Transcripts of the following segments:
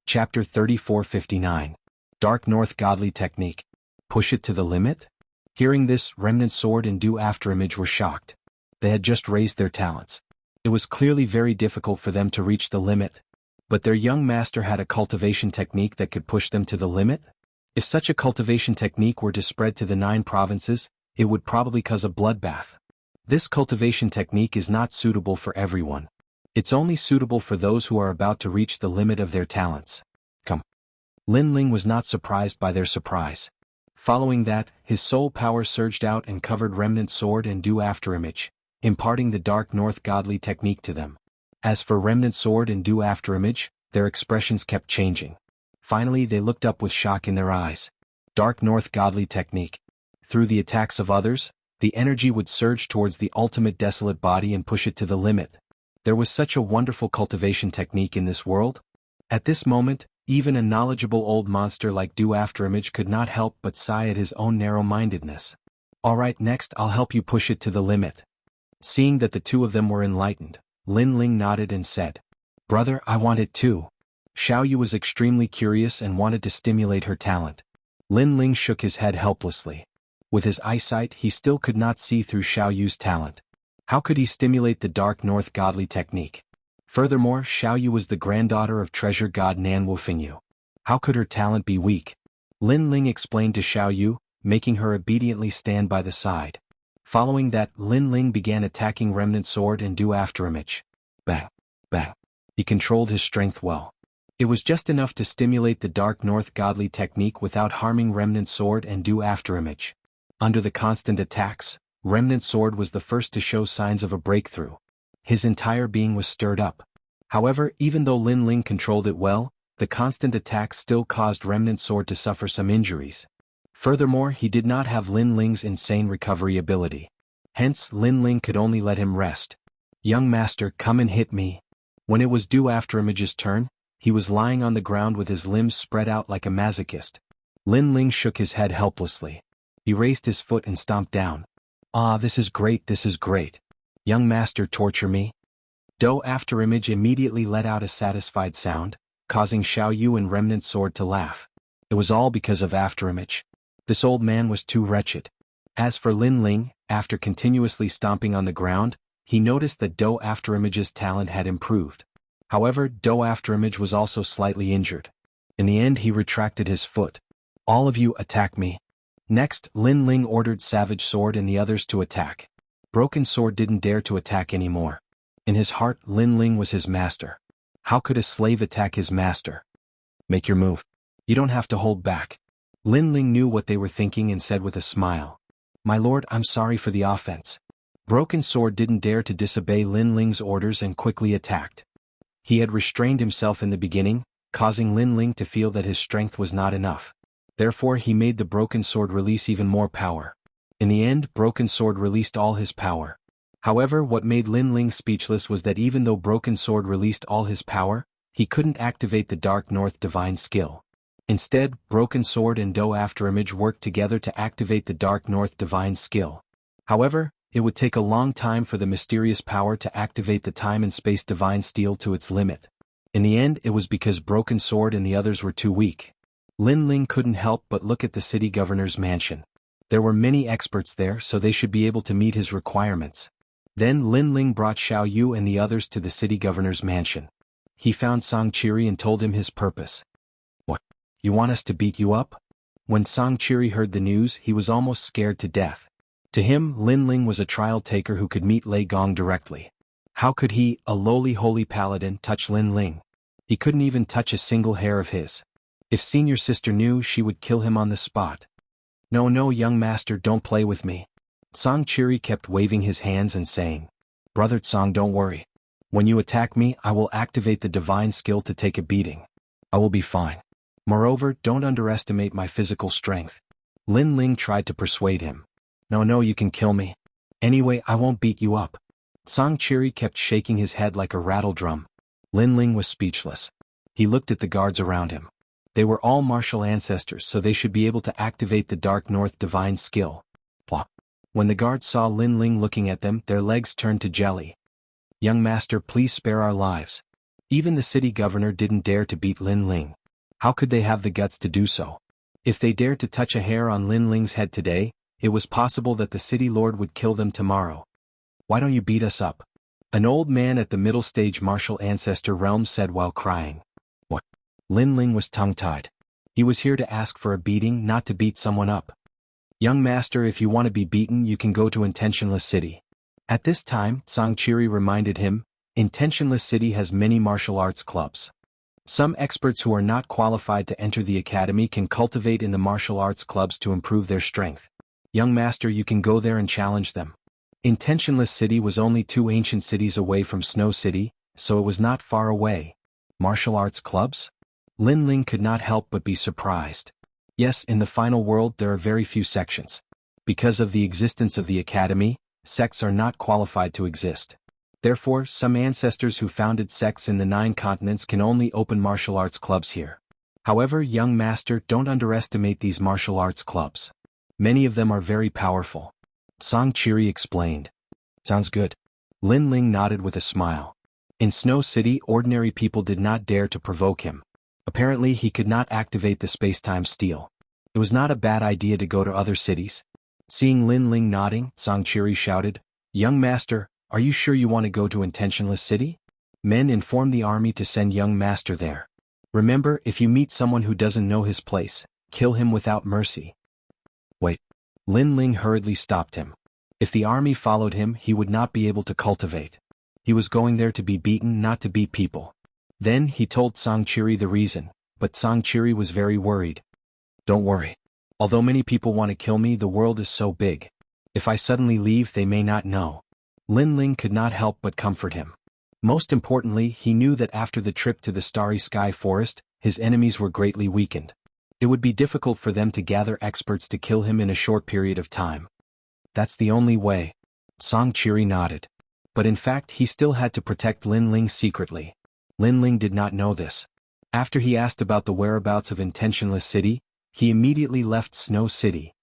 Chapter 3459. Dark North Godly Technique. Push it to the limit? Hearing this, Remnant Sword and Do Afterimage were shocked. They had just raised their talents. It was clearly very difficult for them to reach the limit. But their young master had a cultivation technique that could push them to the limit? If such a cultivation technique were to spread to the 9 provinces, it would probably cause a bloodbath. This cultivation technique is not suitable for everyone. It's only suitable for those who are about to reach the limit of their talents. Come. Lin Ling was not surprised by their surprise. Following that, his soul power surged out and covered Remnant Sword and Do Afterimage, imparting the Dark North Godly Technique to them. As for Remnant Sword and Do Afterimage, their expressions kept changing. Finally they looked up with shock in their eyes. Dark North Godly Technique. Through the attacks of others, the energy would surge towards the ultimate desolate body and push it to the limit. There was such a wonderful cultivation technique in this world. At this moment, even a knowledgeable old monster like Do Afterimage could not help but sigh at his own narrow-mindedness. Alright, next I'll help you push it to the limit. Seeing that the two of them were enlightened, Lin Ling nodded and said, Brother, I want it too. Xiaoyu was extremely curious and wanted to stimulate her talent. Lin Ling shook his head helplessly. With his eyesight he still could not see through Xiaoyu's talent. How could he stimulate the Dark North Godly Technique? Furthermore, Xiaoyu was the granddaughter of treasure god Nan Wufingyu. How could her talent be weak? Lin Ling explained to Xiaoyu, making her obediently stand by the side. Following that, Lin Ling began attacking Remnant Sword and Do Afterimage. Bang! Bang! He controlled his strength well. It was just enough to stimulate the Dark North Godly Technique without harming Remnant Sword and Do Afterimage. Under the constant attacks, Remnant Sword was the first to show signs of a breakthrough. His entire being was stirred up. However, even though Lin Ling controlled it well, the constant attacks still caused Remnant Sword to suffer some injuries. Furthermore, he did not have Lin Ling's insane recovery ability. Hence, Lin Ling could only let him rest. Young master, come and hit me. When it was Do Afterimage's turn, he was lying on the ground with his limbs spread out like a masochist. Lin Ling shook his head helplessly. He raised his foot and stomped down. Ah, this is great, this is great. Young master, torture me. Do Afterimage immediately let out a satisfied sound, causing Xiaoyu and Remnant Sword to laugh. It was all because of Afterimage. This old man was too wretched. As for Lin Ling, after continuously stomping on the ground, he noticed that Do Afterimage's talent had improved. However, Do Afterimage was also slightly injured. In the end he retracted his foot. All of you attack me. Next, Lin Ling ordered Savage Sword and the others to attack. Broken Sword didn't dare to attack anymore. In his heart, Lin Ling was his master. How could a slave attack his master? Make your move. You don't have to hold back. Lin Ling knew what they were thinking and said with a smile. My lord, I'm sorry for the offense. Broken Sword didn't dare to disobey Lin Ling's orders and quickly attacked. He had restrained himself in the beginning, causing Lin Ling to feel that his strength was not enough. Therefore he made the Broken Sword release even more power. In the end, Broken Sword released all his power. However, what made Lin Ling speechless was that even though Broken Sword released all his power, he couldn't activate the Dark North Divine Skill. Instead, Broken Sword and Do Afterimage worked together to activate the Dark North Divine Skill. However, it would take a long time for the mysterious power to activate the Time and Space Divine Steel to its limit. In the end, it was because Broken Sword and the others were too weak. Lin Ling couldn't help but look at the city governor's mansion. There were many experts there, so they should be able to meet his requirements. Then Lin Ling brought Xiaoyu and the others to the city governor's mansion. He found Songqiri and told him his purpose. What? You want us to beat you up? When Songqiri heard the news, he was almost scared to death. To him, Lin Ling was a trial taker who could meet Lei Gong directly. How could he, a lowly holy paladin, touch Lin Ling? He couldn't even touch a single hair of his. If senior sister knew, she would kill him on the spot. No, no, young master, don't play with me. Songqiri kept waving his hands and saying, Brother Song, don't worry. When you attack me, I will activate the divine skill to take a beating. I will be fine. Moreover, don't underestimate my physical strength. Lin Ling tried to persuade him. No, no, you can kill me. Anyway, I won't beat you up. Songqiri kept shaking his head like a rattle drum. Lin Ling was speechless. He looked at the guards around him. They were all martial ancestors, so they should be able to activate the Dark North Divine Skill. Plop. When the guards saw Lin Ling looking at them, their legs turned to jelly. Young master, please spare our lives. Even the city governor didn't dare to beat Lin Ling. How could they have the guts to do so? If they dared to touch a hair on Lin Ling's head today, it was possible that the city lord would kill them tomorrow. Why don't you beat us up? An old man at the middle stage martial ancestor realm said while crying. What? Lin Ling was tongue-tied. He was here to ask for a beating, not to beat someone up. Young master, if you want to be beaten, you can go to Intentionless City. At this time, Xianxia reminded him, Intentionless City has many martial arts clubs. Some experts who are not qualified to enter the academy can cultivate in the martial arts clubs to improve their strength. Young master, you can go there and challenge them. Intentionless City was only 2 ancient cities away from Snow City, so it was not far away. Martial arts clubs? Lin Ling could not help but be surprised. Yes, in the final world there are very few sections. Because of the existence of the academy, sects are not qualified to exist. Therefore, some ancestors who founded sects in the 9 continents can only open martial arts clubs here. However, young master, don't underestimate these martial arts clubs. Many of them are very powerful. Xianxia explained. Sounds good. Lin Ling nodded with a smile. In Snow City, ordinary people did not dare to provoke him. Apparently he could not activate the space-time steel. It was not a bad idea to go to other cities. Seeing Lin Ling nodding, Xianxia shouted, Young master, are you sure you want to go to Intentionless City? Men, inform the army to send young master there. Remember, if you meet someone who doesn't know his place, kill him without mercy. Wait. Lin Ling hurriedly stopped him. If the army followed him, he would not be able to cultivate. He was going there to be beaten, not to beat people. Then he told Xianxia the reason, but Xianxia was very worried. Don't worry. Although many people want to kill me, the world is so big. If I suddenly leave, they may not know. Lin Ling could not help but comfort him. Most importantly, he knew that after the trip to the Starry Sky Forest, his enemies were greatly weakened. It would be difficult for them to gather experts to kill him in a short period of time. That's the only way. Xianxia nodded. But in fact he still had to protect Lin Ling secretly. Lin Ling did not know this. After he asked about the whereabouts of Intentionless City, he immediately left Snow City.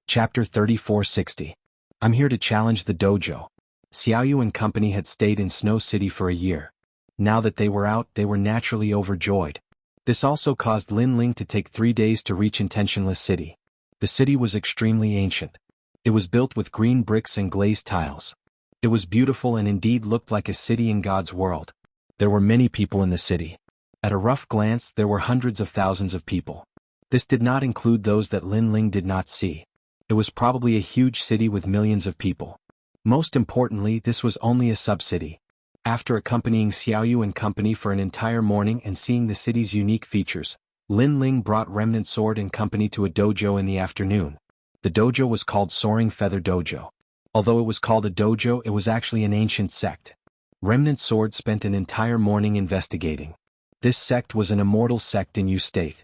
Chapter 3460. I'm here to challenge the dojo. Xiaoyu and company had stayed in Snow City for a year. Now that they were out, they were naturally overjoyed. This also caused Lin Ling to take 3 days to reach Intentionless City. The city was extremely ancient. It was built with green bricks and glazed tiles. It was beautiful and indeed looked like a city in God's world. There were many people in the city. At a rough glance, there were hundreds of thousands of people. This did not include those that Lin Ling did not see. It was probably a huge city with millions of people. Most importantly, this was only a sub-city. After accompanying Xiaoyu and company for an entire morning and seeing the city's unique features, Lin Ling brought Remnant Sword and company to a dojo in the afternoon. The dojo was called Soaring Feather Dojo. Although it was called a dojo, it was actually an ancient sect. Remnant Sword spent an entire morning investigating. This sect was an immortal sect in Yu State.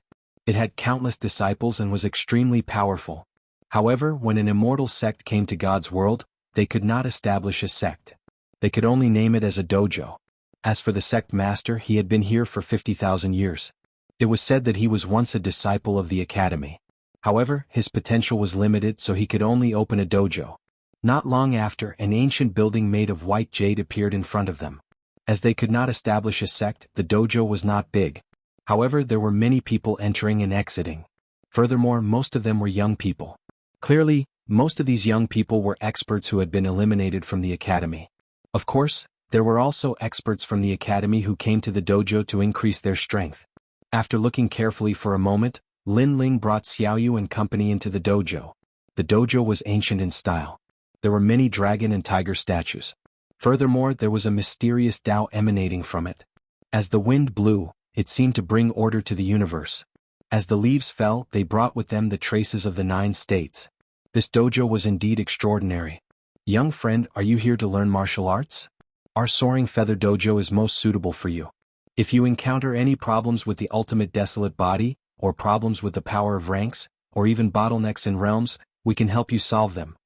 It had countless disciples and was extremely powerful. However, when an immortal sect came to God's world, they could not establish a sect. They could only name it as a dojo. As for the sect master, he had been here for 50,000 years. It was said that he was once a disciple of the academy. However, his potential was limited, so he could only open a dojo. Not long after, an ancient building made of white jade appeared in front of them. As they could not establish a sect, the dojo was not big. However, there were many people entering and exiting. Furthermore, most of them were young people. Clearly, most of these young people were experts who had been eliminated from the academy. Of course, there were also experts from the academy who came to the dojo to increase their strength. After looking carefully for a moment, Lin Ling brought Xiaoyu and company into the dojo. The dojo was ancient in style. There were many dragon and tiger statues. Furthermore, there was a mysterious Tao emanating from it. As the wind blew, it seemed to bring order to the universe. As the leaves fell, they brought with them the traces of the 9 states. This dojo was indeed extraordinary. Young friend, are you here to learn martial arts? Our Soaring Feather Dojo is most suitable for you. If you encounter any problems with the ultimate desolate body, or problems with the power of ranks, or even bottlenecks in realms, we can help you solve them.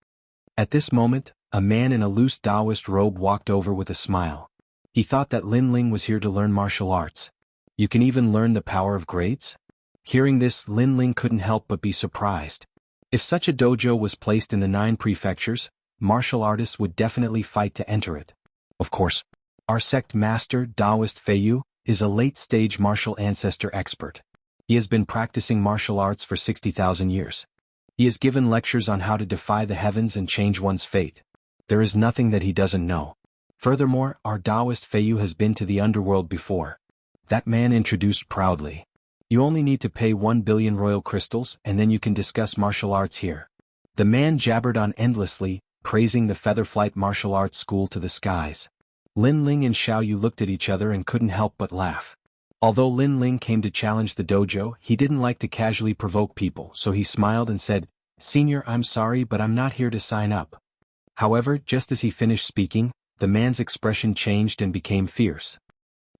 At this moment, a man in a loose Taoist robe walked over with a smile. He thought that Lin Ling was here to learn martial arts. You can even learn the power of grades? Hearing this, Lin Ling couldn't help but be surprised. If such a dojo was placed in the 9 prefectures, martial artists would definitely fight to enter it. Of course. Our sect master, Taoist Feiyu, is a late-stage martial ancestor expert. He has been practicing martial arts for 60,000 years. He has given lectures on how to defy the heavens and change one's fate. There is nothing that he doesn't know. Furthermore, our Taoist Feiyu has been to the underworld before. That man introduced proudly. You only need to pay 1 billion royal crystals and then you can discuss martial arts here. The man jabbered on endlessly, praising the Featherflight martial arts school to the skies. Lin Ling and Xiao Yu looked at each other and couldn't help but laugh. Although Lin Ling came to challenge the dojo, he didn't like to casually provoke people, so he smiled and said, "Senior, I'm sorry, but I'm not here to sign up." However, just as he finished speaking, the man's expression changed and became fierce.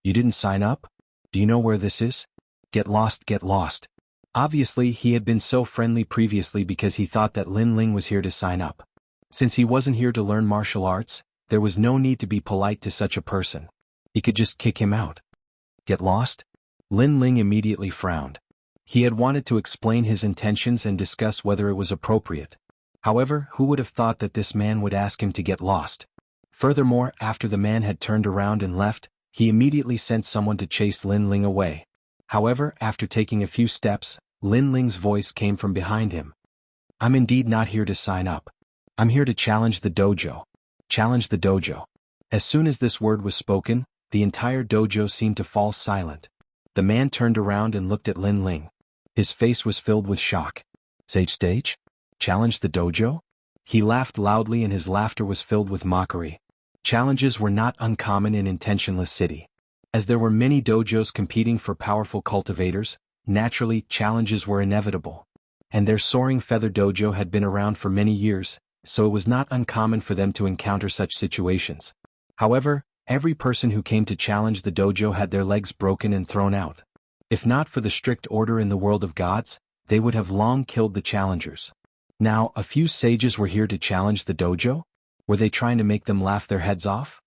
"You didn't sign up? Do you know where this is? Get lost, get lost." Obviously, he had been so friendly previously because he thought that Lin Ling was here to sign up. Since he wasn't here to learn martial arts, there was no need to be polite to such a person. He could just kick him out. Get lost? Lin Ling immediately frowned. He had wanted to explain his intentions and discuss whether it was appropriate. However, who would have thought that this man would ask him to get lost? Furthermore, after the man had turned around and left, he immediately sent someone to chase Lin Ling away. However, after taking a few steps, Lin Ling's voice came from behind him. "I'm indeed not here to sign up. I'm here to challenge the dojo." Challenge the dojo. As soon as this word was spoken, the entire dojo seemed to fall silent. The man turned around and looked at Lin Ling. His face was filled with shock. Stage? Challenge the dojo? He laughed loudly and his laughter was filled with mockery. Challenges were not uncommon in Intentionless City. As there were many dojos competing for powerful cultivators, naturally, challenges were inevitable. And their Soaring Feather Dojo had been around for many years, so it was not uncommon for them to encounter such situations. However, every person who came to challenge the dojo had their legs broken and thrown out. If not for the strict order in the world of gods, they would have long killed the challengers. Now, a few sages were here to challenge the dojo? Were they trying to make them laugh their heads off?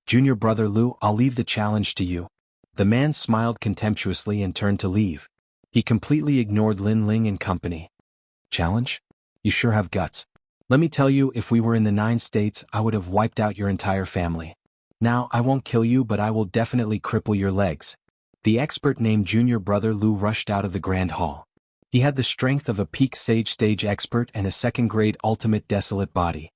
"Junior brother Lu, I'll leave the challenge to you." The man smiled contemptuously and turned to leave. He completely ignored Lin Ling and company. "Challenge? You sure have guts. Let me tell you, if we were in the 9 states, I would have wiped out your entire family. Now, I won't kill you, but I will definitely cripple your legs." The expert named Junior Brother Lu rushed out of the Grand Hall. He had the strength of a peak sage stage expert and a second-grade ultimate desolate body.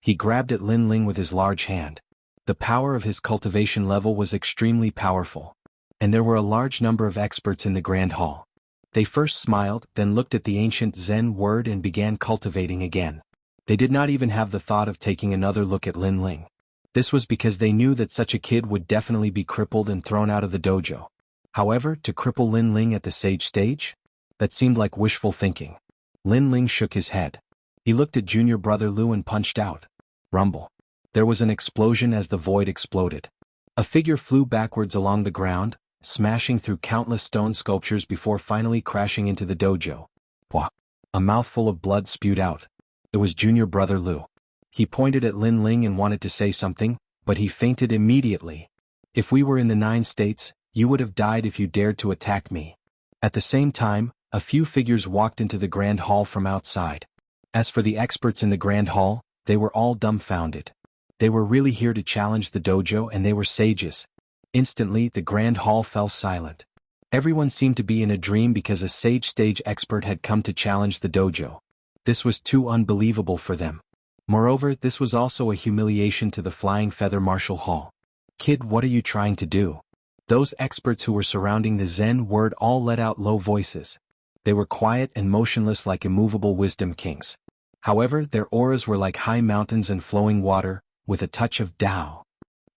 He grabbed at Lin Ling with his large hand. The power of his cultivation level was extremely powerful. And there were a large number of experts in the Grand Hall. They first smiled, then looked at the ancient Zen word and began cultivating again. They did not even have the thought of taking another look at Lin Ling. This was because they knew that such a kid would definitely be crippled and thrown out of the dojo. However, to cripple Lin Ling at the sage stage? That seemed like wishful thinking. Lin Ling shook his head. He looked at Junior Brother Lu and punched out. Rumble. There was an explosion as the void exploded. A figure flew backwards along the ground, smashing through countless stone sculptures before finally crashing into the dojo. Wah! A mouthful of blood spewed out. It was Junior Brother Lu. He pointed at Lin Ling and wanted to say something, but he fainted immediately. "If we were in the 9 states, you would have died if you dared to attack me." At the same time, a few figures walked into the Grand Hall from outside. As for the experts in the Grand Hall, they were all dumbfounded. They were really here to challenge the dojo and they were sages. Instantly, the Grand Hall fell silent. Everyone seemed to be in a dream because a sage stage expert had come to challenge the dojo. This was too unbelievable for them. Moreover, this was also a humiliation to the Flying Feather Martial Hall. "Kid, what are you trying to do?" Those experts who were surrounding the Zen word all let out low voices. They were quiet and motionless like immovable wisdom kings. However, their auras were like high mountains and flowing water, with a touch of Tao.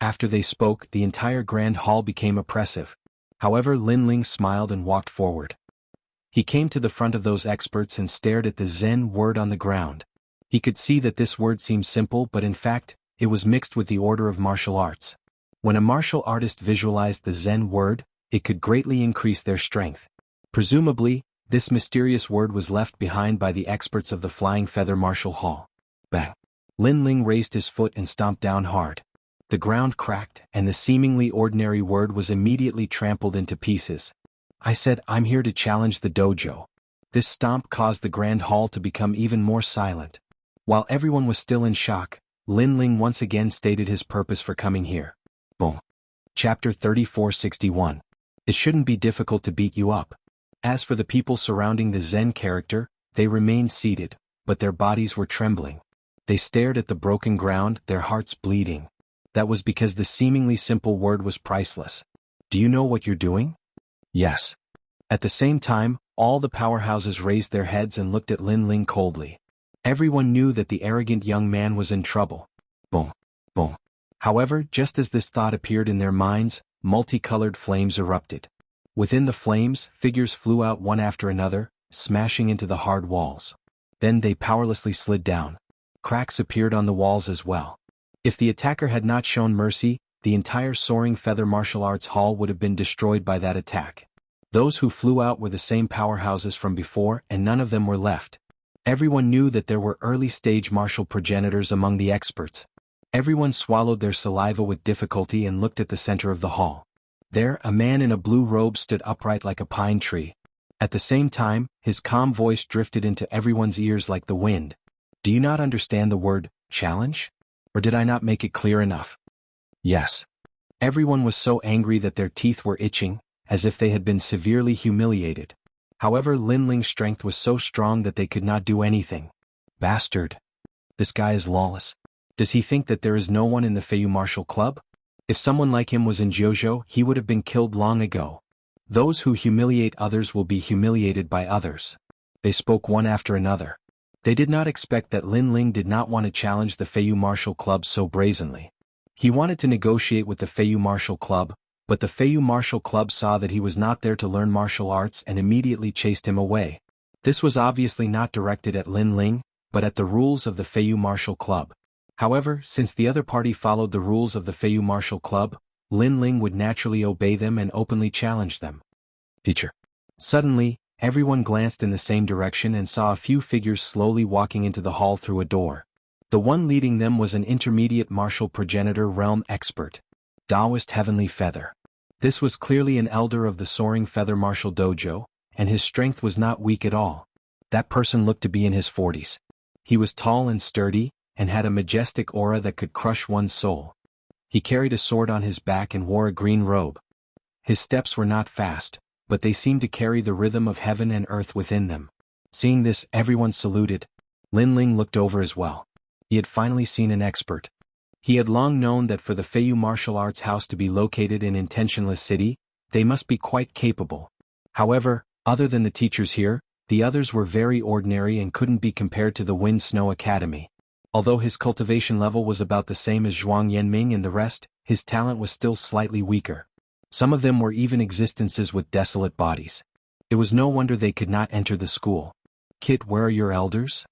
After they spoke, the entire Grand Hall became oppressive. However, Lin Ling smiled and walked forward. He came to the front of those experts and stared at the Zen word on the ground. He could see that this word seemed simple, but in fact, it was mixed with the order of martial arts. When a martial artist visualized the Zen word, it could greatly increase their strength. Presumably, this mysterious word was left behind by the experts of the Flying Feather Martial Hall. Bang! Lin Ling raised his foot and stomped down hard. The ground cracked, and the seemingly ordinary word was immediately trampled into pieces. "I said, I'm here to challenge the dojo." This stomp caused the Grand Hall to become even more silent. While everyone was still in shock, Lin Ling once again stated his purpose for coming here. Boom! Chapter 3461. It shouldn't be difficult to beat you up. As for the people surrounding the Zen character, they remained seated, but their bodies were trembling. They stared at the broken ground, their hearts bleeding. That was because the seemingly simple word was priceless. Do you know what you're doing? Yes. At the same time, all the powerhouses raised their heads and looked at Lin Ling coldly. Everyone knew that the arrogant young man was in trouble. Boom. Boom. However, just as this thought appeared in their minds, multicolored flames erupted. Within the flames, figures flew out one after another, smashing into the hard walls. Then they powerlessly slid down. Cracks appeared on the walls as well. If the attacker had not shown mercy, the entire soaring feather martial arts hall would have been destroyed by that attack. Those who flew out were the same powerhouses from before, and none of them were left. Everyone knew that there were early-stage martial progenitors among the experts. Everyone swallowed their saliva with difficulty and looked at the center of the hall. There, a man in a blue robe stood upright like a pine tree. At the same time, his calm voice drifted into everyone's ears like the wind. Do you not understand the word, challenge? Or did I not make it clear enough? Yes. Everyone was so angry that their teeth were itching, as if they had been severely humiliated. However, Lin Ling's strength was so strong that they could not do anything. Bastard. This guy is lawless. Does he think that there is no one in the Feiyu Martial Club? If someone like him was in Jianghu, he would have been killed long ago. Those who humiliate others will be humiliated by others. They spoke one after another. They did not expect that Lin Ling did not want to challenge the Feiyu Martial Club so brazenly. He wanted to negotiate with the Feiyu Martial Club, but the Feiyu Martial Club saw that he was not there to learn martial arts and immediately chased him away. This was obviously not directed at Lin Ling, but at the rules of the Feiyu Martial Club. However, since the other party followed the rules of the Feiyu Martial Club, Lin Ling would naturally obey them and openly challenge them. Teacher. Suddenly, everyone glanced in the same direction and saw a few figures slowly walking into the hall through a door. The one leading them was an intermediate martial progenitor realm expert. Taoist Heavenly Feather. This was clearly an elder of the Soaring Feather Martial Dojo, and his strength was not weak at all. That person looked to be in his 40s. He was tall and sturdy, and had a majestic aura that could crush one's soul. He carried a sword on his back and wore a green robe. His steps were not fast, but they seemed to carry the rhythm of heaven and earth within them. Seeing this, everyone saluted. Lin Ling looked over as well. He had finally seen an expert. He had long known that for the Feiyu Martial Arts House to be located in Intentionless City, they must be quite capable. However, other than the teachers here, the others were very ordinary and couldn't be compared to the Wind Snow Academy. Although his cultivation level was about the same as Zhuang Yanming and the rest, his talent was still slightly weaker. Some of them were even existences with desolate bodies. It was no wonder they could not enter the school. Kid, where are your elders?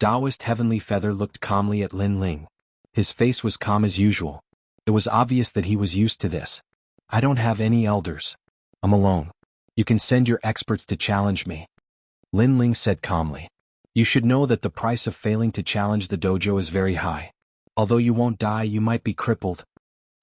Taoist Heavenly Feather looked calmly at Lin Ling. His face was calm as usual. It was obvious that he was used to this. I don't have any elders. I'm alone. You can send your experts to challenge me. Lin Ling said calmly. You should know that the price of failing to challenge the dojo is very high. Although you won't die, you might be crippled.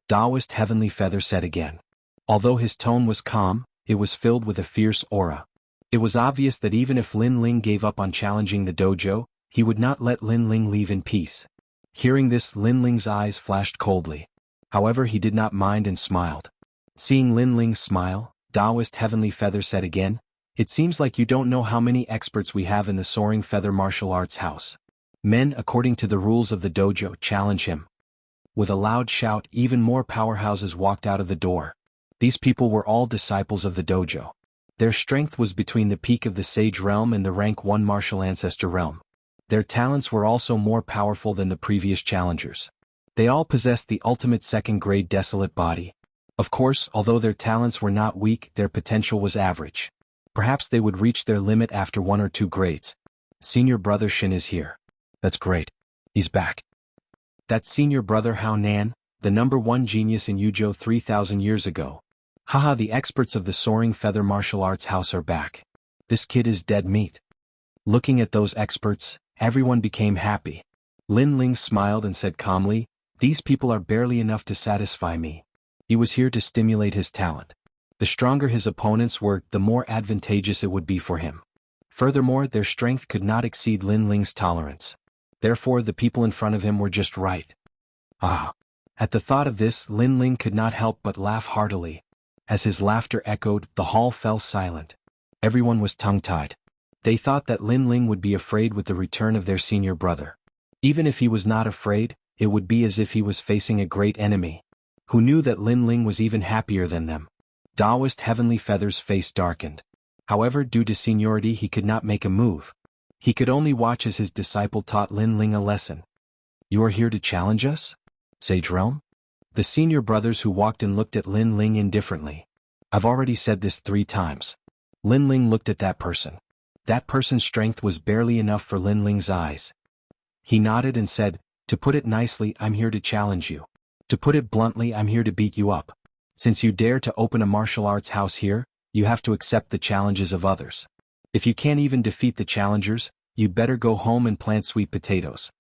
Taoist Heavenly Feather said again. Although his tone was calm, it was filled with a fierce aura. It was obvious that even if Lin Ling gave up on challenging the dojo, he would not let Lin Ling leave in peace. Hearing this, Lin Ling's eyes flashed coldly. However, he did not mind and smiled. Seeing Lin Ling smile, Taoist Heavenly Feather said again, It seems like you don't know how many experts we have in the Soaring Feather Martial Arts House. Men, according to the rules of the dojo, challenge him. With a loud shout, even more powerhouses walked out of the door. These people were all disciples of the dojo. Their strength was between the peak of the Sage Realm and the Rank 1 Martial Ancestor Realm. Their talents were also more powerful than the previous challengers. They all possessed the ultimate second-grade Desolate Body. Of course, although their talents were not weak, their potential was average. Perhaps they would reach their limit after 1 or 2 grades. Senior brother Shin is here. That's great. He's back. That's senior brother Hao Nan, the #1 genius in Yuzhou 3,000 years ago. Haha, the experts of the Soaring Feather Martial Arts House are back. This kid is dead meat. Looking at those experts, everyone became happy. Lin Ling smiled and said calmly, These people are barely enough to satisfy me. He was here to stimulate his talent. The stronger his opponents were, the more advantageous it would be for him. Furthermore, their strength could not exceed Lin Ling's tolerance. Therefore, the people in front of him were just right. Ah. At the thought of this, Lin Ling could not help but laugh heartily. As his laughter echoed, the hall fell silent. Everyone was tongue-tied. They thought that Lin Ling would be afraid with the return of their senior brother. Even if he was not afraid, it would be as if he was facing a great enemy. Who knew that Lin Ling was even happier than them? Taoist Heavenly Feather's face darkened. However, due to seniority he could not make a move. He could only watch as his disciple taught Lin Ling a lesson. You are here to challenge us? Sage Realm? The senior brothers who walked in looked at Lin Ling indifferently. I've already said this 3 times. Lin Ling looked at that person. That person's strength was barely enough for Lin Ling's eyes. He nodded and said, to put it nicely, I'm here to challenge you. To put it bluntly, I'm here to beat you up. Since you dare to open a martial arts house here, you have to accept the challenges of others. If you can't even defeat the challengers, you'd better go home and plant sweet potatoes.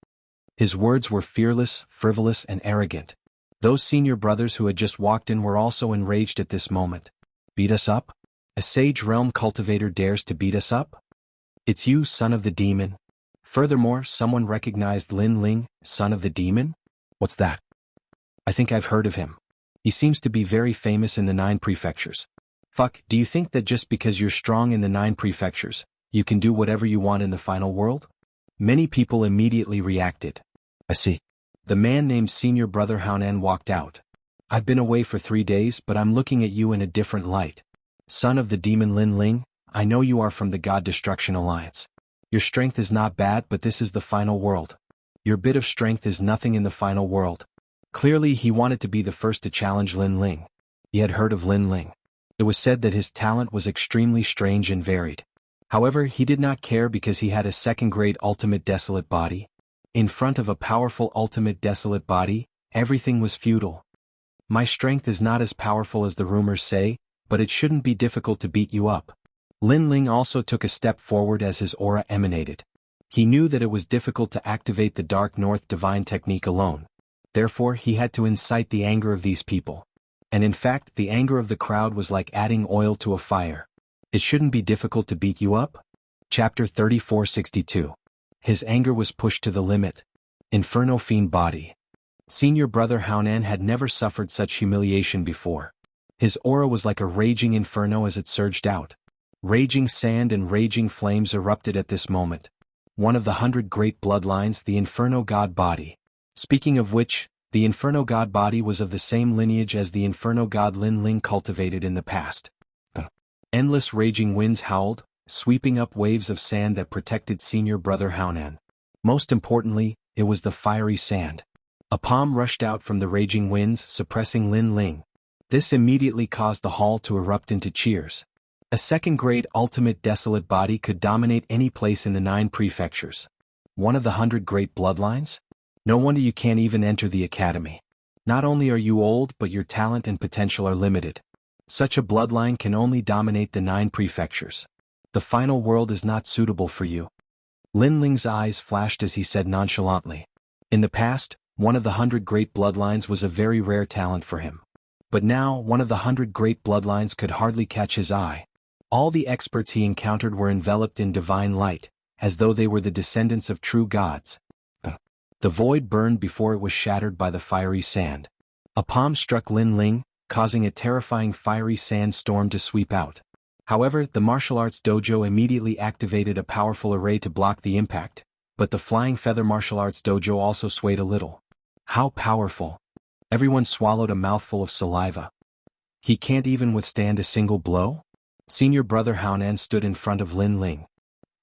His words were fearless, frivolous, and arrogant. Those senior brothers who had just walked in were also enraged at this moment. Beat us up? A Sage Realm cultivator dares to beat us up? It's you, son of the demon. Furthermore, someone recognized Lin Ling, son of the demon? What's that? I think I've heard of him. He seems to be very famous in the 9 prefectures. Fuck, do you think that just because you're strong in the 9 prefectures, you can do whatever you want in the final world? Many people immediately reacted. I see. The man named Senior Brother Haonan walked out. I've been away for 3 days, but I'm looking at you in a different light. Son of the demon Lin Ling, I know you are from the God Destruction Alliance. Your strength is not bad, but this is the final world. Your bit of strength is nothing in the final world. Clearly he wanted to be the first to challenge Lin Ling. He had heard of Lin Ling. It was said that his talent was extremely strange and varied. However, he did not care because he had a second-grade ultimate desolate body. In front of a powerful ultimate desolate body, everything was futile. My strength is not as powerful as the rumors say, but it shouldn't be difficult to beat you up. Lin Ling also took a step forward as his aura emanated. He knew that it was difficult to activate the Dark North Divine Technique alone. Therefore, he had to incite the anger of these people. And in fact, the anger of the crowd was like adding oil to a fire. It shouldn't be difficult to beat you up? Chapter 3462. His anger was pushed to the limit. Inferno Fiend Body. Senior Brother Haonan had never suffered such humiliation before. His aura was like a raging inferno as it surged out. Raging sand and raging flames erupted at this moment. One of the 100 great bloodlines, the Inferno God Body. Speaking of which, the Inferno God Body was of the same lineage as the Inferno God Lin Ling cultivated in the past. Endless raging winds howled, sweeping up waves of sand that protected Senior Brother Haonan. Most importantly, it was the fiery sand. A palm rushed out from the raging winds, suppressing Lin Ling. This immediately caused the hall to erupt into cheers. A second-grade ultimate desolate body could dominate any place in the 9 prefectures. One of the 100 great bloodlines? No wonder you can't even enter the academy. Not only are you old, but your talent and potential are limited. Such a bloodline can only dominate the 9 prefectures. The final world is not suitable for you. Lin Ling's eyes flashed as he said nonchalantly. In the past, one of the 100 great bloodlines was a very rare talent for him. But now, one of the 100 great bloodlines could hardly catch his eye. All the experts he encountered were enveloped in divine light, as though they were the descendants of true gods. The void burned before it was shattered by the fiery sand. A palm struck Lin Ling, causing a terrifying fiery sand storm to sweep out. However, the martial arts dojo immediately activated a powerful array to block the impact, but the Flying Feather Martial Arts Dojo also swayed a little. How powerful! Everyone swallowed a mouthful of saliva. He can't even withstand a single blow? Senior Brother Haonan stood in front of Lin Ling.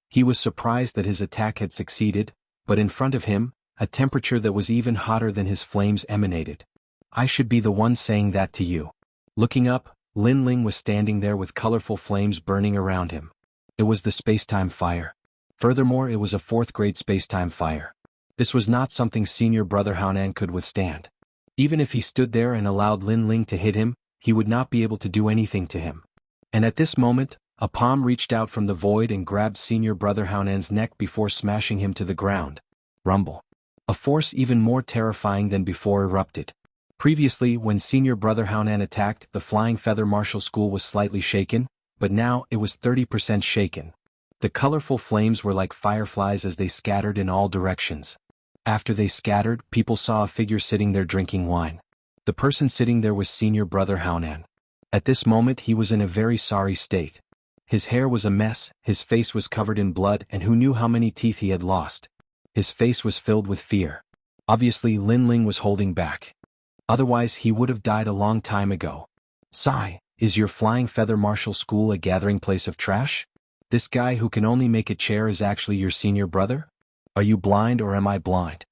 He was surprised that his attack had succeeded, but in front of him, a temperature that was even hotter than his flames emanated. I should be the one saying that to you. Looking up, Lin Ling was standing there with colorful flames burning around him. It was the space-time fire. Furthermore, it was a 4th-grade space-time fire. This was not something Senior Brother Haonan could withstand. Even if he stood there and allowed Lin Ling to hit him, he would not be able to do anything to him. And at this moment, a palm reached out from the void and grabbed Senior Brother Haonan's neck before smashing him to the ground. Rumble. A force even more terrifying than before erupted. Previously, when Senior Brother Haonan attacked, the Flying Feather Martial School was slightly shaken, but now it was 30% shaken. The colorful flames were like fireflies as they scattered in all directions. After they scattered, people saw a figure sitting there drinking wine. The person sitting there was senior brother Haonan. At this moment he was in a very sorry state. His hair was a mess, his face was covered in blood, and who knew how many teeth he had lost. His face was filled with fear. Obviously Lin Ling was holding back. Otherwise he would have died a long time ago. Sigh, is your Flying Feather Martial School a gathering place of trash? This guy who can only make a chair is actually your senior brother? Are you blind or am I blind?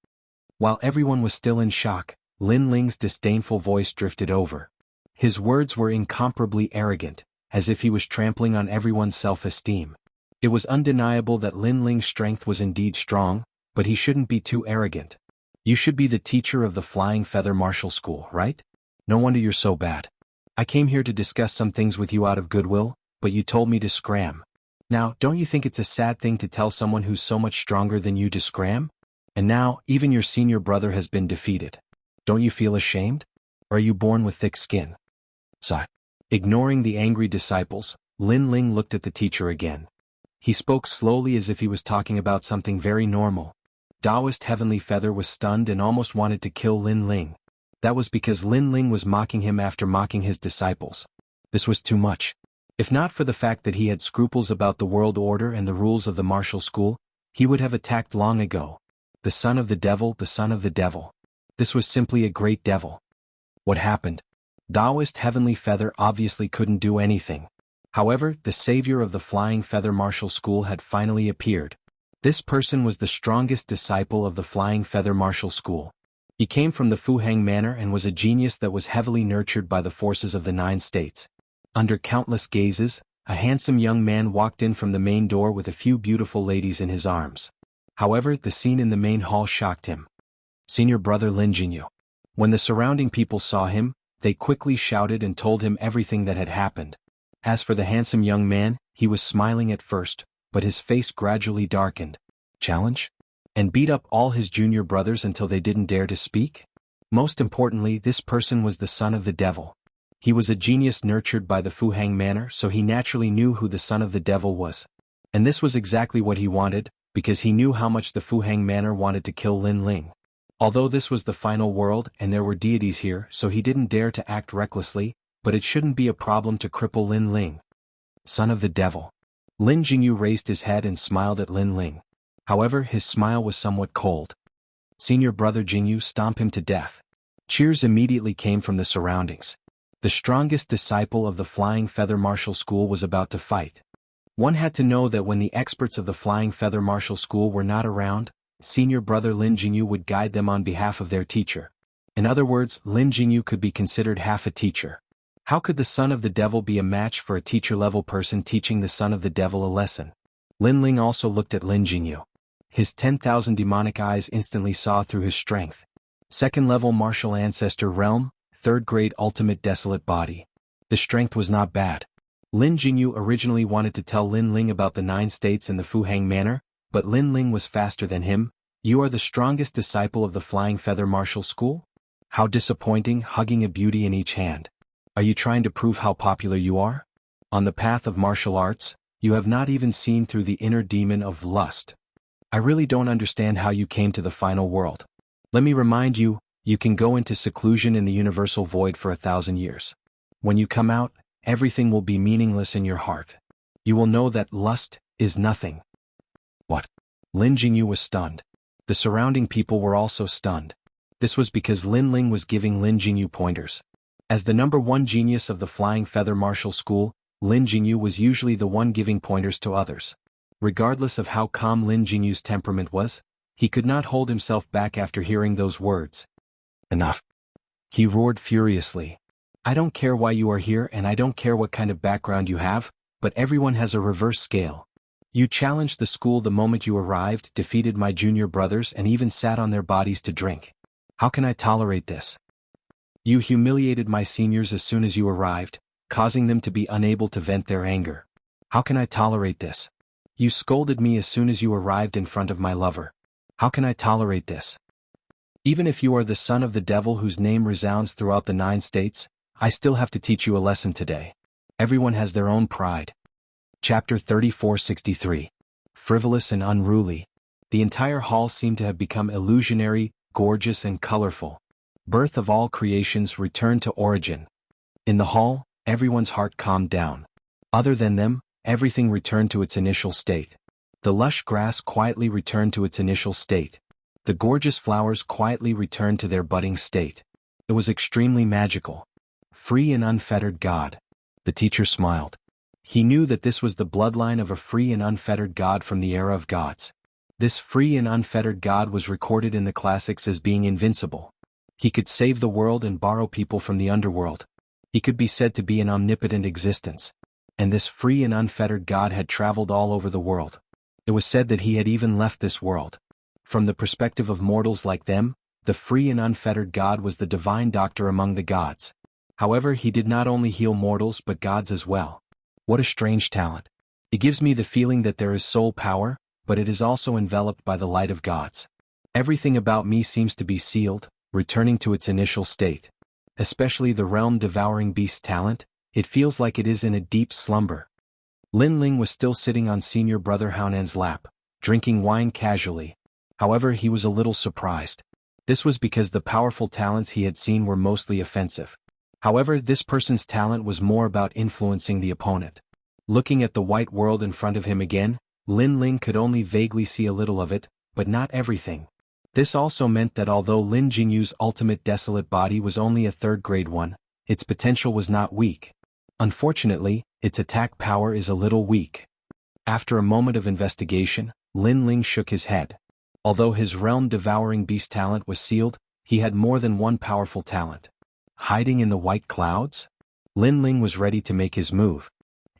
While everyone was still in shock, Lin Ling's disdainful voice drifted over. His words were incomparably arrogant, as if he was trampling on everyone's self-esteem. It was undeniable that Lin Ling's strength was indeed strong, but he shouldn't be too arrogant. You should be the teacher of the Flying Feather Martial School, right? No wonder you're so bad. I came here to discuss some things with you out of goodwill, but you told me to scram. Now, don't you think it's a sad thing to tell someone who's so much stronger than you to scram? And now, even your senior brother has been defeated. Don't you feel ashamed? Or are you born with thick skin? Sigh. Ignoring the angry disciples, Lin Ling looked at the teacher again. He spoke slowly as if he was talking about something very normal. Taoist Heavenly Feather was stunned and almost wanted to kill Lin Ling. That was because Lin Ling was mocking him after mocking his disciples. This was too much. If not for the fact that he had scruples about the world order and the rules of the martial school, he would have attacked long ago. The son of the devil, the son of the devil. This was simply a great devil. What happened? Taoist Heavenly Feather obviously couldn't do anything. However, the savior of the Flying Feather Martial School had finally appeared. This person was the strongest disciple of the Flying Feather Martial School. He came from the Fuhang Manor and was a genius that was heavily nurtured by the forces of the 9 states. Under countless gazes, a handsome young man walked in from the main door with a few beautiful ladies in his arms. However, the scene in the main hall shocked him. Senior brother Lin Jingyu. When the surrounding people saw him, they quickly shouted and told him everything that had happened. As for the handsome young man, he was smiling at first, but his face gradually darkened. Challenge? And beat up all his junior brothers until they didn't dare to speak? Most importantly, this person was the son of the devil. He was a genius nurtured by the Fuhang Manor, so he naturally knew who the son of the devil was. And this was exactly what he wanted, because he knew how much the Fuhang Manor wanted to kill Lin Ling. Although this was the final world and there were deities here, so he didn't dare to act recklessly, but it shouldn't be a problem to cripple Lin Ling. Son of the devil. Lin Jingyu raised his head and smiled at Lin Ling. However, his smile was somewhat cold. Senior brother Jingyu, stomp him to death. Cheers immediately came from the surroundings. The strongest disciple of the Flying Feather Martial School was about to fight. One had to know that when the experts of the Flying Feather Martial School were not around, senior brother Lin Jingyu would guide them on behalf of their teacher. In other words, Lin Jingyu could be considered half a teacher. How could the son of the devil be a match for a teacher-level person teaching the son of the devil a lesson? Lin Ling also looked at Lin Jingyu. His 10,000 demonic eyes instantly saw through his strength. Second-level martial ancestor realm, third-grade ultimate desolate body. The strength was not bad. Lin Jingyu originally wanted to tell Lin Ling about the 9 states and the Fuhang Manor, but Lin Ling was faster than him. You are the strongest disciple of the Flying Feather Martial School? How disappointing, hugging a beauty in each hand. Are you trying to prove how popular you are? On the path of martial arts, you have not even seen through the inner demon of lust. I really don't understand how you came to the final world. Let me remind you, you can go into seclusion in the universal void for 1,000 years. When you come out, everything will be meaningless in your heart. You will know that lust is nothing. What? Lin Jingyu was stunned. The surrounding people were also stunned. This was because Lin Ling was giving Lin Jingyu pointers. As the number 1 genius of the Flying Feather Martial School, Lin Jingyu was usually the one giving pointers to others. Regardless of how calm Lin Jingyu's temperament was, he could not hold himself back after hearing those words. Enough. He roared furiously. I don't care why you are here and I don't care what kind of background you have, but everyone has a reverse scale. You challenged the school the moment you arrived, defeated my junior brothers and even sat on their bodies to drink. How can I tolerate this? You humiliated my seniors as soon as you arrived, causing them to be unable to vent their anger. How can I tolerate this? You scolded me as soon as you arrived in front of my lover. How can I tolerate this? Even if you are the son of the devil whose name resounds throughout the 9 states, I still have to teach you a lesson today. Everyone has their own pride. Chapter 3463. Frivolous and unruly. The entire hall seemed to have become illusionary, gorgeous and colorful. Birth of all creations returned to origin. In the hall, everyone's heart calmed down. Other than them, everything returned to its initial state. The lush grass quietly returned to its initial state. The gorgeous flowers quietly returned to their budding state. It was extremely magical. Free and unfettered God. The teacher smiled. He knew that this was the bloodline of a free and unfettered God from the era of gods. This free and unfettered God was recorded in the classics as being invincible. He could save the world and borrow people from the underworld. He could be said to be an omnipotent existence. And this free and unfettered God had traveled all over the world. It was said that he had even left this world. From the perspective of mortals like them, the free and unfettered God was the divine doctor among the gods. However, he did not only heal mortals but gods as well. What a strange talent. It gives me the feeling that there is soul power, but it is also enveloped by the light of gods. Everything about me seems to be sealed, returning to its initial state. Especially the realm-devouring beast talent, it feels like it is in a deep slumber. Lin Ling was still sitting on senior brother Haonan's lap, drinking wine casually. However, he was a little surprised. This was because the powerful talents he had seen were mostly offensive. However, this person's talent was more about influencing the opponent. Looking at the white world in front of him again, Lin Ling could only vaguely see a little of it, but not everything. This also meant that although Lin Jingyu's ultimate desolate body was only a third-grade one, its potential was not weak. Unfortunately, its attack power is a little weak. After a moment of investigation, Lin Ling shook his head. Although his realm-devouring beast talent was sealed, he had more than one powerful talent. Hiding in the white clouds? Lin Ling was ready to make his move.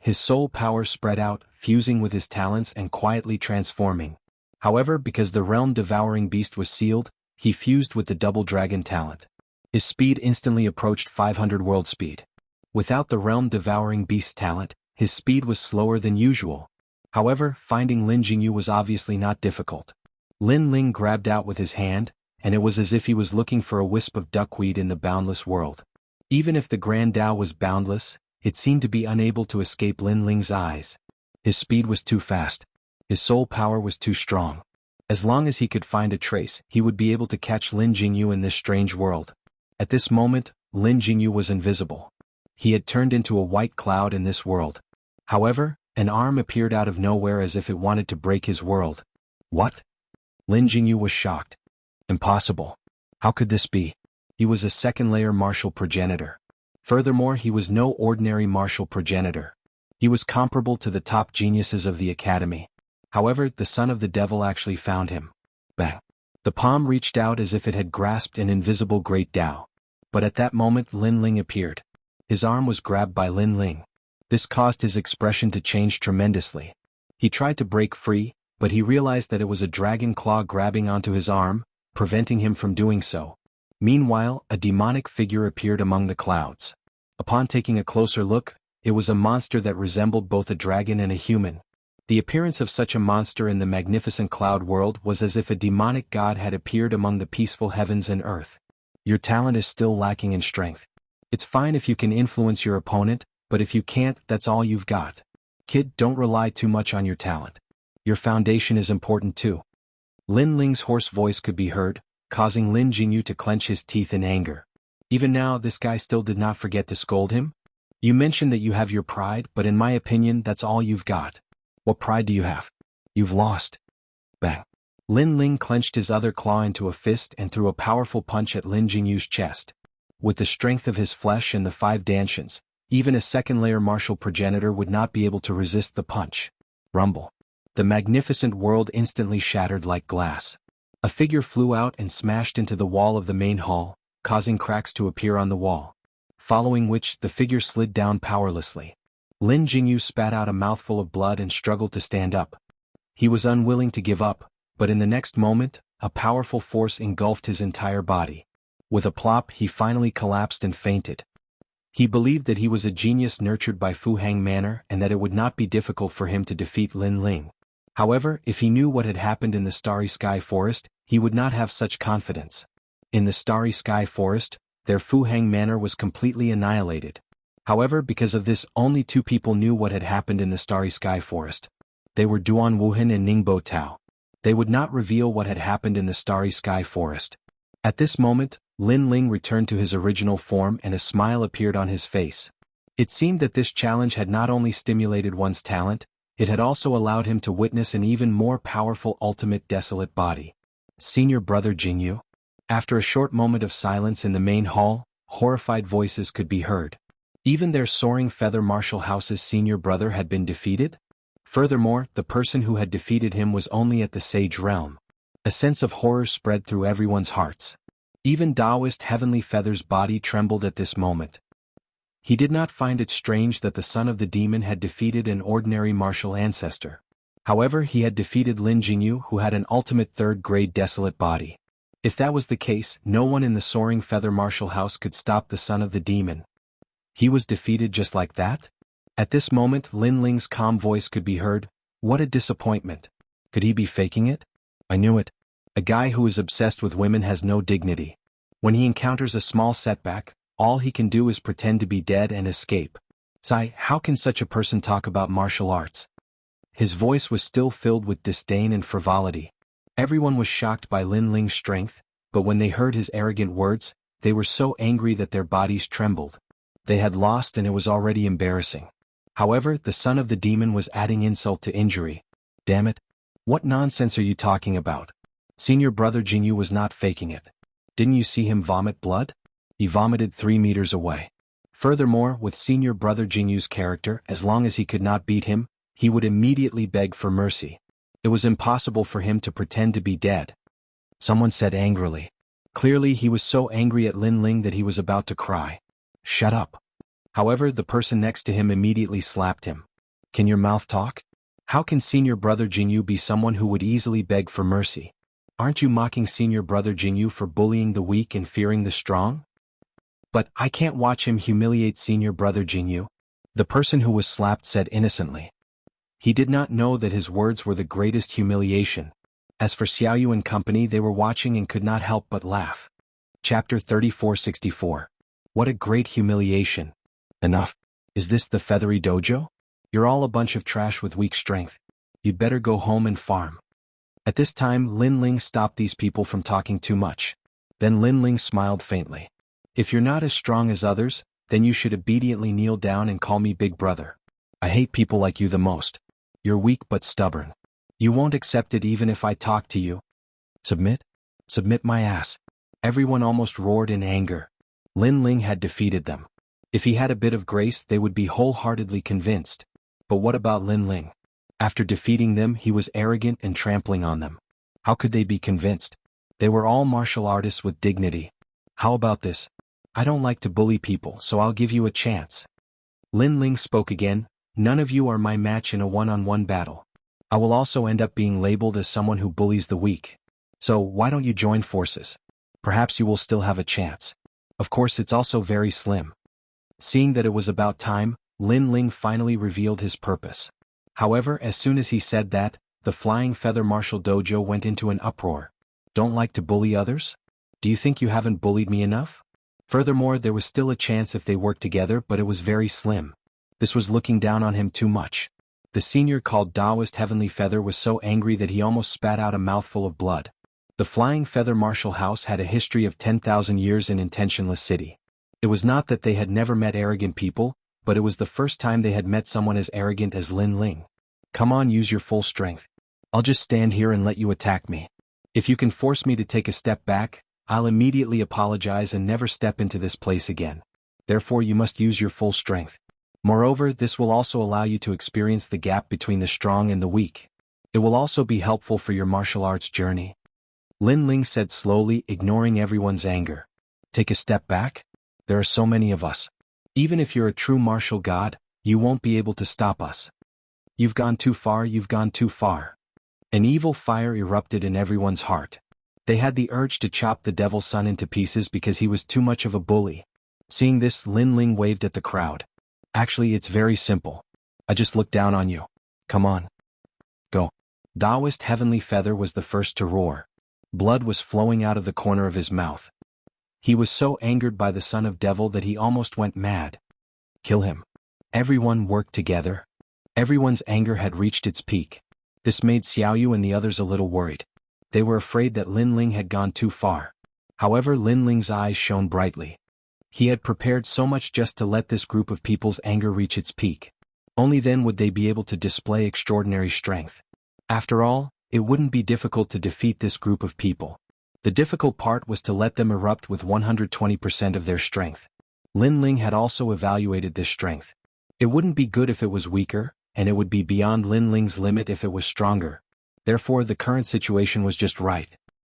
His soul power spread out, fusing with his talents and quietly transforming. However, because the realm-devouring beast was sealed, he fused with the double dragon talent. His speed instantly approached 500 world speed. Without the realm-devouring beast talent, his speed was slower than usual. However, finding Lin Jingyu was obviously not difficult. Lin Ling grabbed out with his hand, and it was as if he was looking for a wisp of duckweed in the boundless world. Even if the Grand Tao was boundless, it seemed to be unable to escape Lin Ling's eyes. His speed was too fast. His soul power was too strong. As long as he could find a trace, he would be able to catch Lin Jingyu in this strange world. At this moment, Lin Jingyu was invisible. He had turned into a white cloud in this world. However, an arm appeared out of nowhere as if it wanted to break his world. What? Lin Jingyu was shocked. Impossible. How could this be? He was a second-layer martial progenitor. Furthermore, he was no ordinary martial progenitor. He was comparable to the top geniuses of the academy. However, the son of the devil actually found him. Bang! The palm reached out as if it had grasped an invisible great Tao. But at that moment Lin Ling appeared. His arm was grabbed by Lin Ling. This caused his expression to change tremendously. He tried to break free, but he realized that it was a dragon claw grabbing onto his arm, preventing him from doing so. Meanwhile, a demonic figure appeared among the clouds. Upon taking a closer look, it was a monster that resembled both a dragon and a human. The appearance of such a monster in the magnificent cloud world was as if a demonic god had appeared among the peaceful heavens and earth. Your talent is still lacking in strength. It's fine if you can influence your opponent, but if you can't, that's all you've got. Kid, don't rely too much on your talent. Your foundation is important too. Lin Ling's hoarse voice could be heard, causing Lin Jingyu to clench his teeth in anger. Even now, this guy still did not forget to scold him? You mentioned that you have your pride, but in my opinion, that's all you've got. What pride do you have? You've lost. Bang. Lin Ling clenched his other claw into a fist and threw a powerful punch at Lin Jingyu's chest. With the strength of his flesh and the 5 dantians, even a second-layer martial progenitor would not be able to resist the punch. Rumble. The magnificent world instantly shattered like glass. A figure flew out and smashed into the wall of the main hall, causing cracks to appear on the wall. Following which, the figure slid down powerlessly. Lin Jingyu spat out a mouthful of blood and struggled to stand up. He was unwilling to give up, but in the next moment, a powerful force engulfed his entire body. With a plop, he finally collapsed and fainted. He believed that he was a genius nurtured by Fu Hang Manor and that it would not be difficult for him to defeat Lin Ling. However, if he knew what had happened in the Starry Sky Forest, he would not have such confidence. In the Starry Sky Forest, their Fu Hang Manor was completely annihilated. However, because of this, only 2 people knew what had happened in the Starry Sky Forest. They were Duan Wuhan and Ningbo Tao. They would not reveal what had happened in the Starry Sky Forest. At this moment, Lin Ling returned to his original form and a smile appeared on his face. It seemed that this challenge had not only stimulated one's talent, it had also allowed him to witness an even more powerful ultimate desolate body. Senior brother Jianghu? After a short moment of silence in the main hall, horrified voices could be heard. Even their soaring feather martial house's senior brother had been defeated? Furthermore, the person who had defeated him was only at the Sage Realm. A sense of horror spread through everyone's hearts. Even Taoist Heavenly Feather's body trembled at this moment. He did not find it strange that the son of the demon had defeated an ordinary martial ancestor. However, he had defeated Lin Jianghu, who had an ultimate third-grade desolate body. If that was the case, no one in the soaring feather martial house could stop the son of the demon. He was defeated just like that? At this moment, Lin Ling's calm voice could be heard. What a disappointment. Could he be faking it? I knew it. A guy who is obsessed with women has no dignity. When he encounters a small setback, all he can do is pretend to be dead and escape. Sigh, how can such a person talk about martial arts? His voice was still filled with disdain and frivolity. Everyone was shocked by Lin Ling's strength, but when they heard his arrogant words, they were so angry that their bodies trembled. They had lost and it was already embarrassing. However, the son of the demon was adding insult to injury. Damn it. What nonsense are you talking about? Senior brother Jianghu was not faking it. Didn't you see him vomit blood? He vomited 3 meters away. Furthermore, with senior brother Jianghu's character, as long as he could not beat him, he would immediately beg for mercy. It was impossible for him to pretend to be dead. Someone said angrily. Clearly he was so angry at Lin Ling that he was about to cry. Shut up. However, the person next to him immediately slapped him. Can your mouth talk? How can senior brother Jianghu be someone who would easily beg for mercy? Aren't you mocking senior brother Jianghu for bullying the weak and fearing the strong? But I can't watch him humiliate senior brother Jianghu. The person who was slapped said innocently. He did not know that his words were the greatest humiliation. As for Xiaoyu and company, they were watching and could not help but laugh. Chapter 3464. What a great humiliation. Enough. Is this the feathery dojo? You're all a bunch of trash with weak strength. You'd better go home and farm. At this time, Lin Ling stopped these people from talking too much. Then Lin Ling smiled faintly. If you're not as strong as others, then you should obediently kneel down and call me big brother. I hate people like you the most. You're weak but stubborn. You won't accept it even if I talk to you. Submit? Submit my ass. Everyone almost roared in anger. Lin Ling had defeated them. If he had a bit of grace, they would be wholeheartedly convinced. But what about Lin Ling? After defeating them, he was arrogant and trampling on them. How could they be convinced? They were all martial artists with dignity. How about this? I don't like to bully people, so I'll give you a chance. Lin Ling spoke again. None of you are my match in a one-on-one battle. I will also end up being labeled as someone who bullies the weak. So why don't you join forces? Perhaps you will still have a chance. Of course, it's also very slim. Seeing that it was about time, Lin Ling finally revealed his purpose. However, as soon as he said that, the Flying Feather Martial Dojo went into an uproar. Don't like to bully others? Do you think you haven't bullied me enough? Furthermore, there was still a chance if they worked together, but it was very slim. This was looking down on him too much. The senior called Taoist Heavenly Feather was so angry that he almost spat out a mouthful of blood. The Flying Feather Martial House had a history of 10,000 years in Intentionless City. It was not that they had never met arrogant people, but it was the first time they had met someone as arrogant as Lin Ling. Come on, use your full strength. I'll just stand here and let you attack me. If you can force me to take a step back, I'll immediately apologize and never step into this place again. Therefore, you must use your full strength. Moreover, this will also allow you to experience the gap between the strong and the weak. It will also be helpful for your martial arts journey. Lin Ling said slowly, ignoring everyone's anger. Take a step back? There are so many of us. Even if you're a true martial god, you won't be able to stop us. You've gone too far, you've gone too far. An evil fire erupted in everyone's heart. They had the urge to chop the devil's son into pieces because he was too much of a bully. Seeing this, Lin Ling waved at the crowd. Actually, it's very simple. I just looked down on you. Come on. Go. Taoist Heavenly Feather was the first to roar. Blood was flowing out of the corner of his mouth. He was so angered by the son of devil that he almost went mad. Kill him. Everyone worked together. Everyone's anger had reached its peak. This made Xiaoyu and the others a little worried. They were afraid that Lin Ling had gone too far. However, Lin Ling's eyes shone brightly. He had prepared so much just to let this group of people's anger reach its peak. Only then would they be able to display extraordinary strength. After all, it wouldn't be difficult to defeat this group of people. The difficult part was to let them erupt with 120% of their strength. Lin Ling had also evaluated this strength. It wouldn't be good if it was weaker, and it would be beyond Lin Ling's limit if it was stronger. Therefore, the current situation was just right.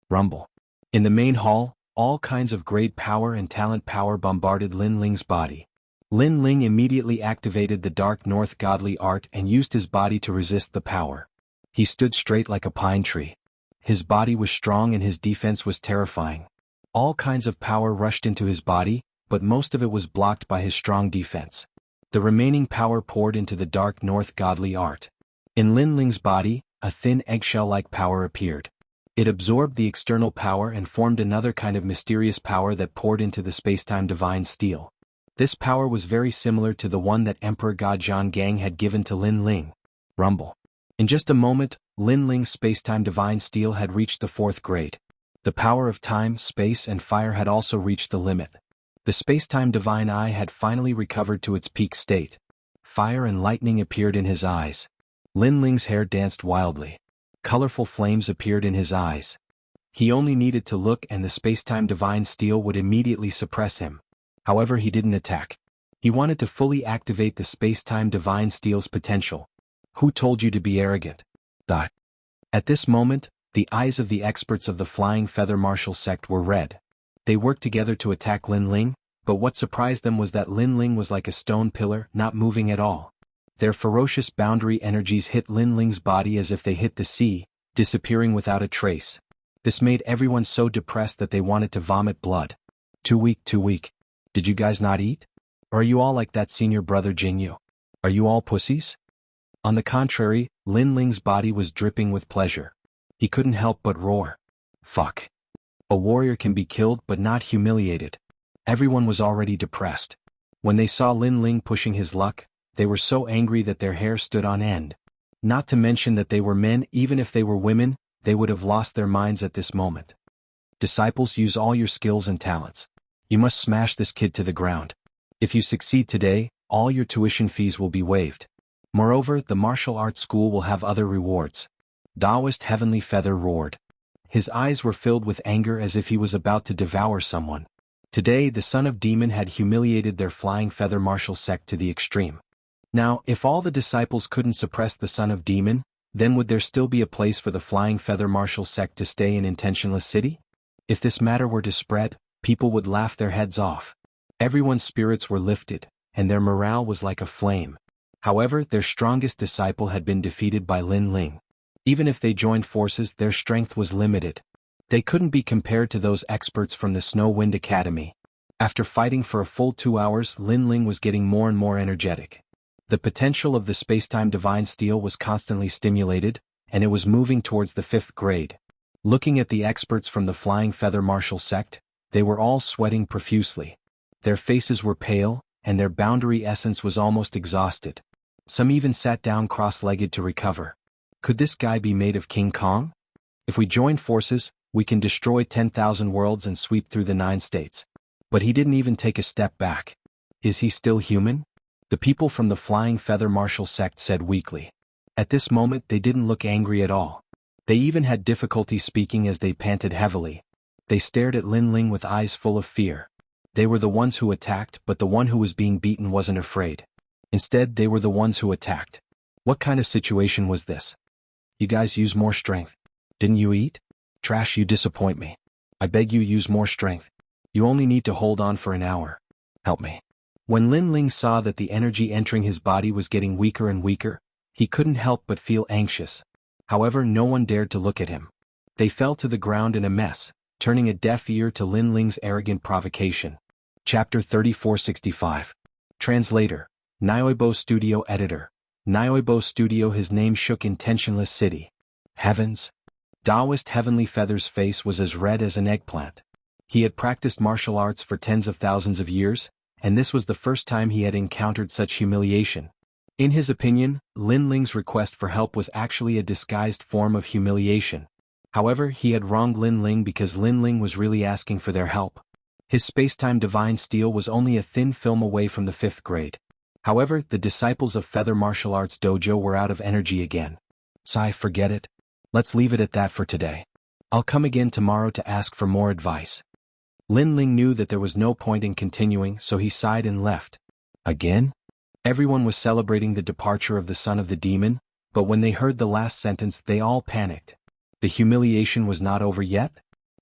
Rumble. In the main hall, all kinds of great power and talent power bombarded Lin Ling's body. Lin Ling immediately activated the Dark North godly art and used his body to resist the power. He stood straight like a pine tree. His body was strong and his defense was terrifying. All kinds of power rushed into his body, but most of it was blocked by his strong defense. The remaining power poured into the Dark North godly art. In Lin Ling's body, a thin eggshell-like power appeared. It absorbed the external power and formed another kind of mysterious power that poured into the spacetime divine steel. This power was very similar to the one that Emperor God Jianghu had given to Lin Ling. Rumble. In just a moment, Lin Ling's spacetime divine steel had reached the 4th grade. The power of time, space, and fire had also reached the limit. The spacetime divine eye had finally recovered to its peak state. Fire and lightning appeared in his eyes. Lin Ling's hair danced wildly. Colorful flames appeared in his eyes. He only needed to look and the spacetime divine steel would immediately suppress him. However, he didn't attack. He wanted to fully activate the spacetime divine steel's potential. Who told you to be arrogant? At this moment, the eyes of the experts of the Flying Feather Martial sect were red. They worked together to attack Lin Ling, but what surprised them was that Lin Ling was like a stone pillar, not moving at all. Their ferocious boundary energies hit Lin Ling's body as if they hit the sea, disappearing without a trace. This made everyone so depressed that they wanted to vomit blood. Too weak. Did you guys not eat? Or are you all like that senior brother Jianghu? Are you all pussies? On the contrary, Lin Ling's body was dripping with pleasure. He couldn't help but roar. Fuck. A warrior can be killed but not humiliated. Everyone was already depressed. When they saw Lin Ling pushing his luck, they were so angry that their hair stood on end. Not to mention that they were men. Even if they were women, they would have lost their minds at this moment. Disciples, use all your skills and talents. You must smash this kid to the ground. If you succeed today, all your tuition fees will be waived. Moreover, the martial arts school will have other rewards. Taoist Heavenly Feather roared. His eyes were filled with anger as if he was about to devour someone. Today, the Son of Demon had humiliated their Flying Feather Martial sect to the extreme. Now, if all the disciples couldn't suppress the Son of Demon, then would there still be a place for the Flying Feather Martial sect to stay in Intentionless City? If this matter were to spread, people would laugh their heads off. Everyone's spirits were lifted, and their morale was like a flame. However, their strongest disciple had been defeated by Lin Ling. Even if they joined forces, their strength was limited. They couldn't be compared to those experts from the Snow Wind Academy. After fighting for a full 2 hours, Lin Ling was getting more and more energetic. The potential of the spacetime divine steel was constantly stimulated, and it was moving towards the 5th grade. Looking at the experts from the Flying Feather Martial sect, they were all sweating profusely. Their faces were pale, and their boundary essence was almost exhausted. Some even sat down cross-legged to recover. Could this guy be made of King Kong? If we join forces, we can destroy 10,000 worlds and sweep through the 9 states. But he didn't even take a step back. Is he still human? The people from the Flying Feather Martial sect said weakly. At this moment they didn't look angry at all. They even had difficulty speaking as they panted heavily. They stared at Lin Ling with eyes full of fear. They were the ones who attacked, but the one who was being beaten wasn't afraid. Instead, they were the ones who attacked. What kind of situation was this? You guys use more strength. Didn't you eat? Trash, you disappoint me. I beg you, use more strength. You only need to hold on for an hour. Help me. When Lin Ling saw that the energy entering his body was getting weaker and weaker, he couldn't help but feel anxious. However, no one dared to look at him. They fell to the ground in a mess, turning a deaf ear to Lin Ling's arrogant provocation. Chapter 3465. Translator. Nioibo Studio Editor. Nioibo Studio. His name shook Intentionless City. Heavens. Taoist Heavenly Feather's face was as red as an eggplant. He had practiced martial arts for tens of thousands of years, and this was the first time he had encountered such humiliation. In his opinion, Lin Ling's request for help was actually a disguised form of humiliation. However, he had wronged Lin Ling because Lin Ling was really asking for their help. His spacetime divine steel was only a thin film away from the 5th grade. However, the disciples of Feather Martial Arts Dojo were out of energy again. Sai, forget it. Let's leave it at that for today. I'll come again tomorrow to ask for more advice. Lin Ling knew that there was no point in continuing, so he sighed and left. Again? Everyone was celebrating the departure of the son of the demon, but when they heard the last sentence they all panicked. The humiliation was not over yet?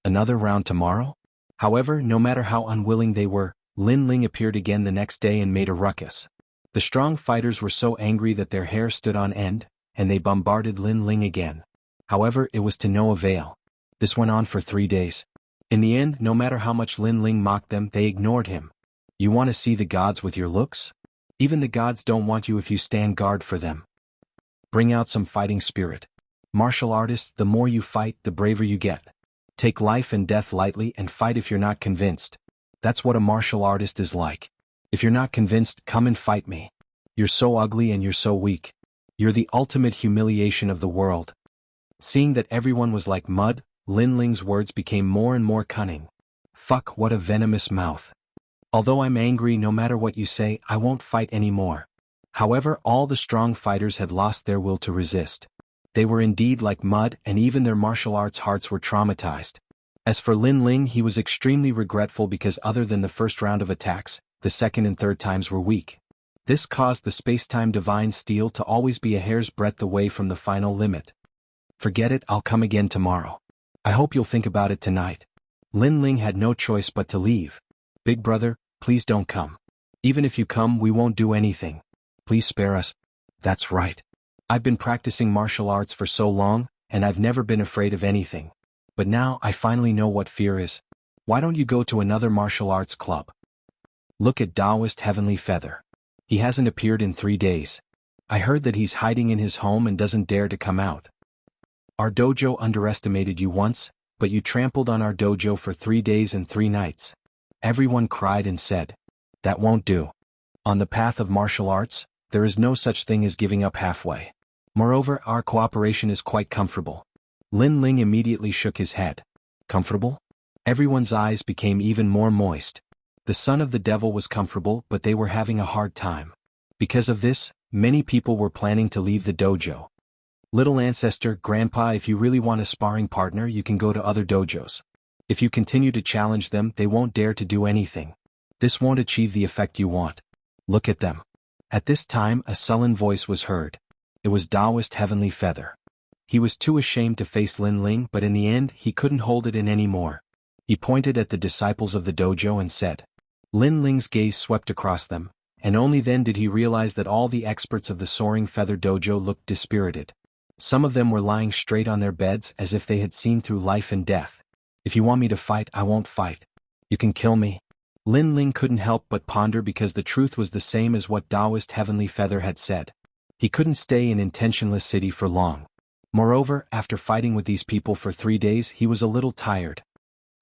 Another round tomorrow? However, no matter how unwilling they were, Lin Ling appeared again the next day and made a ruckus. The strong fighters were so angry that their hair stood on end, and they bombarded Lin Ling again. However, it was to no avail. This went on for 3 days. In the end, no matter how much Lin Ling mocked them, they ignored him. You want to see the gods with your looks? Even the gods don't want you if you stand guard for them. Bring out some fighting spirit. Martial artists, the more you fight, the braver you get. Take life and death lightly and fight if you're not convinced. That's what a martial artist is like. If you're not convinced, come and fight me. You're so ugly and you're so weak. You're the ultimate humiliation of the world. Seeing that everyone was like mud, Lin Ling's words became more and more cunning. Fuck, what a venomous mouth. Although I'm angry, no matter what you say, I won't fight anymore. However, all the strong fighters had lost their will to resist. They were indeed like mud, and even their martial arts hearts were traumatized. As for Lin Ling, he was extremely regretful because other than the first round of attacks, the second and third times were weak. This caused the spacetime divine steel to always be a hair's breadth away from the final limit. Forget it, I'll come again tomorrow. I hope you'll think about it tonight. Lin Ling had no choice but to leave. Big brother, please don't come. Even if you come, we won't do anything. Please spare us. That's right. I've been practicing martial arts for so long, and I've never been afraid of anything. But now I finally know what fear is. Why don't you go to another martial arts club? Look at Taoist Heavenly Feather. He hasn't appeared in 3 days. I heard that he's hiding in his home and doesn't dare to come out. Our dojo underestimated you once, but you trampled on our dojo for 3 days and 3 nights. Everyone cried and said, that won't do. On the path of martial arts, there is no such thing as giving up halfway. Moreover, our cooperation is quite comfortable. Lin Ling immediately shook his head. Comfortable? Everyone's eyes became even more moist. The son of the devil was comfortable, but they were having a hard time. Because of this, many people were planning to leave the dojo. Little ancestor, grandpa, if you really want a sparring partner, you can go to other dojos. If you continue to challenge them, they won't dare to do anything. This won't achieve the effect you want. Look at them. At this time, a sullen voice was heard. It was Taoist Heavenly Feather. He was too ashamed to face Lin Ling, but in the end, he couldn't hold it in anymore. He pointed at the disciples of the dojo and said. Lin Ling's gaze swept across them, and only then did he realize that all the experts of the Soaring Feather Dojo looked dispirited. Some of them were lying straight on their beds as if they had seen through life and death. If you want me to fight, I won't fight. You can kill me. Lin Ling couldn't help but ponder because the truth was the same as what Taoist Heavenly Feather had said. He couldn't stay in Intentionless City for long. Moreover, after fighting with these people for 3 days, he was a little tired.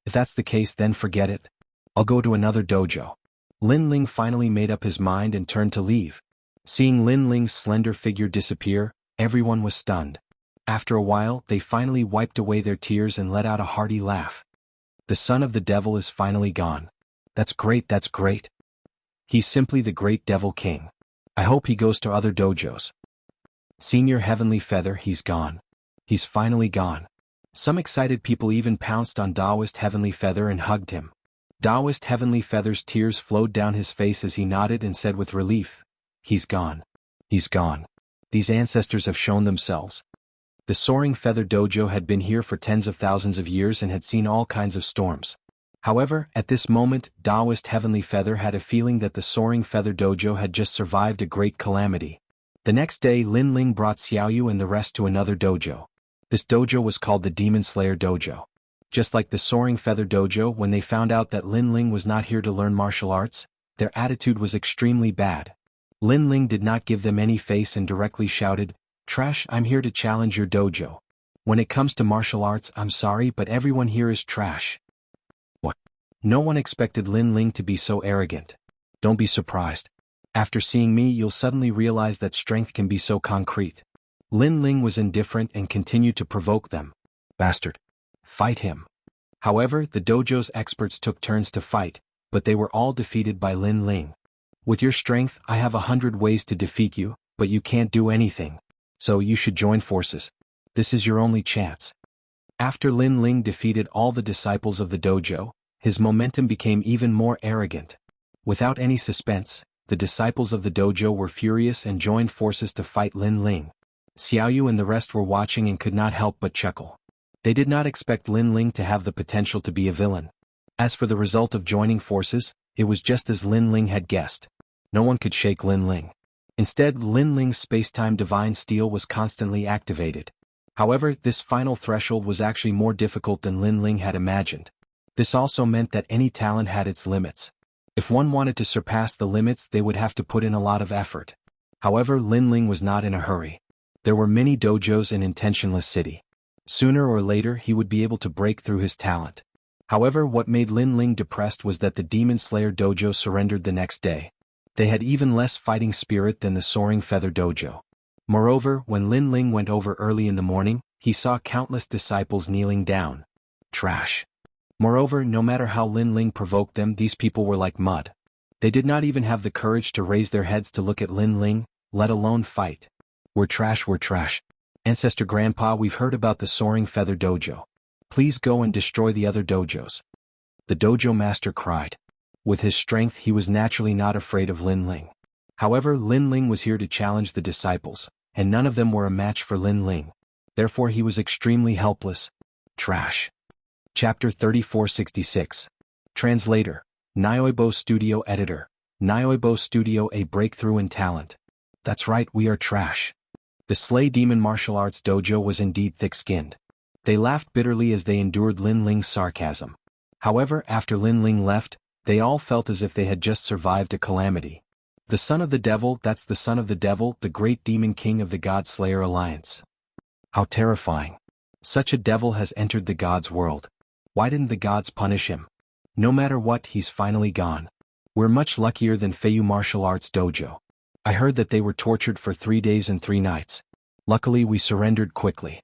If that's the case, then forget it. I'll go to another dojo. Lin Ling finally made up his mind and turned to leave. Seeing Lin Ling's slender figure disappear, everyone was stunned. After a while, they finally wiped away their tears and let out a hearty laugh. The son of the devil is finally gone. That's great, that's great. He's simply the great devil king. I hope he goes to other dojos. Senior Heavenly Feather, he's gone. He's finally gone. Some excited people even pounced on Taoist Heavenly Feather and hugged him. Taoist Heavenly Feather's tears flowed down his face as he nodded and said with relief, he's gone. He's gone. These ancestors have shown themselves. The Soaring Feather Dojo had been here for tens of thousands of years and had seen all kinds of storms. However, at this moment, Taoist Heavenly Feather had a feeling that the Soaring Feather Dojo had just survived a great calamity. The next day, Lin Ling brought Xiaoyu and the rest to another dojo. This dojo was called the Demon Slayer Dojo. Just like the Soaring Feather Dojo, when they found out that Lin Ling was not here to learn martial arts, their attitude was extremely bad. Lin Ling did not give them any face and directly shouted, "Trash, I'm here to challenge your dojo. When it comes to martial arts, I'm sorry, but everyone here is trash." What? No one expected Lin Ling to be so arrogant. Don't be surprised. After seeing me, you'll suddenly realize that strength can be so concrete. Lin Ling was indifferent and continued to provoke them. Bastard. Fight him. However, the dojo's experts took turns to fight, but they were all defeated by Lin Ling. With your strength, I have 100 ways to defeat you, but you can't do anything. So you should join forces. This is your only chance. After Lin Ling defeated all the disciples of the dojo, his momentum became even more arrogant. Without any suspense, the disciples of the dojo were furious and joined forces to fight Lin Ling. Xiaoyu and the rest were watching and could not help but chuckle. They did not expect Lin Ling to have the potential to be a villain. As for the result of joining forces, it was just as Lin Ling had guessed. No one could shake Lin Ling. Instead, Lin Ling's space-time divine steel was constantly activated. However, this final threshold was actually more difficult than Lin Ling had imagined. This also meant that any talent had its limits. If one wanted to surpass the limits, they would have to put in a lot of effort. However, Lin Ling was not in a hurry. There were many dojos in Intentionless City. Sooner or later he would be able to break through his talent. However, what made Lin Ling depressed was that the Demon Slayer dojo surrendered the next day. They had even less fighting spirit than the Soaring Feather dojo. Moreover, when Lin Ling went over early in the morning, he saw countless disciples kneeling down. Trash. Moreover, no matter how Lin Ling provoked them, these people were like mud. They did not even have the courage to raise their heads to look at Lin Ling, let alone fight. We're trash, we're trash. Ancestor Grandpa, we've heard about the Soaring Feather dojo. Please go and destroy the other dojos. The dojo master cried. With his strength, he was naturally not afraid of Lin Ling. However, Lin Ling was here to challenge the disciples, and none of them were a match for Lin Ling. Therefore he was extremely helpless. Trash. Chapter 3466. Translator. Nyoibo Studio Editor. Nyoibo Studio, a breakthrough in talent. That's right, we are trash. The Slay Demon Martial Arts Dojo was indeed thick-skinned. They laughed bitterly as they endured Lin Ling's sarcasm. However, after Lin Ling left, they all felt as if they had just survived a calamity. The son of the devil, that's the son of the devil, the great demon king of the God Slayer Alliance. How terrifying. Such a devil has entered the gods' world. Why didn't the gods punish him? No matter what, he's finally gone. We're much luckier than Feiyu Martial Arts Dojo. I heard that they were tortured for 3 days and 3 nights. Luckily we surrendered quickly.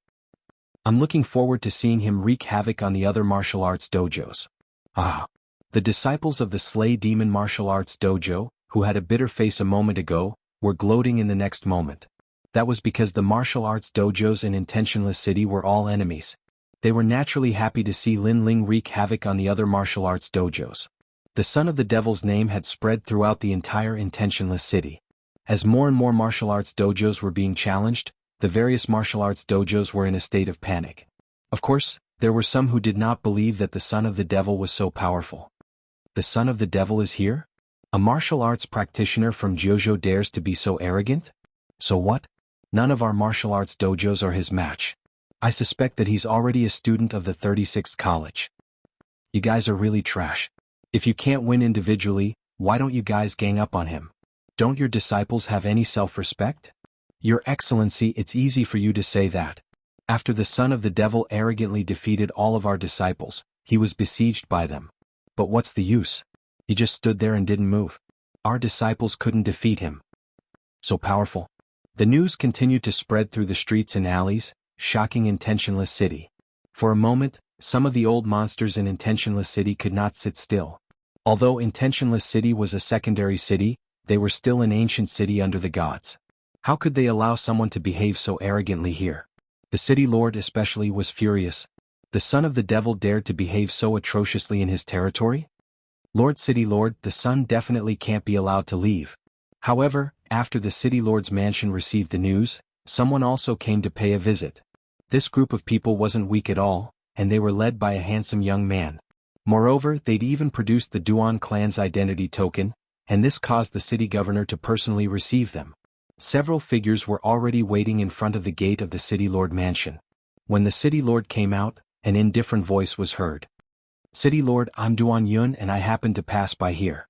I'm looking forward to seeing him wreak havoc on the other martial arts dojos. Ah. The disciples of the Slay Demon Martial Arts Dojo, who had a bitter face a moment ago, were gloating in the next moment. That was because the martial arts dojos in Intentionless City were all enemies. They were naturally happy to see Lin Ling wreak havoc on the other martial arts dojos. The son of the devil's name had spread throughout the entire Intentionless City. As more and more martial arts dojos were being challenged, the various martial arts dojos were in a state of panic. Of course, there were some who did not believe that the son of the devil was so powerful. The son of the devil is here? A martial arts practitioner from Jianghu dares to be so arrogant? So what? None of our martial arts dojos are his match. I suspect that he's already a student of the 36th college. You guys are really trash. If you can't win individually, why don't you guys gang up on him? Don't your disciples have any self-respect? Your Excellency, it's easy for you to say that. After the son of the devil arrogantly defeated all of our disciples, he was besieged by them. But what's the use? He just stood there and didn't move. Our disciples couldn't defeat him. So powerful. The news continued to spread through the streets and alleys, shocking Intentionless City. For a moment, some of the old monsters in Intentionless City could not sit still. Although Intentionless City was a secondary city, they were still an ancient city under the gods. How could they allow someone to behave so arrogantly here? The city lord especially was furious. The son of the devil dared to behave so atrociously in his territory? Lord City Lord, the son definitely can't be allowed to leave. However, after the city lord's mansion received the news, someone also came to pay a visit. This group of people wasn't weak at all, and they were led by a handsome young man. Moreover, they'd even produced the Duan clan's identity token, and this caused the city governor to personally receive them. Several figures were already waiting in front of the gate of the city lord mansion. When the city lord came out, an indifferent voice was heard. City Lord, I'm Duan Yun and I happened to pass by here.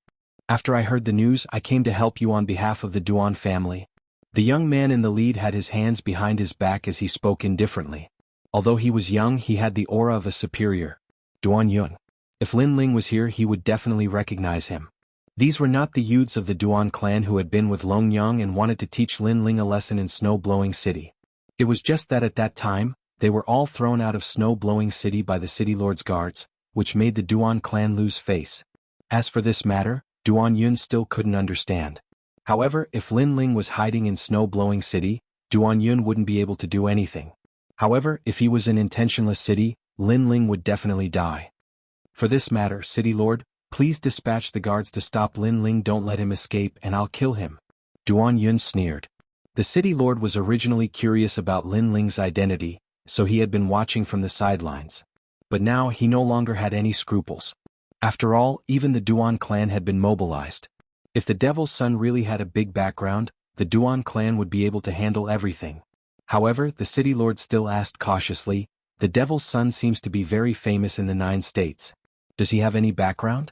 After I heard the news, I came to help you on behalf of the Duan family. The young man in the lead had his hands behind his back as he spoke indifferently. Although he was young, he had the aura of a superior. Duan Yun. If Lin Ling was here, he would definitely recognize him. These were not the youths of the Duan clan who had been with Long Yang and wanted to teach Lin Ling a lesson in Snow-Blowing City. It was just that at that time, they were all thrown out of Snow-Blowing City by the city lord's guards, which made the Duan clan lose face. As for this matter, Duan Yun still couldn't understand. However, if Lin Ling was hiding in Snow-Blowing City, Duan Yun wouldn't be able to do anything. However, if he was in Intentionless City, Lin Ling would definitely die. For this matter, City Lord, please dispatch the guards to stop Lin Ling. Don't let him escape and I'll kill him. Duan Yun sneered. The City Lord was originally curious about Lin Ling's identity, so he had been watching from the sidelines. But now he no longer had any scruples. After all, even the Duan clan had been mobilized. If the Devil's Son really had a big background, the Duan clan would be able to handle everything. However, the City Lord still asked cautiously, the Devil's Son seems to be very famous in the 9 states. Does he have any background?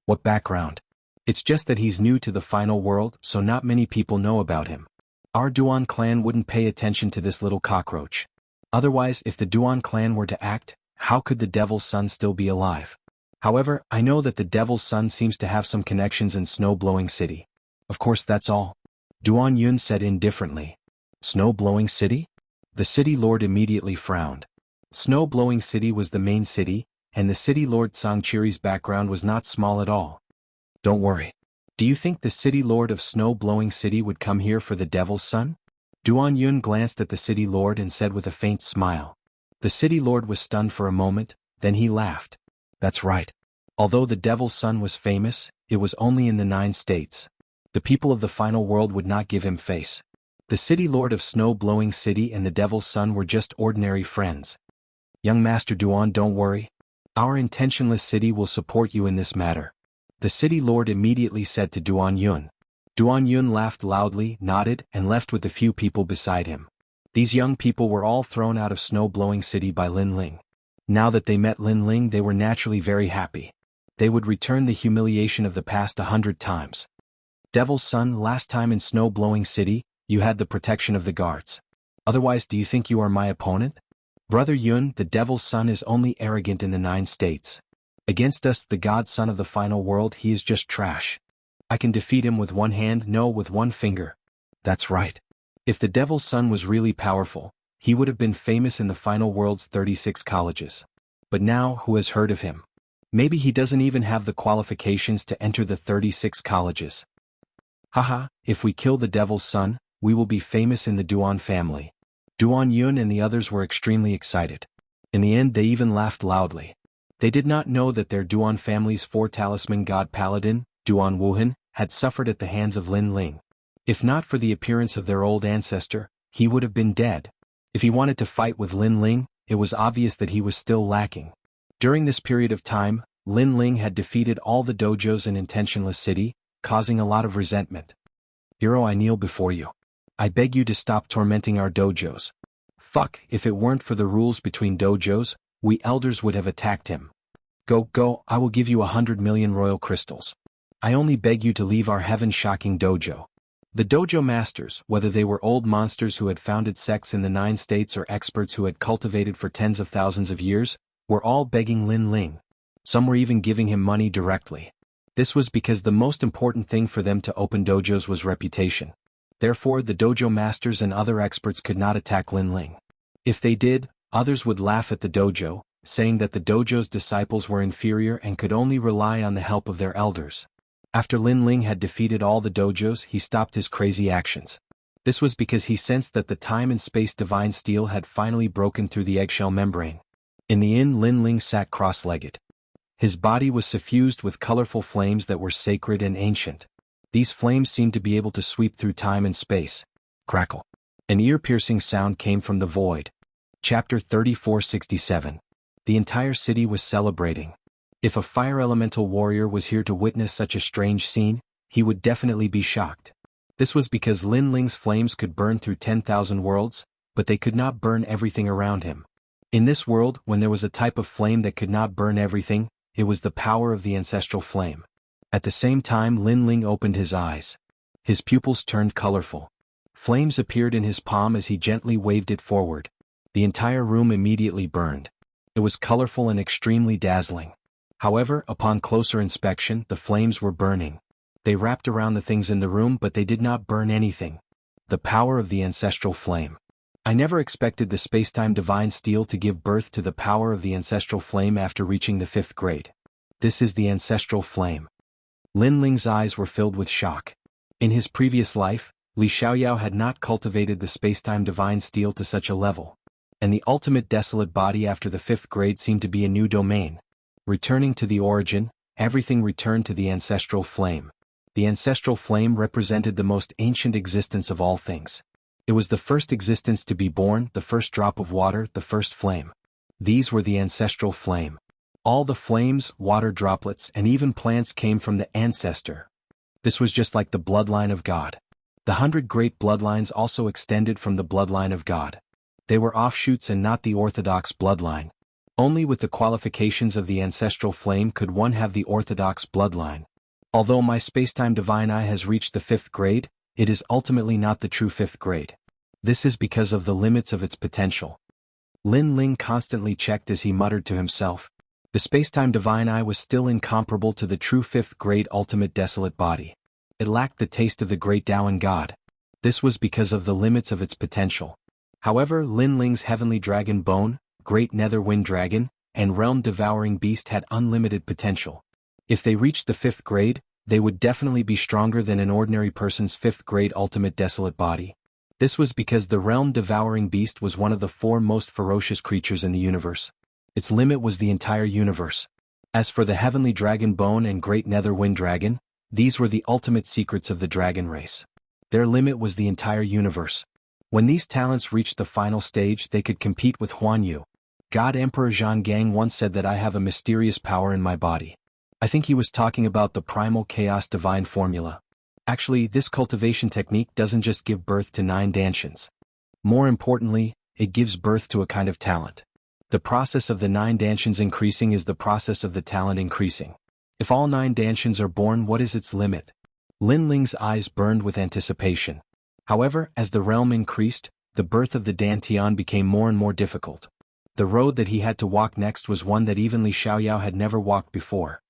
What background? It's just that he's new to the final world, so not many people know about him. Our Duan clan wouldn't pay attention to this little cockroach. Otherwise, if the Duan clan were to act, how could the Devil's Son still be alive? However, I know that the Devil's Son seems to have some connections in Snow-Blowing City. Of course, that's all. Duan Yun said indifferently. Snow-Blowing City? The City Lord immediately frowned. Snow-Blowing City was the main city, and the City Lord Sangchiri's background was not small at all. Don't worry. Do you think the City Lord of Snow-Blowing City would come here for the Devil's Son? Duan Yun glanced at the City Lord and said with a faint smile. The City Lord was stunned for a moment, then he laughed. That's right. Although the Devil's Son was famous, it was only in the 9 states. The people of the final world would not give him face. The City Lord of Snow-Blowing City and the Devil's Son were just ordinary friends. Young Master Duan, don't worry. Our Intentionless City will support you in this matter. The City Lord immediately said to Duan Yun. Duan Yun laughed loudly, nodded, and left with the few people beside him. These young people were all thrown out of Snow-Blowing City by Lin Ling. Now that they met Lin Ling, they were naturally very happy. They would return the humiliation of the past 100 times. Devil's Son, last time in Snow-Blowing City, you had the protection of the guards. Otherwise, do you think you are my opponent? Brother Yun, the Devil's Son is only arrogant in the 9 states. Against us, the God Son of the final world, he is just trash. I can defeat him with one hand, no, with one finger. That's right. If the Devil's Son was really powerful, he would have been famous in the final world's 36 colleges. But now, who has heard of him? Maybe he doesn't even have the qualifications to enter the 36 colleges. Haha, if we kill the Devil's Son, we will be famous in the Duan family. Duan Yun and the others were extremely excited. In the end, they even laughed loudly. They did not know that their Duan family's 4-talisman god paladin, Duan Wuhan, had suffered at the hands of Lin Ling. If not for the appearance of their old ancestor, he would have been dead. If he wanted to fight with Lin Ling, it was obvious that he was still lacking. During this period of time, Lin Ling had defeated all the dojos in Intentionless City, causing a lot of resentment. Hero, I kneel before you. I beg you to stop tormenting our dojos. Fuck, if it weren't for the rules between dojos, we elders would have attacked him. Go, I will give you 100 million royal crystals. I only beg you to leave our heaven-shocking dojo. The dojo masters, whether they were old monsters who had founded sects in the 9 states or experts who had cultivated for tens of thousands of years, were all begging Lin Ling. Some were even giving him money directly. This was because the most important thing for them to open dojos was reputation. Therefore, the dojo masters and other experts could not attack Lin Ling. If they did, others would laugh at the dojo, saying that the dojo's disciples were inferior and could only rely on the help of their elders. After Lin Ling had defeated all the dojos, he stopped his crazy actions. This was because he sensed that the time and space divine steel had finally broken through the eggshell membrane. In the inn, Lin Ling sat cross-legged. His body was suffused with colorful flames that were sacred and ancient. These flames seemed to be able to sweep through time and space. Crackle. An ear-piercing sound came from the void. Chapter 3467. The entire city was celebrating. If a fire elemental warrior was here to witness such a strange scene, he would definitely be shocked. This was because Lin Ling's flames could burn through 10,000 worlds, but they could not burn everything around him. In this world, when there was a type of flame that could not burn everything, it was the power of the ancestral flame. At the same time, Lin Ling opened his eyes. His pupils turned colorful. Flames appeared in his palm as he gently waved it forward. The entire room immediately burned. It was colorful and extremely dazzling. However, upon closer inspection, the flames were burning. They wrapped around the things in the room, but they did not burn anything. The power of the ancestral flame. I never expected the spacetime divine steel to give birth to the power of the ancestral flame after reaching the 5th grade. This is the ancestral flame. Lin Ling's eyes were filled with shock. In his previous life, Li Xiaoyao had not cultivated the spacetime divine steel to such a level. And the ultimate desolate body after the 5th grade seemed to be a new domain. Returning to the origin, everything returned to the ancestral flame. The ancestral flame represented the most ancient existence of all things. It was the first existence to be born, the first drop of water, the first flame. These were the ancestral flame. All the flames, water droplets, and even plants came from the ancestor. This was just like the bloodline of God. The 100 great bloodlines also extended from the bloodline of God. They were offshoots and not the orthodox bloodline. Only with the qualifications of the ancestral flame could one have the orthodox bloodline. Although my spacetime divine eye has reached the 5th grade, it is ultimately not the true 5th grade. This is because of the limits of its potential. Lin Ling constantly checked as he muttered to himself. The spacetime divine eye was still incomparable to the true 5th grade ultimate desolate body. It lacked the taste of the great Tao and God. This was because of the limits of its potential. However, Lin Ling's heavenly dragon bone, great nether wind dragon, and realm-devouring beast had unlimited potential. If they reached the 5th grade, they would definitely be stronger than an ordinary person's 5th grade ultimate desolate body. This was because the realm-devouring beast was one of the 4 most ferocious creatures in the universe. Its limit was the entire universe. As for the heavenly dragon bone and great nether wind dragon, these were the ultimate secrets of the dragon race. Their limit was the entire universe. When these talents reached the final stage, they could compete with Huan Yu. God Emperor Zhang once said that I have a mysterious power in my body. I think he was talking about the primal chaos divine formula. Actually, this cultivation technique doesn't just give birth to 9 dansins. More importantly, it gives birth to a kind of talent. The process of the 9 dansins increasing is the process of the talent increasing. If all 9 dansins are born, what is its limit? Lin Ling's eyes burned with anticipation. However, as the realm increased, the birth of the Dantian became more and more difficult. The road that he had to walk next was one that even Li Xiaoyao had never walked before.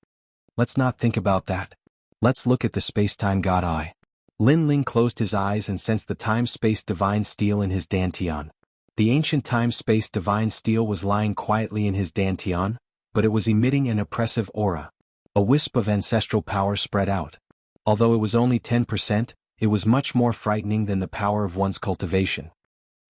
Let's not think about that. Let's look at the space-time god eye. Lin Ling closed his eyes and sensed the time-space divine steel in his Dantian. The ancient time-space divine steel was lying quietly in his Dantian, but it was emitting an oppressive aura. A wisp of ancestral power spread out. Although it was only 10%, it was much more frightening than the power of one's cultivation.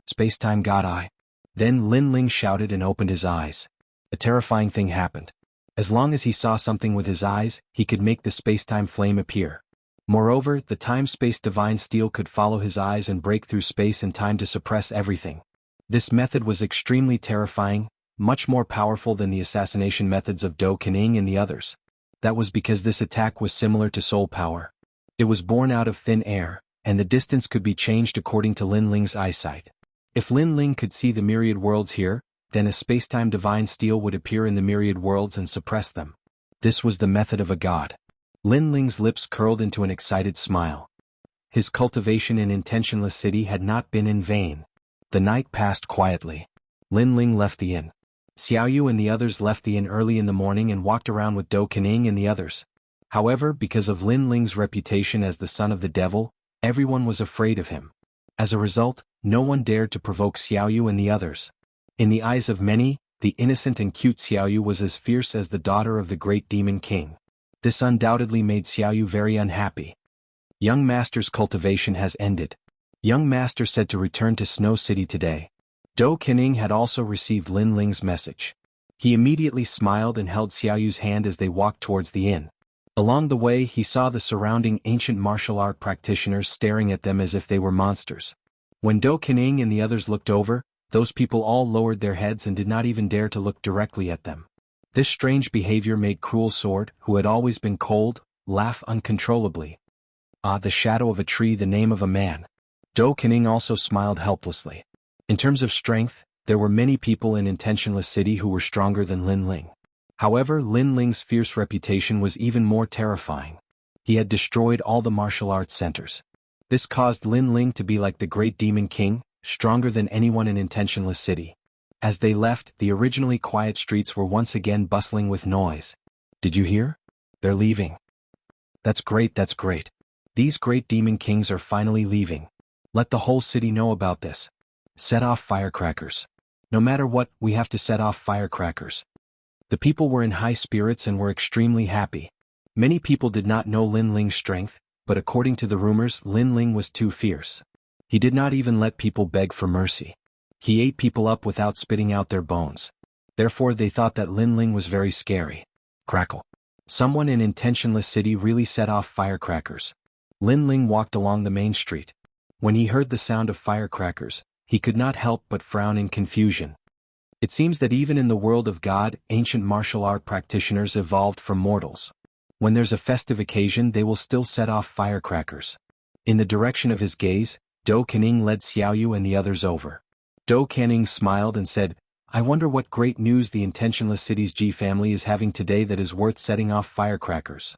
Space-time god eye. Then Lin Ling shouted and opened his eyes. A terrifying thing happened. As long as he saw something with his eyes, he could make the space-time flame appear. Moreover, the time-space divine steel could follow his eyes and break through space and time to suppress everything. This method was extremely terrifying, much more powerful than the assassination methods of Dou Kening and the others. That was because this attack was similar to soul power. It was born out of thin air, and the distance could be changed according to Lin Ling's eyesight. If Lin Ling could see the myriad worlds here, then a spacetime divine steel would appear in the myriad worlds and suppress them. This was the method of a god. Lin Ling's lips curled into an excited smile. His cultivation in intentionless city had not been in vain. The night passed quietly. Lin Ling left the inn. Xiaoyu and the others left the inn early in the morning and walked around with Dou Kening and the others. However, because of Lin Ling's reputation as the son of the devil, everyone was afraid of him. As a result, no one dared to provoke Xiaoyu and the others. In the eyes of many, the innocent and cute Xiaoyu was as fierce as the daughter of the great demon king. This undoubtedly made Xiaoyu very unhappy. Young Master's cultivation has ended. Young Master said to return to Snow City today. Dou Kening had also received Lin Ling's message. He immediately smiled and held Xiaoyu's hand as they walked towards the inn. Along the way, he saw the surrounding ancient martial art practitioners staring at them as if they were monsters. When Dou Kening and the others looked over, those people all lowered their heads and did not even dare to look directly at them. This strange behavior made Cruel Sword, who had always been cold, laugh uncontrollably. Ah, the shadow of a tree, the name of a man. Dou Kening also smiled helplessly. In terms of strength, there were many people in Intentionless City who were stronger than Lin Ling. However, Lin Ling's fierce reputation was even more terrifying. He had destroyed all the martial arts centers. This caused Lin Ling to be like the great demon king, stronger than anyone in Intentionless City. As they left, the originally quiet streets were once again bustling with noise. Did you hear? They're leaving. That's great, that's great. These great demon kings are finally leaving. Let the whole city know about this. Set off firecrackers. No matter what, we have to set off firecrackers. The people were in high spirits and were extremely happy. Many people did not know Lin Ling's strength, but according to the rumors, Lin Ling was too fierce. He did not even let people beg for mercy. He ate people up without spitting out their bones. Therefore they thought that Lin Ling was very scary. Crackle. Someone in Intentionless City really set off firecrackers. Lin Ling walked along the main street. When he heard the sound of firecrackers, he could not help but frown in confusion. It seems that even in the world of God, ancient martial art practitioners evolved from mortals. When there's a festive occasion, they will still set off firecrackers. In the direction of his gaze, Dou Caning led Xiaoyu and the others over. Dou Caning smiled and said, I wonder what great news the Intentionless City's G family is having today that is worth setting off firecrackers.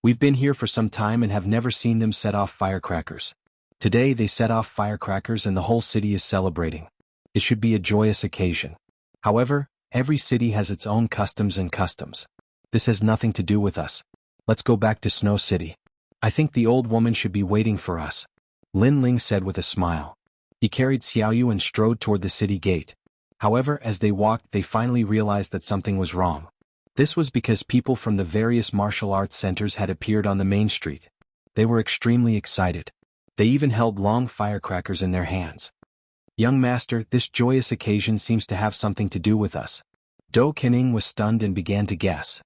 We've been here for some time and have never seen them set off firecrackers. Today they set off firecrackers and the whole city is celebrating. It should be a joyous occasion. However, every city has its own customs and customs. This has nothing to do with us. Let's go back to Snow City. I think the old woman should be waiting for us. Lin Ling said with a smile. He carried Xiaoyu and strode toward the city gate. However, as they walked, they finally realized that something was wrong. This was because people from the various martial arts centers had appeared on the main street. They were extremely excited. They even held long firecrackers in their hands. Young master, this joyous occasion seems to have something to do with us. Dou Caning was stunned and began to guess.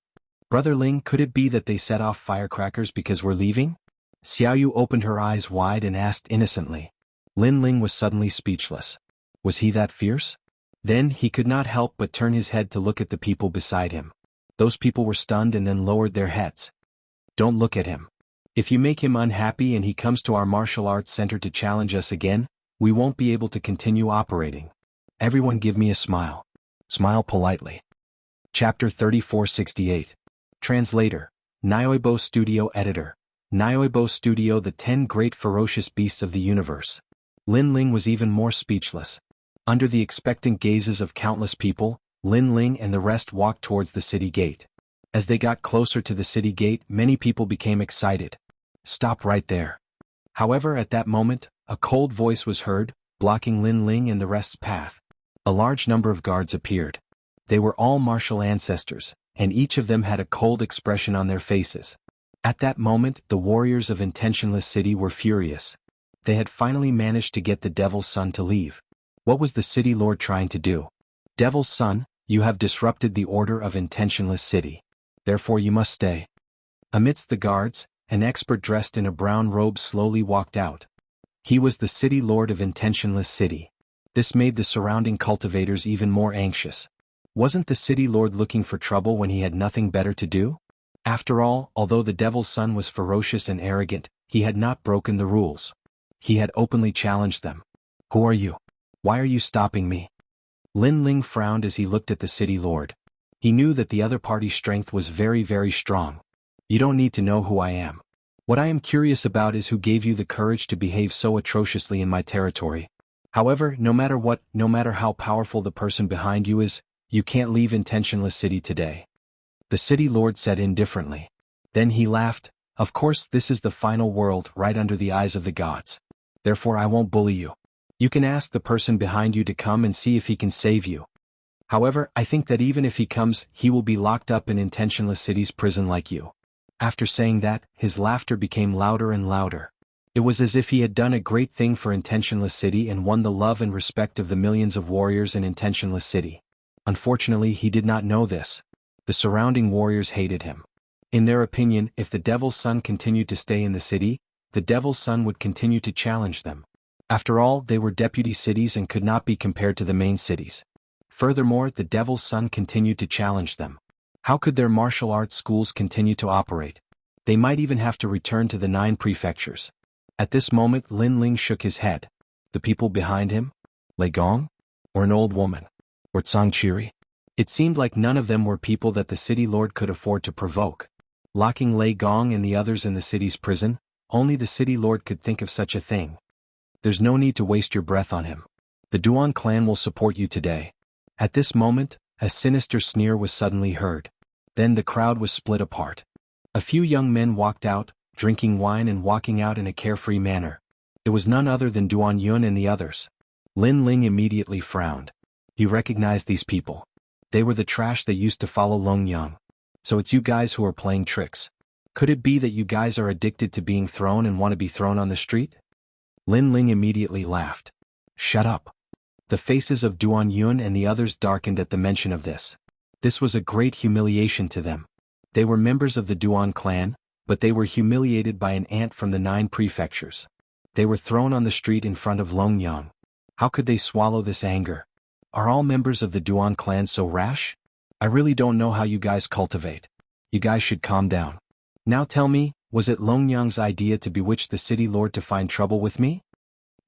Brother Ling, could it be that they set off firecrackers because we're leaving? Xiaoyu opened her eyes wide and asked innocently. Lin Ling was suddenly speechless. Was he that fierce? Then he could not help but turn his head to look at the people beside him. Those people were stunned and then lowered their heads. Don't look at him. If you make him unhappy and he comes to our martial arts center to challenge us again, we won't be able to continue operating. Everyone give me a smile. Smile politely. Chapter 3468. Translator. Nyoibo Studio Editor. Nyoibo Studio, the 10 great ferocious beasts of the universe. Lin Ling was even more speechless. Under the expectant gazes of countless people, Lin Ling and the rest walked towards the city gate. As they got closer to the city gate, many people became excited. Stop right there. However, at that moment, a cold voice was heard, blocking Lin Ling and the rest's path. A large number of guards appeared. They were all martial ancestors, and each of them had a cold expression on their faces. At that moment, the warriors of Intentionless City were furious. They had finally managed to get the Devil's Son to leave. What was the City Lord trying to do? Devil's Son, you have disrupted the order of Intentionless City. Therefore you must stay. Amidst the guards, an expert dressed in a brown robe slowly walked out. He was the City Lord of Intentionless City. This made the surrounding cultivators even more anxious. Wasn't the City Lord looking for trouble when he had nothing better to do? After all, although the Devil's Son was ferocious and arrogant, he had not broken the rules. He had openly challenged them. Who are you? Why are you stopping me? Lin Ling frowned as he looked at the City Lord. He knew that the other party's strength was very, very strong. You don't need to know who I am. What I am curious about is who gave you the courage to behave so atrociously in my territory. However, no matter what, no matter how powerful the person behind you is, you can't leave Intentionless City today. The City Lord said indifferently. Then he laughed. Of course, this is the final world, right under the eyes of the gods. Therefore I won't bully you. You can ask the person behind you to come and see if he can save you. However, I think that even if he comes, he will be locked up in Intentionless City's prison like you. After saying that, his laughter became louder and louder. It was as if he had done a great thing for Intentionless City and won the love and respect of the millions of warriors in Intentionless City. Unfortunately, he did not know this. The surrounding warriors hated him. In their opinion, if the Devil's Son continued to stay in the city, the Devil's Son would continue to challenge them. After all, they were deputy cities and could not be compared to the main cities. Furthermore, the Devil's Son continued to challenge them. How could their martial arts schools continue to operate? They might even have to return to the 9 prefectures. At this moment, Lin Ling shook his head. The people behind him? Lei Gong? Or an old woman? Or Zhang Qiri? It seemed like none of them were people that the City Lord could afford to provoke. Locking Lei Gong and the others in the city's prison, only the City Lord could think of such a thing. There's no need to waste your breath on him. The Duan clan will support you today. At this moment, a sinister sneer was suddenly heard. Then the crowd was split apart. A few young men walked out, drinking wine and walking out in a carefree manner. It was none other than Duan Yun and the others. Lin Ling immediately frowned. He recognized these people. They were the trash that used to follow Long Yang. So it's you guys who are playing tricks. Could it be that you guys are addicted to being thrown and want to be thrown on the street? Lin Ling immediately laughed. Shut up. The faces of Duan Yun and the others darkened at the mention of this. This was a great humiliation to them. They were members of the Duan clan, but they were humiliated by an ant from the 9 prefectures. They were thrown on the street in front of Long Yang. How could they swallow this anger? Are all members of the Duan clan so rash? I really don't know how you guys cultivate. You guys should calm down. Now tell me, was it Long Yang's idea to bewitch the city lord to find trouble with me?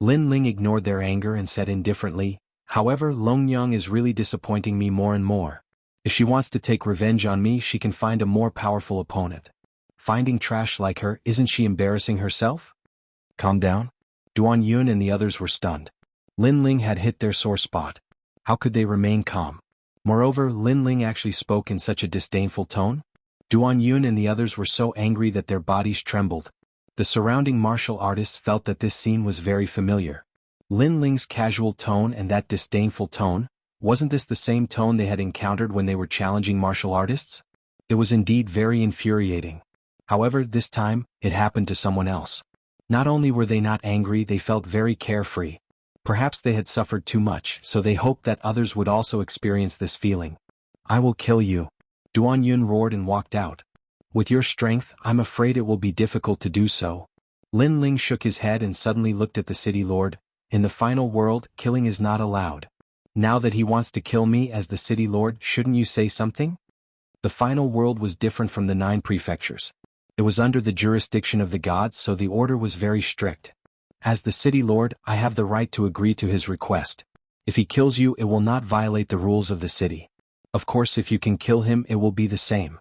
Lin Ling ignored their anger and said indifferently, however, Long Yang is really disappointing me more and more. If she wants to take revenge on me, she can find a more powerful opponent. Finding trash like her, isn't she embarrassing herself? Calm down. Duan Yun and the others were stunned. Lin Ling had hit their sore spot. How could they remain calm? Moreover, Lin Ling actually spoke in such a disdainful tone. Duan Yun and the others were so angry that their bodies trembled. The surrounding martial artists felt that this scene was very familiar. Lin Ling's casual tone and that disdainful tone, wasn't this the same tone they had encountered when they were challenging martial artists? It was indeed very infuriating. However, this time, it happened to someone else. Not only were they not angry, they felt very carefree. Perhaps they had suffered too much, so they hoped that others would also experience this feeling. I will kill you. Duan Yun roared and walked out. With your strength, I'm afraid it will be difficult to do so. Lin Ling shook his head and suddenly looked at the city lord. In the final world, killing is not allowed. Now that he wants to kill me as the city lord, shouldn't you say something? The final world was different from the 9 prefectures. It was under the jurisdiction of the gods, so the order was very strict. As the city lord, I have the right to agree to his request. If he kills you, it will not violate the rules of the city. Of course, if you can kill him, it will be the same.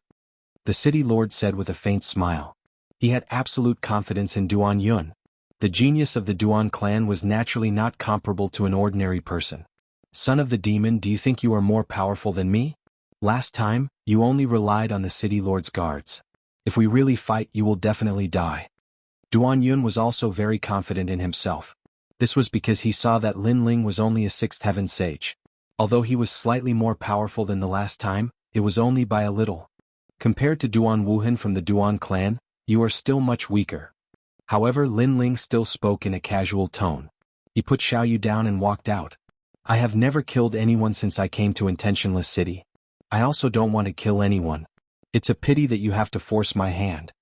The city lord said with a faint smile. He had absolute confidence in Duan Yun. The genius of the Duan clan was naturally not comparable to an ordinary person. Son of the demon, do you think you are more powerful than me? Last time, you only relied on the city lord's guards. If we really fight, you will definitely die. Duan Yun was also very confident in himself. This was because he saw that Lin Ling was only a 6th heaven sage. Although he was slightly more powerful than the last time, it was only by a little. Compared to Duan Wuhan from the Duan clan, you are still much weaker. However, Lin Ling still spoke in a casual tone. He put Xiaoyu down and walked out. I have never killed anyone since I came to Intentionless City. I also don't want to kill anyone. It's a pity that you have to force my hand.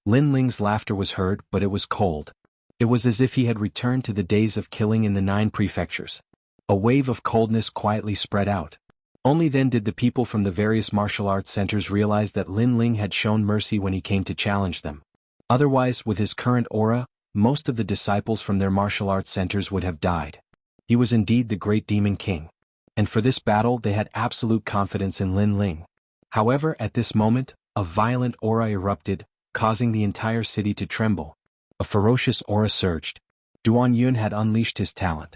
Lin Ling's laughter was heard, but it was cold. It was as if he had returned to the days of killing in the 9 prefectures. A wave of coldness quietly spread out. Only then did the people from the various martial arts centers realize that Lin Ling had shown mercy when he came to challenge them. Otherwise, with his current aura, most of the disciples from their martial arts centers would have died. He was indeed the great demon king. And for this battle they had absolute confidence in Lin Ling. However, at this moment, a violent aura erupted, causing the entire city to tremble. A ferocious aura surged. Duan Yun had unleashed his talent.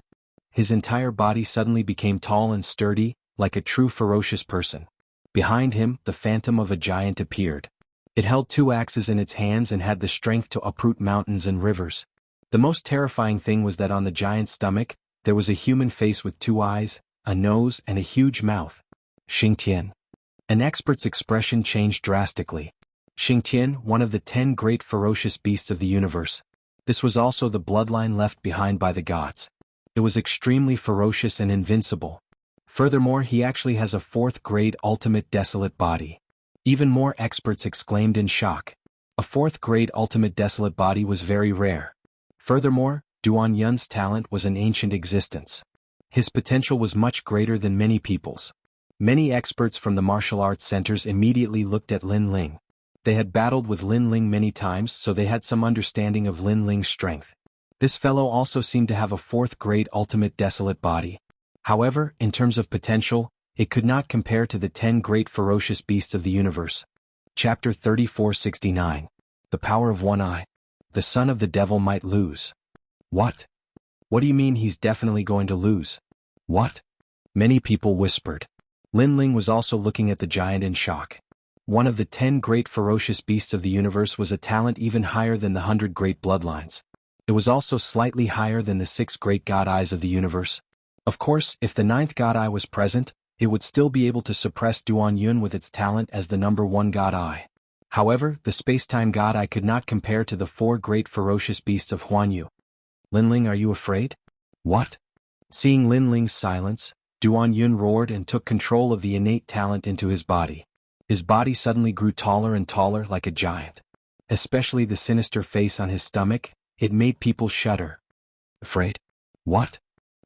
His entire body suddenly became tall and sturdy, like a true ferocious person. Behind him, the phantom of a giant appeared. It held 2 axes in its hands and had the strength to uproot mountains and rivers. The most terrifying thing was that on the giant's stomach, there was a human face with 2 eyes, a nose, and a huge mouth. Xingtian. An expert's expression changed drastically. Xingtian, one of the 10 great ferocious beasts of the universe. This was also the bloodline left behind by the gods. It was extremely ferocious and invincible. Furthermore, he actually has a 4th grade ultimate desolate body. Even more experts exclaimed in shock. A 4th grade ultimate desolate body was very rare. Furthermore, Duan Yun's talent was an ancient existence. His potential was much greater than many people's. Many experts from the martial arts centers immediately looked at Lin Ling. They had battled with Lin Ling many times, so they had some understanding of Lin Ling's strength. This fellow also seemed to have a 4th grade ultimate desolate body. However, in terms of potential, it could not compare to the 10 great ferocious beasts of the universe. Chapter 3469. The Power of One Eye. The son of the devil might lose. What? What do you mean he's definitely going to lose? What? Many people whispered. Lin Ling was also looking at the giant in shock. One of the 10 great ferocious beasts of the universe was a talent even higher than the 100 great bloodlines. It was also slightly higher than the 6 great god eyes of the universe. Of course, if the 9th god eye was present, it would still be able to suppress Duan Yun with its talent as the number 1 god eye. However, the space-time god eye could not compare to the 4 great ferocious beasts of Huanyu. Linling, are you afraid? What? Seeing Linling's silence, Duan Yun roared and took control of the innate talent into his body. His body suddenly grew taller and taller like a giant. Especially the sinister face on his stomach, it made people shudder. Afraid? What?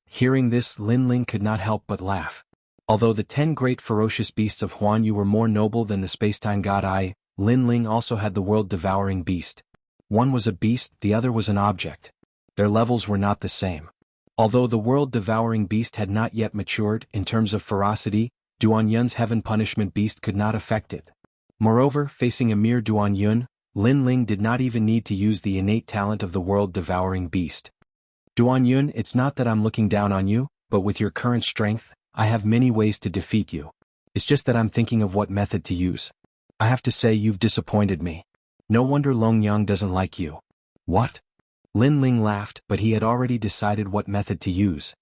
Hearing this, Linling could not help but laugh. Although the 10 great ferocious beasts of Huanyu were more noble than the space-time god eye, Linling also had the world-devouring beast. One was a beast, the other was an object. Their levels were not the same. Although the world-devouring beast had not yet matured in terms of ferocity, Duan Yun's heaven punishment beast could not affect it. Moreover, facing a mere Duan Yun, Linling did not even need to use the innate talent of the world-devouring beast. Duan Yun, it's not that I'm looking down on you, but with your current strength, I have many ways to defeat you. It's just that I'm thinking of what method to use. I have to say you've disappointed me. No wonder Long Yang doesn't like you. What? Linling laughed, but he had already decided what method to use.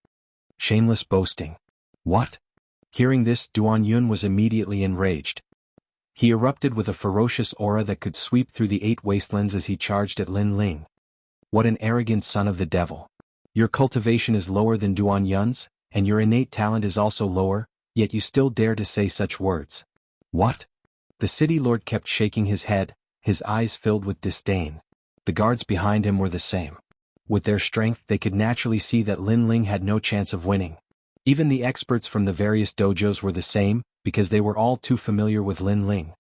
Shameless boasting. What? Hearing this, Duan Yun was immediately enraged. He erupted with a ferocious aura that could sweep through the 8 wastelands as he charged at Linling. What an arrogant son of the devil. Your cultivation is lower than Duan Yun's, and your innate talent is also lower, yet you still dare to say such words. What? The city lord kept shaking his head, his eyes filled with disdain. The guards behind him were the same. With their strength they could naturally see that Linling had no chance of winning. Even the experts from the various dojos were the same, because they were all too familiar with Linling.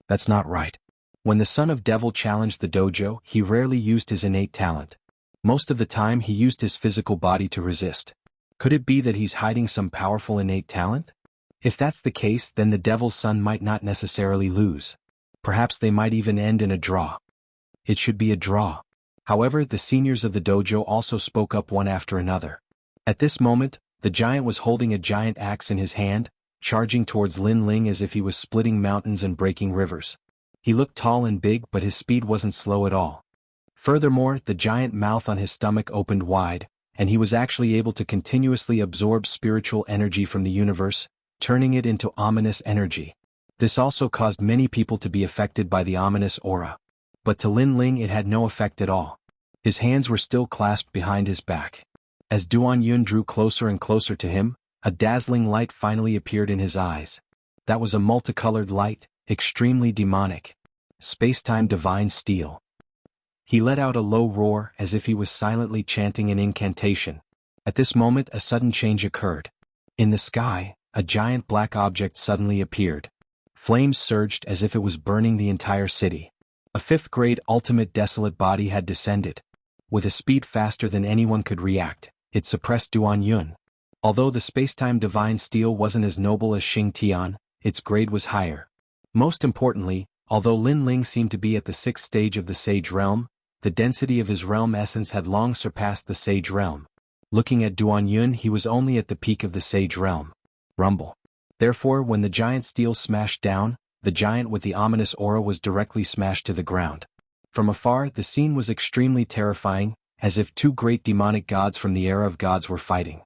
That's not right. When the son of devil challenged the dojo, he rarely used his innate talent. Most of the time he used his physical body to resist. Could it be that he's hiding some powerful innate talent? If that's the case, then the devil's son might not necessarily lose. Perhaps they might even end in a draw. It should be a draw. However, the seniors of the dojo also spoke up one after another. At this moment, the giant was holding a giant axe in his hand, charging towards Linling as if he was splitting mountains and breaking rivers. He looked tall and big, but his speed wasn't slow at all. Furthermore, the giant mouth on his stomach opened wide, and he was actually able to continuously absorb spiritual energy from the universe, turning it into ominous energy. This also caused many people to be affected by the ominous aura. But to Linling it had no effect at all. His hands were still clasped behind his back. As Duan Yun drew closer and closer to him, a dazzling light finally appeared in his eyes. That was a multicolored light, extremely demonic. Space-time divine steel. He let out a low roar as if he was silently chanting an incantation. At this moment a sudden change occurred. In the sky, a giant black object suddenly appeared. Flames surged as if it was burning the entire city. A 5th-grade ultimate desolate body had descended. With a speed faster than anyone could react, it suppressed Duan Yun. Although the space-time divine steel wasn't as noble as Xing Tian, its grade was higher. Most importantly, although Linling seemed to be at the 6th stage of the Sage Realm, the density of his realm essence had long surpassed the Sage Realm. Looking at Duan Yun, he was only at the peak of the Sage Realm. Rumble. Therefore, when the giant steel smashed down, the giant with the ominous aura was directly smashed to the ground. From afar, the scene was extremely terrifying, as if 2 great demonic gods from the era of gods were fighting.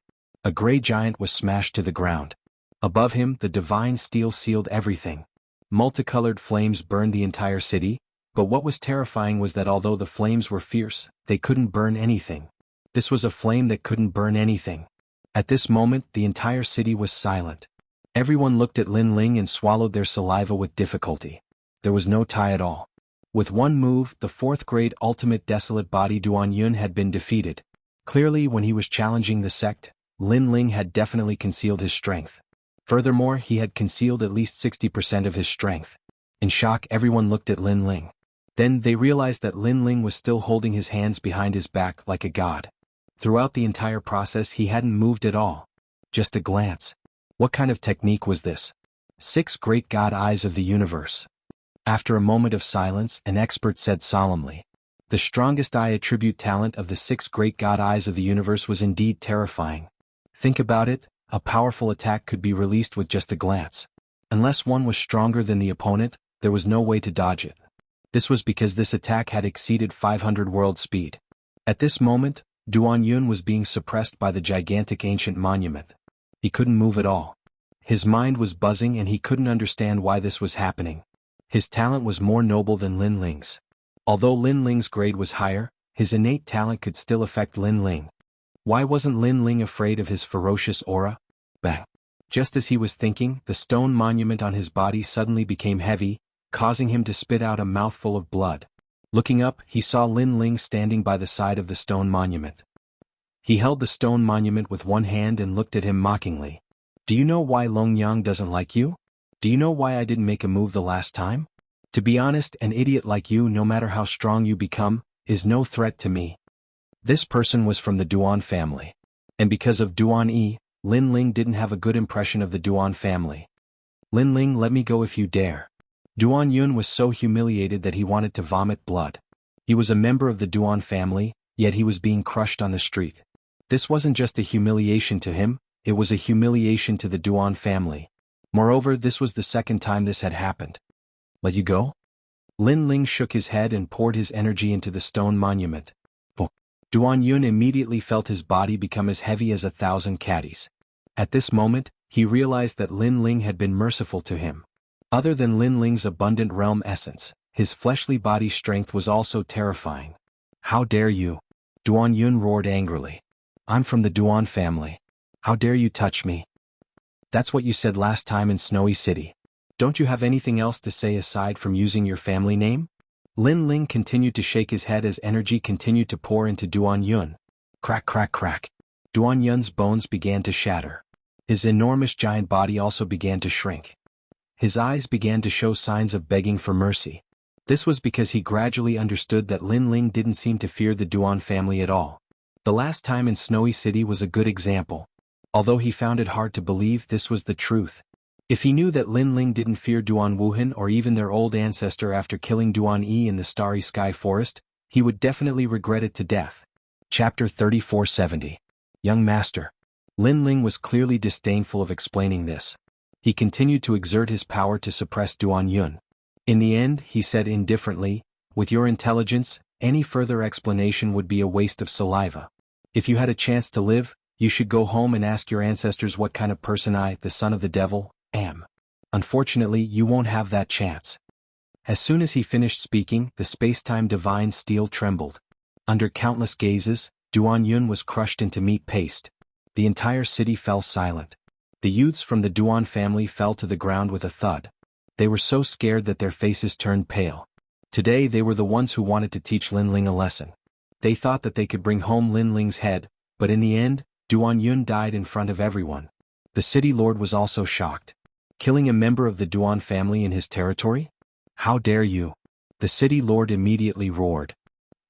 A gray giant was smashed to the ground. Above him, the divine steel sealed everything. Multicolored flames burned the entire city, but what was terrifying was that although the flames were fierce, they couldn't burn anything. This was a flame that couldn't burn anything. At this moment, the entire city was silent. Everyone looked at Linling and swallowed their saliva with difficulty. There was no tie at all. With one move, the 4th-grade ultimate desolate body Duan Yun had been defeated. Clearly, when he was challenging the sect, Linling had definitely concealed his strength. Furthermore, he had concealed at least 60% of his strength. In shock, everyone looked at Linling. Then they realized that Linling was still holding his hands behind his back like a god. Throughout the entire process he hadn't moved at all. Just a glance. What kind of technique was this? 6 great god eyes of the universe. After a moment of silence, an expert said solemnly, "The strongest eye attribute talent of the 6 great god eyes of the universe was indeed terrifying. Think about it, a powerful attack could be released with just a glance. Unless one was stronger than the opponent, there was no way to dodge it. This was because this attack had exceeded 500 world speed. At this moment, Duan Yun was being suppressed by the gigantic ancient monument. He couldn't move at all. His mind was buzzing and he couldn't understand why this was happening. His talent was more noble than Lin Ling's. Although Lin Ling's grade was higher, his innate talent could still affect Lin Ling. Why wasn't Lin Ling afraid of his ferocious aura? Bang! Just as he was thinking, the stone monument on his body suddenly became heavy, causing him to spit out a mouthful of blood. Looking up, he saw Lin Ling standing by the side of the stone monument. He held the stone monument with one hand and looked at him mockingly. Do you know why Long Yang doesn't like you? Do you know why I didn't make a move the last time? To be honest, an idiot like you, no matter how strong you become, is no threat to me. This person was from the Duan family. And because of Duan Yi, Lin Ling didn't have a good impression of the Duan family. Lin Ling, let me go if you dare. Duan Yun was so humiliated that he wanted to vomit blood. He was a member of the Duan family, yet he was being crushed on the street. This wasn't just a humiliation to him, it was a humiliation to the Duan family. Moreover, this was the second time this had happened. Let you go? Lin Ling shook his head and poured his energy into the stone monument. Duan Yun immediately felt his body become as heavy as 1,000 caddies. At this moment, he realized that Lin Ling had been merciful to him. Other than Lin Ling's abundant realm essence, his fleshly body's strength was also terrifying. How dare you? Duan Yun roared angrily. I'm from the Duan family. How dare you touch me? That's what you said last time in Snowy City. Don't you have anything else to say aside from using your family name? Lin Ling continued to shake his head as energy continued to pour into Duan Yun. Crack, crack, crack. Duan Yun's bones began to shatter. His enormous giant body also began to shrink. His eyes began to show signs of begging for mercy. This was because he gradually understood that Lin Ling didn't seem to fear the Duan family at all. The last time in Snowy City was a good example. Although he found it hard to believe this was the truth. If he knew that Lin Ling didn't fear Duan Wuhan or even their old ancestor after killing Duan Yi in the Starry Sky Forest, he would definitely regret it to death. Chapter 3470. Young Master. Lin Ling was clearly disdainful of explaining this. He continued to exert his power to suppress Duan Yun. In the end, he said indifferently, with your intelligence, any further explanation would be a waste of saliva. If you had a chance to live, you should go home and ask your ancestors what kind of person I, the son of the devil, am. Unfortunately, you won't have that chance. As soon as he finished speaking, the space-time divine steel trembled. Under countless gazes, Duan Yun was crushed into meat paste. The entire city fell silent. The youths from the Duan family fell to the ground with a thud. They were so scared that their faces turned pale. Today they were the ones who wanted to teach Lin Ling a lesson. They thought that they could bring home Lin Ling's head, but in the end, Duan Yun died in front of everyone. The city lord was also shocked. Killing a member of the Duan family in his territory? How dare you? The city lord immediately roared.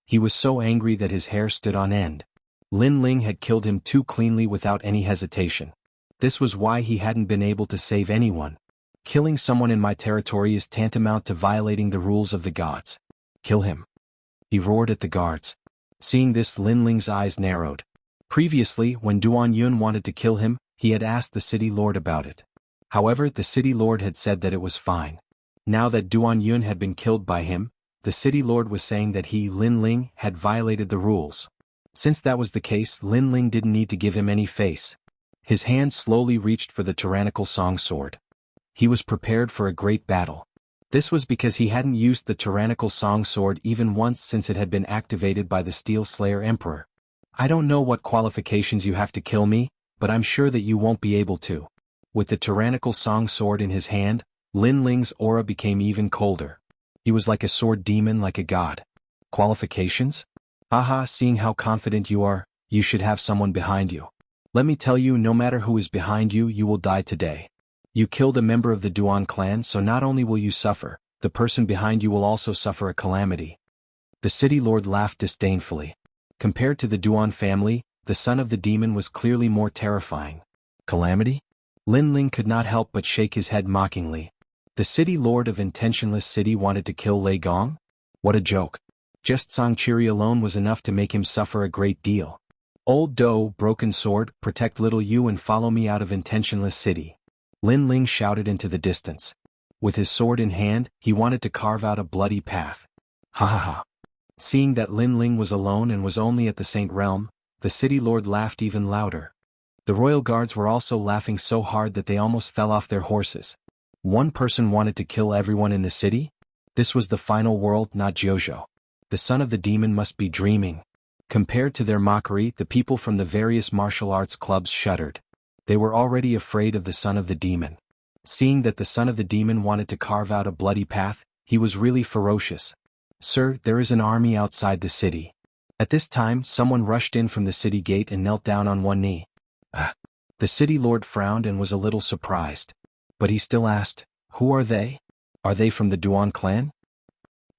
He was so angry that his hair stood on end. Lin Ling had killed him too cleanly without any hesitation. This was why he hadn't been able to save anyone. Killing someone in my territory is tantamount to violating the rules of the gods. Kill him. He roared at the guards. Seeing this, Lin Ling's eyes narrowed. Previously, when Duan Yun wanted to kill him, he had asked the city lord about it. However, the city lord had said that it was fine. Now that Duan Yun had been killed by him, the city lord was saying that he, Lin Ling, had violated the rules. Since that was the case, Lin Ling didn't need to give him any face. His hand slowly reached for the tyrannical song sword. He was prepared for a great battle. This was because he hadn't used the tyrannical song sword even once since it had been activated by the Steel Slayer Emperor. I don't know what qualifications you have to kill me, but I'm sure that you won't be able to. With the tyrannical song sword in his hand, Lin Ling's aura became even colder. He was like a sword demon, like a god. Qualifications? Haha, seeing how confident you are, you should have someone behind you. Let me tell you, no matter who is behind you, you will die today. You killed a member of the Duan clan, so not only will you suffer, the person behind you will also suffer a calamity. The city lord laughed disdainfully. Compared to the Duan family, the son of the demon was clearly more terrifying. Calamity? Lin Ling could not help but shake his head mockingly. The city lord of Intentionless City wanted to kill Lei Gong? What a joke. Just Sangchiri alone was enough to make him suffer a great deal. Old Do, Broken Sword, protect little you and follow me out of Intentionless City. Lin Ling shouted into the distance. With his sword in hand, he wanted to carve out a bloody path. Ha ha ha. Seeing that Lin Ling was alone and was only at the Saint Realm, the city lord laughed even louder. The royal guards were also laughing so hard that they almost fell off their horses. One person wanted to kill everyone in the city? This was the final world, not Jianghu. The son of the demon must be dreaming. Compared to their mockery, the people from the various martial arts clubs shuddered. They were already afraid of the son of the demon. Seeing that the son of the demon wanted to carve out a bloody path, he was really ferocious. Sir, there is an army outside the city. At this time, someone rushed in from the city gate and knelt down on one knee. The city lord frowned and was a little surprised. But he still asked, "Who are they? Are they from the Duan clan?"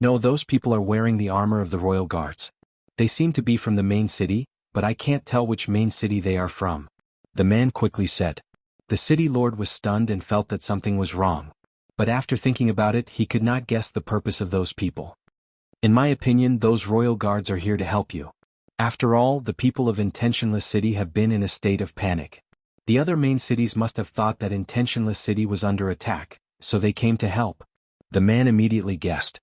"No, those people are wearing the armor of the royal guards. They seem to be from the main city, but I can't tell which main city they are from," the man quickly said. The city lord was stunned and felt that something was wrong. But after thinking about it, he could not guess the purpose of those people. "In my opinion, those royal guards are here to help you. After all, the people of Intentionless City have been in a state of panic. The other main cities must have thought that Intentionless City was under attack, so they came to help," the man immediately guessed.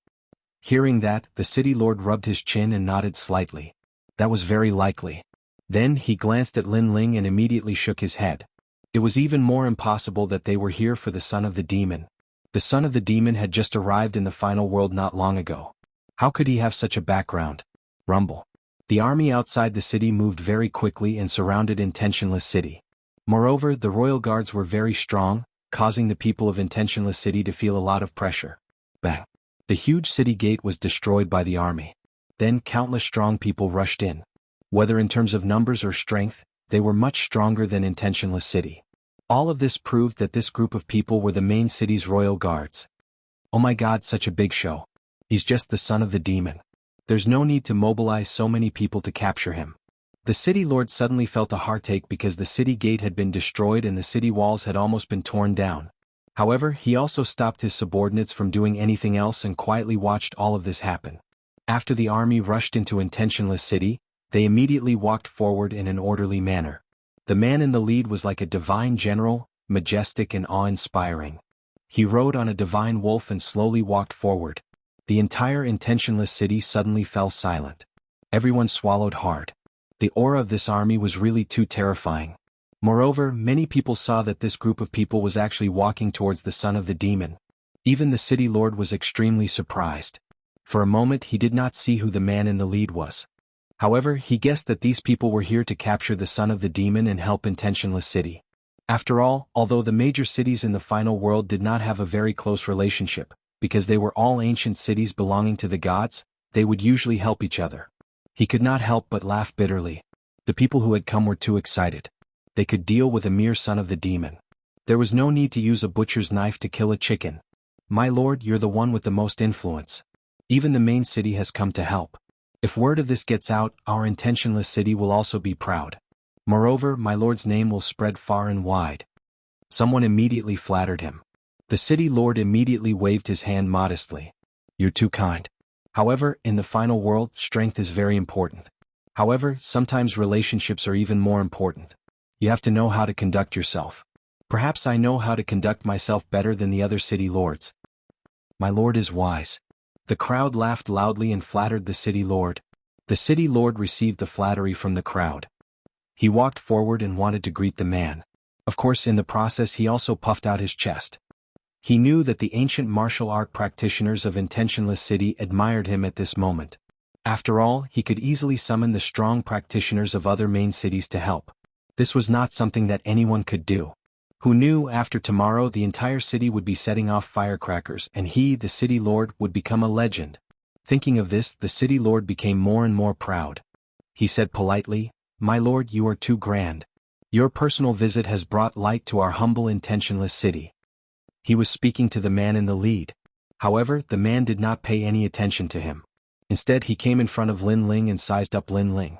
Hearing that, the city lord rubbed his chin and nodded slightly. That was very likely. Then he glanced at Lin Ling and immediately shook his head. It was even more impossible that they were here for the son of the demon. The son of the demon had just arrived in the final world not long ago. How could he have such a background? Rumble. The army outside the city moved very quickly and surrounded Intentionless City. Moreover, the royal guards were very strong, causing the people of Intentionless City to feel a lot of pressure. Bang. The huge city gate was destroyed by the army. Then countless strong people rushed in. Whether in terms of numbers or strength, they were much stronger than Intentionless City. All of this proved that this group of people were the main city's royal guards. Oh my god, such a big show. He's just the son of the demon. There's no need to mobilize so many people to capture him. The city lord suddenly felt a heartache because the city gate had been destroyed and the city walls had almost been torn down. However, he also stopped his subordinates from doing anything else and quietly watched all of this happen. After the army rushed into Intentionless City, they immediately walked forward in an orderly manner. The man in the lead was like a divine general, majestic and awe-inspiring. He rode on a divine wolf and slowly walked forward. The entire Intentionless City suddenly fell silent. Everyone swallowed hard. The aura of this army was really too terrifying. Moreover, many people saw that this group of people was actually walking towards the son of the demon. Even the city lord was extremely surprised. For a moment he did not see who the man in the lead was. However, he guessed that these people were here to capture the son of the demon and help Intentionless City. After all, although the major cities in the final world did not have a very close relationship, because they were all ancient cities belonging to the gods, they would usually help each other. He could not help but laugh bitterly. The people who had come were too excited. They could deal with a mere son of the demon. There was no need to use a butcher's knife to kill a chicken. "My lord, you're the one with the most influence. Even the main city has come to help. If word of this gets out, our Intentionless City will also be proud. Moreover, my lord's name will spread far and wide." Someone immediately flattered him. The city lord immediately waved his hand modestly. "You're too kind. However, in the final world, strength is very important. However, sometimes relationships are even more important. You have to know how to conduct yourself. Perhaps I know how to conduct myself better than the other city lords. My lord is wise." The crowd laughed loudly and flattered the city lord. The city lord received the flattery from the crowd. He walked forward and wanted to greet the man. Of course, in the process he also puffed out his chest. He knew that the ancient martial art practitioners of Intentionless City admired him at this moment. After all, he could easily summon the strong practitioners of other main cities to help. This was not something that anyone could do. Who knew after tomorrow the entire city would be setting off firecrackers and he, the city lord, would become a legend. Thinking of this, the city lord became more and more proud. He said politely, "My lord, you are too grand. Your personal visit has brought light to our humble Intentionless City." He was speaking to the man in the lead. However, the man did not pay any attention to him. Instead, he came in front of Lin Ling and sized up Lin Ling.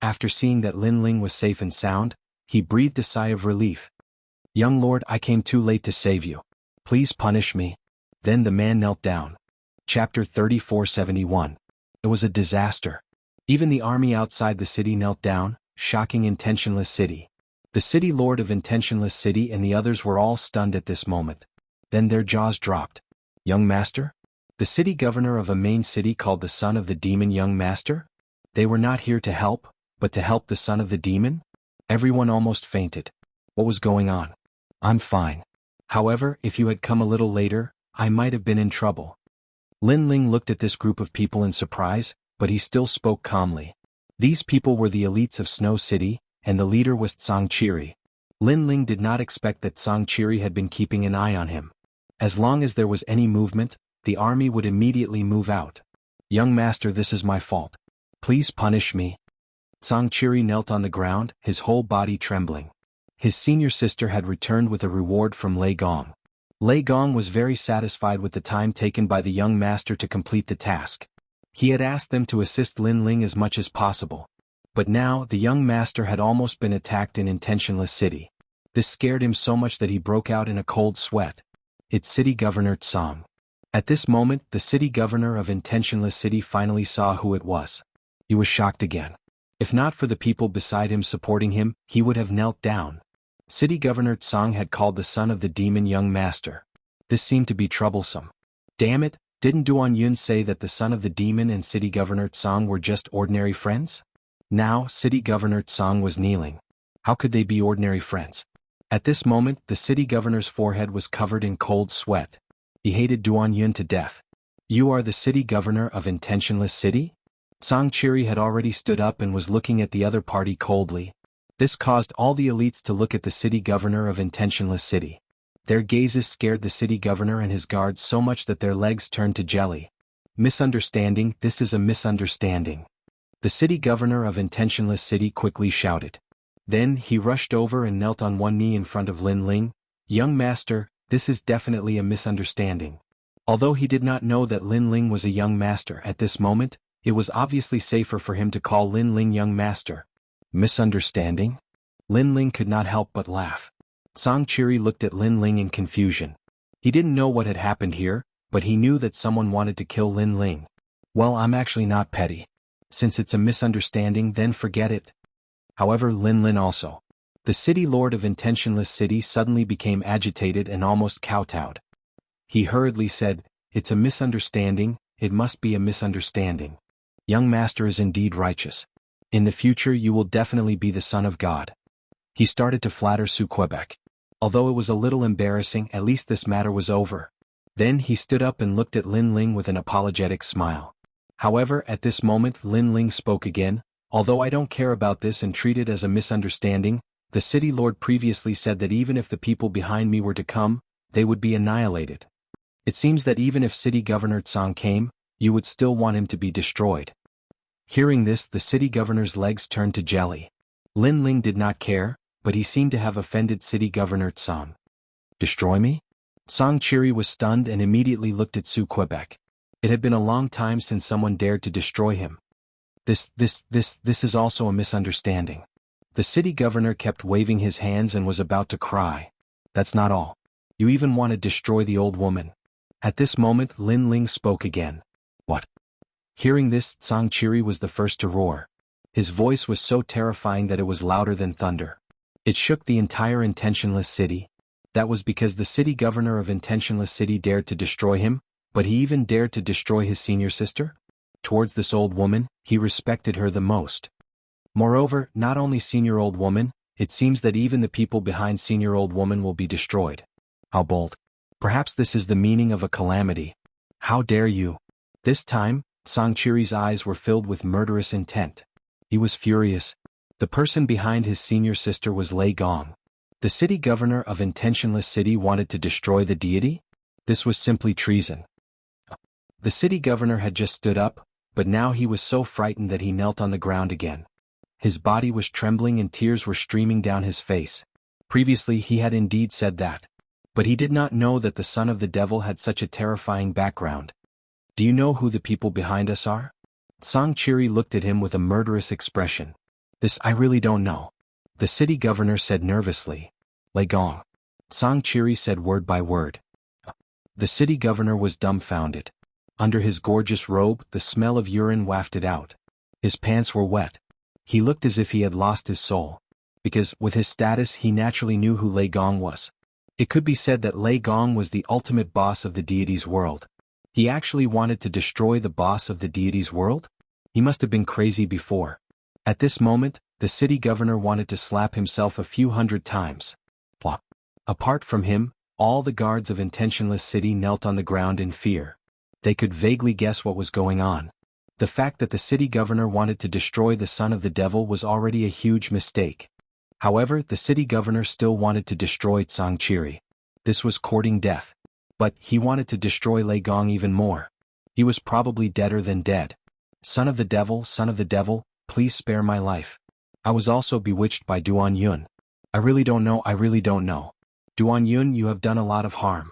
After seeing that Lin Ling was safe and sound, he breathed a sigh of relief. "Young lord, I came too late to save you. Please punish me." Then the man knelt down. Chapter 3471. It was a disaster. Even the army outside the city knelt down, shocking Intentionless City. The city lord of Intentionless City and the others were all stunned at this moment. Then their jaws dropped. Young master? The city governor of a main city called the son of the demon young master? They were not here to help, but to help the son of the demon? Everyone almost fainted. What was going on? I'm fine. However, if you had come a little later, I might have been in trouble. Lin Ling looked at this group of people in surprise, but he still spoke calmly. These people were the elites of Snow City, and the leader was Xianxia. Lin Ling did not expect that Xianxia had been keeping an eye on him. As long as there was any movement, the army would immediately move out. Young master, this is my fault. Please punish me. Xianxia knelt on the ground, his whole body trembling. His senior sister had returned with a reward from Lei Gong. Lei Gong was very satisfied with the time taken by the young master to complete the task. He had asked them to assist Lin Ling as much as possible. But now, the young master had almost been attacked in Intentionless City. This scared him so much that he broke out in a cold sweat. It's City Governor Tsang. At this moment, the city governor of Intentionless City finally saw who it was. He was shocked again. If not for the people beside him supporting him, he would have knelt down. City Governor Tsang had called the son of the demon young master. This seemed to be troublesome. Damn it, didn't Duan Yun say that the son of the demon and City Governor Tsang were just ordinary friends? Now, City Governor Tsang was kneeling. How could they be ordinary friends? At this moment, the city governor's forehead was covered in cold sweat. He hated Duan Yun to death. You are the city governor of Intentionless City? Xianxia had already stood up and was looking at the other party coldly. This caused all the elites to look at the city governor of Intentionless City. Their gazes scared the city governor and his guards so much that their legs turned to jelly. Misunderstanding, this is a misunderstanding. The city governor of Intentionless City quickly shouted. Then he rushed over and knelt on one knee in front of Lin Ling. Young master, this is definitely a misunderstanding. Although he did not know that Lin Ling was a young master at this moment, it was obviously safer for him to call Lin Ling young master. Misunderstanding? Lin Ling could not help but laugh. Xianxia looked at Lin Ling in confusion. He didn't know what had happened here, but he knew that someone wanted to kill Lin Ling. Well, I'm actually not petty. Since it's a misunderstanding, then forget it. However, Lin Ling also. The city lord of Intentionless City suddenly became agitated and almost kowtowed. He hurriedly said, It's a misunderstanding, it must be a misunderstanding. Young master is indeed righteous. In the future you will definitely be the son of God. He started to flatter Su Quebec. Although it was a little embarrassing, at least this matter was over. Then he stood up and looked at Lin Ling with an apologetic smile. However, at this moment Lin Ling spoke again. Although I don't care about this and treat it as a misunderstanding, the city lord previously said that even if the people behind me were to come, they would be annihilated. It seems that even if City Governor Tsang came, you would still want him to be destroyed. Hearing this, the city governor's legs turned to jelly. Lin Ling did not care, but he seemed to have offended City Governor Tsang. Destroy me? Xianxia was stunned and immediately looked at Su Quebec. It had been a long time since someone dared to destroy him. This is also a misunderstanding. The city governor kept waving his hands and was about to cry. That's not all. You even want to destroy the old woman. At this moment Lin Ling spoke again. What? Hearing this, Xianxia was the first to roar. His voice was so terrifying that it was louder than thunder. It shook the entire Intentionless City. That was because the city governor of Intentionless City dared to destroy him, but he even dared to destroy his senior sister? Towards this old woman, he respected her the most. Moreover, not only senior old woman, it seems that even the people behind senior old woman will be destroyed. How bold. Perhaps this is the meaning of a calamity. How dare you? This time, Xianxia's eyes were filled with murderous intent. He was furious. The person behind his senior sister was Lei Gong. The city governor of Intentionless City wanted to destroy the deity? This was simply treason. The city governor had just stood up, but now he was so frightened that he knelt on the ground again. His body was trembling and tears were streaming down his face. Previously he had indeed said that. But he did not know that the son of the devil had such a terrifying background. Do you know who the people behind us are? Xianxia looked at him with a murderous expression. This I really don't know. The city governor said nervously. Lei Gong. Xianxia said word by word. The city governor was dumbfounded. Under his gorgeous robe, the smell of urine wafted out. His pants were wet. He looked as if he had lost his soul. Because, with his status, he naturally knew who Lei Gong was. It could be said that Lei Gong was the ultimate boss of the deity's world. He actually wanted to destroy the boss of the deity's world? He must have been crazy before. At this moment, the city governor wanted to slap himself a few hundred times. Blah. Apart from him, all the guards of Intentionless City knelt on the ground in fear. They could vaguely guess what was going on. The fact that the city governor wanted to destroy the son of the devil was already a huge mistake. However, the city governor still wanted to destroy Xianxia. This was courting death. But he wanted to destroy Lei Gong even more. He was probably deader than dead. Son of the devil, please spare my life. I was also bewitched by Duan Yun. I really don't know. Duan Yun, you have done a lot of harm.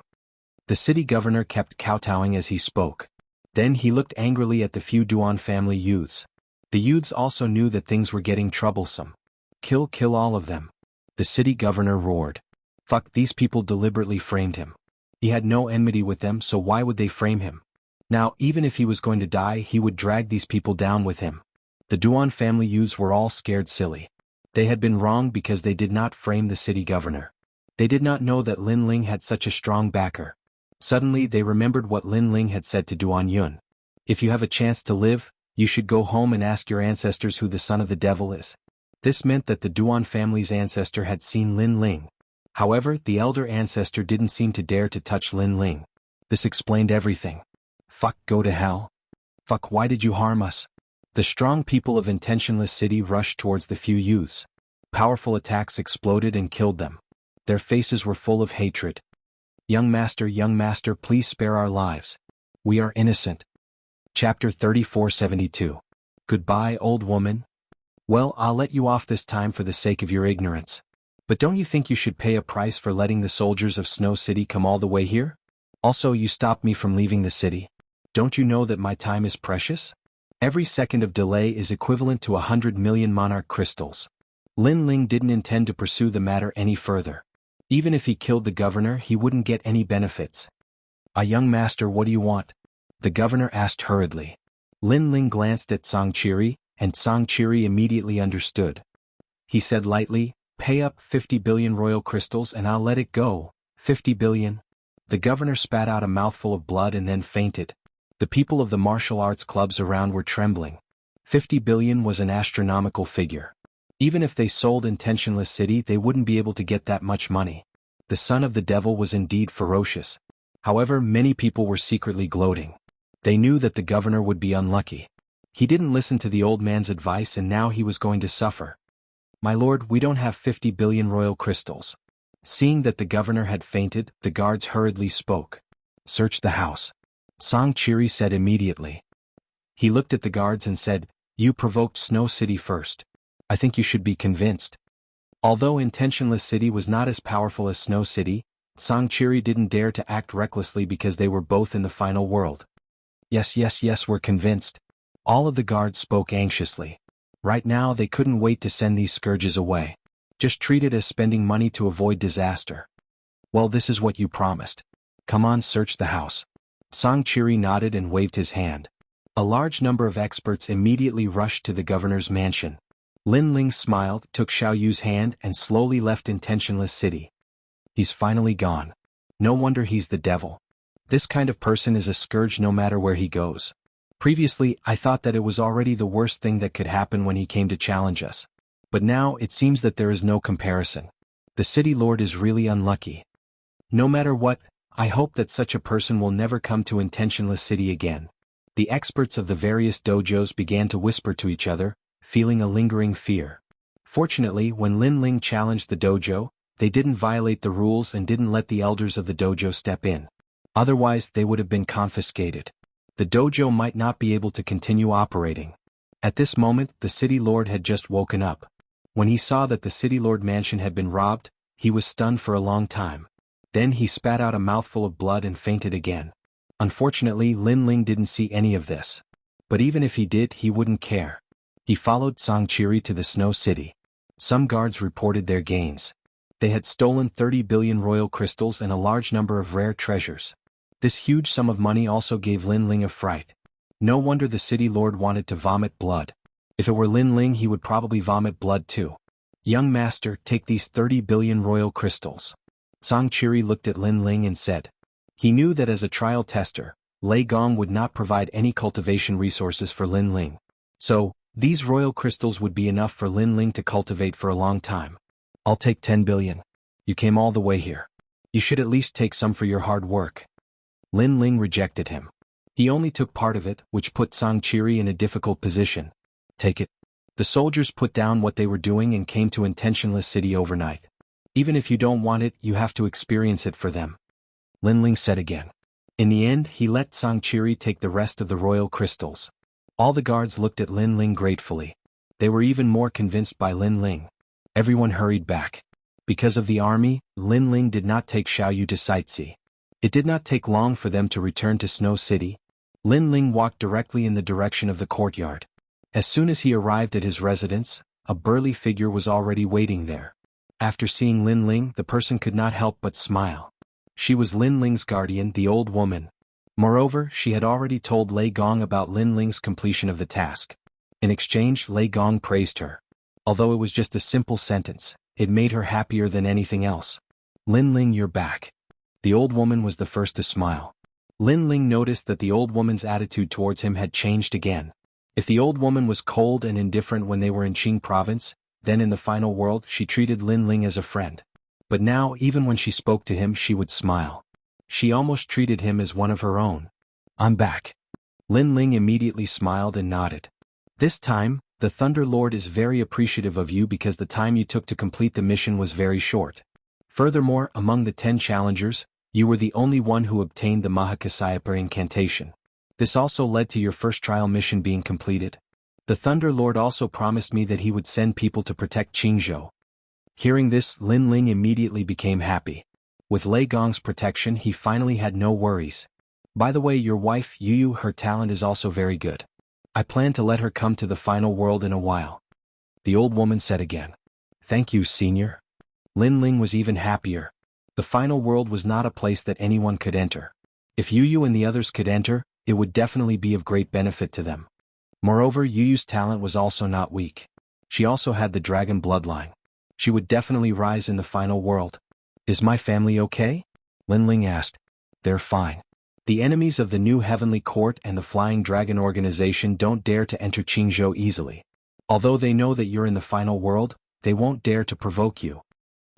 The city governor kept kowtowing as he spoke. Then he looked angrily at the few Duan family youths. The youths also knew that things were getting troublesome. Kill all of them. The city governor roared. Fuck, these people deliberately framed him. He had no enmity with them, so why would they frame him? Now, even if he was going to die, he would drag these people down with him. The Duan family youths were all scared silly. They had been wrong because they did not frame the city governor. They did not know that Lin Ling had such a strong backer. Suddenly they remembered what Lin Ling had said to Duan Yun. If you have a chance to live, you should go home and ask your ancestors who the son of the devil is. This meant that the Duan family's ancestor had seen Lin Ling. However, the elder ancestor didn't seem to dare to touch Lin Ling. This explained everything. Fuck, go to hell. Fuck, why did you harm us? The strong people of Intentionless City rushed towards the few youths. Powerful attacks exploded and killed them. Their faces were full of hatred. Young master, please spare our lives. We are innocent. Chapter 3472. Goodbye, old woman. Well, I'll let you off this time for the sake of your ignorance. But don't you think you should pay a price for letting the soldiers of Snow City come all the way here? Also, you stopped me from leaving the city. Don't you know that my time is precious? Every second of delay is equivalent to 100 million monarch crystals. Lin Ling didn't intend to pursue the matter any further. Even if he killed the governor, he wouldn't get any benefits. Young master, what do you want? The governor asked hurriedly. Lin Ling glanced at Xianxia, and Xianxia immediately understood. He said lightly, pay up 50 billion royal crystals and I'll let it go. 50 billion? The governor spat out a mouthful of blood and then fainted. The people of the martial arts clubs around were trembling. 50 billion was an astronomical figure. Even if they sold Intentionless City, they wouldn't be able to get that much money. The son of the devil was indeed ferocious. However, many people were secretly gloating. They knew that the governor would be unlucky. He didn't listen to the old man's advice and now he was going to suffer. My lord, we don't have 50 billion royal crystals. Seeing that the governor had fainted, the guards hurriedly spoke. Search the house. Xianxia said immediately. He looked at the guards and said, you provoked Snow City first. I think you should be convinced. Although Intentionless City was not as powerful as Snow City, Xianxia didn't dare to act recklessly because they were both in the final world. Yes, we're convinced. All of the guards spoke anxiously. Right now they couldn't wait to send these scourges away. Just treat it as spending money to avoid disaster. Well, this is what you promised. Come on, search the house. Xianxia nodded and waved his hand. A large number of experts immediately rushed to the governor's mansion. Lin Ling smiled, took Xiao Yu's hand and slowly left Intentionless City. He's finally gone. No wonder he's the devil. This kind of person is a scourge no matter where he goes. Previously, I thought that it was already the worst thing that could happen when he came to challenge us. But now it seems that there is no comparison. The city lord is really unlucky. No matter what, I hope that such a person will never come to Intentionless City again. The experts of the various dojos began to whisper to each other, feeling a lingering fear. Fortunately, when Lin Ling challenged the dojo, they didn't violate the rules and didn't let the elders of the dojo step in. Otherwise, they would have been confiscated. The dojo might not be able to continue operating. At this moment, the city lord had just woken up. When he saw that the city lord mansion had been robbed, he was stunned for a long time. Then he spat out a mouthful of blood and fainted again. Unfortunately, Lin Ling didn't see any of this. But even if he did, he wouldn't care. He followed Xianxia to the Snow City. Some guards reported their gains. They had stolen 30 billion royal crystals and a large number of rare treasures. This huge sum of money also gave Lin Ling a fright. No wonder the city lord wanted to vomit blood. If it were Lin Ling, he would probably vomit blood too. Young master, take these 30 billion royal crystals. Song Chiri looked at Lin Ling and said. He knew that as a trial tester, Lei Gong would not provide any cultivation resources for Lin Ling. So, these royal crystals would be enough for Lin Ling to cultivate for a long time. I'll take 10 billion. You came all the way here. You should at least take some for your hard work. Lin Ling rejected him. He only took part of it, which put Song Chiri in a difficult position. Take it. The soldiers put down what they were doing and came to Intentionless City overnight. Even if you don't want it, you have to experience it for them. Lin Ling said again. In the end, he let Song Chiri take the rest of the royal crystals. All the guards looked at Lin Ling gratefully. They were even more convinced by Lin Ling. Everyone hurried back. Because of the army, Lin Ling did not take Xiaoyu to sightsee. It did not take long for them to return to Snow City. Lin Ling walked directly in the direction of the courtyard. As soon as he arrived at his residence, a burly figure was already waiting there. After seeing Lin Ling, the person could not help but smile. She was Lin Ling's guardian, the old woman. Moreover, she had already told Lei Gong about Lin Ling's completion of the task. In exchange, Lei Gong praised her. Although it was just a simple sentence, it made her happier than anything else. Lin Ling, you're back. The old woman was the first to smile. Lin Ling noticed that the old woman's attitude towards him had changed again. If the old woman was cold and indifferent when they were in Qing province, then in the final world she treated Lin Ling as a friend. But now, even when she spoke to him, she would smile. She almost treated him as one of her own. I'm back. Lin Ling immediately smiled and nodded. This time, the Thunder Lord is very appreciative of you because the time you took to complete the mission was very short. Furthermore, among the 10 challengers, you were the only one who obtained the Mahakasayapa incantation. This also led to your first trial mission being completed. The Thunder Lord also promised me that he would send people to protect Qingzhou. Hearing this, Lin Ling immediately became happy. With Lei Gong's protection, he finally had no worries. By the way, your wife, Yu, her talent is also very good. I plan to let her come to the final world in a while. The old woman said again. Thank you, senior. Lin Ling was even happier. The final world was not a place that anyone could enter. If Yu and the others could enter, it would definitely be of great benefit to them. Moreover, Yu's talent was also not weak. She also had the dragon bloodline. She would definitely rise in the final world. Is my family okay? Lin Ling asked. They're fine. The enemies of the new Heavenly Court and the Flying Dragon Organization don't dare to enter Qingzhou easily. Although they know that you're in the final world, they won't dare to provoke you.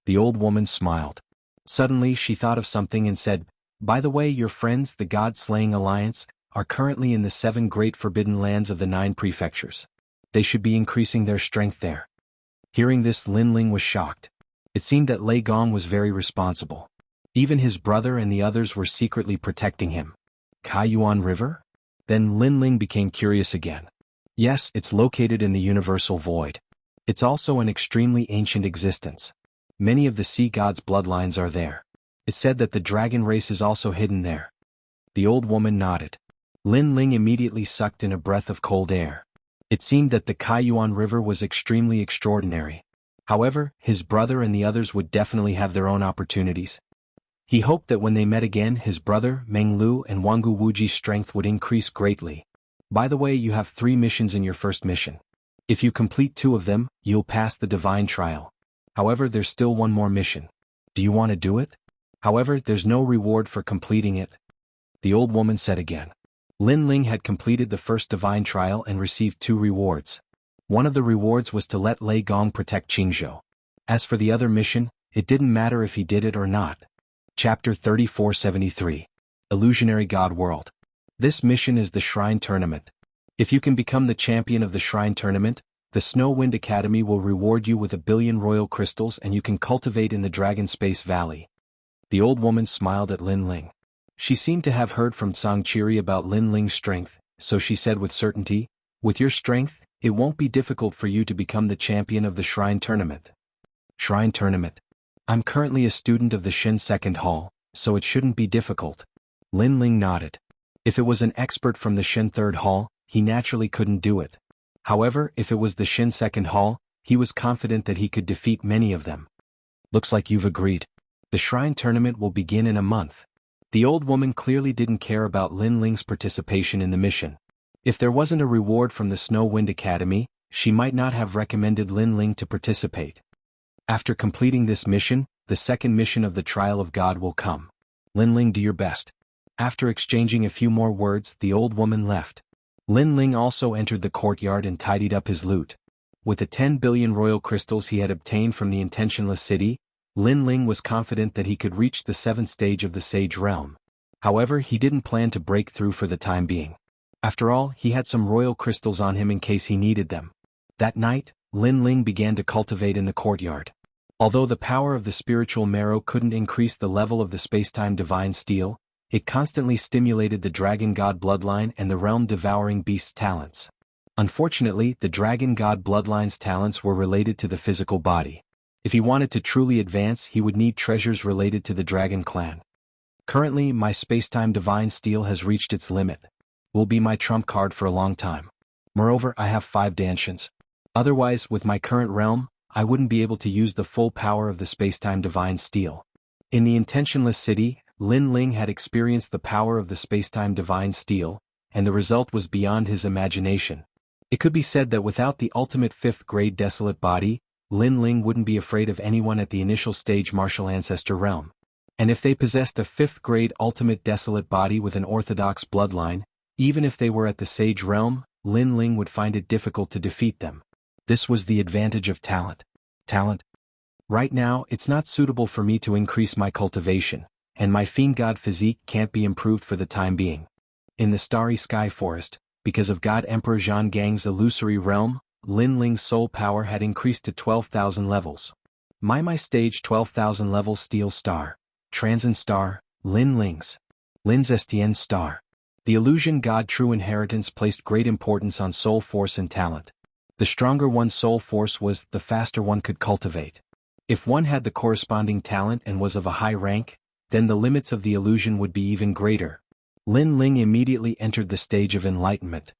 The old woman smiled. Suddenly she thought of something and said, by the way, your friends, the God-Slaying Alliance, are currently in the 7 great forbidden lands of the 9 prefectures. They should be increasing their strength there. Hearing this, Lin Ling was shocked. It seemed that Lei Gong was very responsible. Even his brother and the others were secretly protecting him. Kaiyuan River? Then Lin Ling became curious again. Yes, it's located in the Universal Void. It's also an extremely ancient existence. Many of the sea gods' bloodlines are there. It's said that the dragon race is also hidden there. The old woman nodded. Lin Ling immediately sucked in a breath of cold air. It seemed that the Kaiyuan River was extremely extraordinary. However, his brother and the others would definitely have their own opportunities. He hoped that when they met again, his brother, Meng Lu and Wangu Wuji's strength would increase greatly. By the way, you have 3 missions in your first mission. If you complete 2 of them, you'll pass the divine trial. However, there's still one more mission. Do you want to do it? However, there's no reward for completing it. The old woman said again. Lin Ling had completed the first divine trial and received 2 rewards. One of the rewards was to let Lei Gong protect Qingzhou. As for the other mission, it didn't matter if he did it or not. Chapter 3473. Illusionary God World. This mission is the Shrine Tournament. If you can become the champion of the Shrine Tournament, the Snow Wind Academy will reward you with 1 billion royal crystals and you can cultivate in the Dragon Space Valley. The old woman smiled at Lin Ling. She seemed to have heard from Song Chiri about Lin Ling's strength, so she said with certainty, with your strength, it won't be difficult for you to become the champion of the Shrine Tournament. Shrine Tournament. I'm currently a student of the Shin Second Hall, so it shouldn't be difficult. Lin Ling nodded. If it was an expert from the Shin Third Hall, he naturally couldn't do it. However, if it was the Shin Second Hall, he was confident that he could defeat many of them. Looks like you've agreed. The Shrine Tournament will begin in a month. The old woman clearly didn't care about Lin Ling's participation in the mission. If there wasn't a reward from the Snow Wind Academy, she might not have recommended Lin Ling to participate. After completing this mission, the second mission of the trial of God will come. Lin Ling, do your best. After exchanging a few more words, the old woman left. Lin Ling also entered the courtyard and tidied up his loot. With the 10 billion royal crystals he had obtained from the intentionless city, Lin Ling was confident that he could reach the 7th stage of the Sage Realm. However, he didn't plan to break through for the time being. After all, he had some royal crystals on him in case he needed them. That night, Lin Ling began to cultivate in the courtyard. Although the power of the spiritual marrow couldn't increase the level of the spacetime divine steel, it constantly stimulated the dragon god bloodline and the realm-devouring beast's talents. Unfortunately, the dragon god bloodline's talents were related to the physical body. If he wanted to truly advance, he would need treasures related to the dragon clan. Currently, my spacetime divine steel has reached its limit. Will be my trump card for a long time. Moreover, I have 5 Danshians. Otherwise, with my current realm, I wouldn't be able to use the full power of the spacetime divine steel. In the intentionless city, Lin Ling had experienced the power of the spacetime divine steel, and the result was beyond his imagination. It could be said that without the ultimate 5th grade desolate body, Lin Ling wouldn't be afraid of anyone at the initial stage martial ancestor realm. And if they possessed a 5th grade ultimate desolate body with an orthodox bloodline, even if they were at the sage realm, Lin Ling would find it difficult to defeat them. This was the advantage of talent. Right now, it's not suitable for me to increase my cultivation, and my fiend god physique can't be improved for the time being. In the starry sky forest, because of God Emperor Jianghu's illusory realm, Lin Ling's soul power had increased to 12,000 levels. My stage 12,000 level steel star, transcend star, Lin Ling's Estienne star. The illusion god true inheritance placed great importance on soul force and talent. The stronger one's soul force was, the faster one could cultivate. If one had the corresponding talent and was of a high rank, then the limits of the illusion would be even greater. Lin Ling immediately entered the stage of enlightenment.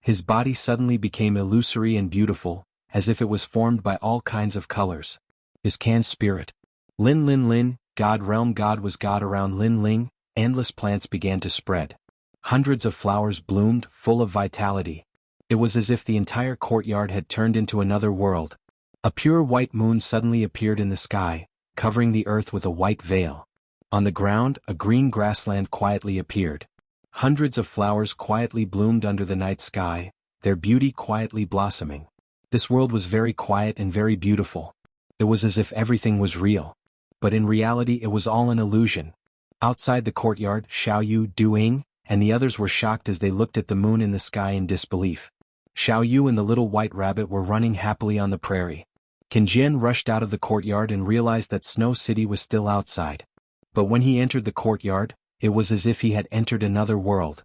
His body suddenly became illusory and beautiful, as if it was formed by all kinds of colors. His can spirit. Lin, God realm god was God around Lin Ling, endless plants began to spread. Hundreds of flowers bloomed, full of vitality. It was as if the entire courtyard had turned into another world. A pure white moon suddenly appeared in the sky, covering the earth with a white veil. On the ground, a green grassland quietly appeared. Hundreds of flowers quietly bloomed under the night sky, their beauty quietly blossoming. This world was very quiet and very beautiful. It was as if everything was real. But in reality it was all an illusion. Outside the courtyard, Xiao Yu, Du Ying, and the others were shocked as they looked at the moon in the sky in disbelief. Xiao Yu and the little white rabbit were running happily on the prairie. Qin Jian rushed out of the courtyard and realized that Snow City was still outside. But when he entered the courtyard, it was as if he had entered another world.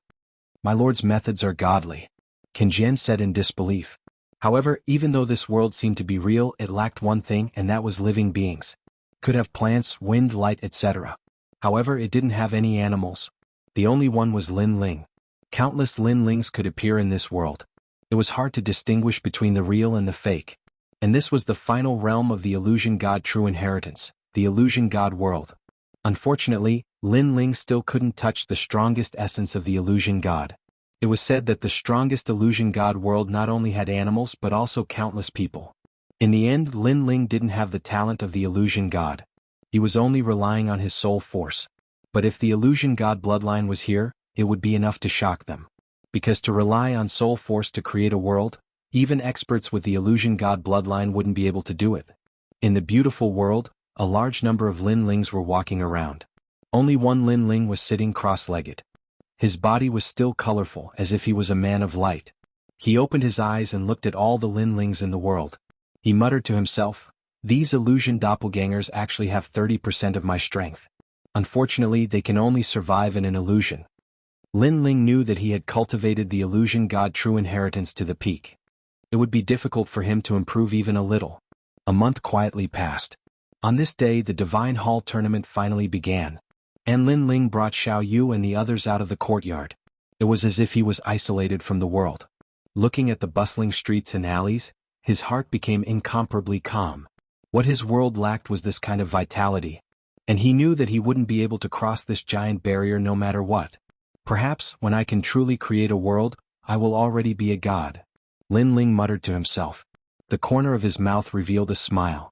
My lord's methods are godly, Qin Jian said in disbelief. However, even though this world seemed to be real, it lacked one thing, and that was living beings. Could have plants, wind, light, etc. However, it didn't have any animals. The only one was Lin Ling. Countless Lin Lings could appear in this world. It was hard to distinguish between the real and the fake. And this was the final realm of the illusion god true inheritance, the illusion god world. Unfortunately, Lin Ling still couldn't touch the strongest essence of the illusion god. It was said that the strongest illusion god world not only had animals but also countless people. In the end, Lin Ling didn't have the talent of the illusion god. He was only relying on his soul force. But if the illusion god bloodline was here, it would be enough to shock them. Because to rely on soul force to create a world, even experts with the illusion god bloodline wouldn't be able to do it. In the beautiful world, a large number of Lin Lings were walking around. Only one Lin Ling was sitting cross-legged. His body was still colorful, as if he was a man of light. He opened his eyes and looked at all the Lin Lings in the world. He muttered to himself, "These illusion doppelgangers actually have 30% of my strength. Unfortunately, they can only survive in an illusion." Lin Ling knew that he had cultivated the illusion god true inheritance to the peak. It would be difficult for him to improve even a little. A month quietly passed. On this day the Divine Hall tournament finally began. And Lin Ling brought Xiao Yu and the others out of the courtyard. It was as if he was isolated from the world. Looking at the bustling streets and alleys, his heart became incomparably calm. What his world lacked was this kind of vitality. And he knew that he wouldn't be able to cross this giant barrier no matter what. Perhaps, when I can truly create a world, I will already be a god. Lin Ling muttered to himself. The corner of his mouth revealed a smile.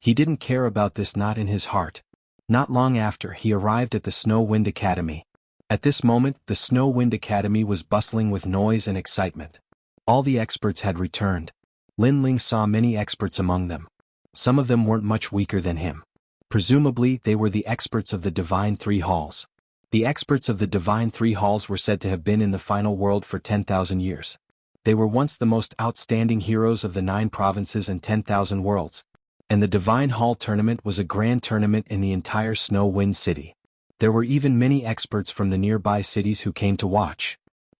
He didn't care about this, not in his heart. Not long after, he arrived at the Snow Wind Academy. At this moment, the Snow Wind Academy was bustling with noise and excitement. All the experts had returned. Lin Ling saw many experts among them. Some of them weren't much weaker than him. Presumably, they were the experts of the Divine Three Halls. The experts of the Divine Three Halls were said to have been in the final world for 10,000 years. They were once the most outstanding heroes of the 9 provinces and 10,000 worlds. And the Divine Hall tournament was a grand tournament in the entire Snow Wind City. There were even many experts from the nearby cities who came to watch.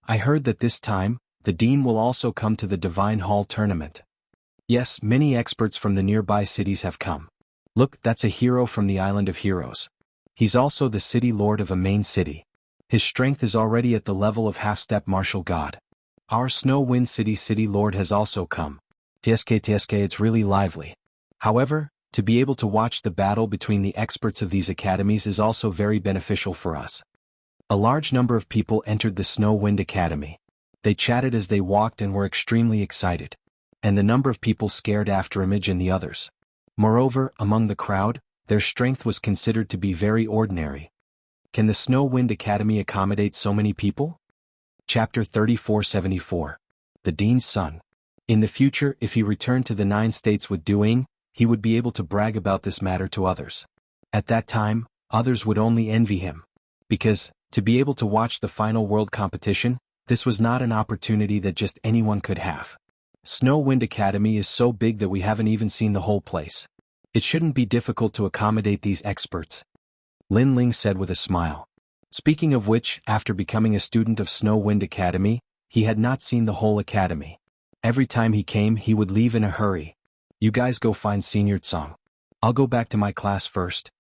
I heard that this time, the Dean will also come to the Divine Hall tournament. Yes, many experts from the nearby cities have come. Look, that's a hero from the Island of Heroes. He's also the city lord of a main city. His strength is already at the level of half-step martial god. Our Snow Wind City lord has also come. TSK, it's really lively. However, to be able to watch the battle between the experts of these academies is also very beneficial for us. A large number of people entered the Snow Wind Academy. They chatted as they walked and were extremely excited. And the number of people scared after Image and the others. Moreover, among the crowd, their strength was considered to be very ordinary. Can the Snow Wind Academy accommodate so many people? Chapter 3474. The Dean's Son. In the future, if he returned to the 9 states with Duing, he would be able to brag about this matter to others. At that time, others would only envy him. Because, to be able to watch the final world competition, this was not an opportunity that just anyone could have. Snow Wind Academy is so big that we haven't even seen the whole place. It shouldn't be difficult to accommodate these experts. Lin Ling said with a smile. Speaking of which, after becoming a student of Snow Wind Academy, he had not seen the whole academy. Every time he came, he would leave in a hurry. You guys go find Senior Tsang. I'll go back to my class first.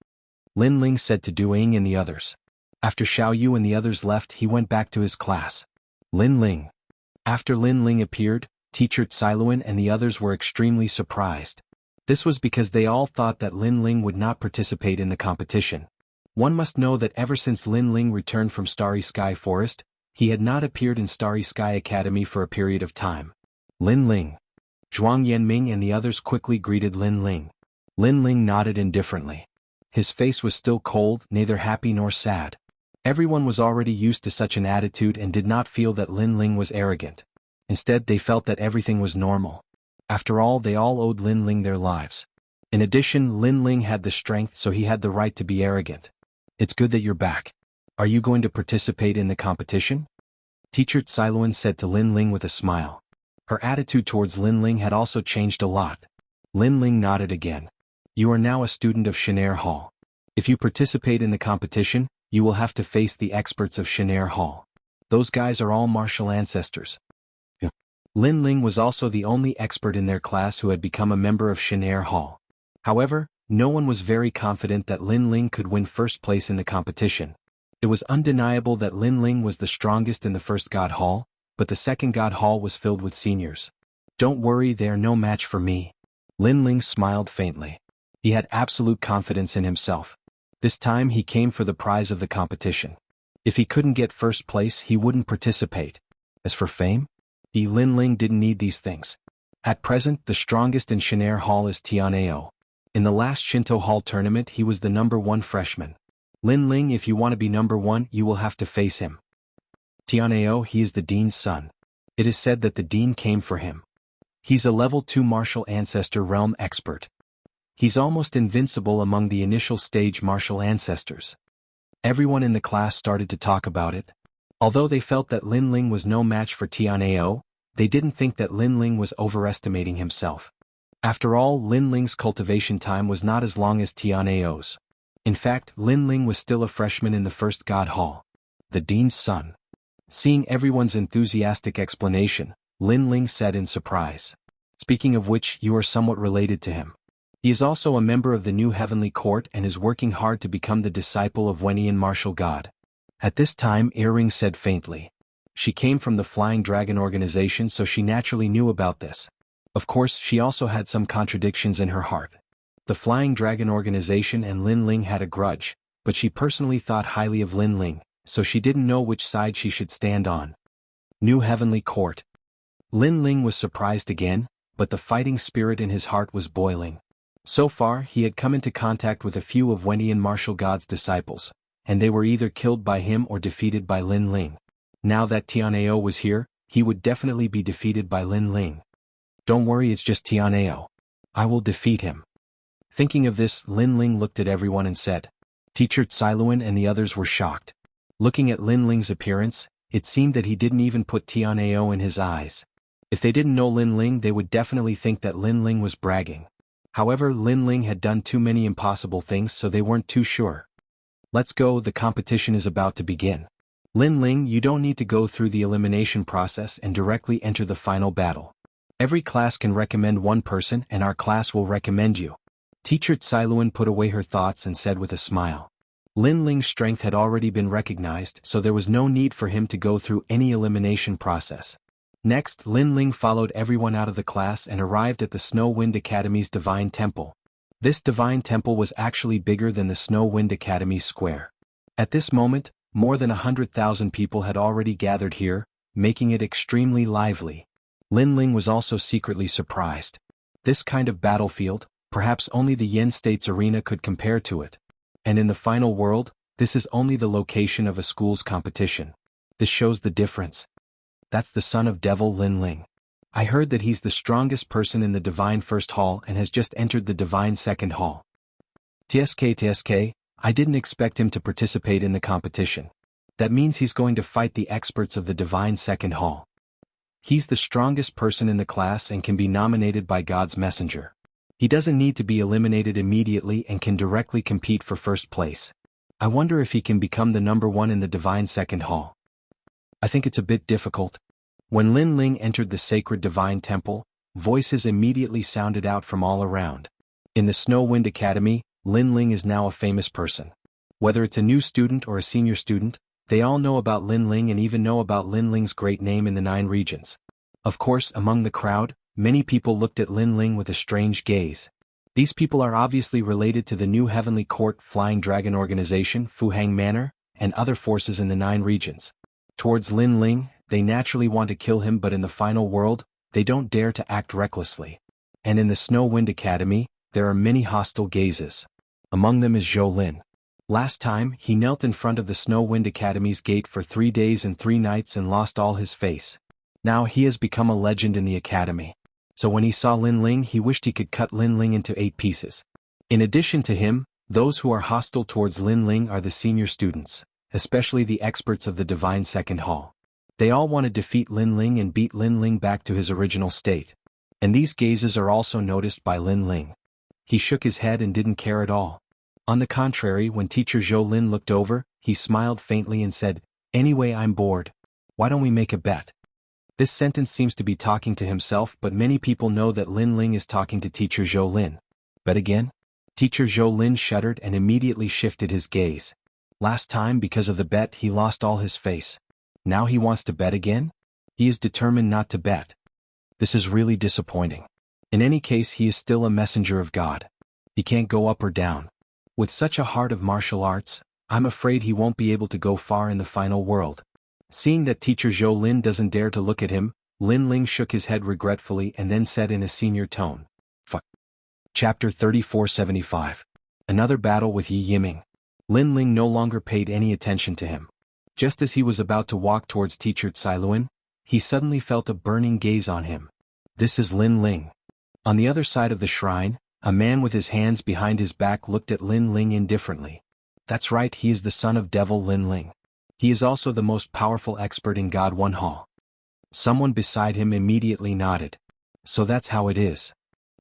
Lin Ling said to Duing and the others. After Xiao Yu and the others left, he went back to his class. Lin Ling. After Lin Ling appeared, Teacher Tsailuan and the others were extremely surprised. This was because they all thought that Lin Ling would not participate in the competition. One must know that ever since Lin Ling returned from Starry Sky Forest, he had not appeared in Starry Sky Academy for a period of time. Lin Ling. Zhuang Yanming and the others quickly greeted Lin Ling. Lin Ling nodded indifferently. His face was still cold, neither happy nor sad. Everyone was already used to such an attitude and did not feel that Lin Ling was arrogant. Instead, they felt that everything was normal. After all, they all owed Lin Ling their lives. In addition, Lin Ling had the strength, so he had the right to be arrogant. It's good that you're back. Are you going to participate in the competition? Teacher Tsailuan said to Lin Ling with a smile. Her attitude towards Lin Ling had also changed a lot. Lin Ling nodded again. You are now a student of Xianxia Hall. If you participate in the competition, you will have to face the experts of Xianxia Hall. Those guys are all martial ancestors. Lin Ling was also the only expert in their class who had become a member of Xianxia Hall. However, no one was very confident that Lin Ling could win first place in the competition. It was undeniable that Lin Ling was the strongest in the first God Hall, but the second God Hall was filled with seniors. Don't worry, they are no match for me. Lin Ling smiled faintly. He had absolute confidence in himself. This time he came for the prize of the competition. If he couldn't get first place, he wouldn't participate. As for fame? Lin Ling didn't need these things. At present, the strongest in Xianxia Hall is Tianao. In the last Shinto Hall tournament, he was the number 1 freshman. Lin Ling, if you want to be number 1, you will have to face him. Tianao, he is the Dean's son. It is said that the Dean came for him. He's a level 2 martial ancestor realm expert. He's almost invincible among the initial stage martial ancestors. Everyone in the class started to talk about it. Although they felt that Lin Ling was no match for Tianao, they didn't think that Lin Ling was overestimating himself. After all, Lin Ling's cultivation time was not as long as Tianao's. In fact, Lin Ling was still a freshman in the first God Hall. The Dean's son. Seeing everyone's enthusiastic explanation, Lin Ling said in surprise. Speaking of which, you are somewhat related to him. He is also a member of the new Heavenly Court and is working hard to become the disciple of Wenian martial god. At this time, Earring said faintly. She came from the Flying Dragon organization, so she naturally knew about this. Of course, she also had some contradictions in her heart. The Flying Dragon organization and Lin Ling had a grudge, but she personally thought highly of Lin Ling, so she didn't know which side she should stand on. New Heavenly Court. Lin Ling was surprised again, but the fighting spirit in his heart was boiling. So far, he had come into contact with a few of Wentian martial god's disciples, and they were either killed by him or defeated by Lin Ling. Now that Tianao was here, he would definitely be defeated by Lin Ling. Don't worry, it's just Tianao. I will defeat him. Thinking of this, Lin Ling looked at everyone and said. Teacher Cailuan and the others were shocked. Looking at Lin Ling's appearance, it seemed that he didn't even put Tianao in his eyes. If they didn't know Lin Ling, they would definitely think that Lin Ling was bragging. However, Lin Ling had done too many impossible things, so they weren't too sure. Let's go, the competition is about to begin. Lin Ling, you don't need to go through the elimination process and directly enter the final battle. Every class can recommend one person and our class will recommend you. Teacher Cailuan put away her thoughts and said with a smile. Lin Ling's strength had already been recognized, so there was no need for him to go through any elimination process. Next, Lin Ling followed everyone out of the class and arrived at the Snow Wind Academy's Divine Temple. This Divine Temple was actually bigger than the Snow Wind Academy square. At this moment, more than 100,000 people had already gathered here, making it extremely lively. Lin Ling was also secretly surprised. This kind of battlefield, perhaps only the Yen State's arena could compare to it. And in the final world, this is only the location of a school's competition. This shows the difference. That's the son of Devil Lin Ling. I heard that he's the strongest person in the Divine First Hall and has just entered the Divine Second Hall. TSK, I didn't expect him to participate in the competition. That means he's going to fight the experts of the Divine Second Hall. He's the strongest person in the class and can be nominated by God's messenger. He doesn't need to be eliminated immediately and can directly compete for first place. I wonder if he can become the #1 in the Divine Second Hall. I think it's a bit difficult. When Lin Ling entered the sacred Divine Temple, voices immediately sounded out from all around. In the Snow Wind Academy, Lin Ling is now a famous person. Whether it's a new student or a senior student, they all know about Lin Ling and even know about Lin Ling's great name in the 9 regions. Of course, among the crowd, many people looked at Lin Ling with a strange gaze. These people are obviously related to the new Heavenly Court Flying Dragon Organization, Fuhang Manor, and other forces in the 9 regions. Towards Lin Ling, they naturally want to kill him, but in the final world, they don't dare to act recklessly. And in the Snow Wind Academy, there are many hostile gazes. Among them is Zhou Lin. Last time, he knelt in front of the Snow Wind Academy's gate for 3 days and 3 nights and lost all his face. Now he has become a legend in the academy. So when he saw Lin Ling, he wished he could cut Lin Ling into 8 pieces. In addition to him, those who are hostile towards Lin Ling are the senior students, especially the experts of the Divine Second Hall. They all want to defeat Lin Ling and beat Lin Ling back to his original state. And these gazes are also noticed by Lin Ling. He shook his head and didn't care at all. On the contrary, when Teacher Zhou Lin looked over, he smiled faintly and said, "Anyway, I'm bored. Why don't we make a bet?" This sentence seems to be talking to himself, but many people know that Lin Ling is talking to Teacher Zhou Lin. Bet again? Teacher Zhou Lin shuddered and immediately shifted his gaze. Last time, because of the bet, he lost all his face. Now he wants to bet again? He is determined not to bet. This is really disappointing. In any case, he is still a messenger of God. He can't go up or down. With such a heart of martial arts, I'm afraid he won't be able to go far in the final world. Seeing that Teacher Zhou Lin doesn't dare to look at him, Lin Ling shook his head regretfully and then said in a senior tone, "Fuck." Chapter 3475. Another battle with Yi Yiming. Lin Ling no longer paid any attention to him. Just as he was about to walk towards Teacher Cailuan, he suddenly felt a burning gaze on him. This is Lin Ling. On the other side of the shrine, a man with his hands behind his back looked at Lin Ling indifferently. That's right, he is the son of Devil Lin Ling. He is also the most powerful expert in God One Hall. Someone beside him immediately nodded. So that's how it is.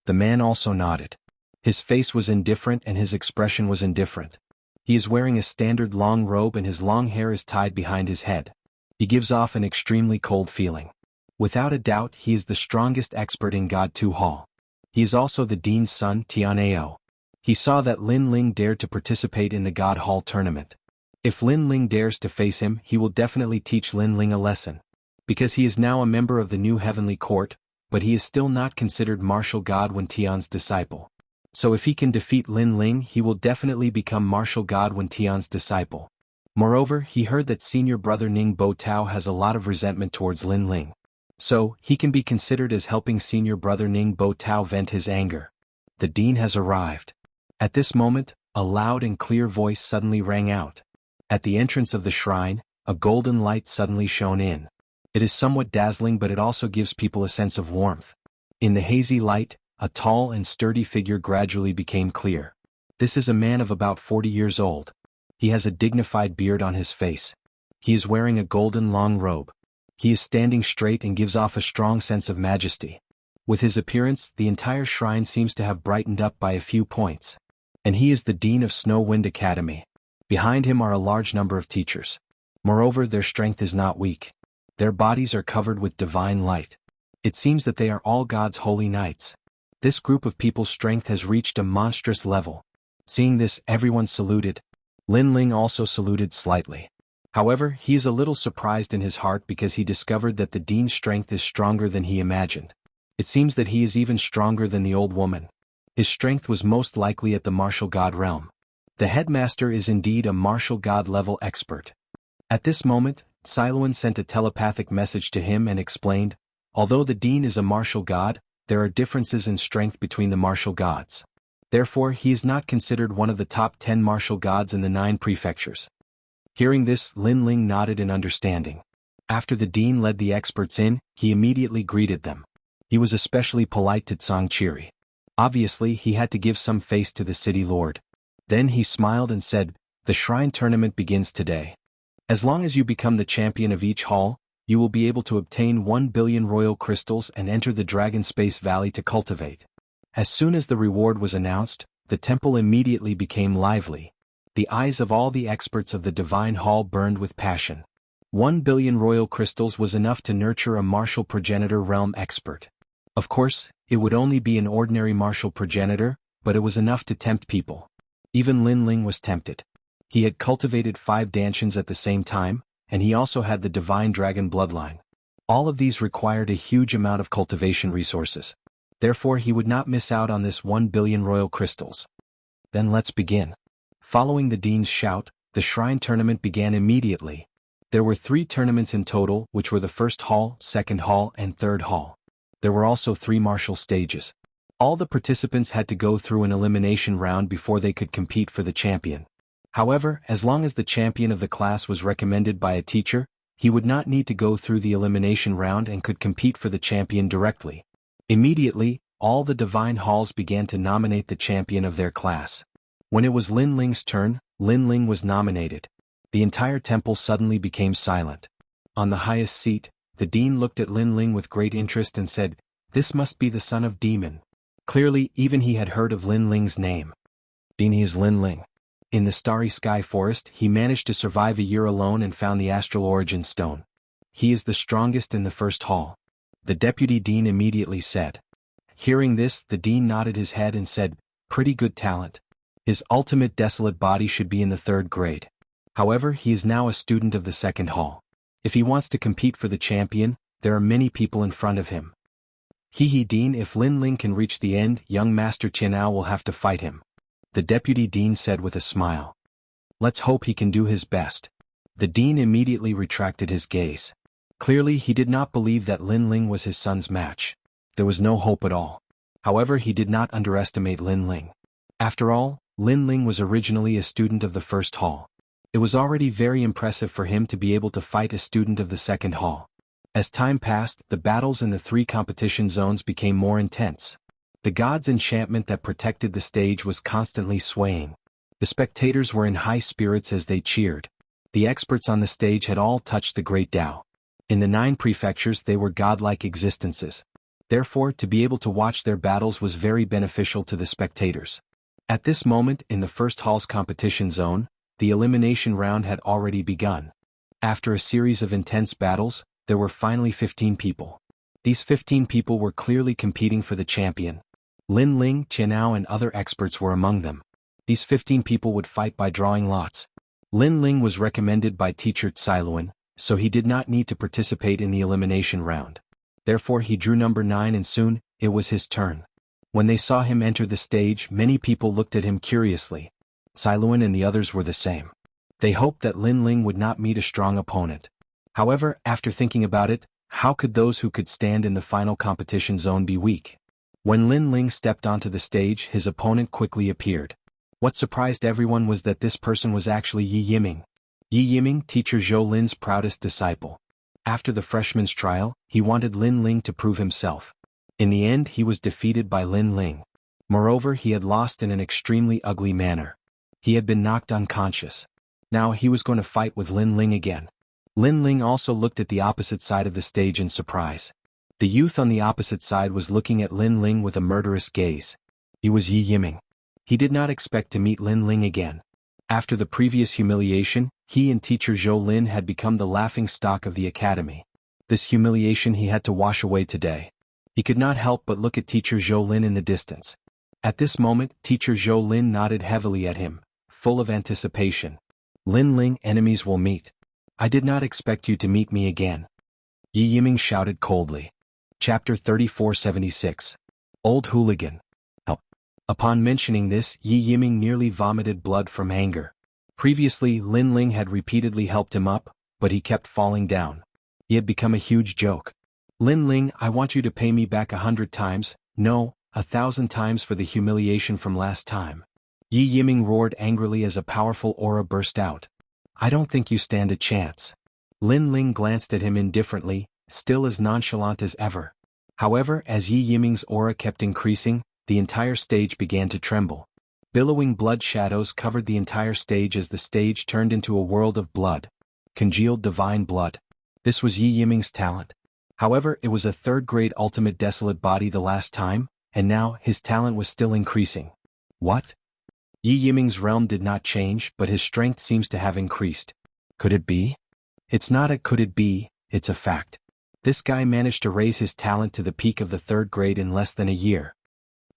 The man also nodded. His face was indifferent and his expression was indifferent. He is wearing a standard long robe and his long hair is tied behind his head. He gives off an extremely cold feeling. Without a doubt, he is the strongest expert in God Two Hall. He is also the dean's son, Tianao. He saw that Lin Ling dared to participate in the God Hall tournament. If Lin Ling dares to face him, he will definitely teach Lin Ling a lesson. Because he is now a member of the new Heavenly Court, but he is still not considered martial god Wen Tian's disciple. So if he can defeat Lin Ling, he will definitely become martial god Wen Tian's disciple. Moreover, he heard that senior brother Ning Bo Tao has a lot of resentment towards Lin Ling. So, he can be considered as helping senior brother Ning Bo Tao vent his anger. the dean has arrived. At this moment, a loud and clear voice suddenly rang out. At the entrance of the shrine, a golden light suddenly shone in. It is somewhat dazzling, but it also gives people a sense of warmth. In the hazy light, a tall and sturdy figure gradually became clear. This is a man of about 40 years old. He has a dignified beard on his face. He is wearing a golden long robe. He is standing straight and gives off a strong sense of majesty. With his appearance, the entire shrine seems to have brightened up by a few points. And he is the Dean of Snow Wind Academy. Behind him are a large number of teachers. Moreover, their strength is not weak. Their bodies are covered with divine light. It seems that they are all God's holy knights. This group of people's strength has reached a monstrous level. Seeing this, everyone saluted. Lin Ling also saluted slightly. However, he is a little surprised in his heart because he discovered that the Dean's strength is stronger than he imagined. It seems that he is even stronger than the old woman. His strength was most likely at the martial god realm. The headmaster is indeed a martial god level expert. At this moment, Siluan sent a telepathic message to him and explained, although the Dean is a martial god, there are differences in strength between the martial gods. Therefore, he is not considered one of the top 10 martial gods in the 9 prefectures. Hearing this, Lin Ling nodded in understanding. After the Dean led the experts in, he immediately greeted them. He was especially polite to Xianxia. Obviously, he had to give some face to the city lord. Then he smiled and said, "The shrine tournament begins today. As long as you become the champion of each hall, you will be able to obtain 1 billion royal crystals and enter the Dragon Space Valley to cultivate." As soon as the reward was announced, the temple immediately became lively. The eyes of all the experts of the Divine Hall burned with passion. 1 billion royal crystals was enough to nurture a martial progenitor realm expert. Of course, it would only be an ordinary martial progenitor, but it was enough to tempt people. Even Lin Ling was tempted. He had cultivated 5 Dantians at the same time, and he also had the Divine Dragon bloodline. All of these required a huge amount of cultivation resources. Therefore, he would not miss out on this 1 billion royal crystals. Then let's begin. Following the Dean's shout, the shrine tournament began immediately. There were 3 tournaments in total, which were the first hall, second hall, and third hall. There were also 3 martial stages. All the participants had to go through an elimination round before they could compete for the champion. However, as long as the champion of the class was recommended by a teacher, he would not need to go through the elimination round and could compete for the champion directly. Immediately, all the divine halls began to nominate the champion of their class. When it was Lin Ling's turn, Lin Ling was nominated. The entire temple suddenly became silent. On the highest seat, the Dean looked at Lin Ling with great interest and said, "This must be the son of Demon." Clearly, even he had heard of Lin Ling's name. Dean is Lin Ling. In the Starry Sky Forest, he managed to survive a year alone and found the Astral Origin Stone. He is the strongest in the first hall. The Deputy Dean immediately said. Hearing this, the Dean nodded his head and said, "Pretty good talent. His ultimate desolate body should be in the 3rd grade. However, he is now a student of the 2nd hall. If he wants to compete for the champion, there are many people in front of him. Dean, if Lin Ling can reach the end, young Master Qianao will have to fight him," the Deputy Dean said with a smile. "Let's hope he can do his best." The Dean immediately retracted his gaze. Clearly, he did not believe that Lin Ling was his son's match. There was no hope at all. However, he did not underestimate Lin Ling. After all, Lin Ling was originally a student of the 1st hall. It was already very impressive for him to be able to fight a student of the 2nd hall. As time passed, the battles in the 3 competition zones became more intense. The god's enchantment that protected the stage was constantly swaying. The spectators were in high spirits as they cheered. The experts on the stage had all touched the Great Tao. In the 9 prefectures they were godlike existences. Therefore, to be able to watch their battles was very beneficial to the spectators. At this moment, in the 1st hall's competition zone, the elimination round had already begun. After a series of intense battles, there were finally 15 people. These 15 people were clearly competing for the champion. Lin Ling, Qianao and other experts were among them. These 15 people would fight by drawing lots. Lin Ling was recommended by teacher Siluan, so he did not need to participate in the elimination round. Therefore he drew number 9 and soon, it was his turn. When they saw him enter the stage, many people looked at him curiously. Siluan and the others were the same. They hoped that Lin Ling would not meet a strong opponent. However, after thinking about it, how could those who could stand in the final competition zone be weak? When Lin Ling stepped onto the stage, his opponent quickly appeared. What surprised everyone was that this person was actually Yi Yiming. Yi Yiming, teacher Zhou Lin's proudest disciple. After the freshman's trial, he wanted Lin Ling to prove himself. In the end, he was defeated by Lin Ling. Moreover, he had lost in an extremely ugly manner. He had been knocked unconscious. Now he was going to fight with Lin Ling again. Lin Ling also looked at the opposite side of the stage in surprise. The youth on the opposite side was looking at Lin Ling with a murderous gaze. He was Yi Yiming. He did not expect to meet Lin Ling again. After the previous humiliation, he and teacher Zhou Lin had become the laughing stock of the academy. This humiliation he had to wash away today. He could not help but look at teacher Zhou Lin in the distance. At this moment, teacher Zhou Lin nodded heavily at him, full of anticipation. Lin Ling, enemies will meet. I did not expect you to meet me again. Yi Yiming shouted coldly. Chapter 3476. Old Hooligan. Help. Upon mentioning this, Yi Yiming nearly vomited blood from anger. Previously, Lin Ling had repeatedly helped him up, but he kept falling down. He had become a huge joke. Lin Ling, I want you to pay me back 100 times, no, 1,000 times for the humiliation from last time. Yi Yiming roared angrily as a powerful aura burst out. I don't think you stand a chance. Lin Ling glanced at him indifferently, still as nonchalant as ever. However, as Yi Yiming's aura kept increasing, the entire stage began to tremble. Billowing blood shadows covered the entire stage as the stage turned into a world of blood. Congealed divine blood. This was Yi Yiming's talent. However, it was a third-grade ultimate desolate body the last time, and now his talent was still increasing. What? Yi Yiming's realm did not change, but his strength seems to have increased. Could it be? It's not a could it be, it's a fact. This guy managed to raise his talent to the peak of the third grade in less than a year.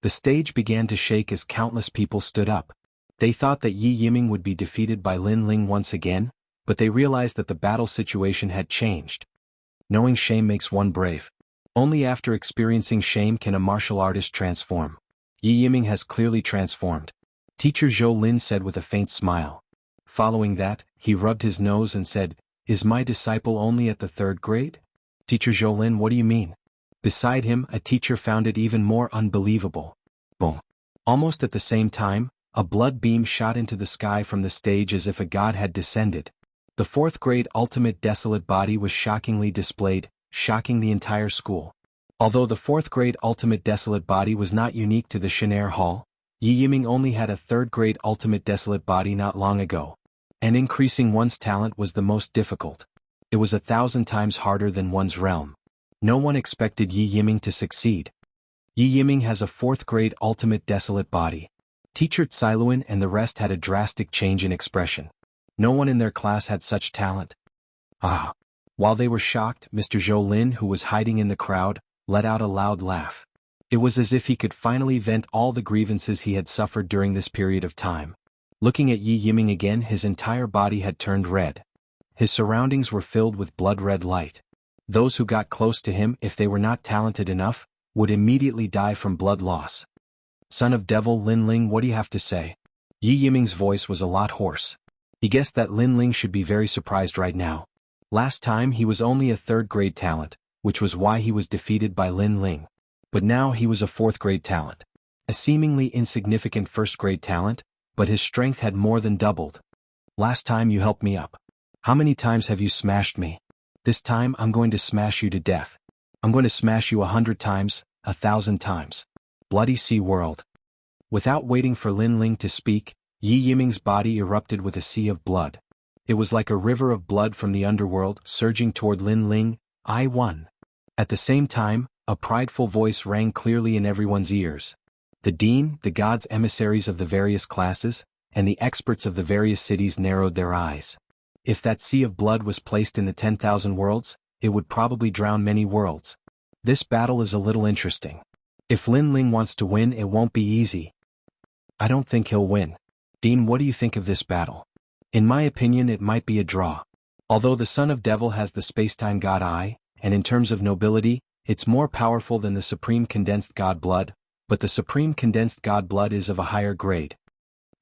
The stage began to shake as countless people stood up. They thought that Yi Yiming would be defeated by Lin Ling once again, but they realized that the battle situation had changed. Knowing shame makes one brave. Only after experiencing shame can a martial artist transform. Yi Yiming has clearly transformed. Teacher Zhou Lin said with a faint smile. Following that, he rubbed his nose and said, Is my disciple only at the third grade? Teacher Zhou Lin, what do you mean? Beside him, a teacher found it even more unbelievable. Boom. Almost at the same time, a blood beam shot into the sky from the stage as if a god had descended. The fourth grade ultimate desolate body was shockingly displayed, shocking the entire school. Although the fourth grade ultimate desolate body was not unique to the Shanair Hall, Yi Yiming only had a third grade ultimate desolate body not long ago. And increasing one's talent was the most difficult. It was 1,000 times harder than one's realm. No one expected Yi Yiming to succeed. Yi Yiming has a fourth grade ultimate desolate body. Teacher Tsailuan and the rest had a drastic change in expression. No one in their class had such talent. Ah! While they were shocked, Mr. Zhou Lin, who was hiding in the crowd, let out a loud laugh. It was as if he could finally vent all the grievances he had suffered during this period of time. Looking at Yi Yiming again, his entire body had turned red. His surroundings were filled with blood-red light. Those who got close to him, if they were not talented enough, would immediately die from blood loss. Son of Devil Lin Ling, what do you have to say? Yi Yiming's voice was a lot hoarse. He guessed that Lin Ling should be very surprised right now. Last time he was only a third-grade talent, which was why he was defeated by Lin Ling. But now he was a fourth-grade talent. A seemingly insignificant first-grade talent, but his strength had more than doubled. Last time you helped me up. How many times have you smashed me? This time I'm going to smash you to death. I'm going to smash you 100 times, 1,000 times. Bloody Sea World. Without waiting for Lin Ling to speak, Yi Yiming's body erupted with a sea of blood. It was like a river of blood from the underworld surging toward Lin Ling. I won. At the same time, a prideful voice rang clearly in everyone's ears. The dean, the gods' emissaries of the various classes, and the experts of the various cities narrowed their eyes. If that sea of blood was placed in the 10,000 worlds, it would probably drown many worlds. This battle is a little interesting. If Lin Ling wants to win, it won't be easy. I don't think he'll win. Dean, what do you think of this battle? In my opinion, it might be a draw. Although the Son of Devil has the Spacetime God Eye, and in terms of nobility, it's more powerful than the Supreme Condensed God Blood, but the Supreme Condensed God Blood is of a higher grade.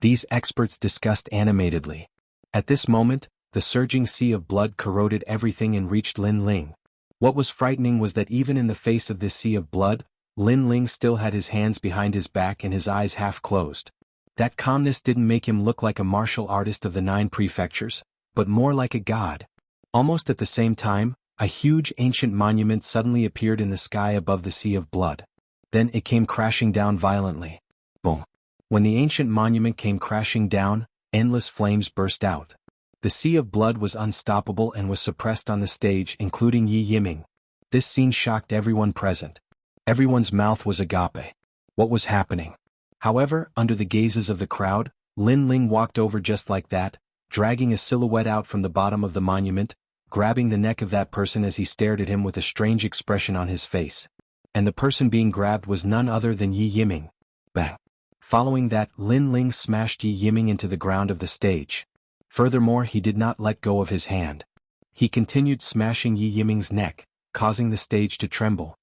These experts discussed animatedly. At this moment, the surging sea of blood corroded everything and reached Lin Ling. What was frightening was that even in the face of this sea of blood, Lin Ling still had his hands behind his back and his eyes half closed. That calmness didn't make him look like a martial artist of the 9 prefectures, but more like a god. Almost at the same time, a huge ancient monument suddenly appeared in the sky above the sea of blood. Then it came crashing down violently. Boom. When the ancient monument came crashing down, endless flames burst out. The sea of blood was unstoppable and was suppressed on the stage, including Yi Yiming. This scene shocked everyone present. Everyone's mouth was agape. What was happening? However, under the gazes of the crowd, Lin Ling walked over just like that, dragging a silhouette out from the bottom of the monument, grabbing the neck of that person as he stared at him with a strange expression on his face. And the person being grabbed was none other than Yi Yiming. Bang. Following that, Lin Ling smashed Yi Yiming into the ground of the stage. Furthermore, he did not let go of his hand. He continued smashing Yi Yiming's neck, causing the stage to tremble.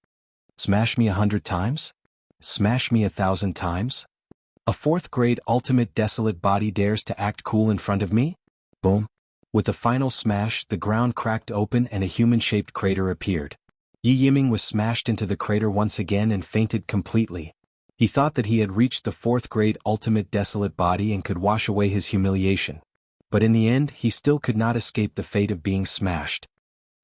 Smash me 100 times? Smash me 1,000 times? A 4th grade ultimate desolate body dares to act cool in front of me? Boom. With the final smash, the ground cracked open and a human-shaped crater appeared. Yi Yiming was smashed into the crater once again and fainted completely. He thought that he had reached the 4th grade ultimate desolate body and could wash away his humiliation. But in the end, he still could not escape the fate of being smashed.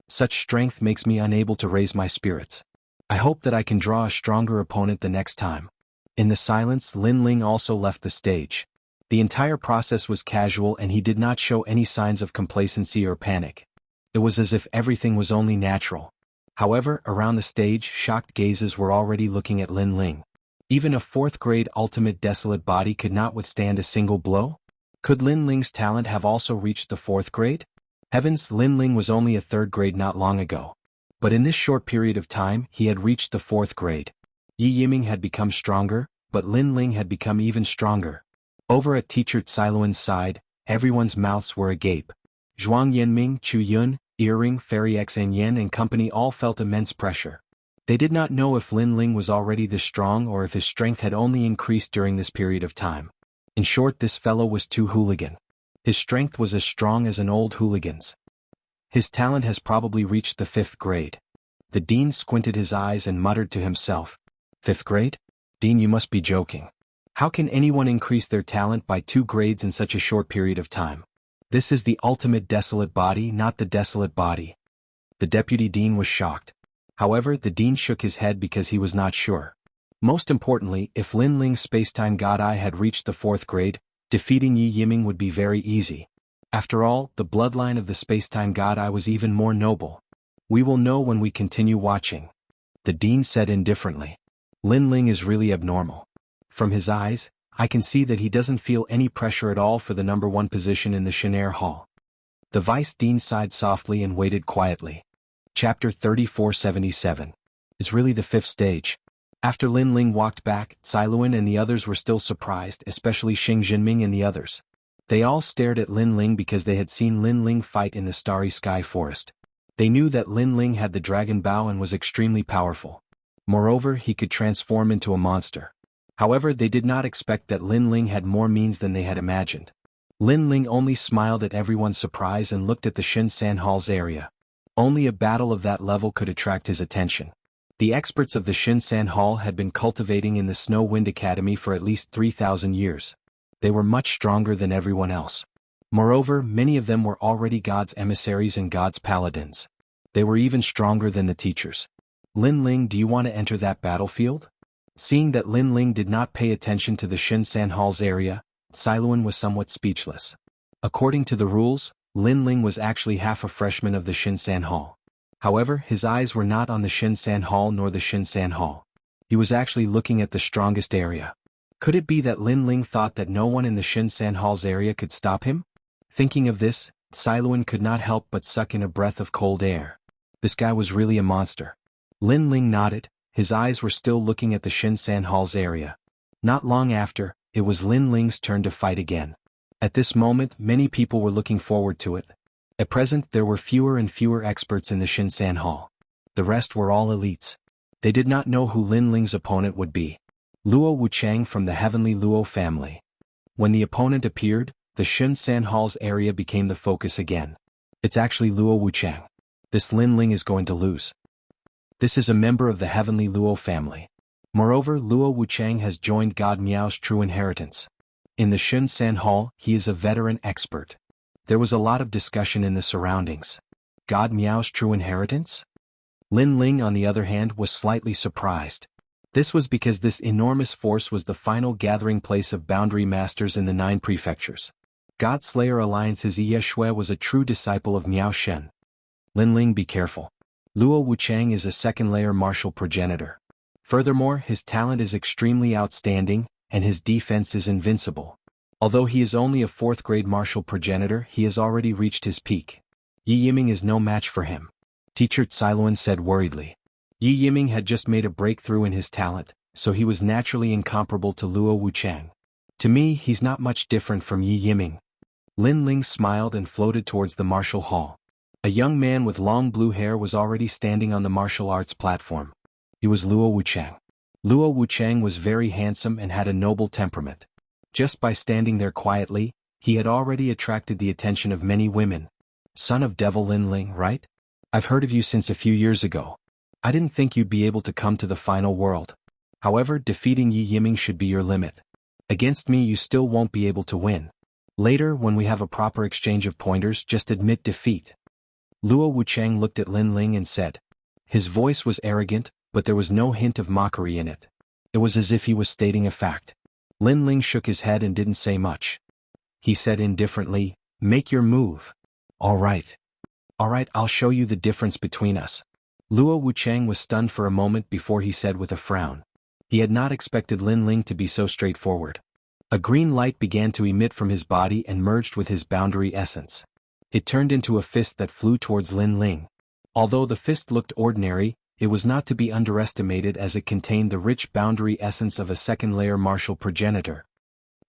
Such strength makes me unable to raise my spirits. I hope that I can draw a stronger opponent the next time. In the silence, Lin Ling also left the stage. The entire process was casual and he did not show any signs of complacency or panic. It was as if everything was only natural. However, around the stage, shocked gazes were already looking at Lin Ling. Even a 4th grade ultimate desolate body could not withstand a single blow? Could Lin Ling's talent have also reached the 4th grade? Heavens, Lin Ling was only a 3rd grade not long ago. But in this short period of time, he had reached the 4th grade. Yi Yiming had become stronger, but Lin Ling had become even stronger. Over at teacher Tsailuan's side, everyone's mouths were agape. Zhuang Yanming, Chu Yun, Earring, Fairy Xan and company all felt immense pressure. They did not know if Lin Ling was already this strong or if his strength had only increased during this period of time. In short, this fellow was too hooligan. His strength was as strong as an old hooligan's. His talent has probably reached the 5th grade. The dean squinted his eyes and muttered to himself. 5th grade? Dean, you must be joking. How can anyone increase their talent by 2 grades in such a short period of time? This is the ultimate desolate body, not the desolate body. The deputy dean was shocked. However, the dean shook his head because he was not sure. Most importantly, if Lin Ling's spacetime god eye had reached the 4th grade, defeating Yi Yiming would be very easy. After all, the bloodline of the spacetime god eye was even more noble. We will know when we continue watching. The dean said indifferently. Lin Ling is really abnormal. From his eyes, I can see that he doesn't feel any pressure at all for the number 1 position in the Chenair Hall. The vice dean sighed softly and waited quietly. Chapter 3477. Is really the 5th stage. After Lin Ling walked back, Tsailuan and the others were still surprised, especially Xing Jinming and the others. They all stared at Lin Ling because they had seen Lin Ling fight in the Starry Sky Forest. They knew that Lin Ling had the dragon bow and was extremely powerful. Moreover, he could transform into a monster. However, they did not expect that Lin Ling had more means than they had imagined. Lin Ling only smiled at everyone's surprise and looked at the Shinsan Hall's area. Only a battle of that level could attract his attention. The experts of the Shinsan Hall had been cultivating in the Snow Wind Academy for at least 3,000 years. They were much stronger than everyone else. Moreover, many of them were already God's emissaries and God's paladins. They were even stronger than the teachers. Lin Ling, do you want to enter that battlefield? Seeing that Lin Ling did not pay attention to the Shinsan Hall's area, Tsailuan was somewhat speechless. According to the rules, Lin Ling was actually half a freshman of the Shinsan Hall. However, his eyes were not on the Shinsan Hall nor the Shinsan Hall. He was actually looking at the strongest area. Could it be that Lin Ling thought that no one in the Shinsan Hall's area could stop him? Thinking of this, Tsailuan could not help but suck in a breath of cold air. This guy was really a monster. Lin Ling nodded, his eyes were still looking at the Shinsan Hall's area. Not long after, it was Lin Ling's turn to fight again. At this moment, many people were looking forward to it. At present, there were fewer and fewer experts in the Shinsan Hall. The rest were all elites. They did not know who Lin Ling's opponent would be. Luo Wuchang from the Heavenly Luo family. When the opponent appeared, the Shinsan Hall's area became the focus again. It's actually Luo Wuchang. This Lin Ling is going to lose. This is a member of the Heavenly Luo family. Moreover, Luo Wuchang has joined God Miao's true inheritance. In the Shun San Hall, he is a veteran expert. There was a lot of discussion in the surroundings. God Miao's true inheritance? Lin Ling, on the other hand, was slightly surprised. This was because this enormous force was the final gathering place of boundary masters in the 9 prefectures. God Slayer Alliance's Ye Shui was a true disciple of Miao Shen. Lin Ling, be careful. Luo Wuchang is a second-layer martial progenitor. Furthermore, his talent is extremely outstanding, and his defense is invincible. Although he is only a 4th-grade martial progenitor, he has already reached his peak. Yi Yiming is no match for him. Teacher Cailuan said worriedly. Yi Yiming had just made a breakthrough in his talent, so he was naturally incomparable to Luo Wuchang. To me, he's not much different from Yi Yiming. Lin Ling smiled and floated towards the martial hall. A young man with long blue hair was already standing on the martial arts platform. He was Luo Wuchang. Luo Wuchang was very handsome and had a noble temperament. Just by standing there quietly, he had already attracted the attention of many women. Son of Devil Lin Ling, right? I've heard of you since a few years ago. I didn't think you'd be able to come to the final world. However, defeating Yi Yiming should be your limit. Against me you still won't be able to win. Later, when we have a proper exchange of pointers, just admit defeat. Luo Wuchang looked at Lin Ling and said. His voice was arrogant, but there was no hint of mockery in it. It was as if he was stating a fact. Lin Ling shook his head and didn't say much. He said indifferently, "Make your move." All right, I'll show you the difference between us. Luo Wuchang was stunned for a moment before he said with a frown. He had not expected Lin Ling to be so straightforward. A green light began to emit from his body and merged with his boundary essence. It turned into a fist that flew towards Lin Ling. Although the fist looked ordinary, it was not to be underestimated as it contained the rich boundary essence of a second-layer martial progenitor.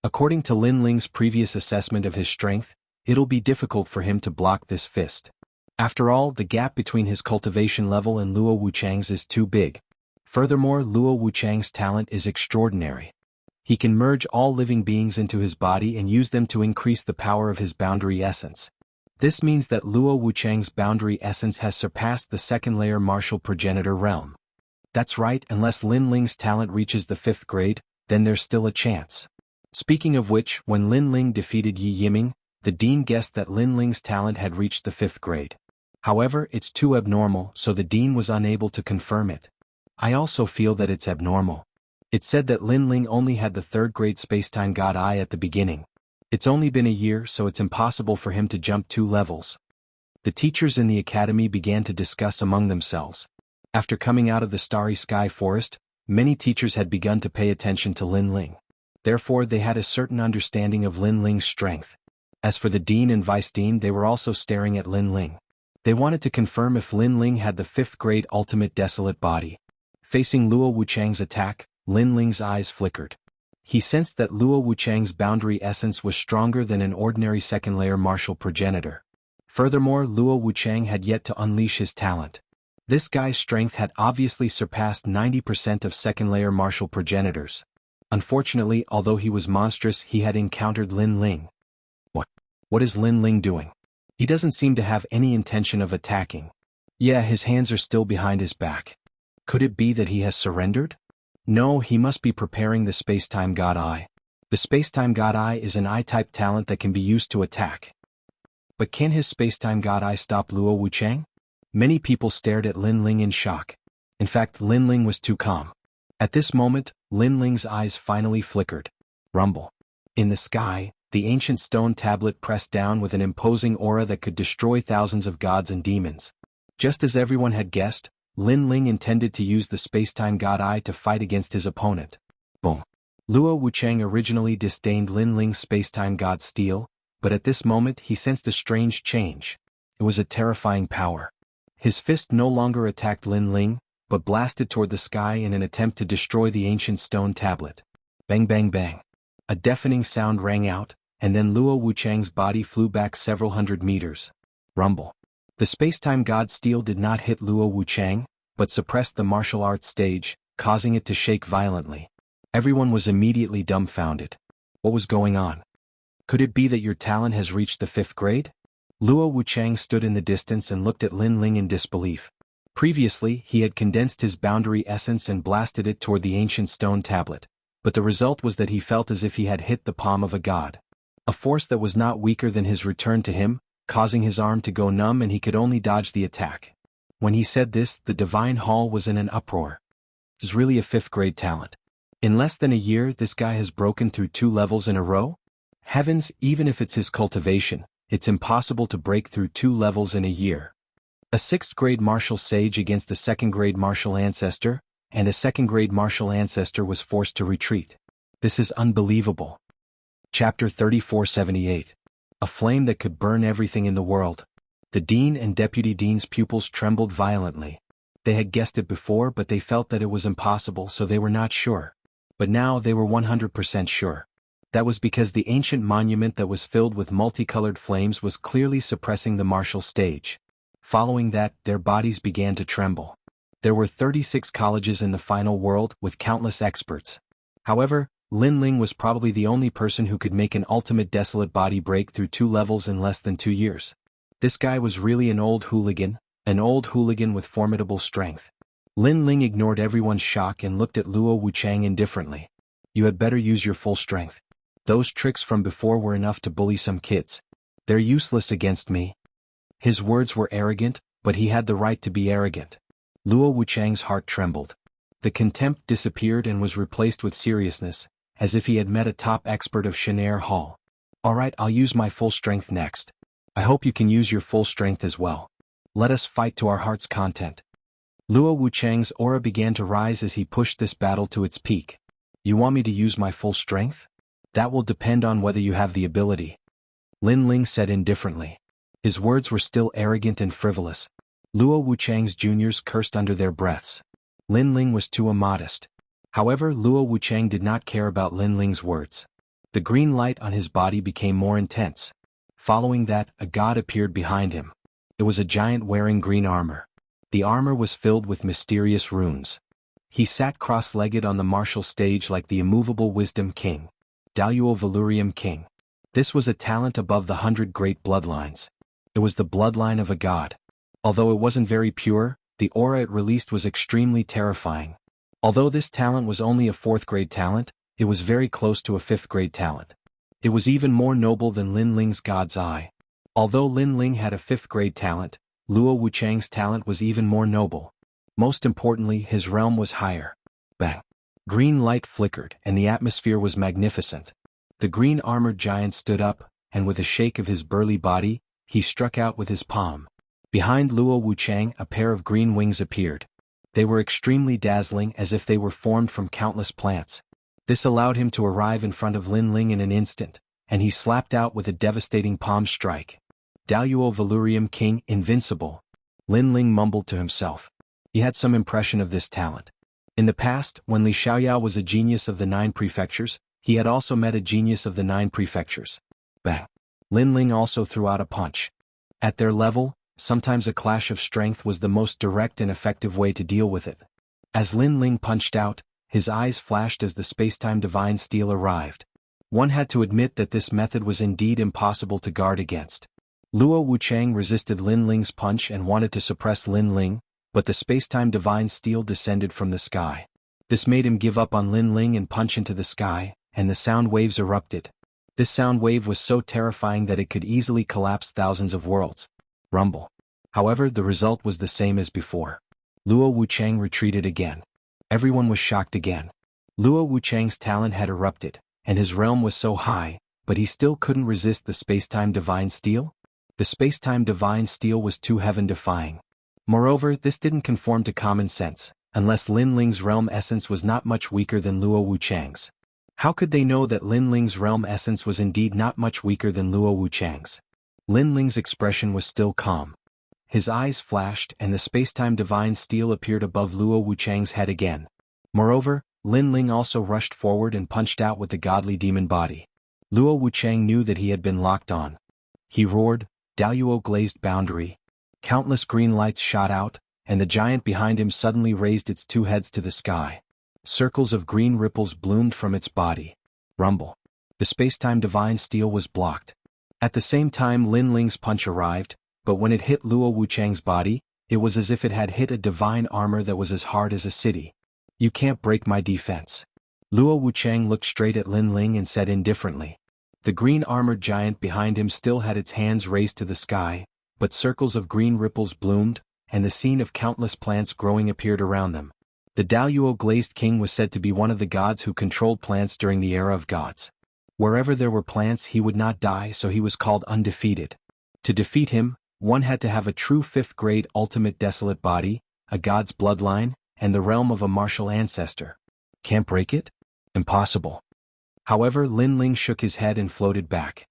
According to Lin Ling's previous assessment of his strength, it'll be difficult for him to block this fist. After all, the gap between his cultivation level and Luo Wuchang's is too big. Furthermore, Luo Wuchang's talent is extraordinary. He can merge all living beings into his body and use them to increase the power of his boundary essence. This means that Luo Wuchang's boundary essence has surpassed the second-layer martial progenitor realm. That's right, unless Lin Ling's talent reaches the 5th grade, then there's still a chance. Speaking of which, when Lin Ling defeated Yi Yiming, the dean guessed that Lin Ling's talent had reached the 5th grade. However, it's too abnormal, so the dean was unable to confirm it. I also feel that it's abnormal. It said that Lin Ling only had the 3rd grade spacetime god eye at the beginning. It's only been a year, so it's impossible for him to jump 2 levels. The teachers in the academy began to discuss among themselves. After coming out of the Starry Sky Forest, many teachers had begun to pay attention to Lin Ling. Therefore, they had a certain understanding of Lin Ling's strength. As for the dean and vice-dean, they were also staring at Lin Ling. They wanted to confirm if Lin Ling had the 5th grade ultimate desolate body. Facing Luo Wuchang's attack, Lin Ling's eyes flickered. He sensed that Luo Wuchang's boundary essence was stronger than an ordinary second-layer martial progenitor. Furthermore, Luo Wuchang had yet to unleash his talent. This guy's strength had obviously surpassed 90% of second-layer martial progenitors. Unfortunately, although he was monstrous, he had encountered Lin Ling. What is Lin Ling doing? He doesn't seem to have any intention of attacking. Yeah, his hands are still behind his back. Could it be that he has surrendered? No, he must be preparing the Spacetime God Eye. The Spacetime God Eye is an eye-type talent that can be used to attack. But can his Spacetime God Eye stop Luo Wuchang? Many people stared at Lin Ling in shock. In fact, Lin Ling was too calm. At this moment, Lin Ling's eyes finally flickered. Rumble. In the sky, the ancient stone tablet pressed down with an imposing aura that could destroy thousands of gods and demons. Just as everyone had guessed, Lin Ling intended to use the Spacetime God Eye to fight against his opponent. Boom. Luo Wuchang originally disdained Lin Ling's Spacetime God Steel, but at this moment he sensed a strange change. It was a terrifying power. His fist no longer attacked Lin Ling, but blasted toward the sky in an attempt to destroy the ancient stone tablet. Bang bang bang. A deafening sound rang out, and then Luo Wuchang's body flew back several hundred meters. Rumble. The Spacetime God Steel did not hit Luo Wuchang, but suppressed the martial arts stage, causing it to shake violently. Everyone was immediately dumbfounded. What was going on? Could it be that your talent has reached the 5th grade? Luo Wuchang stood in the distance and looked at Lin Ling in disbelief. Previously, he had condensed his boundary essence and blasted it toward the ancient stone tablet, but the result was that he felt as if he had hit the palm of a god. A force that was not weaker than his returned to him, causing his arm to go numb and he could only dodge the attack. When he said this, the divine hall was in an uproar. It was really a 5th grade talent. In less than a year, this guy has broken through 2 levels in a row? Heavens, even if it's his cultivation, it's impossible to break through 2 levels in a year. A 6th grade martial sage against a 2nd grade martial ancestor, and a 2nd grade martial ancestor was forced to retreat. This is unbelievable. Chapter 3478. A flame that could burn everything in the world. The dean and deputy dean's pupils trembled violently. They had guessed it before, but they felt that it was impossible, so they were not sure. But now they were 100% sure. That was because the ancient monument that was filled with multicolored flames was clearly suppressing the martial stage. Following that, their bodies began to tremble. There were 36 colleges in the final world, with countless experts. However, Lin Ling was probably the only person who could make an ultimate desolate body break through 2 levels in less than 2 years. This guy was really an old hooligan with formidable strength. Lin Ling ignored everyone's shock and looked at Luo Wuchang indifferently. You had better use your full strength. Those tricks from before were enough to bully some kids. They're useless against me. His words were arrogant, but he had the right to be arrogant. Luo Wuchang's heart trembled. The contempt disappeared and was replaced with seriousness, as if he had met a top expert of Shenair Hall. Alright, I'll use my full strength next. I hope you can use your full strength as well. Let us fight to our heart's content. Luo Wuchang's aura began to rise as he pushed this battle to its peak. You want me to use my full strength? That will depend on whether you have the ability. Lin Ling said indifferently. His words were still arrogant and frivolous. Luo Wuchang's juniors cursed under their breaths. Lin Ling was too immodest. However, Luo Wuchang did not care about Lin Ling's words. The green light on his body became more intense. Following that, a god appeared behind him. It was a giant wearing green armor. The armor was filled with mysterious runes. He sat cross-legged on the martial stage like the immovable Wisdom King. Daluo Valurium King. This was a talent above the 100 great bloodlines. It was the bloodline of a god. Although it wasn't very pure, the aura it released was extremely terrifying. Although this talent was only a 4th grade talent, it was very close to a 5th grade talent. It was even more noble than Lin Ling's God's Eye. Although Lin Ling had a 5th grade talent, Luo Wuchang's talent was even more noble. Most importantly, his realm was higher. Bang! Green light flickered, and the atmosphere was magnificent. The green armored giant stood up, and with a shake of his burly body, he struck out with his palm. Behind Luo Wuchang, a pair of green wings appeared. They were extremely dazzling, as if they were formed from countless plants. This allowed him to arrive in front of Lin Ling in an instant, and he slapped out with a devastating palm strike. Daluo Valurium King, invincible. Lin Ling mumbled to himself. He had some impression of this talent. In the past, when Li Xiaoyao was a genius of the 9 prefectures, he had also met a genius of the 9 prefectures. Bang! Lin Ling also threw out a punch. At their level, sometimes a clash of strength was the most direct and effective way to deal with it. As Lin Ling punched out, his eyes flashed as the spacetime divine steel arrived. One had to admit that this method was indeed impossible to guard against. Luo Wuchang resisted Lin Ling's punch and wanted to suppress Lin Ling, but the spacetime divine steel descended from the sky. This made him give up on Lin Ling and punch into the sky, and the sound waves erupted. This sound wave was so terrifying that it could easily collapse thousands of worlds. Rumble. However, the result was the same as before. Luo Wuchang retreated again. Everyone was shocked again. Luo Wuchang's talent had erupted, and his realm was so high, but he still couldn't resist the spacetime divine steel? The spacetime divine steel was too heaven-defying. Moreover, this didn't conform to common sense, unless Lin Ling's realm essence was not much weaker than Luo Wuchang's. How could they know that Lin Ling's realm essence was indeed not much weaker than Luo Wuchang's? Lin Ling's expression was still calm. His eyes flashed and the spacetime divine steel appeared above Luo Wuchang's head again. Moreover, Lin Ling also rushed forward and punched out with the godly demon body. Luo Wuchang knew that he had been locked on. He roared, Daluo glazed boundary. Countless green lights shot out, and the giant behind him suddenly raised its 2 heads to the sky. Circles of green ripples bloomed from its body. Rumble. The spacetime divine steel was blocked. At the same time Lin Ling's punch arrived, but when it hit Luo Wuchang's body, It was as if it had hit a divine armor that was as hard as a city. You can't break my defense. Luo Wuchang looked straight at Lin Ling and said indifferently. The green-armored giant behind him still had its hands raised to the sky, but circles of green ripples bloomed, and the scene of countless plants growing appeared around them. The Daluo Glazed King was said to be one of the gods who controlled plants during the era of gods. Wherever there were plants he would not die, so he was called undefeated. To defeat him, one had to have a true 5th-grade ultimate desolate body, a god's bloodline, and the realm of a martial ancestor. Can't break it? Impossible. However, Lin Ling shook his head and floated back.